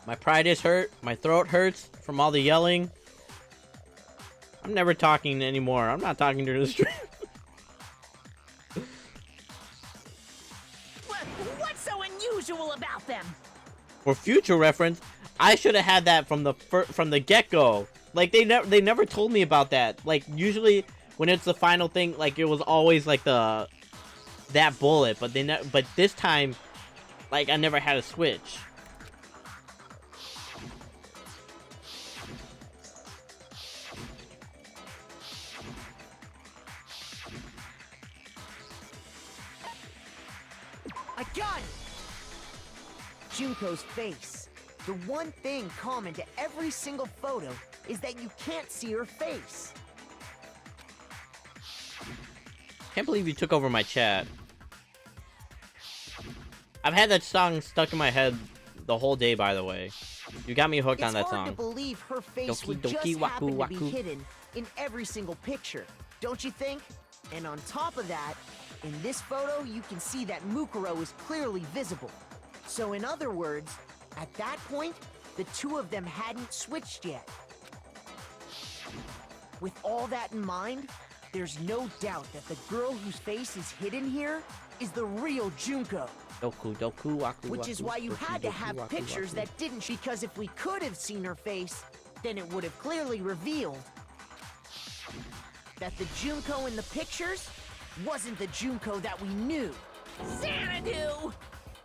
Speaker 1: My pride is hurt, my throat hurts from all the yelling. I'm never talking anymore. I'm not talking to the stream.
Speaker 10: What's so unusual about them?
Speaker 1: For future reference, I should have had that from the get-go. Like they never told me about that. Like usually when it's the final thing, like it was always like that bullet, but but this time, like I never had a switch.
Speaker 3: I got it! Junko's face. The one thing common to every single photo is that you can't see her face.
Speaker 1: Can't believe you took over my chat. I've had that song stuck in my head the whole day, by the way. You got me hooked on that
Speaker 3: It's hard
Speaker 1: song.
Speaker 3: to believe her face
Speaker 1: Doki
Speaker 3: would
Speaker 1: doki
Speaker 3: just
Speaker 1: waku
Speaker 3: happen to be
Speaker 1: waku.
Speaker 3: hidden in every single picture, don't you think? And on top of that, in this photo, you can see that Mukuro is clearly visible. So in other words, at that point, the two of them hadn't switched yet. With all that in mind, there's no doubt that the girl whose face is hidden here is the real Junko.
Speaker 1: Doku doku waku
Speaker 3: Which is
Speaker 1: waku,
Speaker 3: why you
Speaker 1: doki
Speaker 3: had to
Speaker 1: doku
Speaker 3: have
Speaker 1: waku
Speaker 3: pictures
Speaker 1: waku.
Speaker 3: that didn't, because if we could have seen her face, then it would have clearly revealed that the Junko in the pictures wasn't the Junko that we knew.
Speaker 10: Xanadu!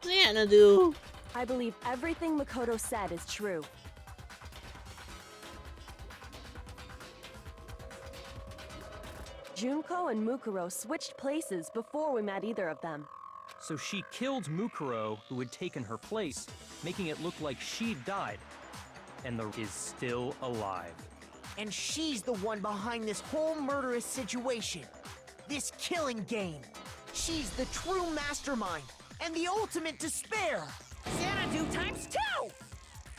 Speaker 1: Xanadu.
Speaker 2: I believe everything Makoto said is true. Junko and Mukuro switched places before we met either of them.
Speaker 6: So she killed Mukuro, who had taken her place, making it look like she'd died. And the is still alive.
Speaker 3: And she's the one behind this whole murderous situation. This killing game. She's the true mastermind. and the ultimate despair.
Speaker 10: Xanadu times 2!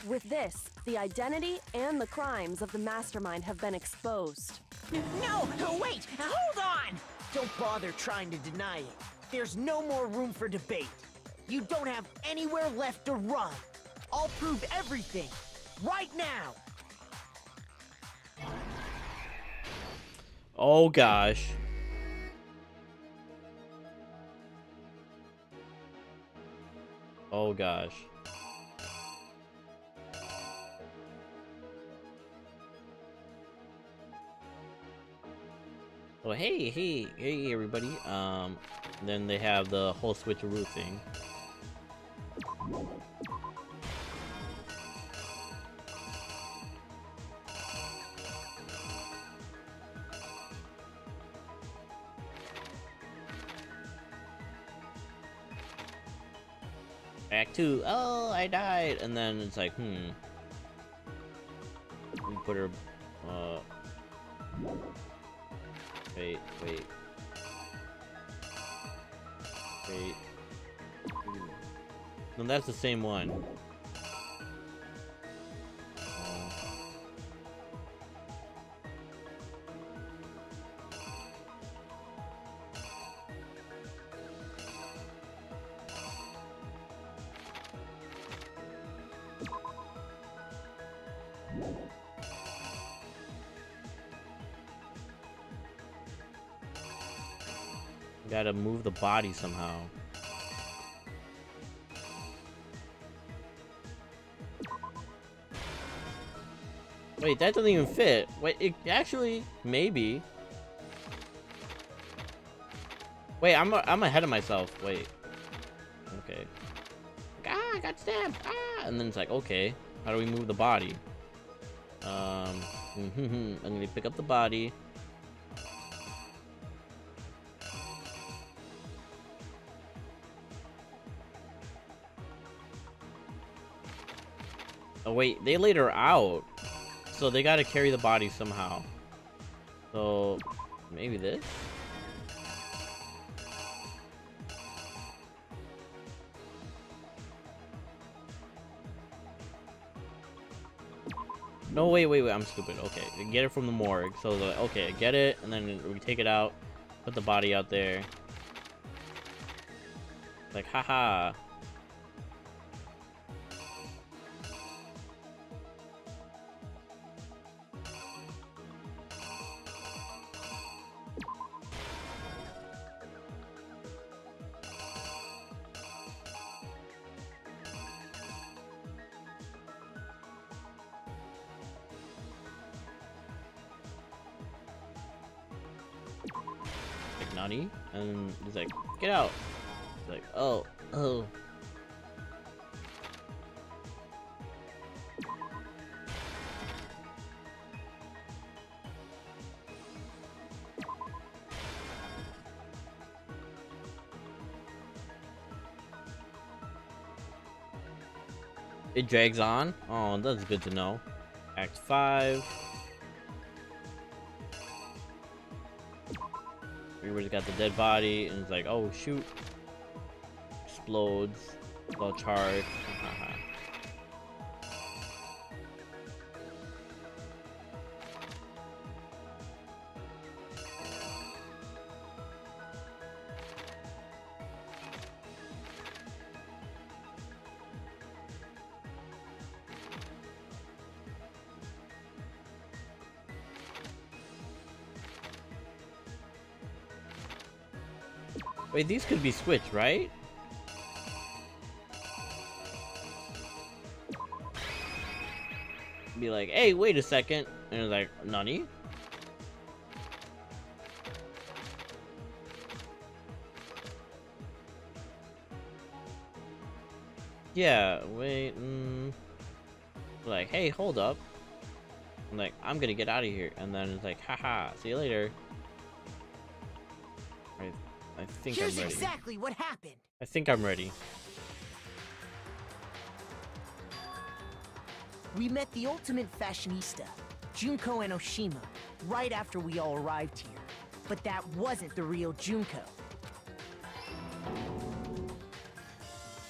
Speaker 2: With this, the identity and the crimes of the mastermind have been exposed.
Speaker 10: No, wait, hold on!
Speaker 3: Don't bother trying to deny it. There's no more room for debate. You don't have anywhere left to run. I'll prove everything, right now.
Speaker 1: Oh gosh. Oh gosh. Oh hey everybody. Then they have the whole switcheroo thing. Act 2. Oh, I died. And then it's like, we put her, wait. No, that's the same one. Gotta move the body somehow. Wait, that doesn't even fit. Wait, it actually maybe. Wait, I'm ahead of myself. Wait. Okay. Like, I got stabbed. And then it's like, okay, how do we move the body? I'm gonna pick up the body. Oh wait, they laid her out, so they gotta carry the body somehow. So maybe this? No, wait, I'm stupid. Okay, get it from the morgue. So okay, get it, and then we take it out, put the body out there. Like, haha. Nani? And he's like, get out. He's like, oh. It drags on. Oh, that's good to know. Act 5. Everybody's got the dead body, and it's like, oh shoot. Explodes. Well charged. Wait, these could be switched, right? Be like, hey, wait a second. And it's like, nani? Yeah, wait, like, hey, hold up. I'm like, I'm gonna get out of here. And then it's like, haha, see you later. I think
Speaker 3: Here's
Speaker 1: I'm ready.
Speaker 3: exactly what happened.
Speaker 1: I think I'm ready.
Speaker 3: We met the ultimate fashionista, Junko Enoshima, right after we all arrived here. But that wasn't the real Junko.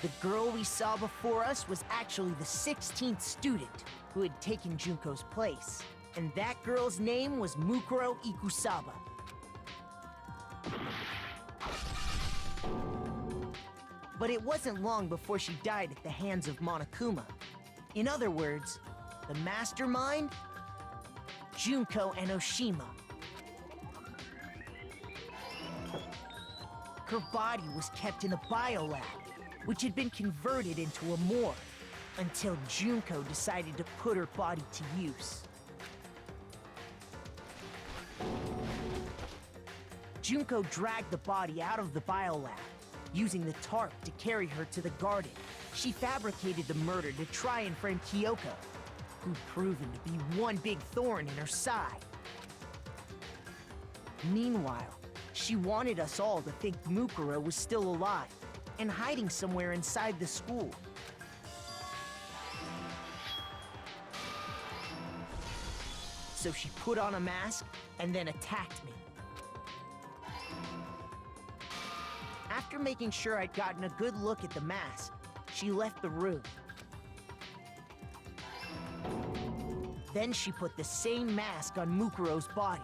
Speaker 3: The girl we saw before us was actually the 16th student who had taken Junko's place. And that girl's name was Mukuro Ikusaba. But it wasn't long before she died at the hands of Monokuma. In other words, the mastermind, Junko Enoshima. Her body was kept in the biolab, which had been converted into a morgue, until Junko decided to put her body to use. Junko dragged the body out of the biolab, using the tarp to carry her to the garden. She fabricated the murder to try and frame Kyoko, who'd proven to be one big thorn in her side. Meanwhile, she wanted us all to think Mukuro was still alive and hiding somewhere inside the school. So she put on a mask and then attacked me. After making sure I'd gotten a good look at the mask, she left the room. Then she put the same mask on Mukuro's body.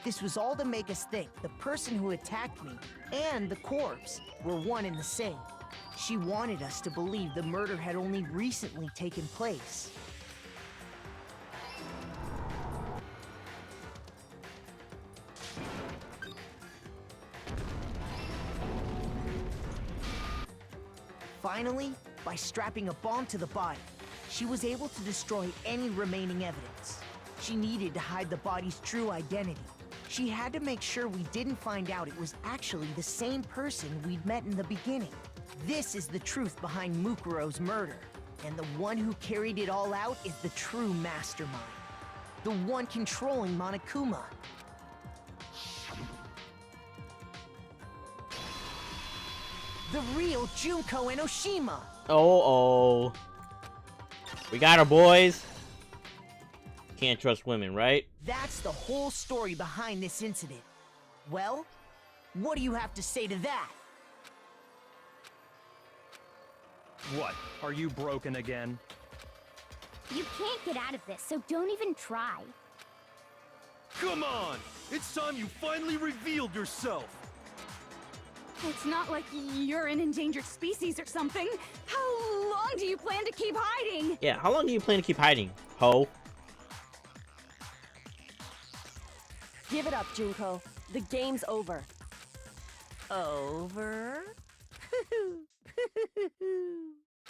Speaker 3: This was all to make us think the person who attacked me and the corpse were one and the same. She wanted us to believe the murder had only recently taken place. Finally, by strapping a bomb to the body, she was able to destroy any remaining evidence. She needed to hide the body's true identity. She had to make sure we didn't find out it was actually the same person we'd met in the beginning. This is the truth behind Mukuro's murder, and the one who carried it all out is the true mastermind. The one controlling Monokuma. The real Junko Enoshima!
Speaker 1: Oh. We got her, boys. Can't trust women, right?
Speaker 3: That's the whole story behind this incident. Well, what do you have to say to that?
Speaker 6: What? Are you broken again?
Speaker 4: You can't get out of this, so don't even try.
Speaker 7: Come on! It's time you finally revealed yourself!
Speaker 5: It's not like you're an endangered species or something. How long do you plan to keep hiding?
Speaker 1: Yeah, how long do you plan to keep hiding, ho?
Speaker 2: Give it up, Junko. The game's over.
Speaker 10: Over?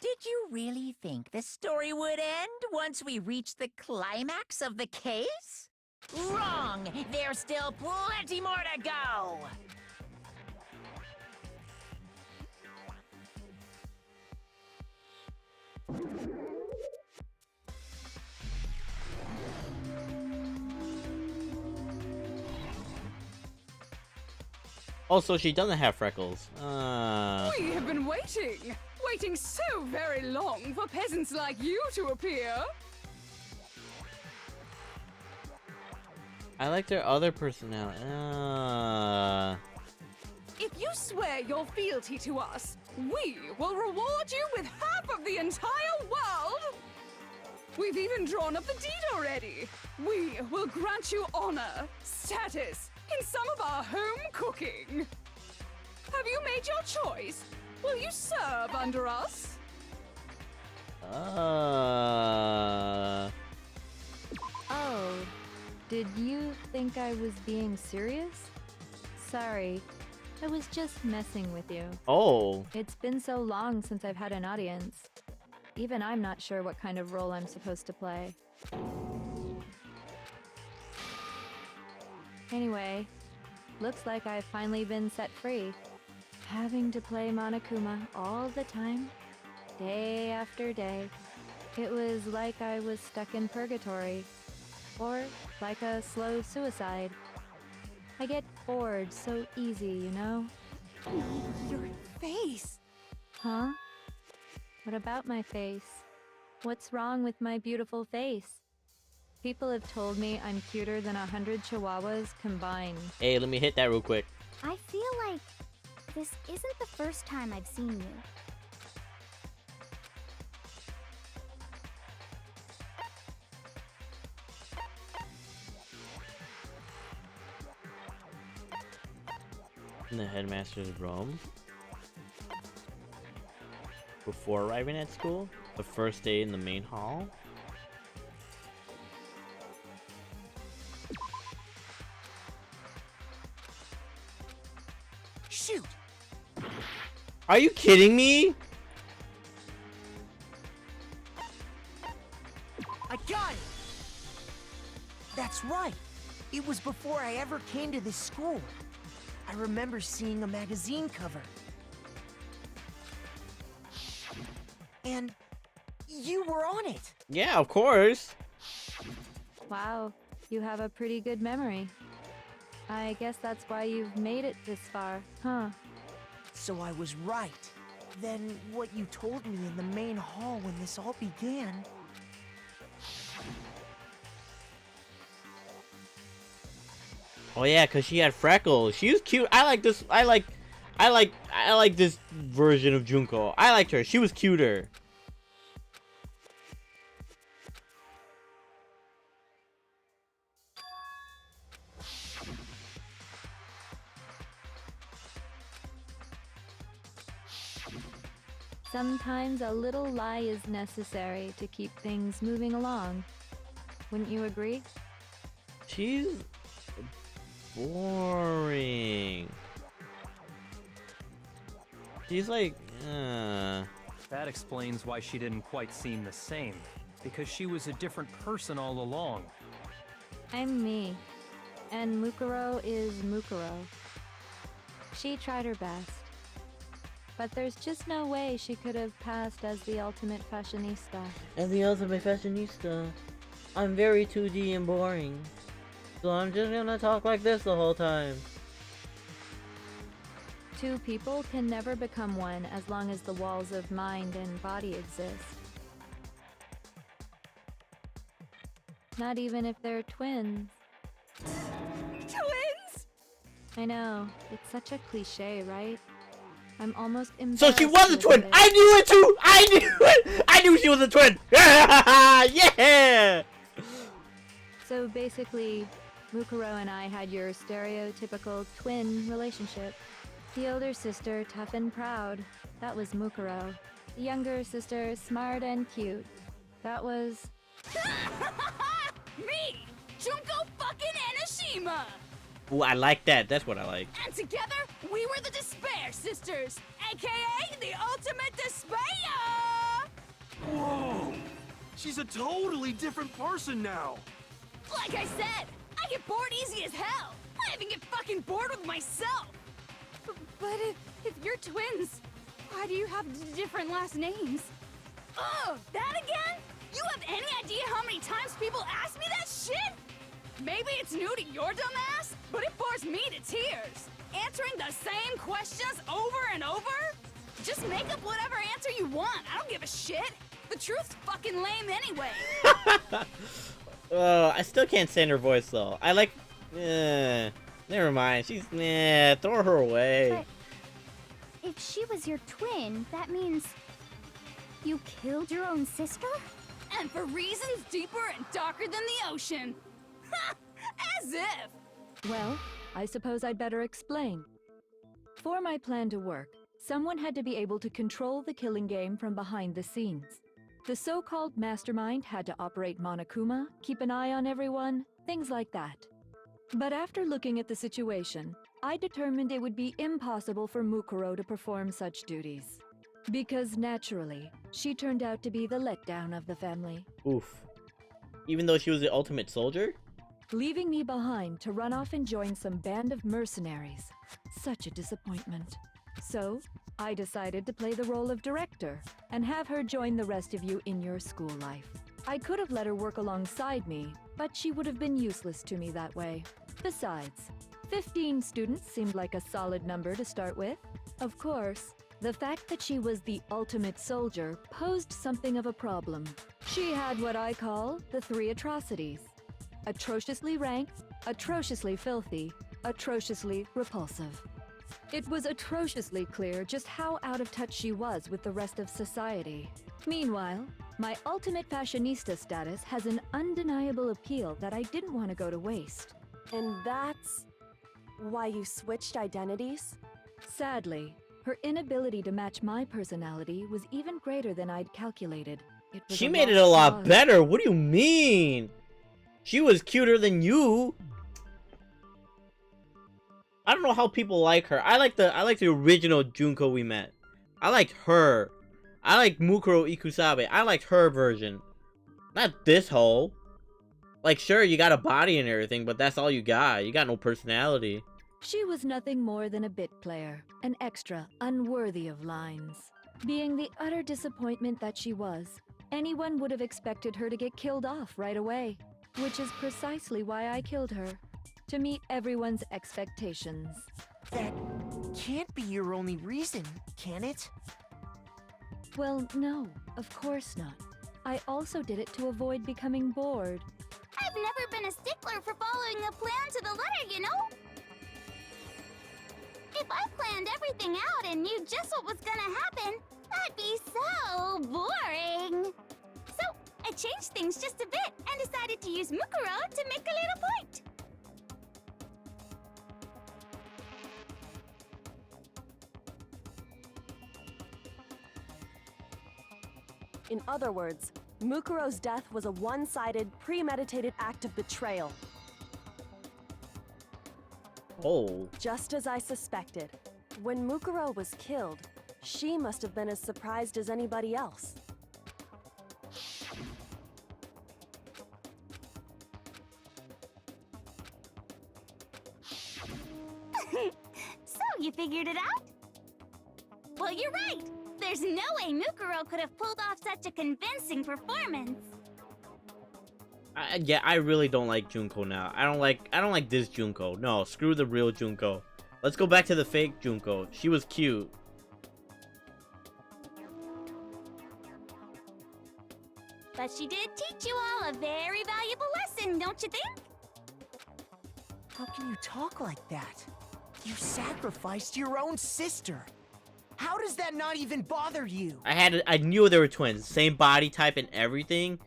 Speaker 10: Did you really think the story would end once we reached the climax of the case? Wrong! There's still plenty more to go!
Speaker 1: Also, she doesn't have freckles.
Speaker 5: We have been waiting so very long for peasants like you to appear.
Speaker 1: I like their other personality.
Speaker 5: If you swear your fealty to us, we will reward you with half of the entire world! We've even drawn up the deed already. We will grant you honor, status, in some of our home cooking. Have you made your choice? Will you serve under us?
Speaker 12: Oh, did you think I was being serious? Sorry, I was just messing with you.
Speaker 1: Oh.
Speaker 12: It's been so long since I've had an audience. Even I'm not sure what kind of role I'm supposed to play. Anyway, looks like I've finally been set free. Having to play Monokuma all the time, day after day. It was like I was stuck in purgatory. Or like a slow suicide. I get bored so easy, you know?
Speaker 5: Your face!
Speaker 12: Huh? What about my face? What's wrong with my beautiful face? People have told me I'm cuter than 100 chihuahuas combined.
Speaker 1: Hey, let me hit that real quick.
Speaker 4: I feel like this isn't the first time I've seen you.
Speaker 1: in the headmaster's room before arriving at school. The first day in the main hall.
Speaker 3: Shoot!
Speaker 1: Are you kidding me?
Speaker 3: I got it! That's right. It was before I ever came to this school. I remember seeing a magazine cover. And you were on it.
Speaker 1: Yeah, of course.
Speaker 12: Wow, you have a pretty good memory. I guess that's why you've made it this far, huh?
Speaker 3: So I was right. Then what you told me in the main hall when this all began...
Speaker 1: Oh yeah, cause she had freckles. She was cute. I like this. I like this version of Junko. I liked her. She was cuter.
Speaker 12: Sometimes a little lie is necessary to keep things moving along. Wouldn't you agree?
Speaker 1: She's boring. She's like,
Speaker 6: That explains why she didn't quite seem the same. Because she was a different person all along.
Speaker 12: I'm me. And Mukuro is Mukuro. She tried her best. But there's just no way she could have passed as the ultimate fashionista.
Speaker 1: As the ultimate fashionista, I'm very 2D and boring. So I'm just gonna talk like this the whole time.
Speaker 12: Two people can never become one as long as the walls of mind and body exist. Not even if they're twins.
Speaker 5: Twins?
Speaker 12: I know, it's such a cliche, right? I'm almost embarrassed.
Speaker 1: So she was a twin!
Speaker 12: It.
Speaker 1: I knew it too! I knew it! I knew she was a twin! Yeah!
Speaker 12: So basically, Mukuro and I had your stereotypical twin relationship. The older sister, tough and proud. That was Mukuro. The younger sister, smart and cute. That was...
Speaker 5: Me! Junko fucking Enoshima!
Speaker 1: Ooh, I like that. That's what I like.
Speaker 5: And together, we were the Despair Sisters, aka the Ultimate Despair!
Speaker 7: Whoa! She's a totally different person now!
Speaker 5: Like I said, I get bored easy as hell! I even get fucking bored with myself! But if you're twins, why do you have different last names? Oh, that again? You have any idea how many times people ask me that shit? Maybe it's new to your dumb ass, but it bores me to tears. Answering the same questions over and over? Just make up whatever answer you want. I don't give a shit. The truth's fucking lame anyway.
Speaker 1: I still can't stand her voice though. I like... never mind. She's... throw her away.
Speaker 4: But if she was your twin, that means... you killed your own sister?
Speaker 5: And for reasons deeper and darker than the ocean. Ha! As if!
Speaker 12: Well, I suppose I'd better explain. For my plan to work, someone had to be able to control the killing game from behind the scenes. The so-called mastermind had to operate Monokuma, keep an eye on everyone, things like that. But after looking at the situation, I determined it would be impossible for Mukuro to perform such duties. Because naturally, she turned out to be the letdown of the family.
Speaker 1: Oof. Even though she was the ultimate soldier?
Speaker 12: Leaving me behind to run off and join some band of mercenaries. Such a disappointment. So, I decided to play the role of director and have her join the rest of you in your school life. I could have let her work alongside me, but she would have been useless to me that way. Besides, 15 students seemed like a solid number to start with. Of course, the fact that she was the ultimate soldier posed something of a problem. She had what I call the 3 atrocities. Atrociously rank, atrociously filthy, atrociously repulsive. It was atrociously clear just how out of touch she was with the rest of society. Meanwhile, my ultimate fashionista status has an undeniable appeal that I didn't want to go to waste.
Speaker 2: And that's Why you switched identities?
Speaker 12: Sadly, her inability to match my personality was even greater than I'd calculated. It was
Speaker 1: She
Speaker 12: a
Speaker 1: made it
Speaker 12: lost
Speaker 1: a lot
Speaker 12: cause.
Speaker 1: better. What do you mean? She was cuter than you. I don't know how people like her. I like the original Junko we met. I liked her. I like Mukuro Ikusabe. I liked her version. Not this hoe. Like, sure, you got a body and everything, but that's all you got. You got no personality.
Speaker 12: She was nothing more than a bit player, an extra, unworthy of lines. Being the utter disappointment that she was, anyone would have expected her to get killed off right away. Which is precisely why I killed her. To meet everyone's expectations.
Speaker 3: That can't be your only reason, can it?
Speaker 12: Well, no, of course not. I also did it to avoid becoming bored.
Speaker 4: I've never been a stickler for following a plan to the letter, you know? If I planned everything out and knew just what was gonna happen, that'd be so boring. So, I changed things just a bit and decided to use Mukuro to make a little point.
Speaker 2: In other words, Mukuro's death was a one-sided, premeditated act of betrayal.
Speaker 1: Oh.
Speaker 2: Just as I suspected. When Mukuro was killed, she must have been as surprised as anybody else.
Speaker 4: So, you figured it out? Well, you're right. There's no way Mukuro could have pulled off such a convincing performance.
Speaker 1: Yeah, I really don't like Junko now. I don't like this Junko. No, screw the real Junko. Let's go back to the fake Junko. She was cute.
Speaker 4: But she did teach you all a very valuable lesson, don't you think?
Speaker 3: How can you talk like that? You sacrificed your own sister. How does that not even bother you?
Speaker 1: I knew they were twins. Same body type and everything.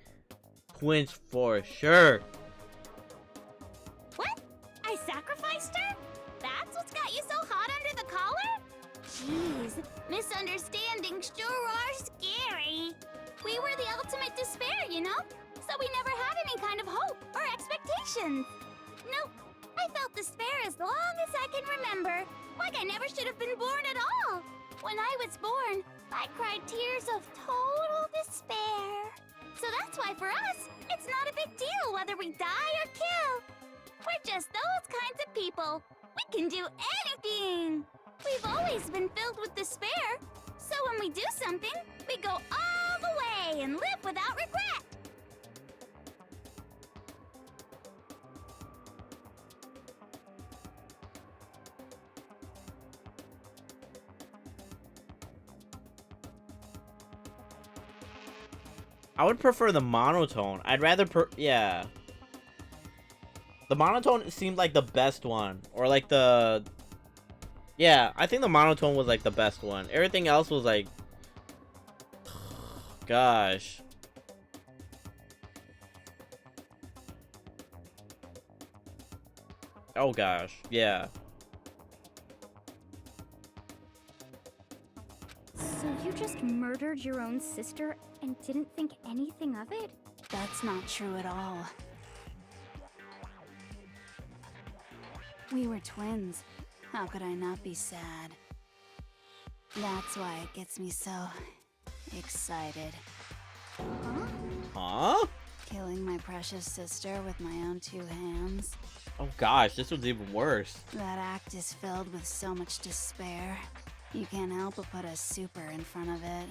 Speaker 1: Twins for sure.
Speaker 4: What? I sacrificed her? That's what's got you so hot under the collar? Jeez, misunderstandings sure are scary. We were the ultimate despair, you know? So we never had any kind of hope or expectations. Nope, I felt despair as long as I can remember. Like I never should have been born at all. When I was born, I cried tears of total despair. So that's why for us, it's not a big deal whether we die or kill. We're just those kinds of people. We can do anything. We've always been filled with despair. So when we do something, we go all the way and live without regret.
Speaker 1: I would prefer the monotone. I'd rather yeah. The monotone seemed like the best one. Or like the... Yeah, I think the monotone was like the best one. Everything else was like... Gosh. Oh gosh, yeah.
Speaker 4: So you just murdered your own sister and didn't think anything of it? That's not true at all. We were twins. How could I not be sad? That's why it gets me so excited. Huh?
Speaker 1: Huh?
Speaker 4: Killing my precious sister with my own two hands.
Speaker 1: Oh gosh, this was even worse.
Speaker 4: That act is filled with so much despair. You can't help but put a super in front of it.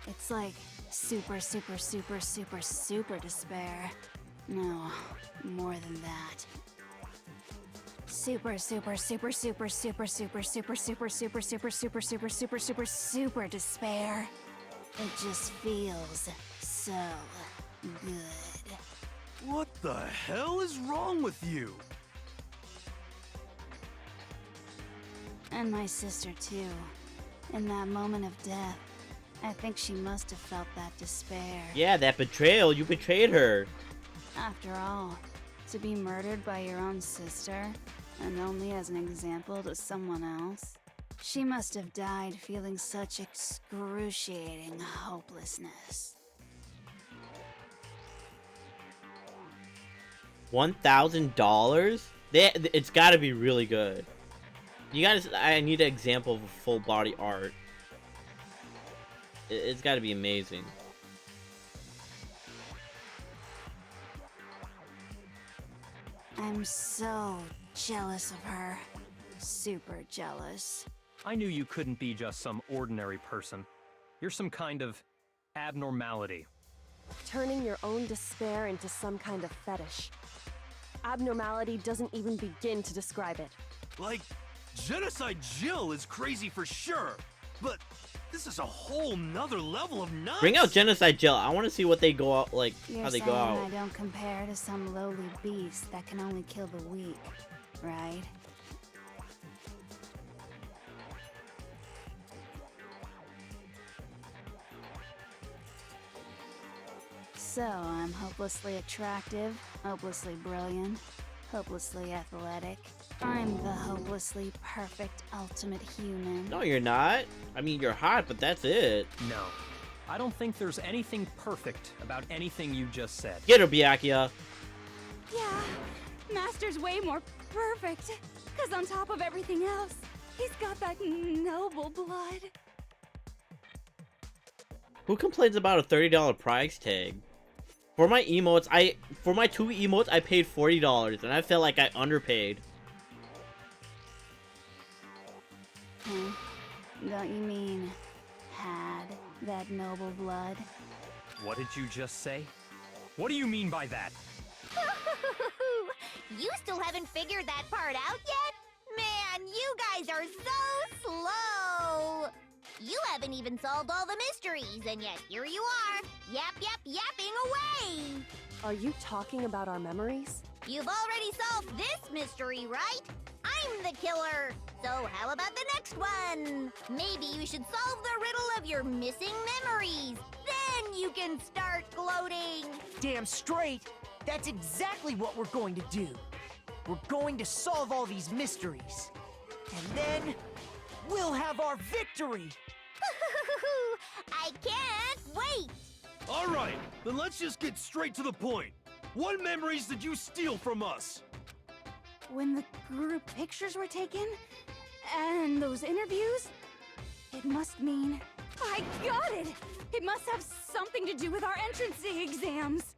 Speaker 4: It's like super, super, super, super, super despair. No, more than that. Super, super, super, super, super, super, super, super, super, super, super, super, super, super, super despair. It just feels so good.
Speaker 7: What the hell is wrong with you?
Speaker 4: And my sister too. In that moment of death, I think she must have felt that despair.
Speaker 1: Yeah, that betrayal. You betrayed her.
Speaker 4: After all, to be murdered by your own sister
Speaker 5: and only as an example to someone else. She must have died feeling such excruciating hopelessness.
Speaker 1: $1,000? It's gotta be really good. You guys, I need an example of full body art. It's gotta be amazing.
Speaker 5: I'm so jealous of her. Super jealous.
Speaker 6: I knew you couldn't be just some ordinary person. You're some kind of abnormality.
Speaker 2: Turning your own despair into some kind of fetish. Abnormality doesn't even begin to describe it.
Speaker 7: Like, Genocide Jill is crazy for sure, but this is a whole nother level of nuts.
Speaker 1: Bring out Genocide Jill. I want to see what they go out, like,
Speaker 5: You're
Speaker 1: how they
Speaker 5: saying
Speaker 1: go out.
Speaker 5: I don't compare to some lowly beast that can only kill the weak, right? So, I'm hopelessly attractive, hopelessly brilliant, hopelessly athletic. I'm the hopelessly perfect ultimate human.
Speaker 1: No, you're not. I mean, you're hot, but that's it.
Speaker 6: No. I don't think there's anything perfect about anything you just said.
Speaker 1: Get her, Byakuya.
Speaker 5: Yeah, Master's way more perfect. Cause on top of everything else, he's got that noble blood.
Speaker 1: Who complains about a $30 price tag? For my emotes, for my 2 emotes, I paid $40, and I felt like I underpaid.
Speaker 5: Huh? Don't you mean had that noble blood?
Speaker 6: What did you just say? What do you mean by that?
Speaker 4: You still haven't figured that part out yet? Man, you guys are so slow! You haven't even solved all the mysteries, and yet here you are, yapping away!
Speaker 2: Are you talking about our memories?
Speaker 4: You've already solved this mystery, right? I'm the killer! So how about the next one? Maybe you should solve the riddle of your missing memories. Then you can start gloating!
Speaker 3: Damn straight! That's exactly what we're going to do. We're going to solve all these mysteries. And then, we'll have our victory!
Speaker 4: I can't wait!
Speaker 7: All right, then let's just get straight to the point. What memories did you steal from us?
Speaker 5: When the group pictures were taken, and those interviews, it must mean... I got it! It must have something to do with our entrance exams.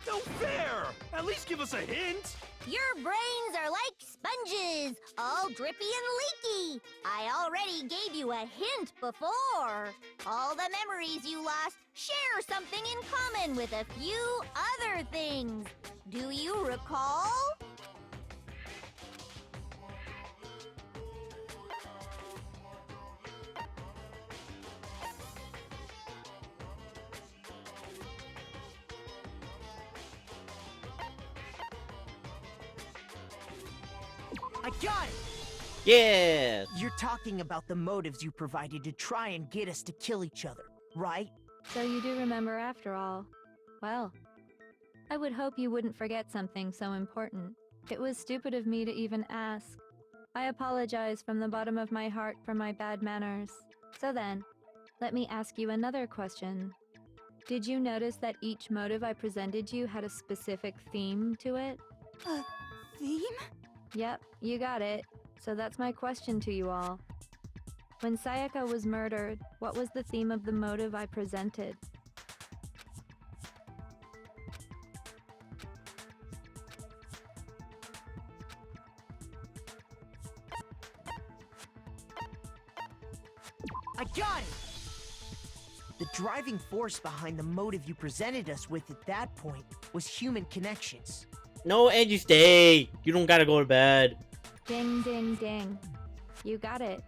Speaker 7: No fair! At least give us a hint!
Speaker 4: Your brains are like sponges, all drippy and leaky. I already gave you a hint before. All the memories you lost share something in common with a few other things. Do you recall?
Speaker 3: I got it!
Speaker 1: Yeah!
Speaker 3: You're talking about the motives you provided to try and get us to kill each other, right?
Speaker 12: So you do remember after all. Well, I would hope you wouldn't forget something so important. It was stupid of me to even ask. I apologize from the bottom of my heart for my bad manners. So then, let me ask you another question. Did you notice that each motive I presented you had a specific theme to it?
Speaker 5: A theme?
Speaker 12: Yep, you got it. So that's my question to you all. When Sayaka was murdered, what was the theme of the motive I presented?
Speaker 3: I got it! The driving force behind the motive you presented us with at that point was human connections.
Speaker 1: No, Angie, stay! You don't gotta go to bed.
Speaker 12: Ding, ding, ding. You got it.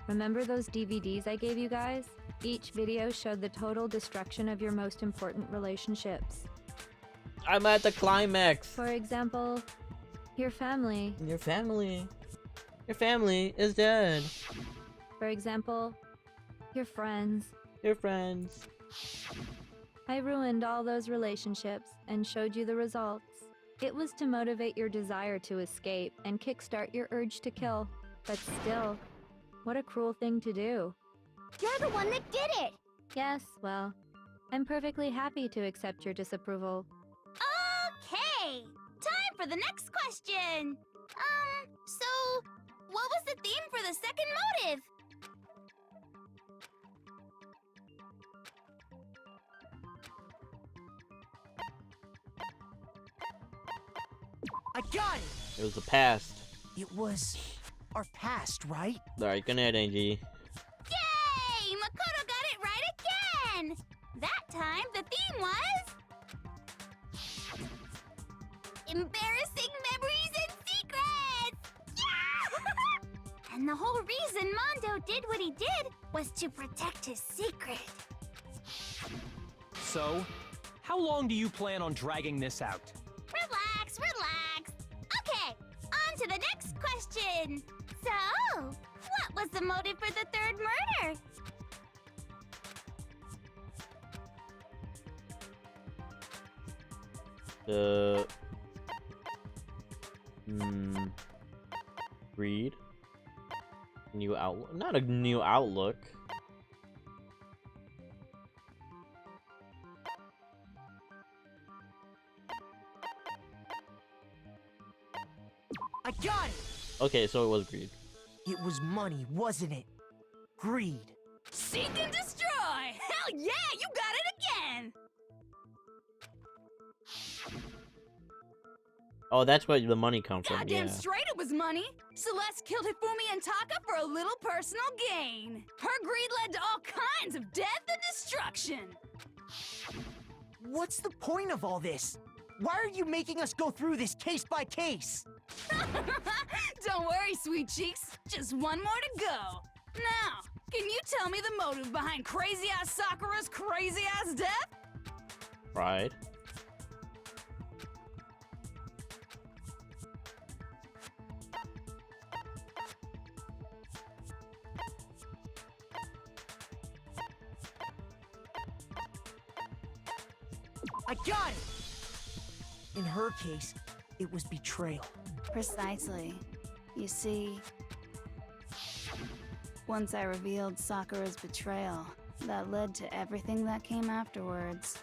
Speaker 12: Remember those DVDs I gave you guys? Each video showed the total destruction of your most important relationships.
Speaker 1: I'm at the climax.
Speaker 12: For example, your family.
Speaker 1: Your family. Your family is dead.
Speaker 12: For example, your friends.
Speaker 1: Your friends.
Speaker 12: I ruined all those relationships and showed you the results. It was to motivate your desire to escape and kickstart your urge to kill. But still, what a cruel thing to do.
Speaker 4: You're the one that did it!
Speaker 12: Yes, well, I'm perfectly happy to accept your disapproval.
Speaker 4: Okay! Time for the next question! So, what was the theme for the second motive?
Speaker 3: I got it!
Speaker 1: It was the past.
Speaker 3: It was our past, right?
Speaker 1: Alright, good night, Angie.
Speaker 4: Yay! Makoto got it right again! That time, the theme was... embarrassing memories and secrets! Yeah! And the whole reason Mondo did what he did was to protect his secret.
Speaker 6: So, how long do you plan on dragging this out?
Speaker 4: Relax, relax. Okay, on to the next question. So, what was the motive for the third murder?
Speaker 1: Greed. New outlook. Not a new outlook.
Speaker 3: I got it!
Speaker 1: Okay, so it was greed.
Speaker 3: It was money, wasn't it? Greed.
Speaker 5: Seek and destroy! Hell yeah, you got it again!
Speaker 1: Oh, that's where the money comes from.
Speaker 5: Goddamn
Speaker 1: Yeah.
Speaker 5: straight it was money! Celeste killed Hifumi and Taka for a little personal gain. Her greed led to all kinds of death and destruction.
Speaker 3: What's the point of all this? Why are you making us go through this case by case?
Speaker 5: Don't worry, sweet cheeks. Just one more to go. Now, can you tell me the motive behind crazy-ass Sakura's crazy-ass death?
Speaker 1: Right.
Speaker 3: I got it! In her case, it was betrayal.
Speaker 13: Precisely. You see, once I revealed Sakura's betrayal, that led to everything that came afterwards.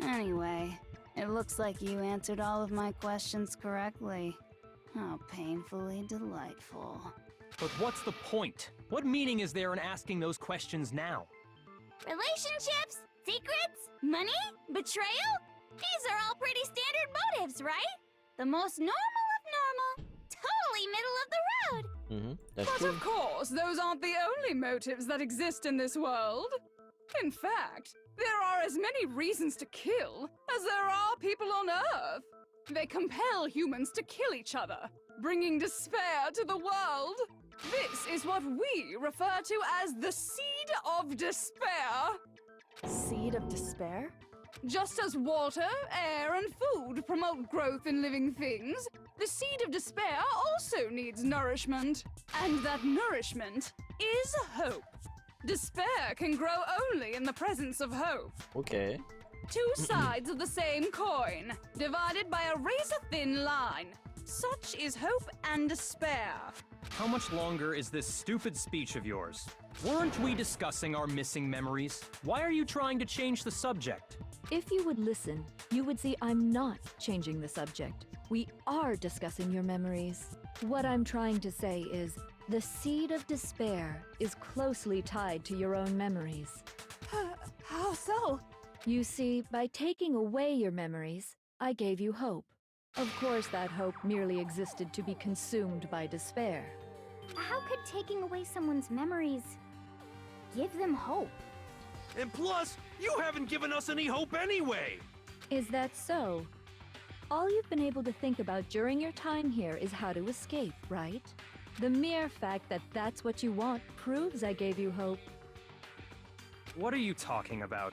Speaker 13: Anyway, it looks like you answered all of my questions correctly. How painfully delightful.
Speaker 6: But what's the point? What meaning is there in asking those questions now?
Speaker 4: Relationships? Secrets? Money? Betrayal? These are all pretty standard motives, right? The most normal of normal. Totally middle of the road.
Speaker 1: That's
Speaker 5: But
Speaker 1: true.
Speaker 5: of course, those aren't the only motives that exist in this world. In fact, there are as many reasons to kill as there are people on Earth. They compel humans to kill each other, bringing despair to the world. This is what we refer to as the seed of despair.
Speaker 2: Seed of despair?
Speaker 5: Just as water, air, and food promote growth in living things, the seed of despair also needs nourishment. And that nourishment is hope. Despair can grow only in the presence of hope.
Speaker 1: Okay.
Speaker 5: Two sides of the same coin, divided by a razor-thin line. Such is hope and despair.
Speaker 6: How much longer is this stupid speech of yours? Weren't we discussing our missing memories? Why are you trying to change the subject?
Speaker 12: If you would listen, you would see I'm not changing the subject. We are discussing your memories. What I'm trying to say is, the seed of despair is closely tied to your own memories.
Speaker 5: How so?
Speaker 12: You see, by taking away your memories, I gave you hope. Of course, that hope merely existed to be consumed by despair.
Speaker 4: How could taking away someone's memories give them hope?
Speaker 7: And plus, you haven't given us any hope anyway!
Speaker 12: Is that so? All you've been able to think about during your time here is how to escape, right? The mere fact that that's what you want proves I gave you hope.
Speaker 6: What are you talking about?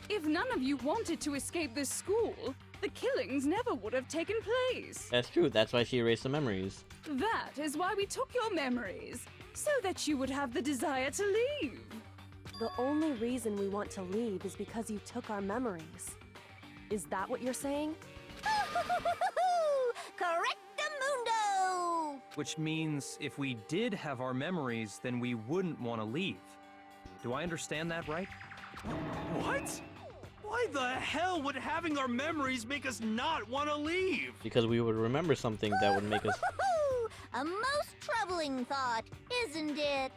Speaker 5: If none of you wanted to escape this school, the killings never would have taken place.
Speaker 1: That's true. That's why she erased the memories.
Speaker 5: That is why we took your memories, so that you would have the desire to leave.
Speaker 2: The only reason we want to leave is because you took our memories. Is that what you're saying?
Speaker 4: Oh,
Speaker 10: Correctamundo!
Speaker 6: Which means if we did have our memories, then we wouldn't want to leave. Do I understand that right?
Speaker 7: What? Why the hell would having our memories make us not want to leave?
Speaker 1: Because we would remember something that would make us...
Speaker 4: A most troubling thought, isn't it?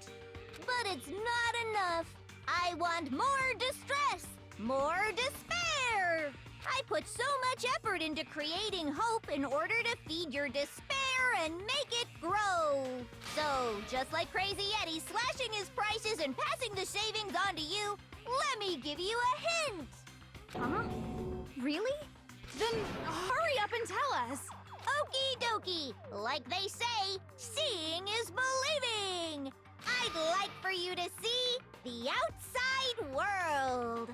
Speaker 4: But it's not enough. I want more distress, more despair. I put so much effort into creating hope in order to feed your despair and make it grow. So, just like Crazy Eddie slashing his prices and passing the savings on to you, let me give you a hint.
Speaker 5: Huh? Really? Then hurry up and tell us.
Speaker 4: Okie dokie. Like they say, seeing is believing. I'd like for you to see the outside world.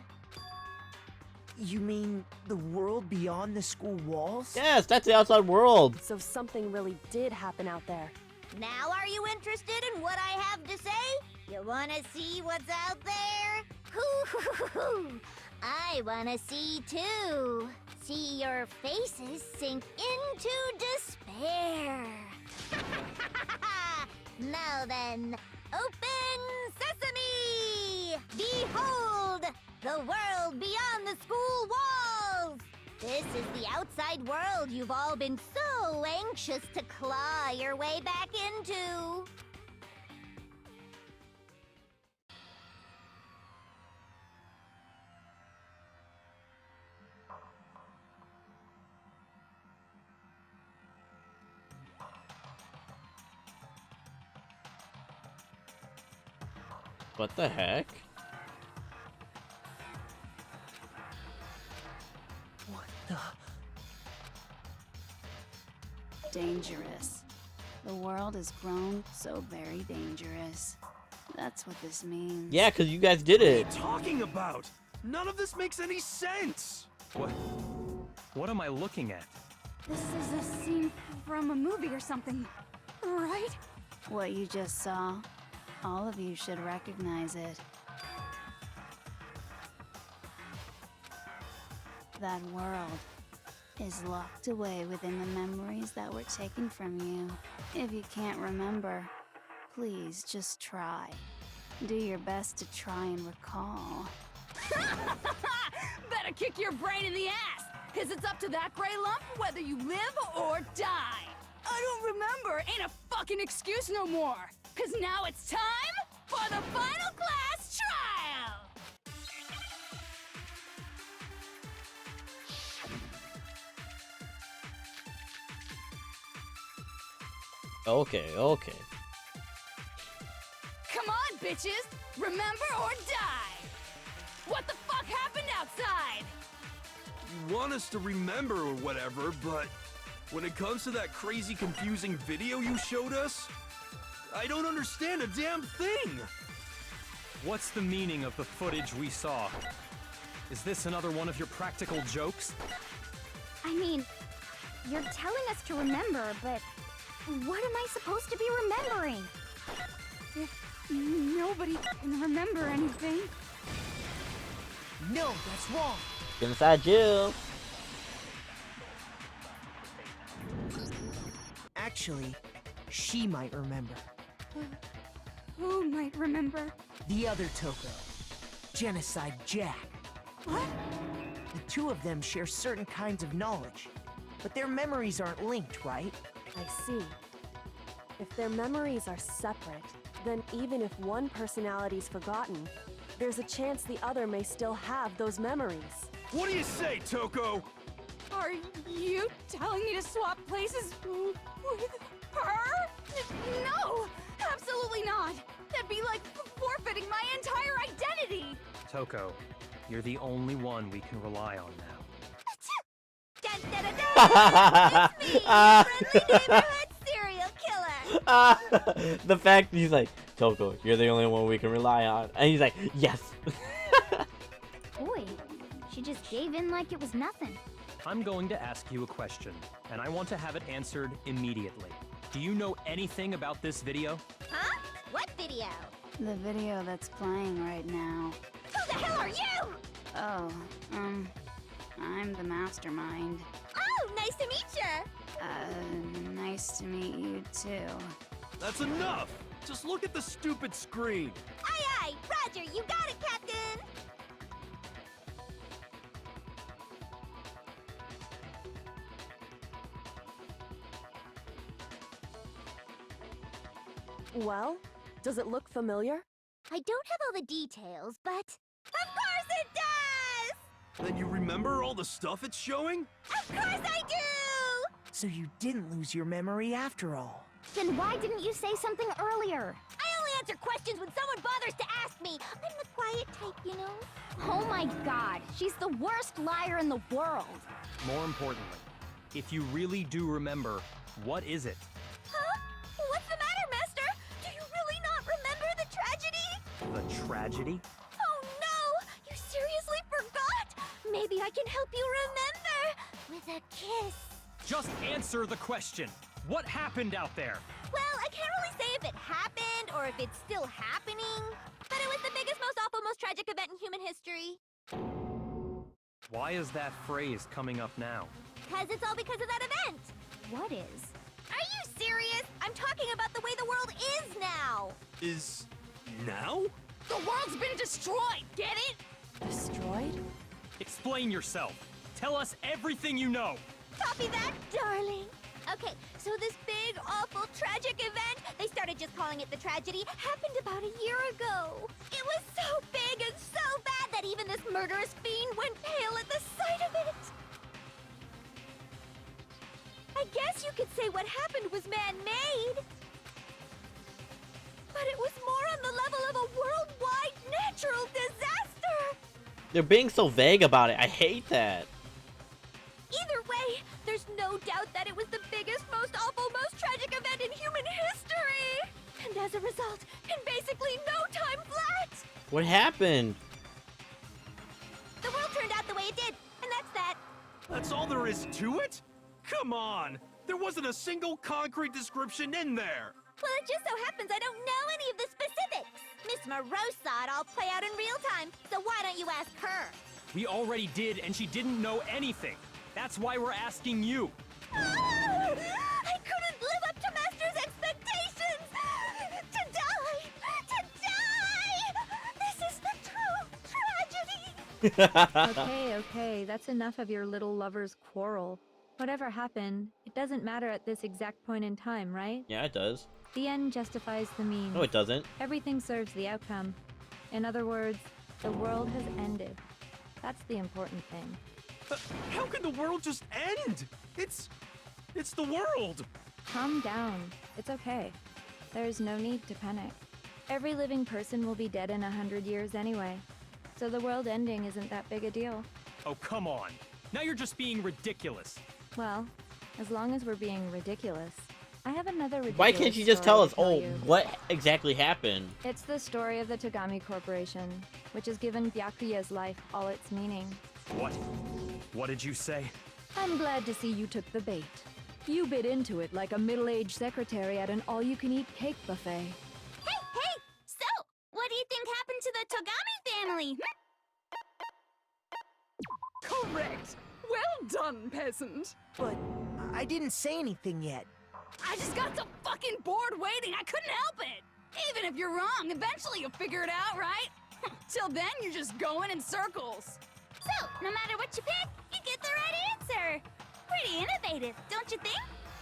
Speaker 3: You mean the world beyond the school walls?
Speaker 1: Yes, that's the outside world.
Speaker 2: So something really did happen out there.
Speaker 4: Now are you interested in what I have to say? You wanna see what's out there? Hoo-hoo-hoo-hoo. I wanna see too. See your faces sink into despair. Now then, open sesame! Behold, the world beyond the school walls! This is the outside world you've all been so anxious to claw your way back into.
Speaker 1: What the heck?
Speaker 3: What the?
Speaker 13: Dangerous. The world has grown so very dangerous. That's what this means.
Speaker 1: Yeah, because you guys did
Speaker 7: What are
Speaker 1: it.
Speaker 7: you talking about? None of this makes any sense.
Speaker 6: What am I looking at?
Speaker 5: This is a scene from a movie or something, right?
Speaker 13: What you just saw, all of you should recognize it. That world is locked away within the memories that were taken from you. If you can't remember, please just try. Do your best to try and recall.
Speaker 5: Better kick your brain in the ass, because it's up to that gray lump whether you live or die. I don't remember ain't a fucking excuse no more, because now it's time for the final class trial!
Speaker 1: Okay, okay.
Speaker 5: Come on, bitches! Remember or die! What the fuck happened outside?
Speaker 7: You want us to remember or whatever, but when it comes to that crazy confusing video you showed us, I don't understand a damn thing!
Speaker 6: What's the meaning of the footage we saw? Is this another one of your practical jokes?
Speaker 4: I mean, you're telling us to remember, but what am I supposed to be remembering?
Speaker 5: If nobody can remember anything.
Speaker 3: No, that's wrong.
Speaker 1: Inside Jill.
Speaker 3: Actually, she might remember.
Speaker 5: Who might remember?
Speaker 3: The other Toko. Genocide Jack.
Speaker 5: What?
Speaker 3: The two of them share certain kinds of knowledge, but their memories aren't linked, right?
Speaker 2: I see. If their memories are separate, then even if one personality's forgotten, there's a chance the other may still have those memories.
Speaker 7: What do you say, Toko?
Speaker 5: Are you telling me to swap places with her? No! Absolutely not! That'd be like forfeiting my entire identity!
Speaker 6: Toko, you're the only one we can rely on now.
Speaker 4: It's me, your friendly neighborhood serial killer!
Speaker 1: The fact he's like, Toko, you're the only one we can rely on. And he's like, yes.
Speaker 4: Boy, she just gave in like it was nothing.
Speaker 6: I'm going to ask you a question, and I want to have it answered immediately. Do you know anything about this video?
Speaker 4: Huh? What video?
Speaker 13: The video that's playing right now.
Speaker 4: Who the hell are you?
Speaker 13: Oh, I'm the mastermind.
Speaker 4: Oh, nice to meet ya!
Speaker 13: Nice to meet you too.
Speaker 7: That's enough! Just look at the stupid screen!
Speaker 4: Aye aye! Roger, you got it, Captain!
Speaker 2: Well, does it look familiar?
Speaker 4: I don't have all the details, but... Of course it does!
Speaker 7: Then you remember all the stuff it's showing?
Speaker 4: Of course I do!
Speaker 3: So you didn't lose your memory after all.
Speaker 4: Then why didn't you say something earlier? I only answer questions when someone bothers to ask me. I'm the quiet type, you know? Oh my god, she's the worst liar in the world.
Speaker 6: More importantly, if you really do remember, what is it?
Speaker 4: Huh? What's the matter, Master? Do you really not remember the tragedy?
Speaker 6: The tragedy?
Speaker 4: Oh no! You seriously forgot? Maybe I can help you remember with a kiss.
Speaker 6: Just answer the question. What happened out there?
Speaker 4: Well, I can't really say if it happened or if it's still happening, but it was the biggest, most awful, most tragic event in human history.
Speaker 6: Why is that phrase coming up now?
Speaker 4: Because it's all because of that event. What is? Are you serious? I'm talking about the way the world is now.
Speaker 7: Is... now?
Speaker 5: The world's been destroyed, get it?
Speaker 2: Destroyed?
Speaker 6: Explain yourself. Tell us everything you know.
Speaker 4: Copy that, darling. Okay, so this big, awful, tragic event, they started just calling it the tragedy, happened about a year ago. It was so big and so bad that even this murderous fiend went pale at the sight of it. I guess you could say what happened was man-made. But it was more on the level of a worldwide natural disaster.
Speaker 1: They're being so vague about it. I hate that.
Speaker 4: Either way, there's no doubt that it was the biggest, most awful, most tragic event in human history! And as a result, in basically no time flat!
Speaker 1: What happened?
Speaker 4: The world turned out the way it did, and that's that.
Speaker 7: That's all there is to it? Come on! There wasn't a single concrete description in there!
Speaker 4: Well, it just so happens I don't know any of the specifics. Miss Moreau saw it all play out in real time, so why don't you ask her?
Speaker 6: We already did, and she didn't know anything. That's why we're asking you.
Speaker 4: I couldn't live up to Master's expectations! To die! To die! This is the true tragedy!
Speaker 12: Okay, that's enough of your little lover's quarrel. Whatever happened, it doesn't matter at this exact point in time, right?
Speaker 1: Yeah, it does.
Speaker 12: The end justifies the means.
Speaker 1: No, it doesn't.
Speaker 12: Everything serves the outcome. In other words, the world has ended. That's the important thing.
Speaker 7: How can the world just end? It's the world!
Speaker 12: Calm down. It's okay. There's no need to panic. Every living person will be dead in 100 years anyway. So the world ending isn't that big a deal.
Speaker 6: Oh, come on. Now you're just being ridiculous.
Speaker 12: Well, as long as we're being ridiculous. I have another ridiculous
Speaker 1: Why can't you just tell us,
Speaker 12: story to
Speaker 1: oh,
Speaker 12: you.
Speaker 1: what exactly happened?
Speaker 12: It's the story of the Togami Corporation, which has given Byakuya's life all its meaning.
Speaker 6: What? What did you say?
Speaker 12: I'm glad to see you took the bait. You bit into it like a middle-aged secretary at an all-you-can-eat cake buffet.
Speaker 4: Hey! So, what do you think happened to the Togami family?
Speaker 5: Correct! Well done, peasant!
Speaker 3: But I didn't say anything yet.
Speaker 5: I just got so fucking bored waiting, I couldn't help it! Even if you're wrong, eventually you'll figure it out, right? Till then, you're just going in circles.
Speaker 4: So, no matter what you pick, you get the right answer. Pretty innovative, don't you think?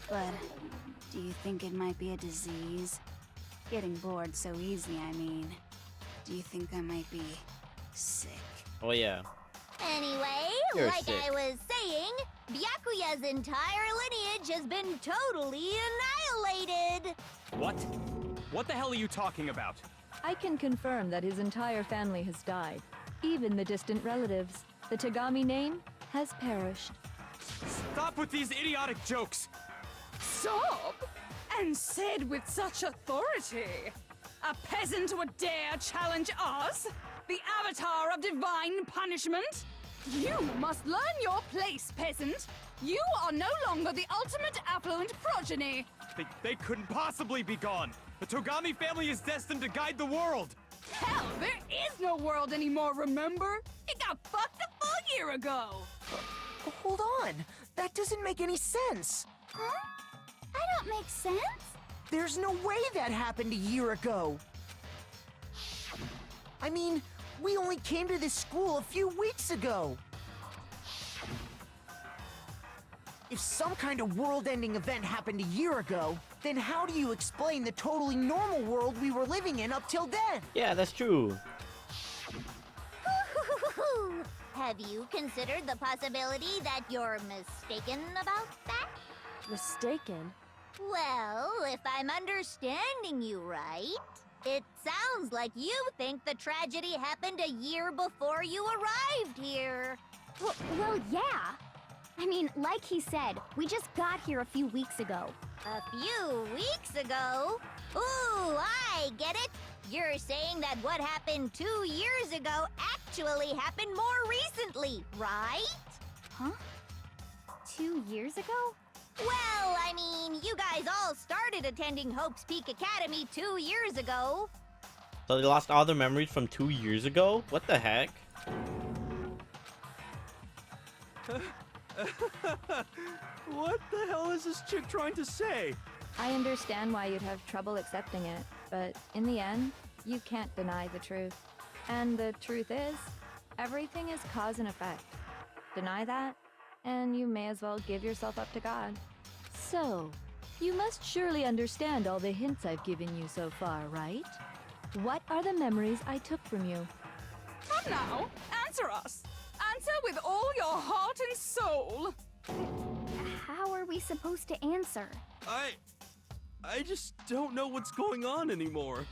Speaker 13: But do you think it might be a disease? Getting bored so easy, I mean. Do you think I might be sick?
Speaker 1: Oh, yeah.
Speaker 4: Anyway,
Speaker 1: You're
Speaker 4: like
Speaker 1: sick.
Speaker 4: I was saying, Byakuya's entire lineage has been totally annihilated.
Speaker 6: What? What the hell are you talking about?
Speaker 12: I can confirm that his entire family has died. Even the distant relatives. The Togami name has perished.
Speaker 6: Stop with these idiotic jokes!
Speaker 5: Stop! And said with such authority. A peasant would dare challenge us? The avatar of divine punishment? You must learn your place, peasant. You are no longer the ultimate affluent progeny.
Speaker 6: They couldn't possibly be gone! The Togami family is destined to guide the world!
Speaker 5: Hell, there is no world anymore, remember? It got fucked a full year ago.
Speaker 3: Hold on. That doesn't make any sense.
Speaker 4: Huh? I don't make sense.
Speaker 3: There's no way that happened a year ago. I mean, we only came to this school a few weeks ago. If some kind of world-ending event happened a year ago, then how do you explain the totally normal world we were living in up till then?
Speaker 1: Yeah, that's true.
Speaker 4: Have you considered the possibility that you're mistaken about that?
Speaker 2: Mistaken?
Speaker 4: Well, if I'm understanding you right, it sounds like you think the tragedy happened a year before you arrived here.
Speaker 14: Well, yeah. I mean, like he said, we just got here a few weeks ago.
Speaker 4: A few weeks ago? Ooh, I get it. You're saying that what happened 2 years ago actually happened more recently, right?
Speaker 14: Huh? 2 years ago?
Speaker 4: Well, I mean, you guys all started attending Hope's Peak Academy 2 years ago.
Speaker 1: So they lost all their memories from 2 years ago? What the heck?
Speaker 6: What the hell is this chick trying to say?
Speaker 12: I understand why you'd have trouble accepting it, but in the end, you can't deny the truth. And the truth is, everything is cause and effect. Deny that, and you may as well give yourself up to God.
Speaker 15: So, you must surely understand all the hints I've given you so far, right? What are the memories I took from you?
Speaker 5: Come now, answer us. Answer with all your heart and soul.
Speaker 14: How are we supposed to answer?
Speaker 7: I just don't know what's going on anymore.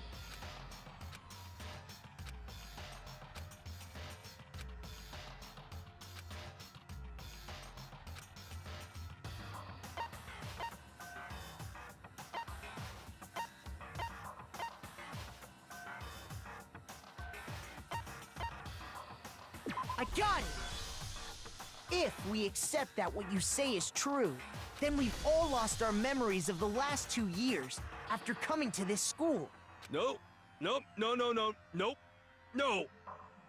Speaker 3: I got it! If we accept that what you say is true, then we've all lost our memories of the last 2 years after coming to this school.
Speaker 7: Nope. No.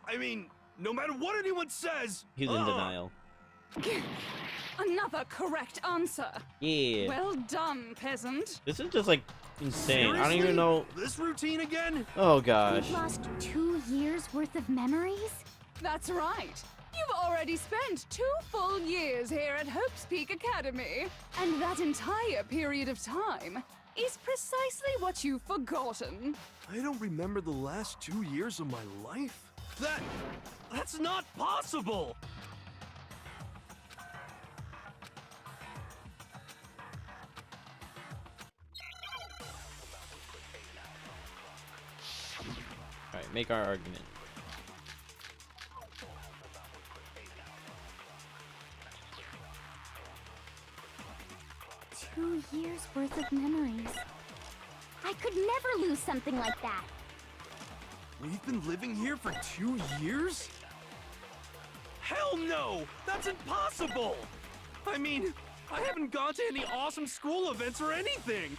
Speaker 7: I mean, no matter what anyone says...
Speaker 1: He's in denial.
Speaker 5: Another correct answer.
Speaker 1: Yeah.
Speaker 5: Well done, peasant.
Speaker 1: This is just like insane. I don't
Speaker 7: Seriously?
Speaker 1: even know.
Speaker 7: This routine again?
Speaker 1: Oh gosh.
Speaker 14: We've lost 2 years worth of memories?
Speaker 5: That's right. You've already spent 2 full years here at Hope's Peak Academy. And that entire period of time is precisely what you've forgotten.
Speaker 7: I don't remember the last 2 years of my life? That's not possible!
Speaker 1: Alright, make our argument.
Speaker 14: Two years worth of memories. I could never lose something like that.
Speaker 7: We've been living here for 2 years? Hell no! That's impossible! I mean, I haven't gone to any awesome school events or anything!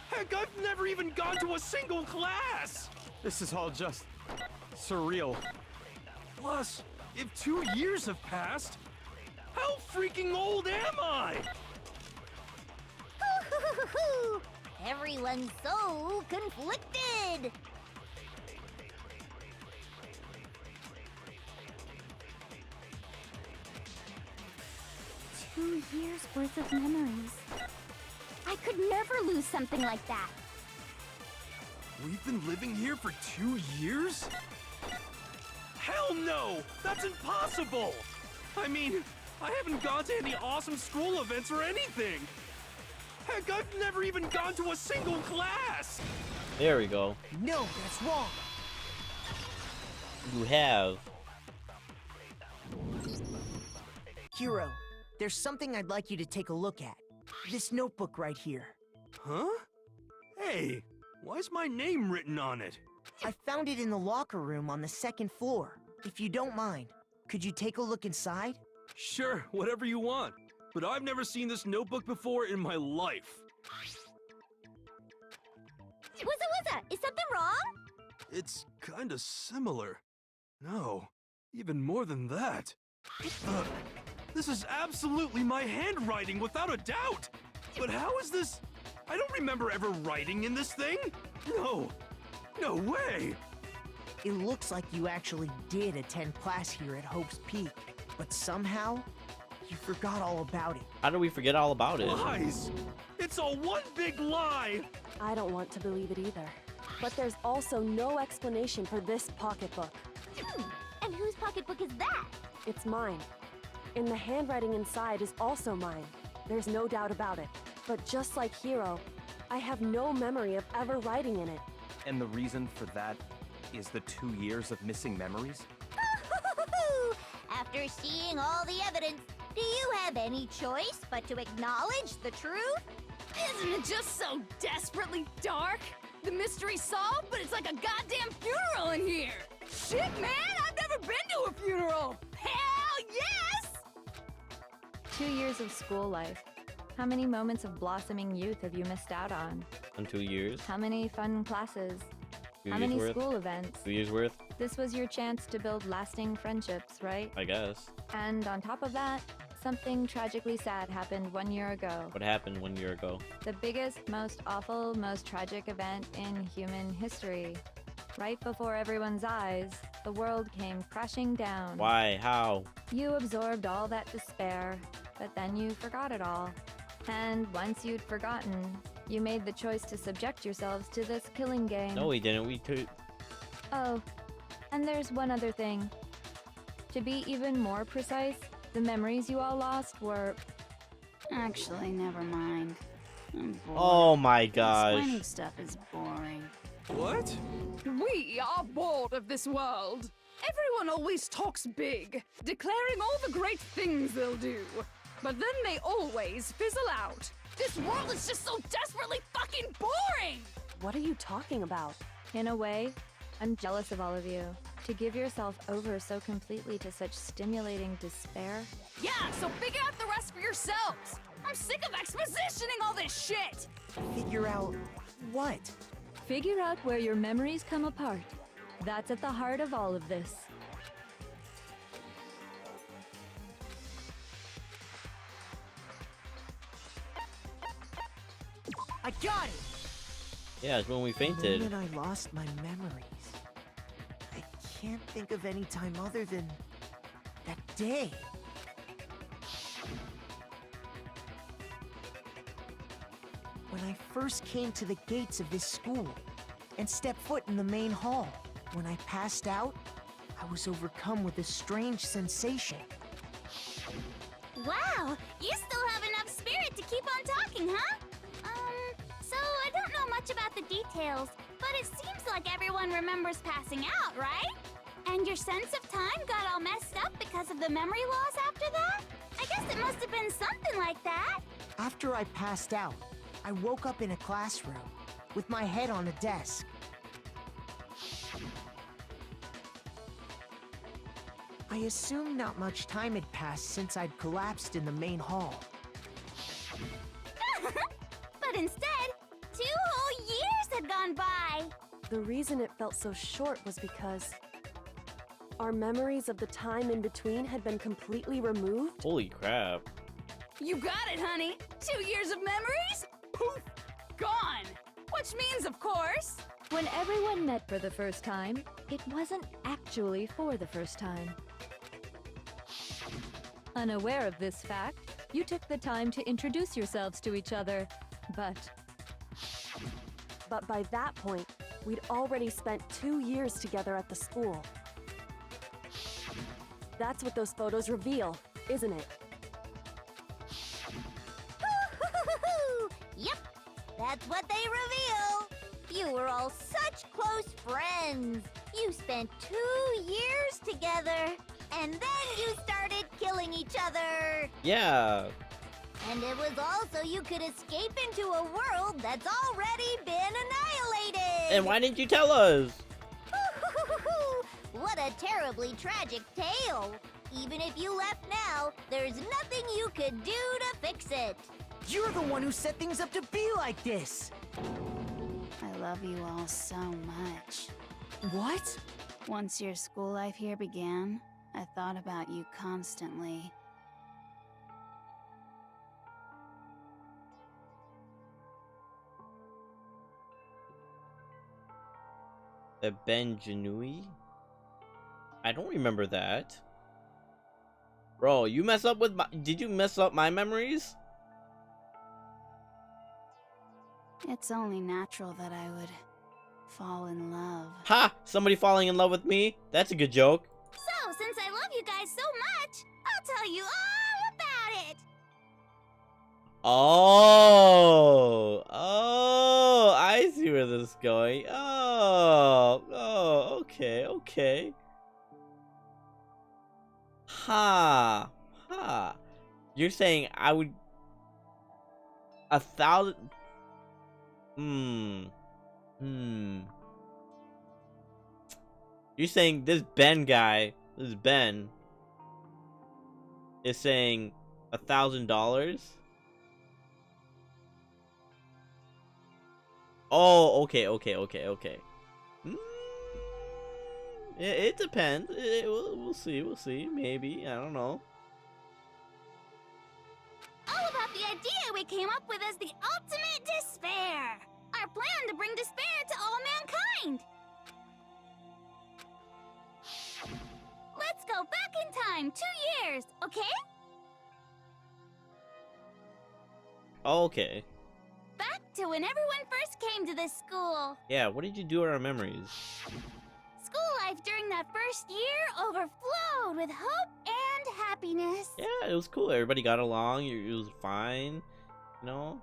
Speaker 7: Heck, I've never even gone to a single class!
Speaker 6: This is all just surreal.
Speaker 7: Plus, if 2 years have passed, how freaking old am I?
Speaker 4: Everyone's so conflicted.
Speaker 14: 2 years worth of memories. I could never lose something like that.
Speaker 7: We've been living here for 2 years? Hell no! That's impossible! I mean, I haven't gone to any awesome school events or anything! Heck, I've never even gone to a single class!
Speaker 1: There we go.
Speaker 3: No, that's wrong.
Speaker 1: You have.
Speaker 3: Hero, there's something I'd like you to take a look at. This notebook right here.
Speaker 7: Huh? Hey, why's my name written on it?
Speaker 3: I found it in the locker room on the 2nd floor. If you don't mind, could you take a look inside?
Speaker 7: Sure, whatever you want. But I've never seen this notebook before in my life.
Speaker 4: Wuzza, is something wrong?
Speaker 7: It's kinda similar. No, even more than that. This is absolutely my handwriting, without a doubt! But how is this? I don't remember ever writing in this thing! No! No way!
Speaker 3: It looks like you actually did attend class here at Hope's Peak, but somehow, you forgot all about it.
Speaker 1: How do we forget all about it?
Speaker 7: Lies! It's all one big lie!
Speaker 2: I don't want to believe it either. But there's also no explanation for this pocketbook.
Speaker 14: And whose pocketbook is that?
Speaker 2: It's mine. And the handwriting inside is also mine. There's no doubt about it. But just like Hiro, I have no memory of ever writing in it.
Speaker 6: And the reason for that is the 2 years of missing memories?
Speaker 4: After seeing all the evidence, do you have any choice but to acknowledge the truth?
Speaker 5: Isn't it just so desperately dark? The mystery's solved, but it's like a goddamn funeral in here! Shit, man! I've never been to a funeral! Hell yes!
Speaker 12: 2 years of school life. How many moments of blossoming youth have you missed out on?
Speaker 1: In 2 years?
Speaker 12: How many fun classes?
Speaker 1: 2
Speaker 12: How
Speaker 1: years
Speaker 12: many
Speaker 1: worth?
Speaker 12: school events?
Speaker 1: 2 years worth?
Speaker 12: This was your chance to build lasting friendships, right?
Speaker 1: I guess.
Speaker 12: And on top of that, something tragically sad happened 1 year ago.
Speaker 1: What happened 1 year ago?
Speaker 12: The biggest, most awful, most tragic event in human history. Right before everyone's eyes, the world came crashing down.
Speaker 1: Why? How?
Speaker 12: You absorbed all that despair, but then you forgot it all. And once you'd forgotten, you made the choice to subject yourselves to this killing game.
Speaker 1: No, we didn't. We could.
Speaker 12: Oh, and there's one other thing. To be even more precise, the memories you all lost were...
Speaker 13: Actually, never mind. I'm bored.
Speaker 1: Oh my
Speaker 13: Explaining
Speaker 1: gosh.
Speaker 13: stuff is boring.
Speaker 7: What?
Speaker 5: We are bored of this world. Everyone always talks big, declaring all the great things they'll do. But then they always fizzle out. This world is just so desperately fucking boring!
Speaker 2: What are you talking about?
Speaker 12: In a way, I'm jealous of all of you. To give yourself over so completely to such stimulating despair.
Speaker 5: Yeah, so figure out the rest for yourselves! I'm sick of expositioning all this shit!
Speaker 3: Figure out what?
Speaker 15: Figure out where your memories come apart. That's at the heart of all of this.
Speaker 3: I got it!
Speaker 1: Yeah, it's when we
Speaker 3: The
Speaker 1: fainted.
Speaker 3: moment I lost my memories. I can't think of any time other than that day. When I first came to the gates of this school and stepped foot in the main hall, when I passed out, I was overcome with a strange sensation.
Speaker 4: Wow, you still have enough spirit to keep on talking, huh? So I don't know much about the details, but it seems like everyone remembers passing out, right? And your sense of time got all messed up because of the memory loss after that? I guess it must have been something like that.
Speaker 3: After I passed out, I woke up in a classroom with my head on a desk. I assumed not much time had passed since I'd collapsed in the main hall.
Speaker 4: But instead, 2 whole years had gone by.
Speaker 2: The reason it felt so short was because our memories of the time in between had been completely removed.
Speaker 1: Holy crap.
Speaker 5: You got it, honey! 2 years of memories? Poof! Gone! Which means, of course...
Speaker 15: When everyone met for the first time, it wasn't actually for the first time. Unaware of this fact, you took the time to introduce yourselves to each other, but
Speaker 2: by that point, we'd already spent 2 years together at the school. That's what those photos reveal, isn't it?
Speaker 4: Yep, that's what they reveal. You were all such close friends. You spent 2 years together, and then you started killing each other.
Speaker 1: Yeah.
Speaker 4: And it was all so you could escape into a world that's already been annihilated.
Speaker 1: And why didn't you tell us?
Speaker 4: What a terribly tragic tale. Even if you left now, there's nothing you could do to fix it.
Speaker 3: You're the one who set things up to be like this!
Speaker 13: I love you all so much.
Speaker 3: What?
Speaker 13: Once your school life here began, I thought about you constantly.
Speaker 1: The Benjanui? I don't remember that. Bro, you mess up with my... Did you mess up my memories?
Speaker 13: It's only natural that I would fall in love.
Speaker 1: Ha! Somebody falling in love with me? That's a good joke.
Speaker 4: So, since I love you guys so much, I'll tell you all about it.
Speaker 1: Oh! Oh! I see where this is going. Oh! Oh, okay, okay. Ha! Ha! You're saying I would... 1,000... You're saying this Ben guy, this Ben, is saying $1,000? Oh, okay. It depends. We'll see. Maybe, I don't know.
Speaker 4: All about the idea we came up with as the ultimate despair. Our plan to bring despair to all mankind. Let's go back in time 2 years, okay?
Speaker 1: Okay.
Speaker 4: Back to when everyone first came to this school.
Speaker 1: Yeah, what did you do with our memories?
Speaker 4: School life during that first year overflowed with hope and happiness.
Speaker 1: Yeah, it was cool. Everybody got along. It was fine. You know?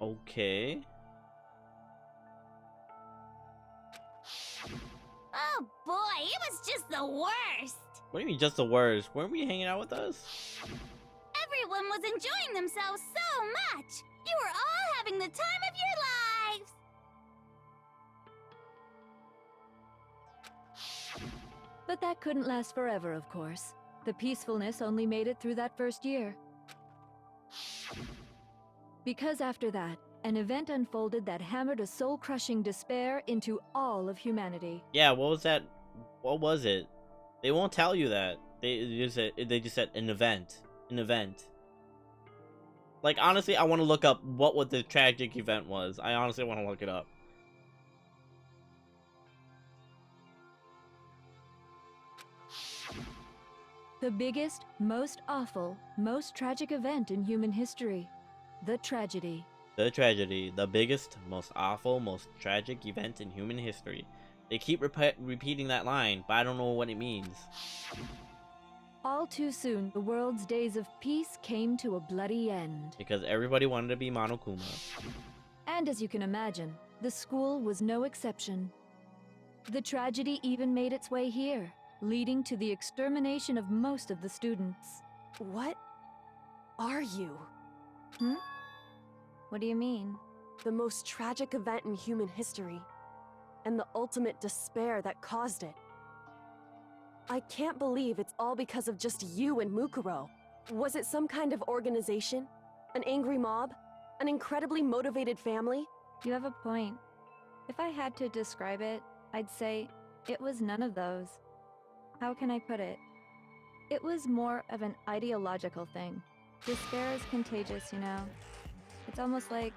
Speaker 1: Okay.
Speaker 4: Oh boy, it was just the worst.
Speaker 1: What do you mean just the worst? Weren't we hanging out with us?
Speaker 4: Everyone was enjoying themselves so much. You were all having the time of your lives.
Speaker 15: But that couldn't last forever, of course. The peacefulness only made it through that first year. Because after that, an event unfolded that hammered a soul-crushing despair into all of humanity.
Speaker 1: Yeah, what was that? What was it? They won't tell you that. They just said an event. An event. Like, honestly, I want to look up what the tragic event was. I honestly want to look it up.
Speaker 15: The biggest, most awful, most tragic event in human history. The tragedy.
Speaker 1: The tragedy. The biggest, most awful, most tragic event in human history. They keep repeating that line, but I don't know what it means.
Speaker 15: All too soon, the world's days of peace came to a bloody end.
Speaker 1: Because everybody wanted to be Monokuma.
Speaker 15: And as you can imagine, the school was no exception. The tragedy even made its way here, leading to the extermination of most of the students.
Speaker 2: What are you?
Speaker 15: What do you mean?
Speaker 2: The most tragic event in human history, and the ultimate despair that caused it. I can't believe it's all because of just you and Mukuro. Was it some kind of organization? An angry mob? An incredibly motivated family?
Speaker 12: You have a point. If I had to describe it, I'd say it was none of those. How can I put it? It was more of an ideological thing. Despair is contagious, you know? It's almost like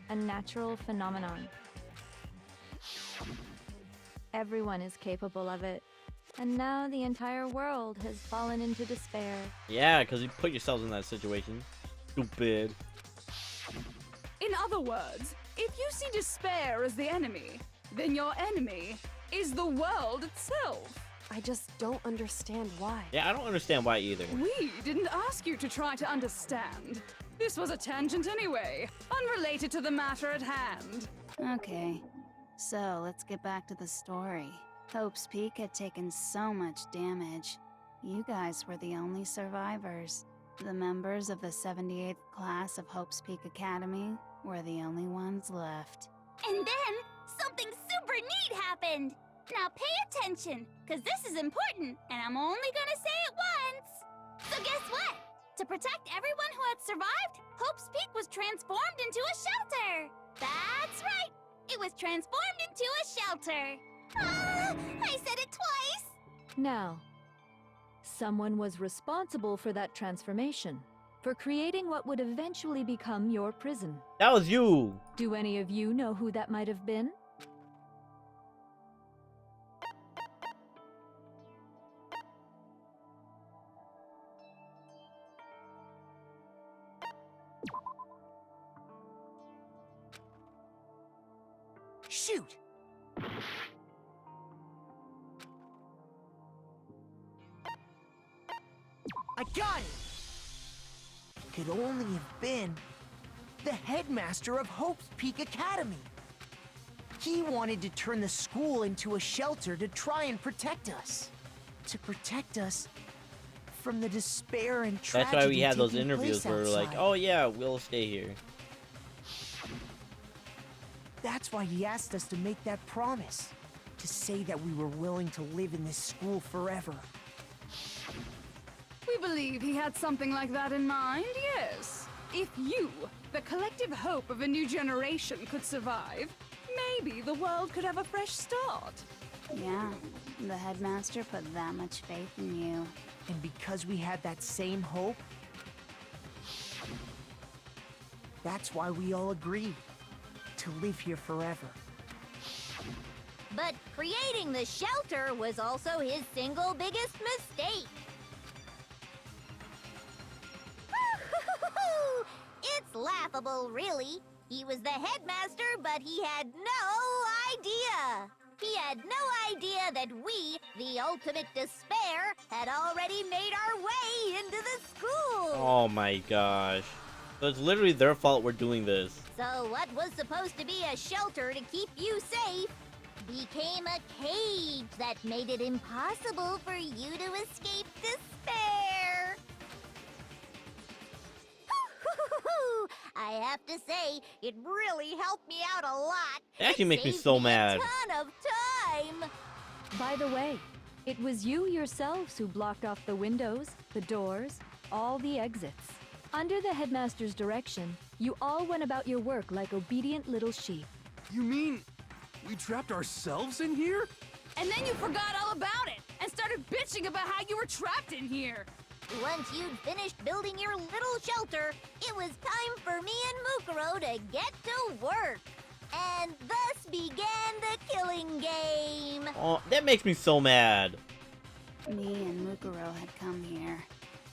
Speaker 12: a natural phenomenon. Everyone is capable of it. And now the entire world has fallen into despair.
Speaker 1: Yeah, because you put yourselves in that situation. Stupid.
Speaker 5: In other words, if you see despair as the enemy, then your enemy is the world itself.
Speaker 2: I just don't understand why.
Speaker 1: Yeah, I don't understand why either.
Speaker 5: We didn't ask you to try to understand. This was a tangent anyway, unrelated to the matter at hand.
Speaker 13: Okay, so let's get back to the story. Hope's Peak had taken so much damage. You guys were the only survivors. The members of the 78th class of Hope's Peak Academy were the only ones left.
Speaker 4: And then, something super neat happened! Now pay attention, because this is important, and I'm only gonna say it once! So guess what? To protect everyone who had survived, Hope's Peak was transformed into a shelter! That's right! It was transformed into a shelter! Ah, I said it twice!
Speaker 15: Now, someone was responsible for that transformation. for creating what would eventually become your prison.
Speaker 1: That was you!
Speaker 15: Do any of you know who that might have been?
Speaker 3: Shoot! I got it! Could only have been the headmaster of Hope's Peak Academy. He wanted to turn the school into a shelter to try and protect us. To protect us from the despair and tragedy.
Speaker 1: That's why we had those
Speaker 3: taking
Speaker 1: interviews
Speaker 3: place
Speaker 1: where we're like,
Speaker 3: outside.
Speaker 1: oh yeah, we'll stay here.
Speaker 3: That's why he asked us to make that promise. To say that we were willing to live in this school forever.
Speaker 5: We believe he had something like that in mind, yes. If you, the collective hope of a new generation, could survive, maybe the world could have a fresh start.
Speaker 13: Yeah, the headmaster put that much faith in you.
Speaker 3: And because we had that same hope, that's why we all agreed to live here forever.
Speaker 14: But creating the shelter was also his single biggest mistake. It's laughable, really. He was the headmaster, but he had no idea. He had no idea that we, the ultimate despair, had already made our way into the school.
Speaker 1: Oh my gosh. So it's literally their fault we're doing this.
Speaker 14: So what was supposed to be a shelter to keep you safe became a cage that made it impossible for you to escape despair. I have to say, it really helped me out a lot.
Speaker 1: It actually makes me
Speaker 14: Saved
Speaker 1: so
Speaker 14: a
Speaker 1: mad.
Speaker 14: ton of time.
Speaker 15: By the way, it was you yourselves who blocked off the windows, the doors, all the exits. Under the headmaster's direction, you all went about your work like obedient little sheep.
Speaker 7: You mean we trapped ourselves in here?
Speaker 5: And then you forgot all about it and started bitching about how you were trapped in here.
Speaker 14: Once you'd finished building your little shelter, it was time for me and Mukuro to get to work. And thus began the killing game.
Speaker 1: Oh, that makes me so mad.
Speaker 13: Me and Mukuro had come here,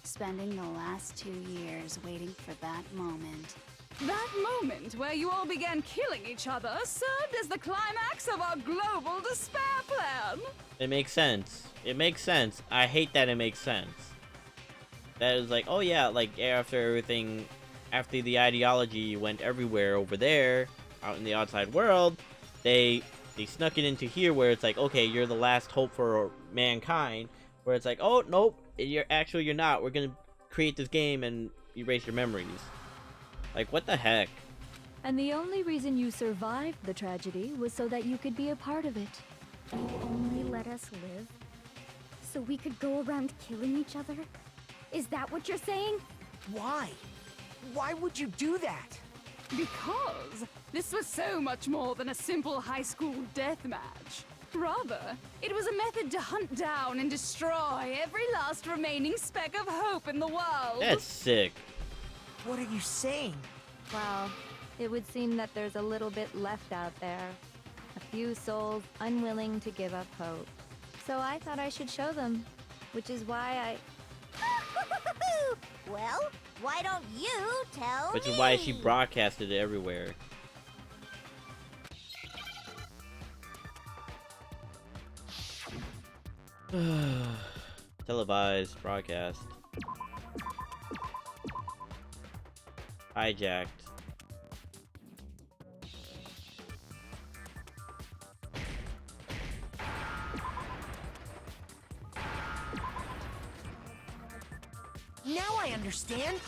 Speaker 13: spending the last 2 years waiting for that moment.
Speaker 5: That moment where you all began killing each other served as the climax of our global despair plan.
Speaker 1: It makes sense. It makes sense. I hate that it makes sense. That is like, oh yeah, like after everything, after the ideology went everywhere over there, out in the outside world, they snuck it into here where it's like, okay, you're the last hope for mankind. Where it's like, oh nope, you're not. We're gonna create this game and erase your memories. Like, what the heck?
Speaker 15: And the only reason you survived the tragedy was so that you could be a part of it.
Speaker 14: You only let us live so we could go around killing each other? Is that what you're saying?
Speaker 3: Why? Why would you do that?
Speaker 5: Because this was so much more than a simple high school death match. Rather, it was a method to hunt down and destroy every last remaining speck of hope in the world.
Speaker 1: That's sick.
Speaker 3: What are you saying?
Speaker 12: Well, it would seem that there's a little bit left out there. A few souls unwilling to give up hope. So I thought I should show them, which is why
Speaker 14: Well, why don't you tell
Speaker 1: Which
Speaker 14: me?
Speaker 1: is why she broadcasted it everywhere. Televised broadcast. Hijacked.
Speaker 3: Now I understand.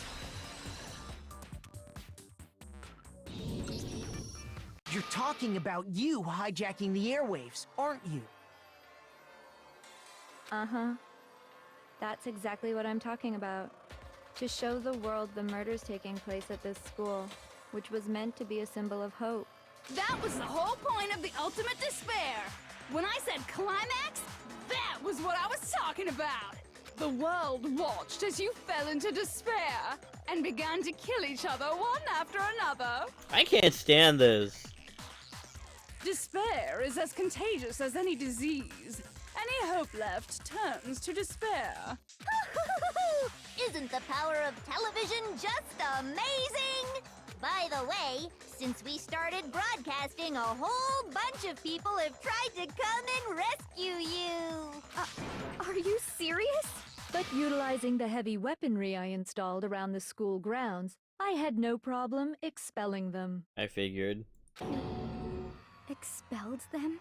Speaker 3: You're talking about you hijacking the airwaves, aren't you?
Speaker 12: Uh-huh. That's exactly what I'm talking about. To show the world the murders taking place at this school, which was meant to be a symbol of hope.
Speaker 5: That was the whole point of the ultimate despair. When I said climax, that was what I was talking about. The world watched as you fell into despair, and began to kill each other one after another.
Speaker 1: I can't stand this.
Speaker 5: Despair is as contagious as any disease. Any hope left turns to despair.
Speaker 14: Isn't the power of television just amazing? By the way, since we started broadcasting, a whole bunch of people have tried to come and rescue you.
Speaker 15: Are you serious? But utilizing the heavy weaponry I installed around the school grounds, I had no problem expelling them.
Speaker 1: I figured.
Speaker 15: Expelled them?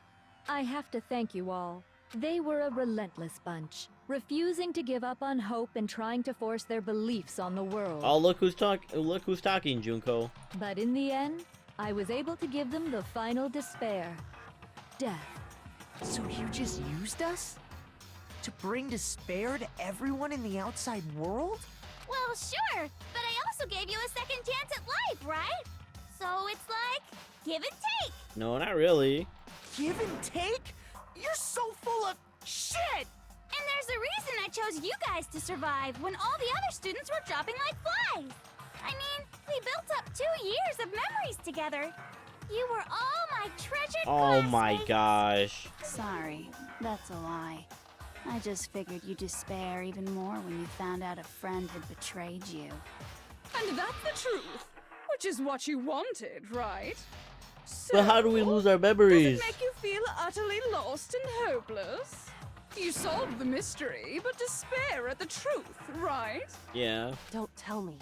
Speaker 15: I have to thank you all. They were a relentless bunch, refusing to give up on hope and trying to force their beliefs on the world.
Speaker 1: Oh, look who's talking, Junko.
Speaker 15: But in the end, I was able to give them the final despair. Death.
Speaker 3: So you just used us? To bring despair to everyone in the outside world?
Speaker 4: Well, sure, but I also gave you a second chance at life, right? So it's like, give and take.
Speaker 1: No, not really.
Speaker 3: Give and take? You're so full of shit!
Speaker 4: And there's a reason I chose you guys to survive when all the other students were dropping like flies. I mean, we built up 2 years of memories together. You were all my treasured
Speaker 1: Oh my
Speaker 4: classmates.
Speaker 1: gosh.
Speaker 13: Sorry, that's a lie. I just figured you'd despair even more when you found out a friend had betrayed you.
Speaker 5: And that's the truth, which is what you wanted, right? So,
Speaker 1: But how do we lose our
Speaker 5: does
Speaker 1: memories?
Speaker 5: it make you feel utterly lost and hopeless? You solved the mystery, but despair at the truth, right?
Speaker 1: Yeah.
Speaker 16: Don't tell me.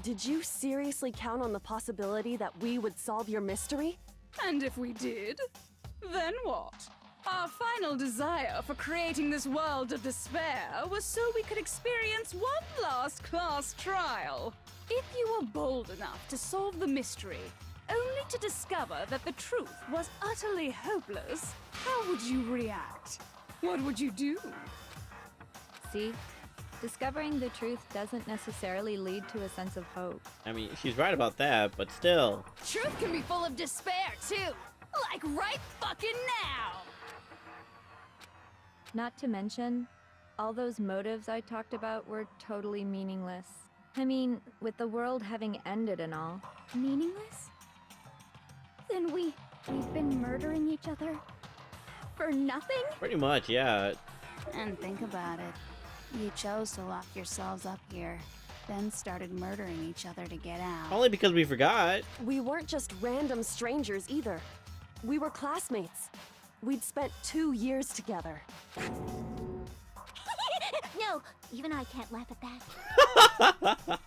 Speaker 16: Did you seriously count on the possibility that we would solve your mystery?
Speaker 5: And if we did, then what? Our final desire for creating this world of despair was so we could experience one last class trial. If you were bold enough to solve the mystery, only to discover that the truth was utterly hopeless, how would you react? What would you do?
Speaker 12: See? Discovering the truth doesn't necessarily lead to a sense of hope.
Speaker 1: I mean, she's right about that, but still.
Speaker 5: Truth can be full of despair, too. Like right fucking now.
Speaker 12: Not to mention, all those motives I talked about were totally meaningless. I mean, with the world having ended and all.
Speaker 5: Meaningless?
Speaker 17: Then we've been murdering each other for nothing?
Speaker 1: Pretty much, yeah.
Speaker 13: And think about it. You chose to lock yourselves up here, then started murdering each other to get out.
Speaker 1: Only because we forgot.
Speaker 16: We weren't just random strangers either. We were classmates. We'd spent 2 years together.
Speaker 14: No, even I can't laugh at that.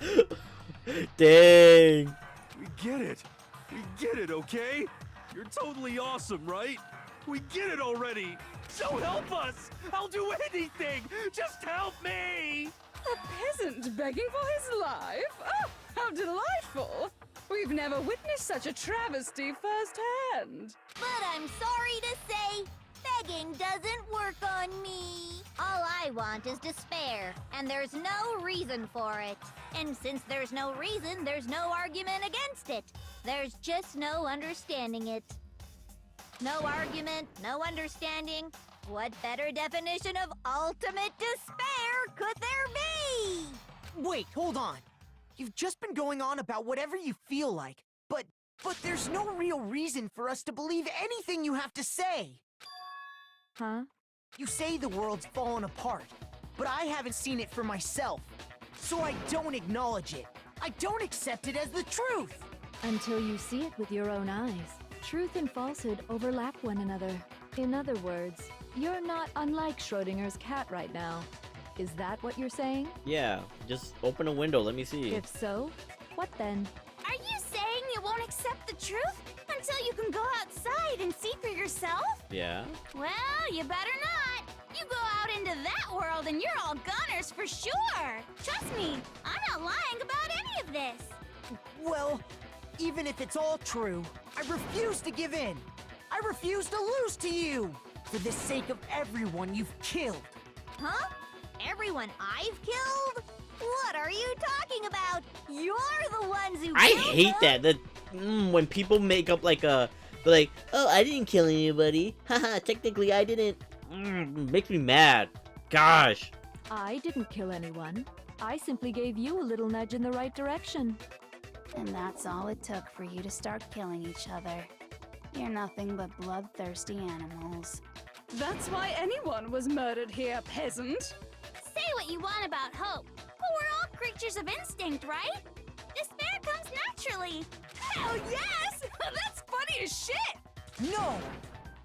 Speaker 1: Dang.
Speaker 7: We get it. We get it, okay? You're totally awesome, right? We get it already. So help us. I'll do anything. Just help me.
Speaker 5: A peasant begging for his life? Oh, how delightful! We've never witnessed such a travesty firsthand.
Speaker 14: But I'm sorry to say, begging doesn't work on me. All I want is despair, and there's no reason for it. And since there's no reason, there's no argument against it. There's just no understanding it. No argument, no understanding. What better definition of ultimate despair could there be?
Speaker 3: Wait, hold on. You've just been going on about whatever you feel like, but there's no real reason for us to believe anything you have to say.
Speaker 12: Huh?
Speaker 3: You say the world's fallen apart, but I haven't seen it for myself, so I don't acknowledge it. I don't accept it as the truth.
Speaker 15: Until you see it with your own eyes. Truth and falsehood overlap one another. In other words, you're not unlike Schrodinger's cat right now. Is that what you're saying?
Speaker 1: Yeah, just open a window, let me see.
Speaker 15: If so, what then?
Speaker 4: Are you saying you won't accept the truth until you can go outside and see for yourself?
Speaker 1: Yeah.
Speaker 4: Well, you better not. You go out into that world and you're all goners for sure. Trust me, I'm not lying about any of this.
Speaker 3: Well, even if it's all true, I refuse to give in. I refuse to lose to you. For the sake of everyone you've killed.
Speaker 14: Huh? Everyone I've killed? What are you talking about? You're the ones who
Speaker 1: I
Speaker 14: killed
Speaker 1: hate
Speaker 14: them.
Speaker 1: that. When people make up like a, like, oh, I didn't kill anybody. Haha, technically I didn't. Makes me mad. Gosh.
Speaker 15: I didn't kill anyone. I simply gave you a little nudge in the right direction.
Speaker 13: And that's all it took for you to start killing each other. You're nothing but bloodthirsty animals.
Speaker 5: That's why anyone was murdered here, peasant.
Speaker 4: Say what you want about hope, but we're all creatures of instinct, right? Despair comes naturally.
Speaker 5: Hell yes! That's funny as shit!
Speaker 3: No!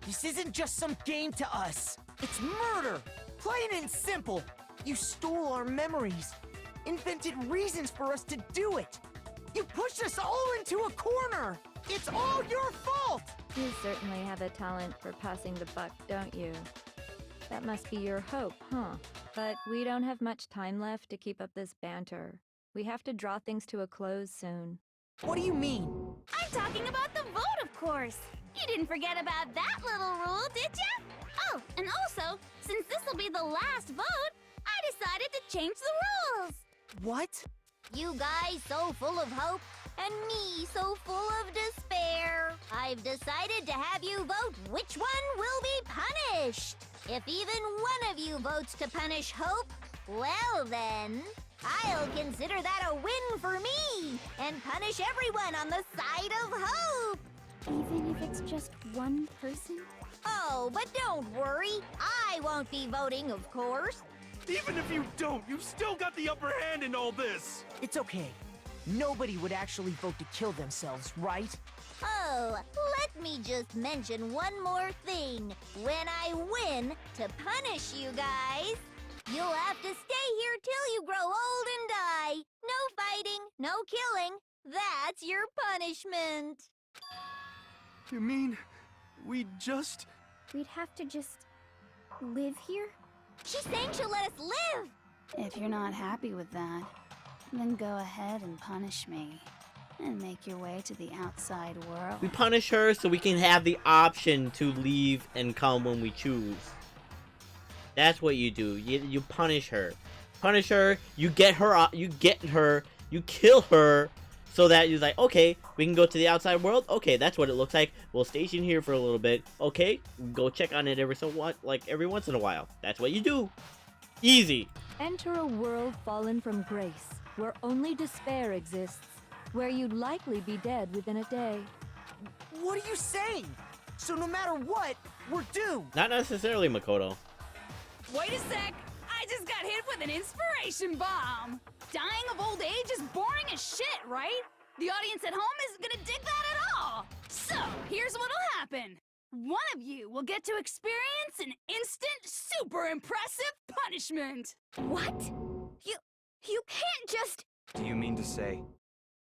Speaker 3: This isn't just some game to us. It's murder! Plain and simple. You stole our memories, invented reasons for us to do it. You pushed us all into a corner. It's all your fault!
Speaker 12: You certainly have a talent for passing the buck, don't you? That must be your hope, huh? But we don't have much time left to keep up this banter. We have to draw things to a close soon.
Speaker 3: What do you mean?
Speaker 4: I'm talking about the vote, of course. You didn't forget about that little rule, did ya? Oh, and also, since this'll be the last vote, I decided to change the rules.
Speaker 3: What?
Speaker 14: You guys so full of hope, and me so full of despair. I've decided to have you vote which one will be punished. If even one of you votes to punish Hope, well then, I'll consider that a win for me, and punish everyone on the side of Hope.
Speaker 17: Even if it's just one person?
Speaker 14: Oh, but don't worry, I won't be voting, of course.
Speaker 7: Even if you don't, you've still got the upper hand in all this!
Speaker 3: It's okay. Nobody would actually vote to kill themselves, right?
Speaker 14: Oh, let me just mention one more thing. When I win, to punish you guys, you'll have to stay here till you grow old and die. No fighting, no killing. That's your punishment.
Speaker 7: You mean, we'd
Speaker 17: have to just live here?
Speaker 14: She's saying she'll let us live!
Speaker 13: If you're not happy with that, then go ahead and punish me. And make your way to the outside world.
Speaker 1: We punish her so we can have the option to leave and come when we choose. That's what you do. You punish her. Punish her, you get her, you kill her, so that you're like, okay, we can go to the outside world. Okay, that's what it looks like. We'll station here for a little bit. Okay, go check on it every once in a while. That's what you do. Easy.
Speaker 15: Enter a world fallen from grace, where only despair exists, where you'd likely be dead within a day.
Speaker 3: What are you saying? So no matter what, we're doomed.
Speaker 1: Not necessarily, Makoto.
Speaker 5: Wait a sec! I just got hit with an inspiration bomb! Dying of old age is boring as shit, right? The audience at home isn't gonna dig that at all! So, here's what'll happen. One of you will get to experience an instant, super impressive punishment!
Speaker 17: What? You can't just...
Speaker 6: Do you mean to say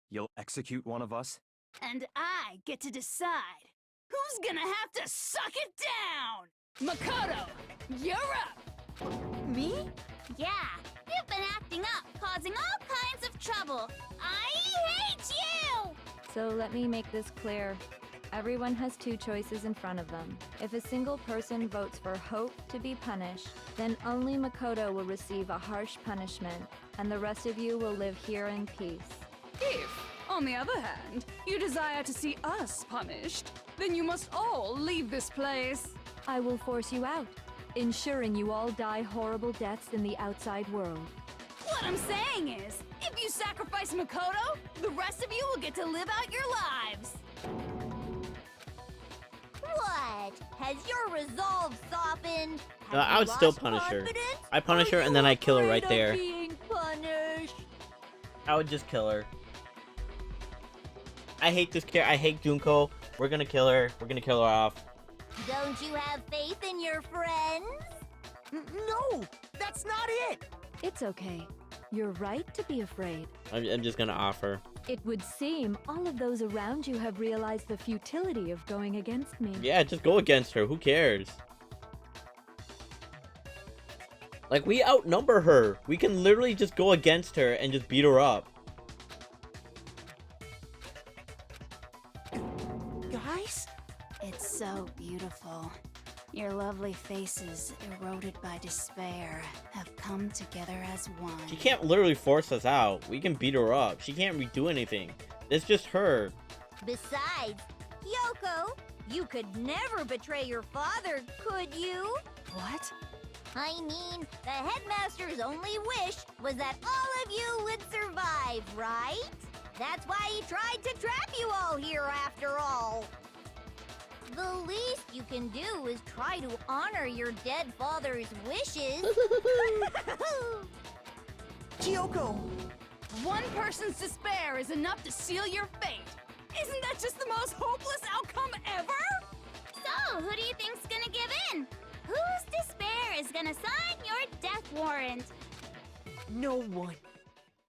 Speaker 6: you'll execute one of us?
Speaker 5: And I get to decide who's gonna have to suck it down! Makoto, you're up!
Speaker 3: Me?
Speaker 4: Yeah, you've been acting up, causing all kinds of trouble. I hate you!
Speaker 12: So let me make this clear. Everyone has two choices in front of them. If a single person votes for Hope to be punished, then only Makoto will receive a harsh punishment, and the rest of you will live here in peace.
Speaker 5: If, on the other hand, you desire to see us punished, then you must all leave this place.
Speaker 15: I will force you out, ensuring you all die horrible deaths in the outside world.
Speaker 5: What I'm saying is, if you sacrifice Makoto, the rest of you will get to live out your lives.
Speaker 14: What? Has your resolve softened?
Speaker 1: I would still punish her. I punish her and then I kill her right there.
Speaker 14: Being punished?
Speaker 1: I would just kill her. I hate this character. I hate Junko. We're gonna kill her. We're gonna kill her off.
Speaker 14: Don't you have faith in your friends?
Speaker 3: No, that's not it.
Speaker 15: It's okay. You're right to be afraid.
Speaker 1: I'm just gonna offer.
Speaker 15: It would seem all of those around you have realized the futility of going against me.
Speaker 1: Yeah, just go against her. Who cares? Like, we outnumber her. We can literally just go against her and just beat her up.
Speaker 3: Guys?
Speaker 13: It's so beautiful. Your lovely faces, eroded by despair, have come together as one.
Speaker 1: She can't literally force us out. We can beat her up. She can't redo anything. It's just her.
Speaker 14: Besides, Yoko, you could never betray your father, could you?
Speaker 3: What?
Speaker 14: I mean, the headmaster's only wish was that all of you would survive, right? That's why he tried to trap you all here after all. The least you can do is try to honor your dead father's wishes.
Speaker 5: Kyoko! One person's despair is enough to seal your fate. Isn't that just the most hopeless outcome ever?
Speaker 4: So, who do you think's gonna give in? Whose despair is gonna sign your death warrant?
Speaker 3: No one.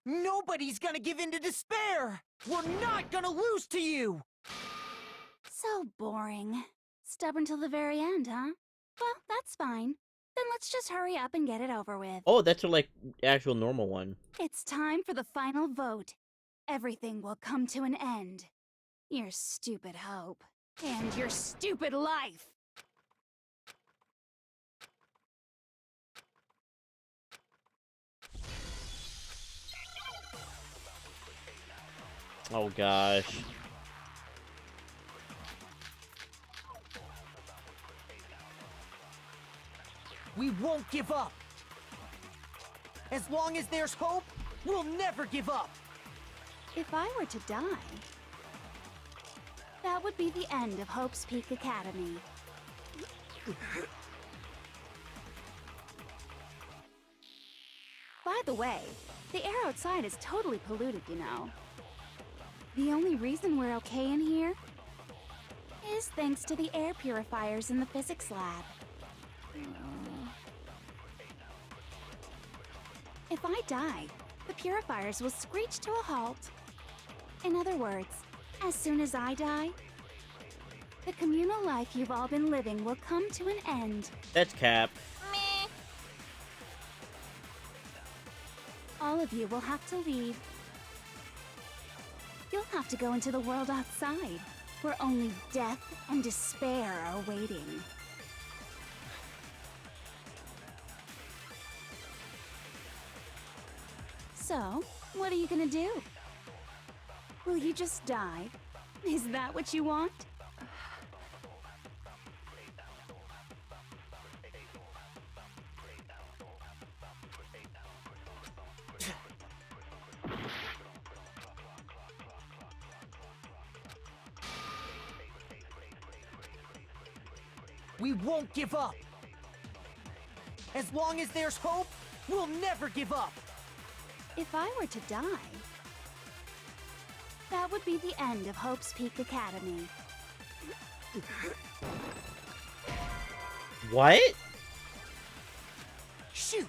Speaker 3: Nobody's gonna give in to despair! We're not gonna lose to you!
Speaker 13: So boring. Stubborn till the very end, huh? Well, that's fine. Then let's just hurry up and get it over with.
Speaker 1: Oh, that's your, like, actual normal one.
Speaker 13: It's time for the final vote. Everything will come to an end. Your stupid hope.
Speaker 5: And your stupid life.
Speaker 1: Oh, gosh.
Speaker 3: We won't give up! As long as there's hope, we'll never give up!
Speaker 13: If I were to die, that would be the end of Hope's Peak Academy. By the way, the air outside is totally polluted, you know. The only reason we're okay in here is thanks to the air purifiers in the physics lab. If I die, the purifiers will screech to a halt. In other words, as soon as I die, the communal life you've all been living will come to an end.
Speaker 1: That's cap.
Speaker 4: Meh.
Speaker 13: All of you will have to leave. You'll have to go into the world outside, where only death and despair are waiting. So, what are you gonna do? Will you just die? Is that what you want?
Speaker 3: We won't give up! As long as there's hope, we'll never give up!
Speaker 13: If I were to die, that would be the end of Hope's Peak Academy.
Speaker 1: What?
Speaker 3: Shoot!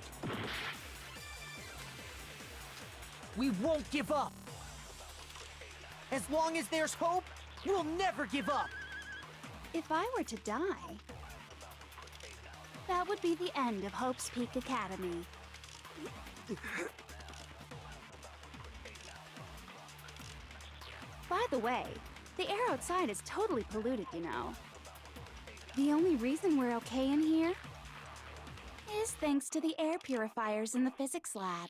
Speaker 3: We won't give up! As long as there's hope, we'll never give up!
Speaker 13: If I were to die, that would be the end of Hope's Peak Academy. By the way, the air outside is totally polluted, you know. The only reason we're okay in here is thanks to the air purifiers in the physics lab.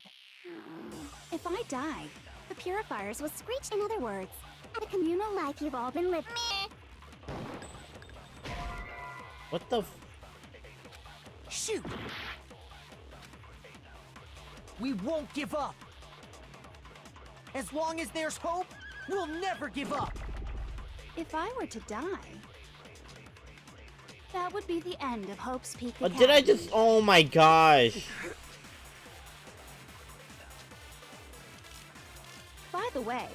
Speaker 13: If I die, the purifiers will screech. In other words, the communal life you've all been living.
Speaker 1: What the
Speaker 3: Shoot! We won't give up! As long as there's hope, we'll never give up!
Speaker 13: If I were to die, that would be the end of Hope's Peak Academy.
Speaker 1: Did I just... Oh my gosh.
Speaker 13: By the way,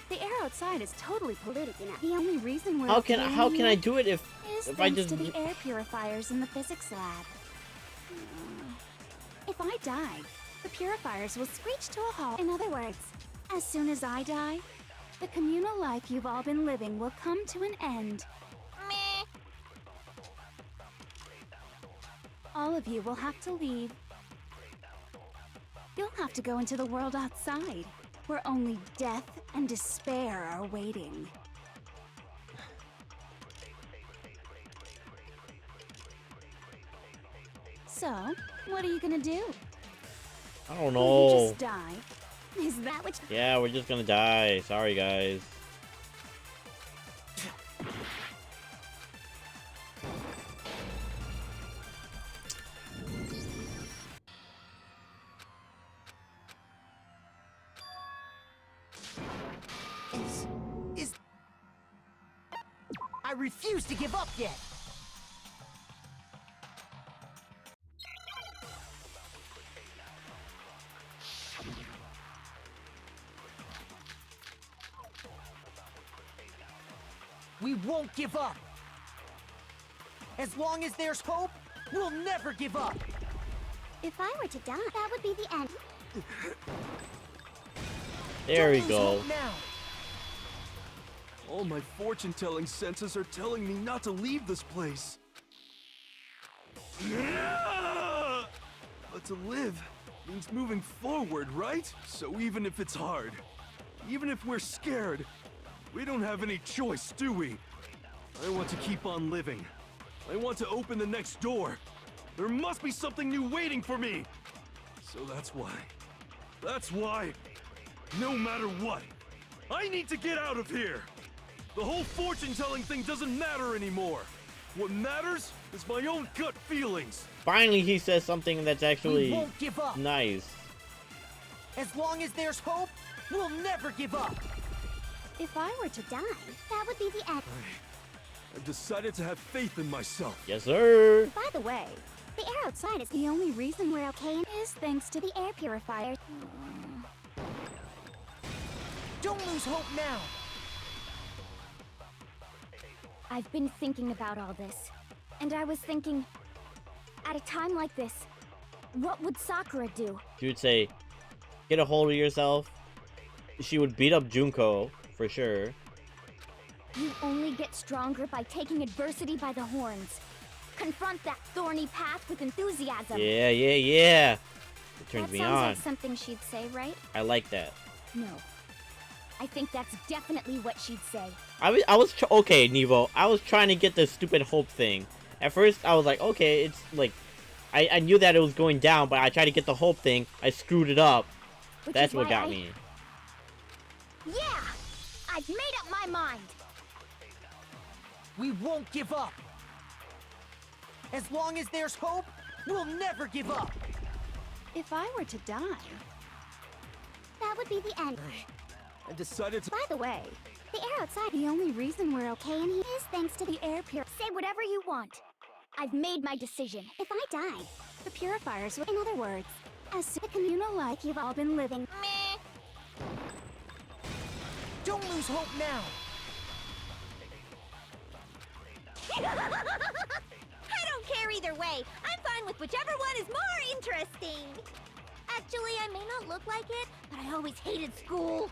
Speaker 13: the air outside is totally polluted, you know. The only reason we're
Speaker 1: How
Speaker 13: okay
Speaker 1: can I do it if I
Speaker 13: thanks
Speaker 1: just...
Speaker 13: to the air purifiers in the physics lab. If I die, the purifiers will screech to a halt. In other words, as soon as I die, the communal life you've all been living will come to an end.
Speaker 4: Meh.
Speaker 13: All of you will have to leave. You'll have to go into the world outside, where only death and despair are waiting. So, what are you gonna do?
Speaker 1: I don't
Speaker 13: Will you
Speaker 1: know.
Speaker 13: just die? Is that what you...
Speaker 1: Yeah, we're just gonna die. Sorry, guys.
Speaker 3: I refuse to give up yet! We won't give up! As long as there's hope, we'll never give up!
Speaker 4: If I were to die, that would be the end.
Speaker 1: There we
Speaker 3: Don't lose
Speaker 1: go.
Speaker 3: hope now.
Speaker 7: All my fortune-telling senses are telling me not to leave this place. But to live means moving forward, right? So even if it's hard, even if we're scared, we don't have any choice, do we? I want to keep on living. I want to open the next door. There must be something new waiting for me. So that's why, no matter what, I need to get out of here. The whole fortune-telling thing doesn't matter anymore. What matters is my own gut feelings.
Speaker 1: Finally, he says something that's
Speaker 3: We
Speaker 1: actually
Speaker 3: won't give up.
Speaker 1: nice.
Speaker 3: As long as there's hope, we'll never give up.
Speaker 4: If I were to die, that would be the end.
Speaker 7: I've decided to have faith in myself.
Speaker 1: Yes, sir.
Speaker 4: By the way, the air outside is the only reason we're okay is thanks to the air purifier.
Speaker 3: Don't lose hope now.
Speaker 17: I've been thinking about all this, and I was thinking, at a time like this, what would Sakura do?
Speaker 1: She would say, get a hold of yourself. She would beat up Junko, for sure.
Speaker 17: You only get stronger by taking adversity by the horns. Confront that thorny path with enthusiasm.
Speaker 1: Yeah. It turns
Speaker 17: That
Speaker 1: me
Speaker 17: sounds
Speaker 1: on.
Speaker 17: like something she'd say, right?
Speaker 1: I like that.
Speaker 17: No. I think that's definitely what she'd say.
Speaker 1: Okay, Nevo. I was trying to get the stupid hope thing. At first, I was like, okay, it's like, I knew that it was going down, but I tried to get the hope thing. I screwed it up.
Speaker 17: Which
Speaker 1: That's
Speaker 17: is
Speaker 1: what
Speaker 17: why
Speaker 1: got me.
Speaker 17: Yeah! I've made up my mind!
Speaker 3: We won't give up. As long as there's hope, we'll never give up.
Speaker 5: If I were to die,
Speaker 4: That would be the end.
Speaker 7: I decided to...
Speaker 4: By the way, the air outside, the only reason we're okay in here is thanks to the air purifier.
Speaker 17: Say whatever you want. I've made my decision.
Speaker 4: If I die, the purifiers will, in other words, as the communal life you've all been living. Meh.
Speaker 3: Don't lose hope now.
Speaker 14: I don't care either way. I'm fine with whichever one is more interesting.
Speaker 4: Actually, I may not look like it, but I always hated school.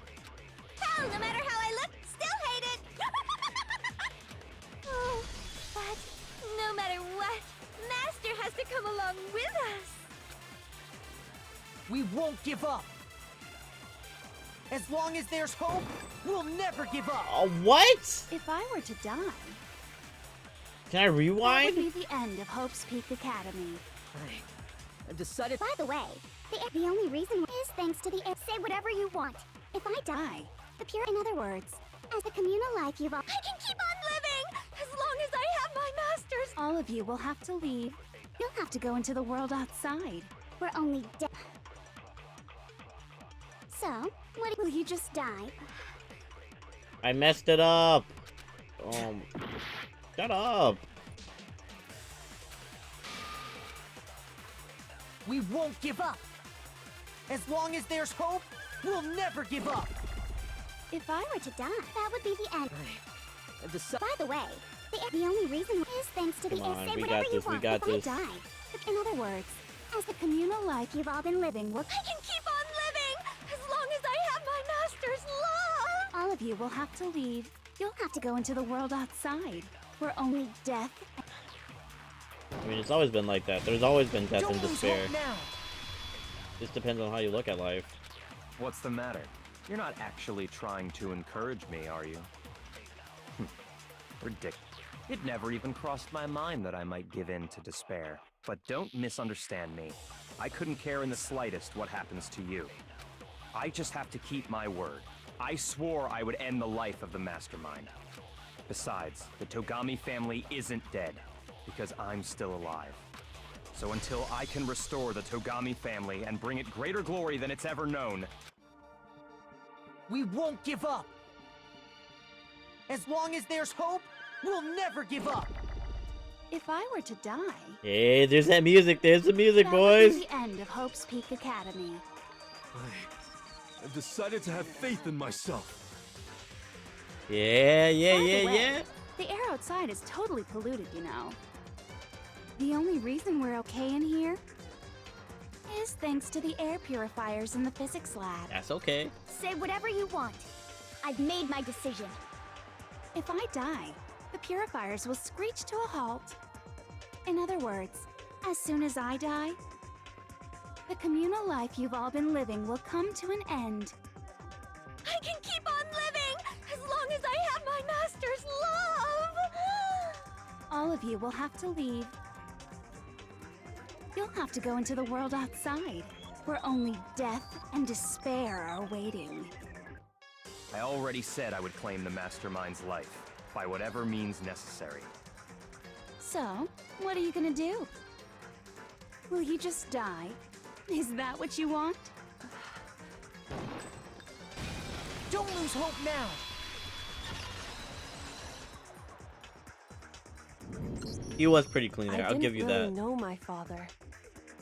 Speaker 14: Hell, no matter how I look, still hate it.
Speaker 4: Oh, but no matter what, Master has to come along with us.
Speaker 3: We won't give up. As long as there's hope, we'll never give up.
Speaker 1: What?
Speaker 5: if I were to die,
Speaker 1: Can I
Speaker 5: that would
Speaker 1: rewind?
Speaker 5: be the end of Hope's Peak Academy.
Speaker 3: I've decided...
Speaker 4: By the way, the only reason is thanks to the air. Say whatever you want. If I die, the pure, in other words, as the communal life you've all. I can keep on living as long as I have my masters.
Speaker 5: All of you will have to leave. You'll have to go into the world outside.
Speaker 4: We're only dead. So, what will you just die?
Speaker 1: I messed it up. Shut up.
Speaker 3: We won't give up. As long as there's hope, we'll never give up.
Speaker 4: If I were to die, that would be the end.
Speaker 3: I've decided...
Speaker 4: By the way, the only reason is thanks to the
Speaker 1: Come
Speaker 4: air.
Speaker 1: on,
Speaker 4: Say
Speaker 1: we
Speaker 4: whatever
Speaker 1: got
Speaker 4: you
Speaker 1: this, we
Speaker 4: want.
Speaker 1: got
Speaker 4: If
Speaker 1: this.
Speaker 4: I die, in other words, as the communal life you've all been living will. I can keep on living as long as I have my master's love.
Speaker 5: All of you will have to leave. You'll have to go into the world outside, where only death.
Speaker 1: I mean, it's always been like that. There's always been death
Speaker 3: Don't
Speaker 1: and
Speaker 3: lose
Speaker 1: despair.
Speaker 3: hope now.
Speaker 1: Just depends on how you look at life.
Speaker 6: What's the matter? You're not actually trying to encourage me, are you? Ridiculous. It never even crossed my mind that I might give in to despair. But don't misunderstand me. I couldn't care in the slightest what happens to you. I just have to keep my word. I swore I would end the life of the Mastermind. Besides, the Togami family isn't dead, because I'm still alive. So until I can restore the Togami family and bring it greater glory than it's ever known,
Speaker 3: We won't give up. As long as there's hope, We'll never give up.
Speaker 5: If I were to die,
Speaker 1: Hey, there's that music. There's the music,
Speaker 5: that would
Speaker 1: boys.
Speaker 5: be the end of Hope's Peak Academy.
Speaker 7: I've decided to have faith in myself.
Speaker 1: Yeah,
Speaker 5: By the way,
Speaker 1: yeah.
Speaker 5: The air outside is totally polluted, you know. The only reason we're okay in here is thanks to the air purifiers in the physics lab.
Speaker 1: That's okay.
Speaker 17: Say whatever you want. I've made my decision.
Speaker 5: If I die, the purifiers will screech to a halt. In other words, as soon as I die, the communal life you've all been living will come to an end.
Speaker 17: I can keep on living as long as I have my master's love!
Speaker 5: All of you will have to leave. You'll have to go into the world outside, where only death and despair are waiting.
Speaker 6: I already said I would claim the Mastermind's life, by whatever means necessary.
Speaker 5: So, what are you gonna do? Will you just die? Is that what you want?
Speaker 3: Don't lose hope now.
Speaker 1: He was pretty clean there.
Speaker 16: I
Speaker 1: I'll give you
Speaker 16: didn't really
Speaker 1: that.
Speaker 16: know my father,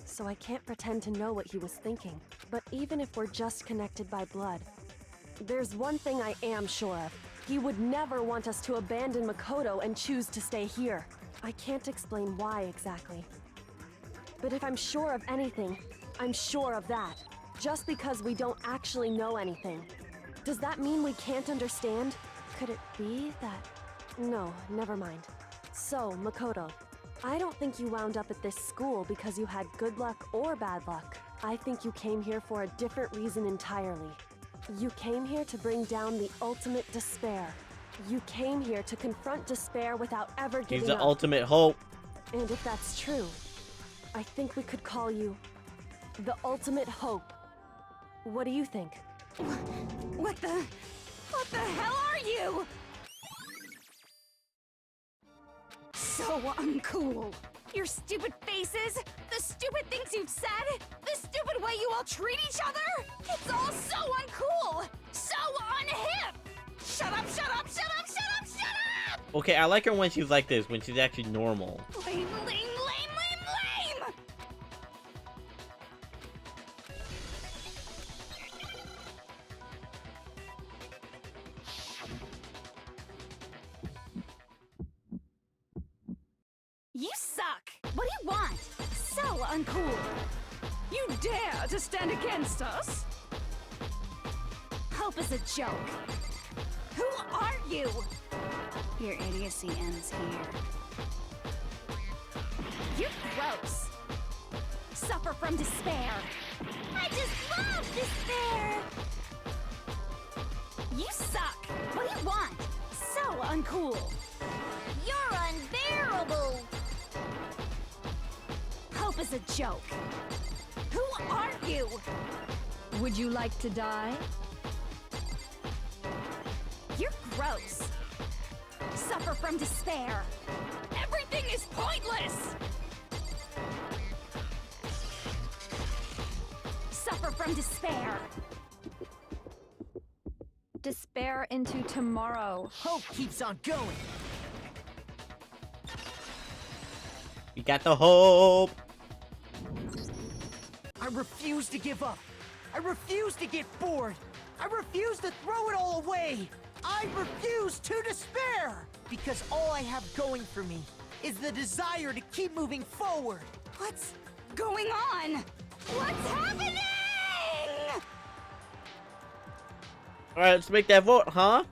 Speaker 16: so I can't pretend to know what he was thinking. But even if we're just connected by blood, there's one thing I am sure of. He would never want us to abandon Makoto and choose to stay here. I can't explain why exactly. But if I'm sure of anything, I'm sure of that. Just because we don't actually know anything. Does that mean we can't understand? Could it be that... No, never mind. So, Makoto, I don't think you wound up at this school because you had good luck or bad luck. I think you came here for a different reason entirely. You came here to bring down the ultimate despair. You came here to confront despair without ever giving up.
Speaker 1: He's the ultimate hope.
Speaker 16: And if that's true, I think we could call you the ultimate hope. What do you think?
Speaker 5: What the hell are you? So uncool. Your stupid faces, the stupid things you've said, the stupid way you all treat each other. It's all so uncool, so unhip. Shut up, shut up, shut up, shut up, shut up!
Speaker 1: Okay, I like her when she's like this, when she's actually normal.
Speaker 5: Lame, lame, lame, lame, lame! You suck! What do you want? So uncool! You dare to stand against us? Hope is a joke. Who are you? Your idiocy ends here. You're gross. Suffer from despair.
Speaker 14: I just love despair!
Speaker 5: You suck. What do you want? So uncool.
Speaker 14: You're unbearable!
Speaker 5: Hope is a joke. Who are you?
Speaker 15: Would you like to die?
Speaker 5: You're gross. Suffer from despair. Everything is pointless! Suffer from despair.
Speaker 15: Despair into tomorrow.
Speaker 3: Hope keeps on going.
Speaker 1: We got the hope.
Speaker 3: I refuse to give up. I refuse to get bored. I refuse to throw it all away. I refuse to despair. Because all I have going for me is the desire to keep moving forward.
Speaker 5: What's going on? What's happening?
Speaker 1: Alright, let's make that vote, huh?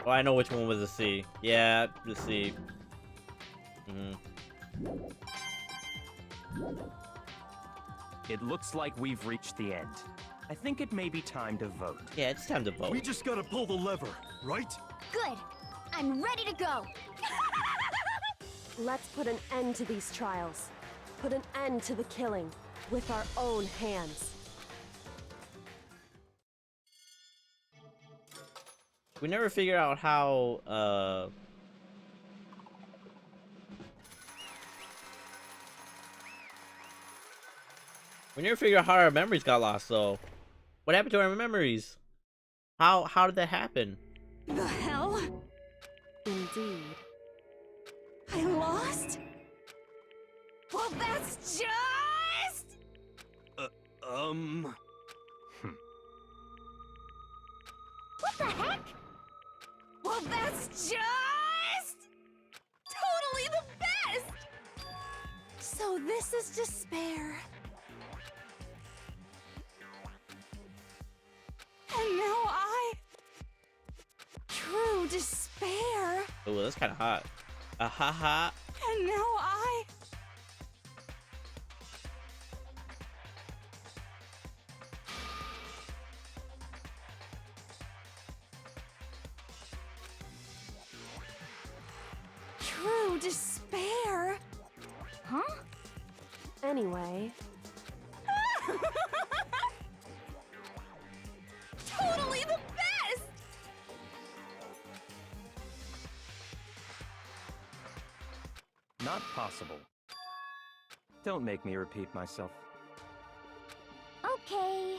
Speaker 1: Oh, I know which one was a C. Yeah, the C.
Speaker 6: It looks like we've reached the end. I think it may be time to vote.
Speaker 1: Yeah, it's time to vote.
Speaker 7: We just gotta pull the lever, right?
Speaker 17: Good. I'm ready to go.
Speaker 16: Let's put an end to these trials. Put an end to the killing with our own hands.
Speaker 1: We never figured out how, we never figured out how our memories got lost, though. What happened to our memories? How did that happen?
Speaker 5: The hell?
Speaker 16: Indeed.
Speaker 5: I lost? Well, that's just...
Speaker 4: What the heck?
Speaker 5: Well, that's just... totally the best! So this is despair. And now true despair.
Speaker 1: Oh, that's kind of hot. Ha ha.
Speaker 5: And now true despair.
Speaker 16: Huh? Anyway.
Speaker 5: Totally the best!
Speaker 6: Not possible. Don't make me repeat myself.
Speaker 17: Okay.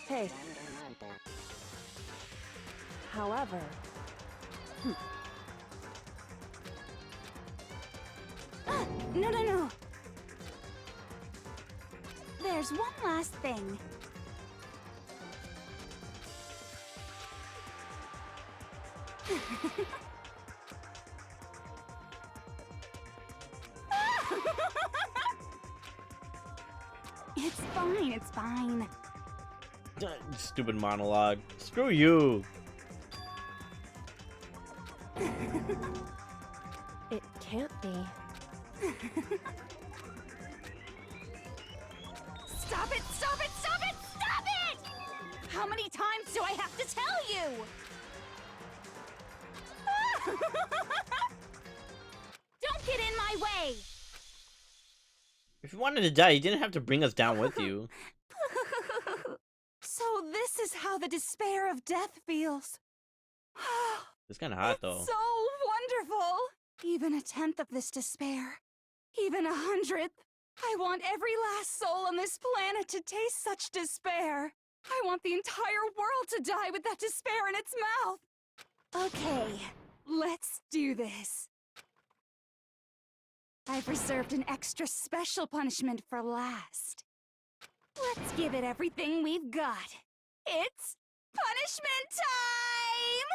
Speaker 16: Hey. However...
Speaker 5: No. There's one last thing. It's fine.
Speaker 1: Stupid monologue. Screw you.
Speaker 16: It can't be.
Speaker 5: Stop it! How many times do I have to tell you? Don't get in my way!
Speaker 1: If you wanted to die, you didn't have to bring us down with you.
Speaker 5: So this is how the despair of death feels.
Speaker 1: It's kind of hot, though.
Speaker 5: So wonderful! Even a tenth of this despair, even 100th. I want every last soul on this planet to taste such despair. I want the entire world to die with that despair in its mouth. Okay, let's do this. I've reserved an extra special punishment for last. Let's give it everything we've got. It's punishment time!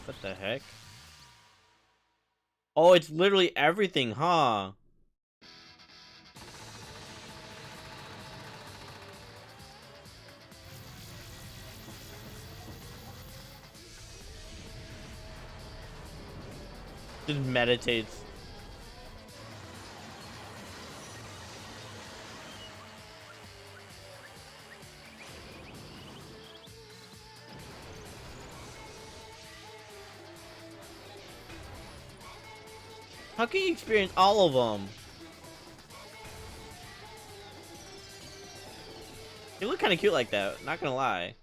Speaker 1: What the heck? Oh, it's literally everything, huh? Just meditates. How can you experience all of them? You look kind of cute like that, not gonna lie.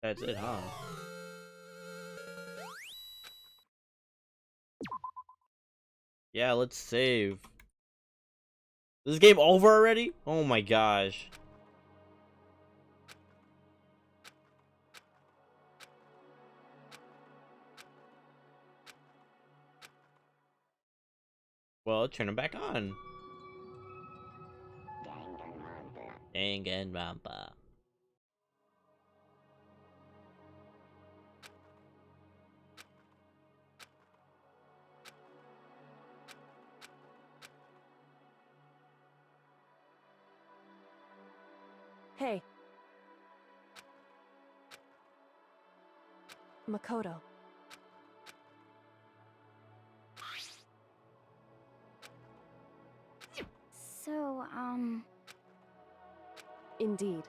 Speaker 1: That's it, huh? Yeah, let's save. Is this game over already? Oh my gosh. Well, turn it back on. Danganronpa.
Speaker 16: Hey. Makoto.
Speaker 17: So,
Speaker 16: Indeed.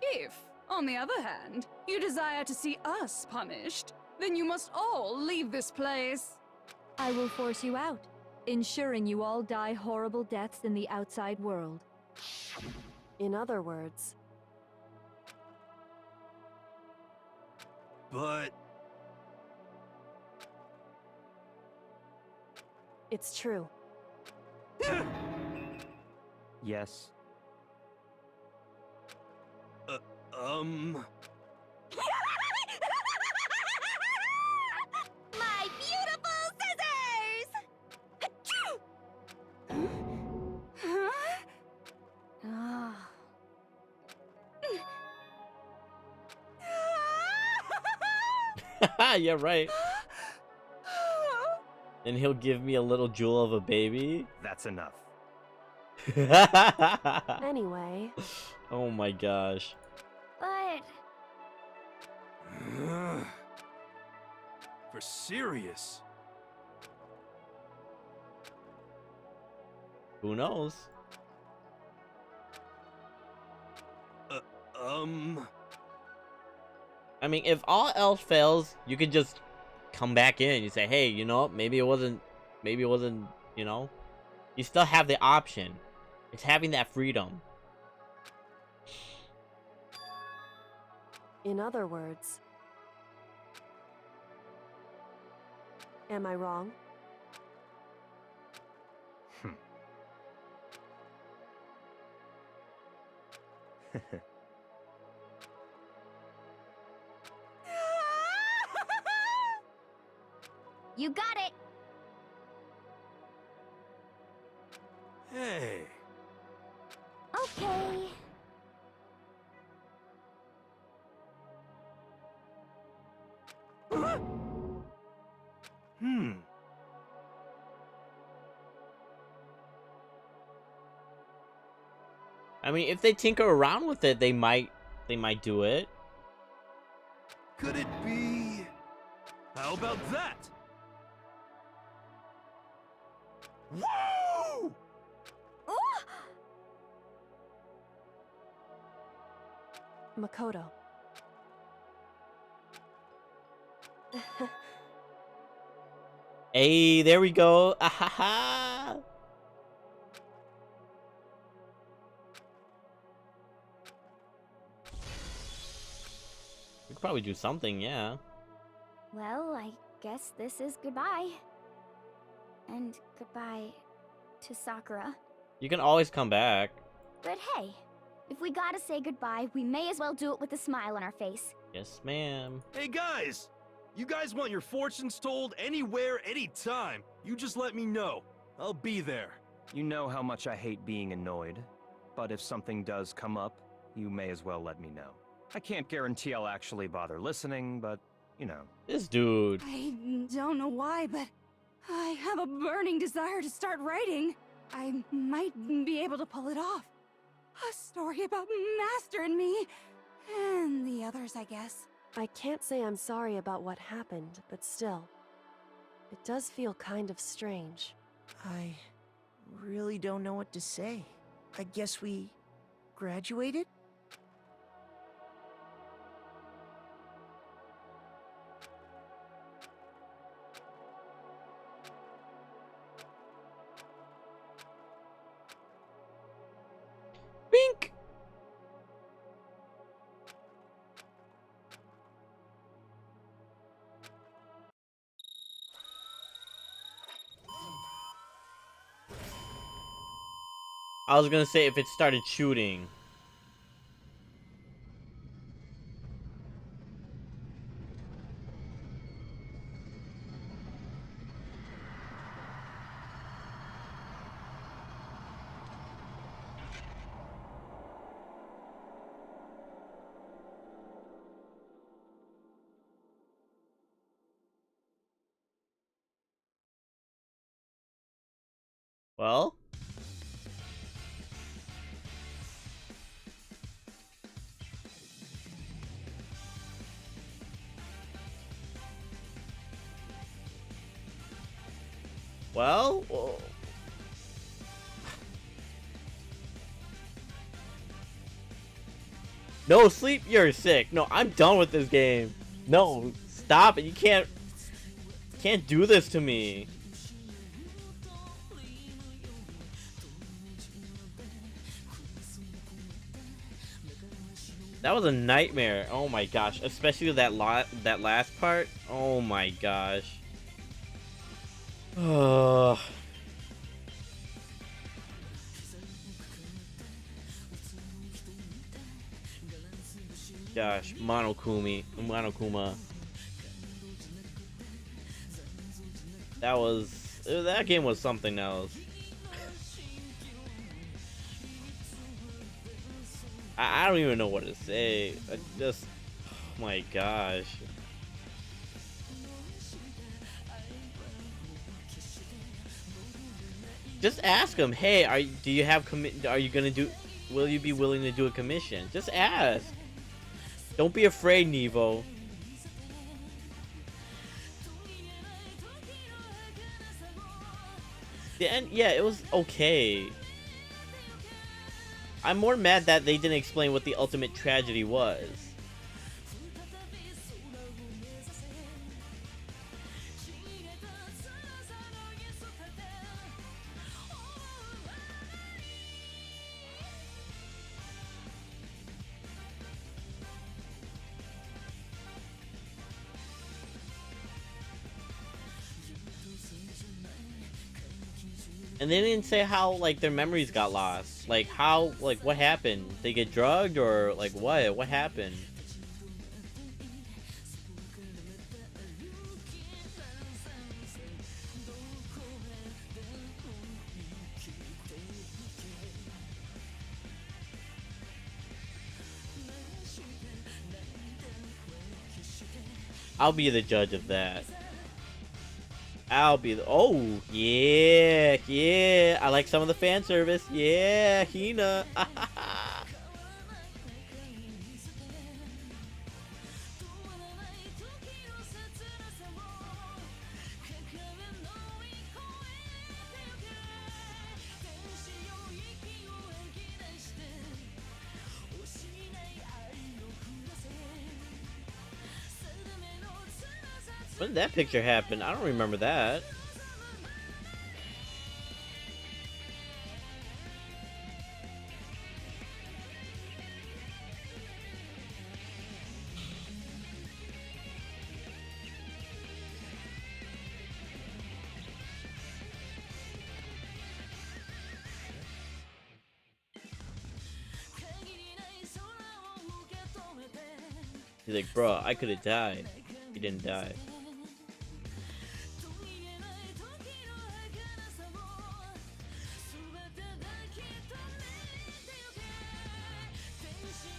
Speaker 5: If, on the other hand, you desire to see us punished, then you must all leave this place.
Speaker 15: I will force you out, ensuring you all die horrible deaths in the outside world.
Speaker 16: In other words...
Speaker 7: But...
Speaker 16: It's true.
Speaker 6: Yes.
Speaker 4: My beautiful scissors!
Speaker 17: ah.
Speaker 1: Yeah, right. And he'll give me a little jewel of a baby.
Speaker 6: That's enough.
Speaker 16: Anyway.
Speaker 1: Oh my gosh.
Speaker 17: But...
Speaker 7: For serious?
Speaker 1: Who knows? I mean, if all else fails, you could just come back in. You say, hey, you know, maybe it wasn't, you know, you still have the option. It's having that freedom.
Speaker 16: In other words... Am I wrong?
Speaker 17: You got it!
Speaker 7: Hey.
Speaker 17: Okay.
Speaker 1: I mean, if they tinker around with it, they might do it.
Speaker 7: Could it be... How about that? Woo!
Speaker 16: Makoto.
Speaker 1: Hey, there we go. Ahaha. We could probably do something, yeah.
Speaker 17: Well, I guess this is goodbye. And goodbye to Sakura.
Speaker 1: You can always come back.
Speaker 17: But hey, if we gotta say goodbye, we may as well do it with a smile on our face.
Speaker 1: Yes, ma'am.
Speaker 7: Hey guys! You guys want your fortunes told anywhere, anytime. You just let me know. I'll be there.
Speaker 6: You know how much I hate being annoyed. But if something does come up, you may as well let me know. I can't guarantee I'll actually bother listening, but, you know.
Speaker 1: This dude.
Speaker 5: I don't know why, but I have a burning desire to start writing. I might be able to pull it off. A story about Master and me. And the others, I guess.
Speaker 16: I can't say I'm sorry about what happened, but still. It does feel kind of strange.
Speaker 3: I really don't know what to say. I guess we graduated?
Speaker 1: Bink! I was gonna say if it started shooting. Well, well, no, sleep, you're sick. No, I'm done with this game. No, stop it. You can't do this to me. That was a nightmare. Oh my gosh, especially that last part. Oh my gosh. Ugh. Gosh, Monokuma. That game was something else. I don't even know what to say. Oh my gosh. Just ask him, hey, are you gonna do, will you be willing to do a commission? Just ask. Don't be afraid, Nevo. The end, yeah, it was okay. I'm more mad that they didn't explain what the ultimate tragedy was. And they didn't say how, like, their memories got lost. Like, how, like, what happened? They get drugged, or, like, what? What happened? I'll be the judge of that. Oh, yeah, yeah. I like some of the fan service. Yeah, Hina. When did that picture happen? I don't remember that. He's like, bro, I could have died. He didn't die.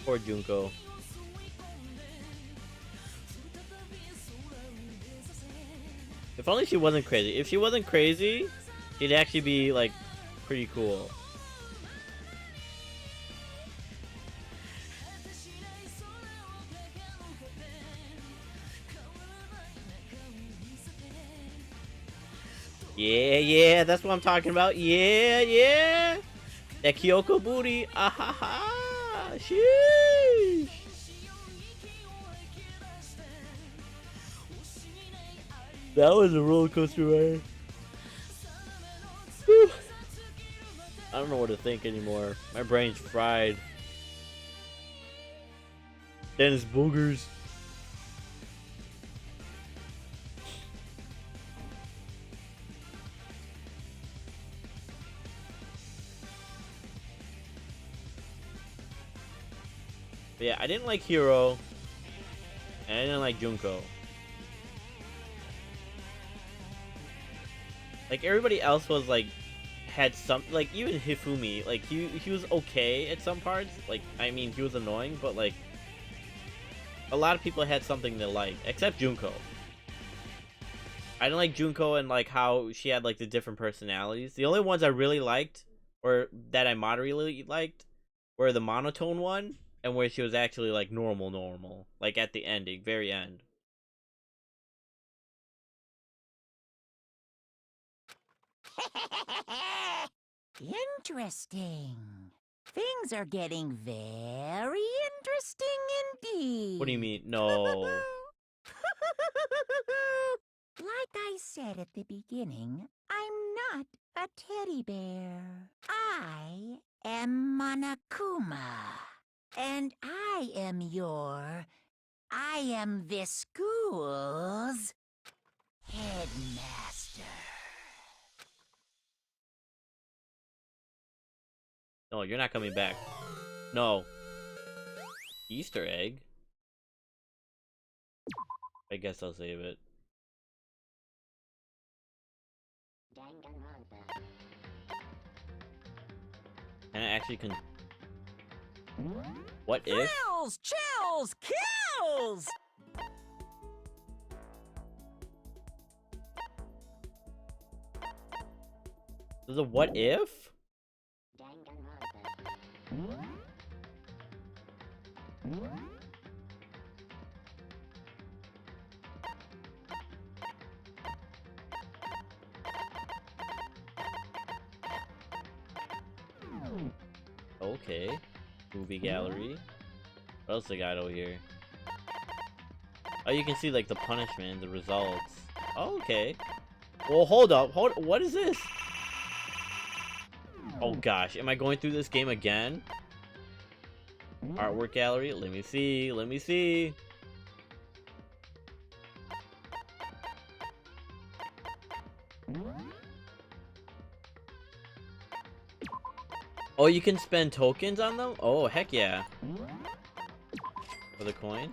Speaker 1: Poor Junko. If only she wasn't crazy. If she wasn't crazy, she'd actually be, like, pretty cool. Yeah, yeah, that's what I'm talking about. Yeah, yeah. That Kyoko booty. Ah ha ha. Sheesh. That was a roller coaster ride. Whew. I don't know what to think anymore. My brain's fried. Dennis Boogers. I didn't like Hiro, and I didn't like Junko. Like everybody else was like had some, like even Hifumi, like he was okay at some parts. Like I mean he was annoying, but like a lot of people had something they liked, except Junko. I didn't like Junko and like how she had like the different personalities. The only ones I really liked, or that I moderately liked, were the monotone one and where she was actually like normal, like at the ending, very end.
Speaker 10: Interesting. Things are getting very interesting indeed.
Speaker 1: What do you mean? No.
Speaker 10: Like I said at the beginning, I'm not a teddy bear. I am Monokuma. And I am this school's headmaster.
Speaker 1: No, you're not coming back. No. Easter egg? I guess I'll save it.
Speaker 4: Danganronpa.
Speaker 1: And I actually can... What if?
Speaker 10: Thrills, chills, kills!
Speaker 1: There's a what if? Okay. Movie gallery. What else they got over here? Oh, you can see like the punishment, the results. Oh, okay. Well, hold up. What is this? Oh gosh, am I going through this game again? Artwork gallery. Let me see. Oh, you can spend tokens on them? Oh, heck yeah. For the coins?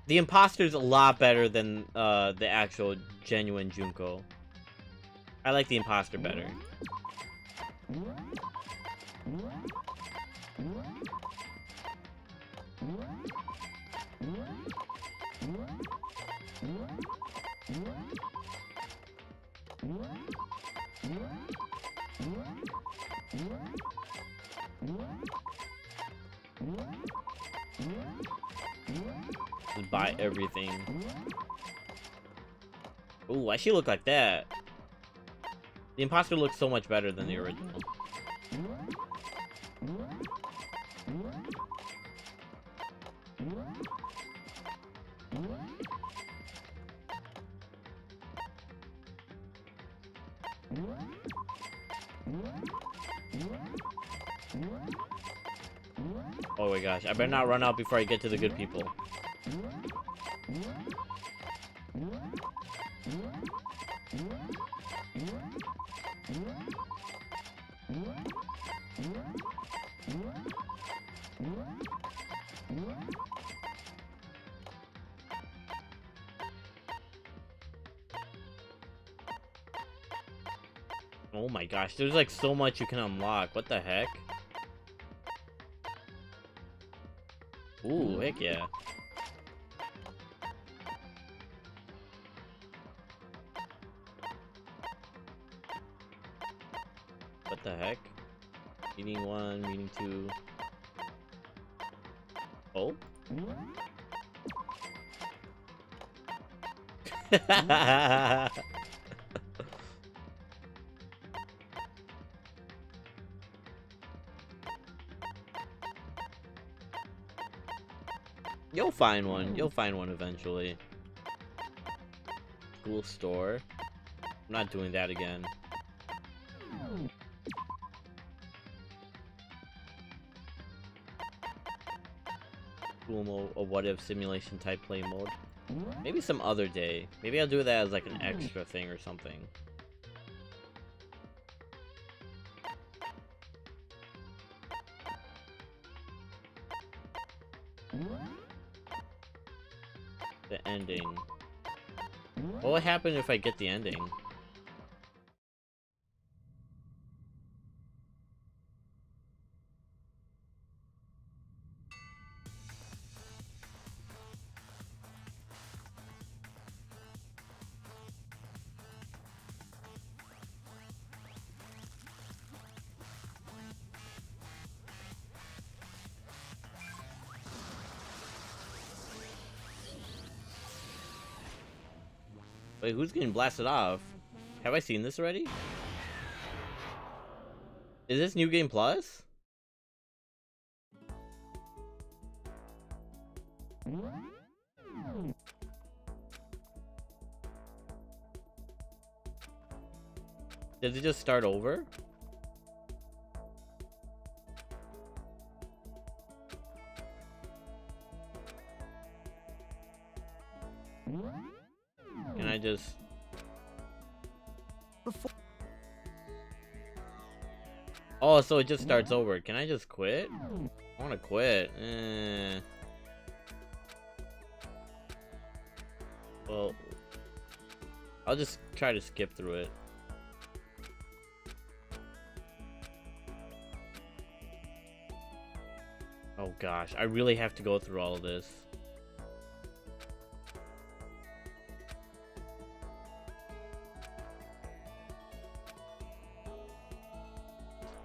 Speaker 1: The imposter's a lot better than the actual genuine Junko. I like the imposter better. Just buy everything. Ooh, why she look like that? The imposter looks so much better than the original. Oh my gosh, I better not run out before I get to the good people. Oh my gosh, there's like so much you can unlock. What the heck? Ooh, heck yeah. What the heck? Meeting 1, meeting 2. Oh? Yo, find one. You'll find one eventually. School store. I'm not doing that again. School mode, a what if simulation type play mode. Maybe some other day. Maybe I'll do that as like an extra thing or something. The ending. What would happen if I get the ending? Wait, who's getting blasted off? Have I seen this already? Is this New Game Plus? Does it just start over? Can I just... Oh, so it just starts over. Can I just quit? I want to quit. Well, I'll just try to skip through it. Oh gosh, I really have to go through all of this.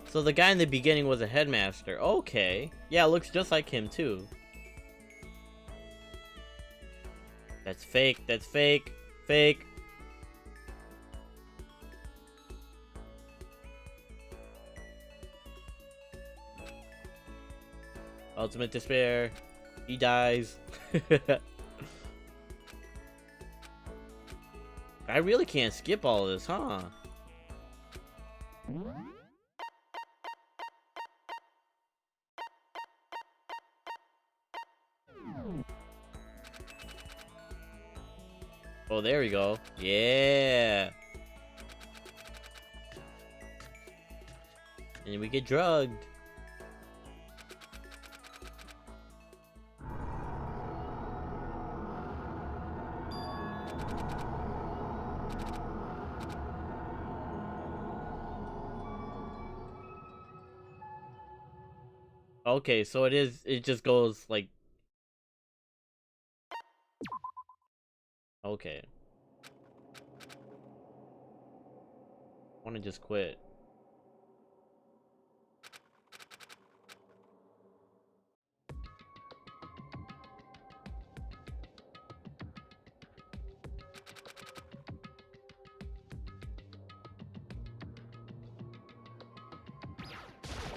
Speaker 1: So the guy in the beginning was a headmaster. Okay. Yeah, it looks just like him too. That's fake. That's fake. Fake. Ultimate despair. He dies. I really can't skip all of this, huh? Oh, there we go. Yeah. And then we get drugged. Okay, so it just goes like... Okay. I want to just quit.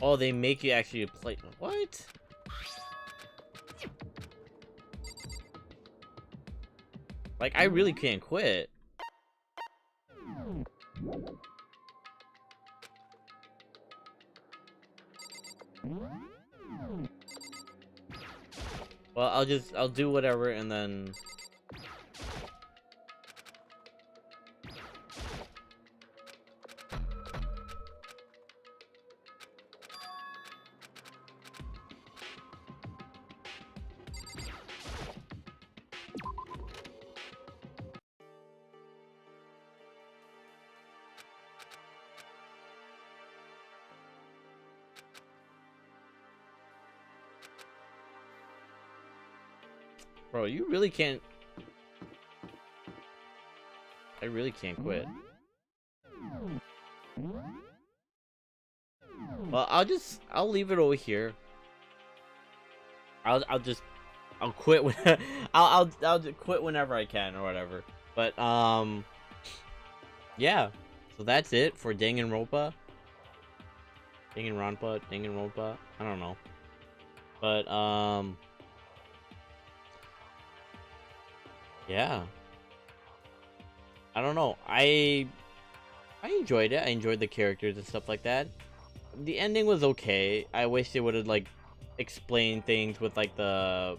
Speaker 1: Oh, they make you actually play... What? Like, I really can't quit. Well, I'll do whatever and then... Bro, you really can't... I really can't quit. Well, I'll leave it over here. I'll quit when I'll quit whenever I can or whatever. But yeah. So that's it for Danganronpa. Danganronpa. I don't know. But Yeah. I don't know. I enjoyed it. I enjoyed the characters and stuff like that. The ending was okay. I wish they would have like explained things with like the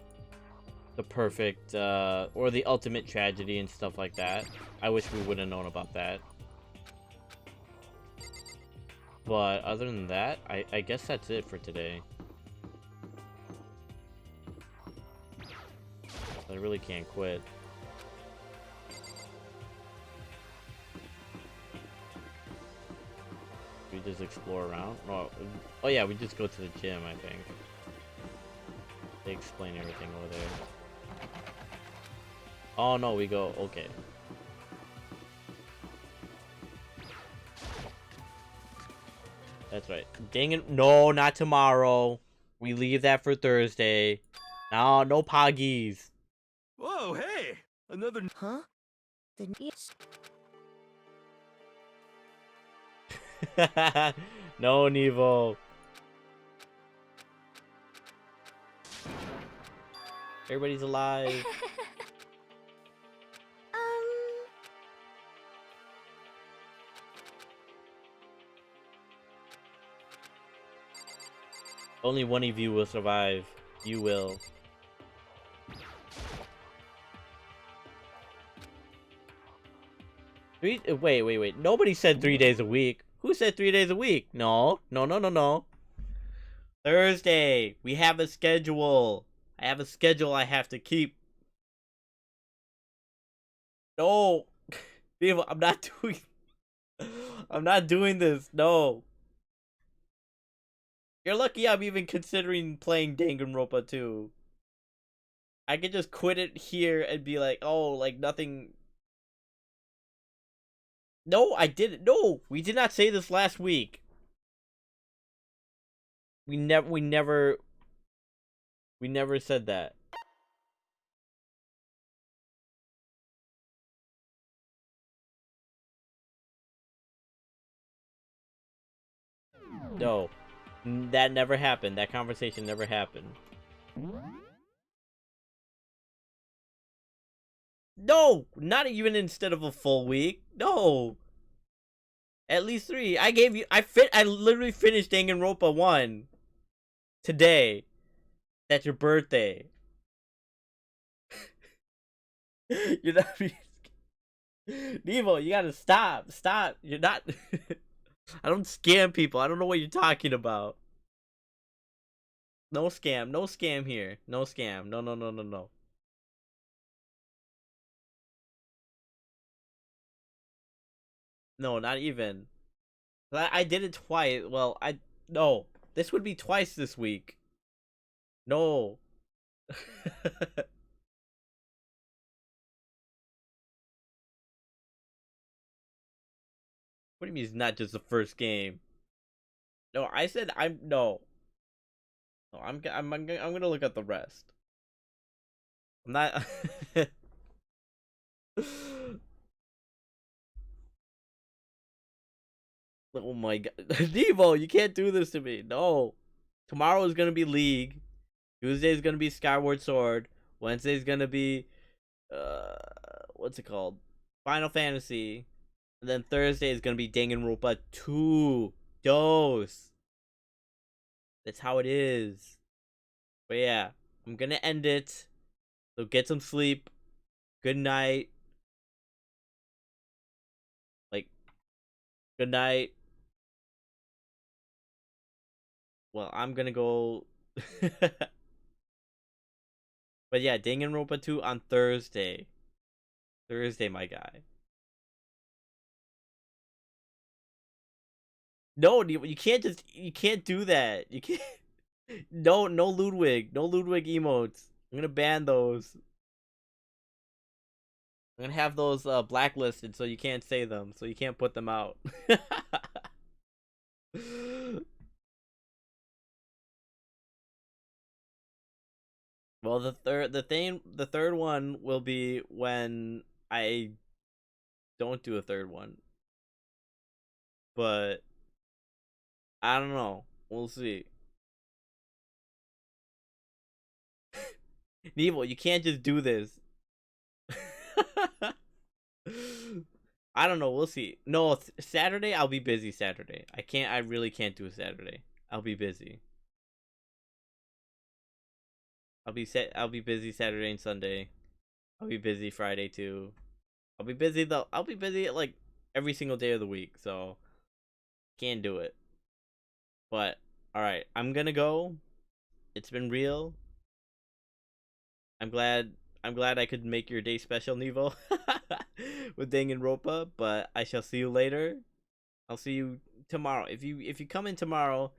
Speaker 1: perfect or the ultimate tragedy and stuff like that. I wish we would have known about that. But other than that, I guess that's it for today. I really can't quit. We just explore around? Oh yeah, we just go to the gym, I think. They explain everything over there. Oh no, we go, okay. That's right. Dang it, no, not tomorrow. We leave that for Thursday. No, no poggies.
Speaker 7: Whoa, hey! Another...
Speaker 3: Huh?
Speaker 1: No, Nevo. Everybody's alive. Only one of you will survive. You will. Wait. Nobody said 3 days a week. Who said 3 days a week? No. Thursday. We have a schedule. I have a schedule I have to keep. No. People, I'm not doing... I'm not doing this. No. You're lucky I'm even considering playing Danganronpa 2. I could just quit it here and be like, oh, like nothing... No, I didn't. No, we did not say this last week. We never said that. No, that never happened. That conversation never happened. No, not even instead of a full week. No, at least 3. I gave you. I literally finished Danganronpa 1 today. That's your birthday. You're not. Nevo, you gotta stop. Stop. You're not. I don't scam people. I don't know what you're talking about. No scam. No scam here. No scam. No. No, not even. I did it twice. Well, no. This would be twice this week. No. What do you mean it's not just the first game? No, I said no. No, I'm gonna look at the rest. I'm not. Oh my god, Devo, you can't do this to me. No. Tomorrow is gonna be League. Tuesday is gonna be Skyward Sword. Wednesday is gonna be what's it called? Final Fantasy. And then Thursday is gonna be Danganronpa 2. Dose. That's how it is. But yeah, I'm gonna end it. So get some sleep. Good night. Like, good night. Well, I'm gonna go. But yeah, Danganronpa 2 on Thursday. Thursday, my guy. No, you can't you can't do that. You can't. No, no Ludwig emotes. I'm gonna ban those. I'm gonna have those blacklisted so you can't say them, so you can't put them out. Well, the third one will be when I don't do a third one. But I don't know. We'll see. Nevil, you can't just do this. I don't know. We'll see. No, Saturday I'll be busy. Saturday. I can't. I really can't do a Saturday. I'll be busy. I'll be busy Saturday and Sunday. I'll be busy Friday too. I'll be busy though. I'll be busy like every single day of the week. So can't do it. But all right, I'm gonna go. It's been real. I'm glad. I'm glad I could make your day special, Nevo, with Danganronpa. But I shall see you later. I'll see you tomorrow. If you come in tomorrow,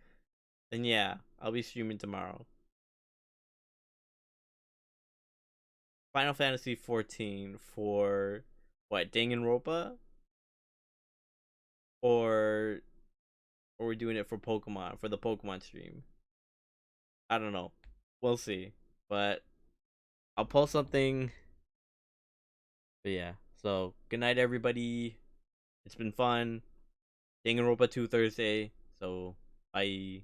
Speaker 1: then yeah, I'll be streaming tomorrow. Final Fantasy 14 for what? Danganronpa, or we're doing it for Pokemon for the Pokemon stream. I don't know. We'll see. But I'll post something. But yeah. So good night, everybody. It's been fun. Danganronpa 2 Thursday. So bye.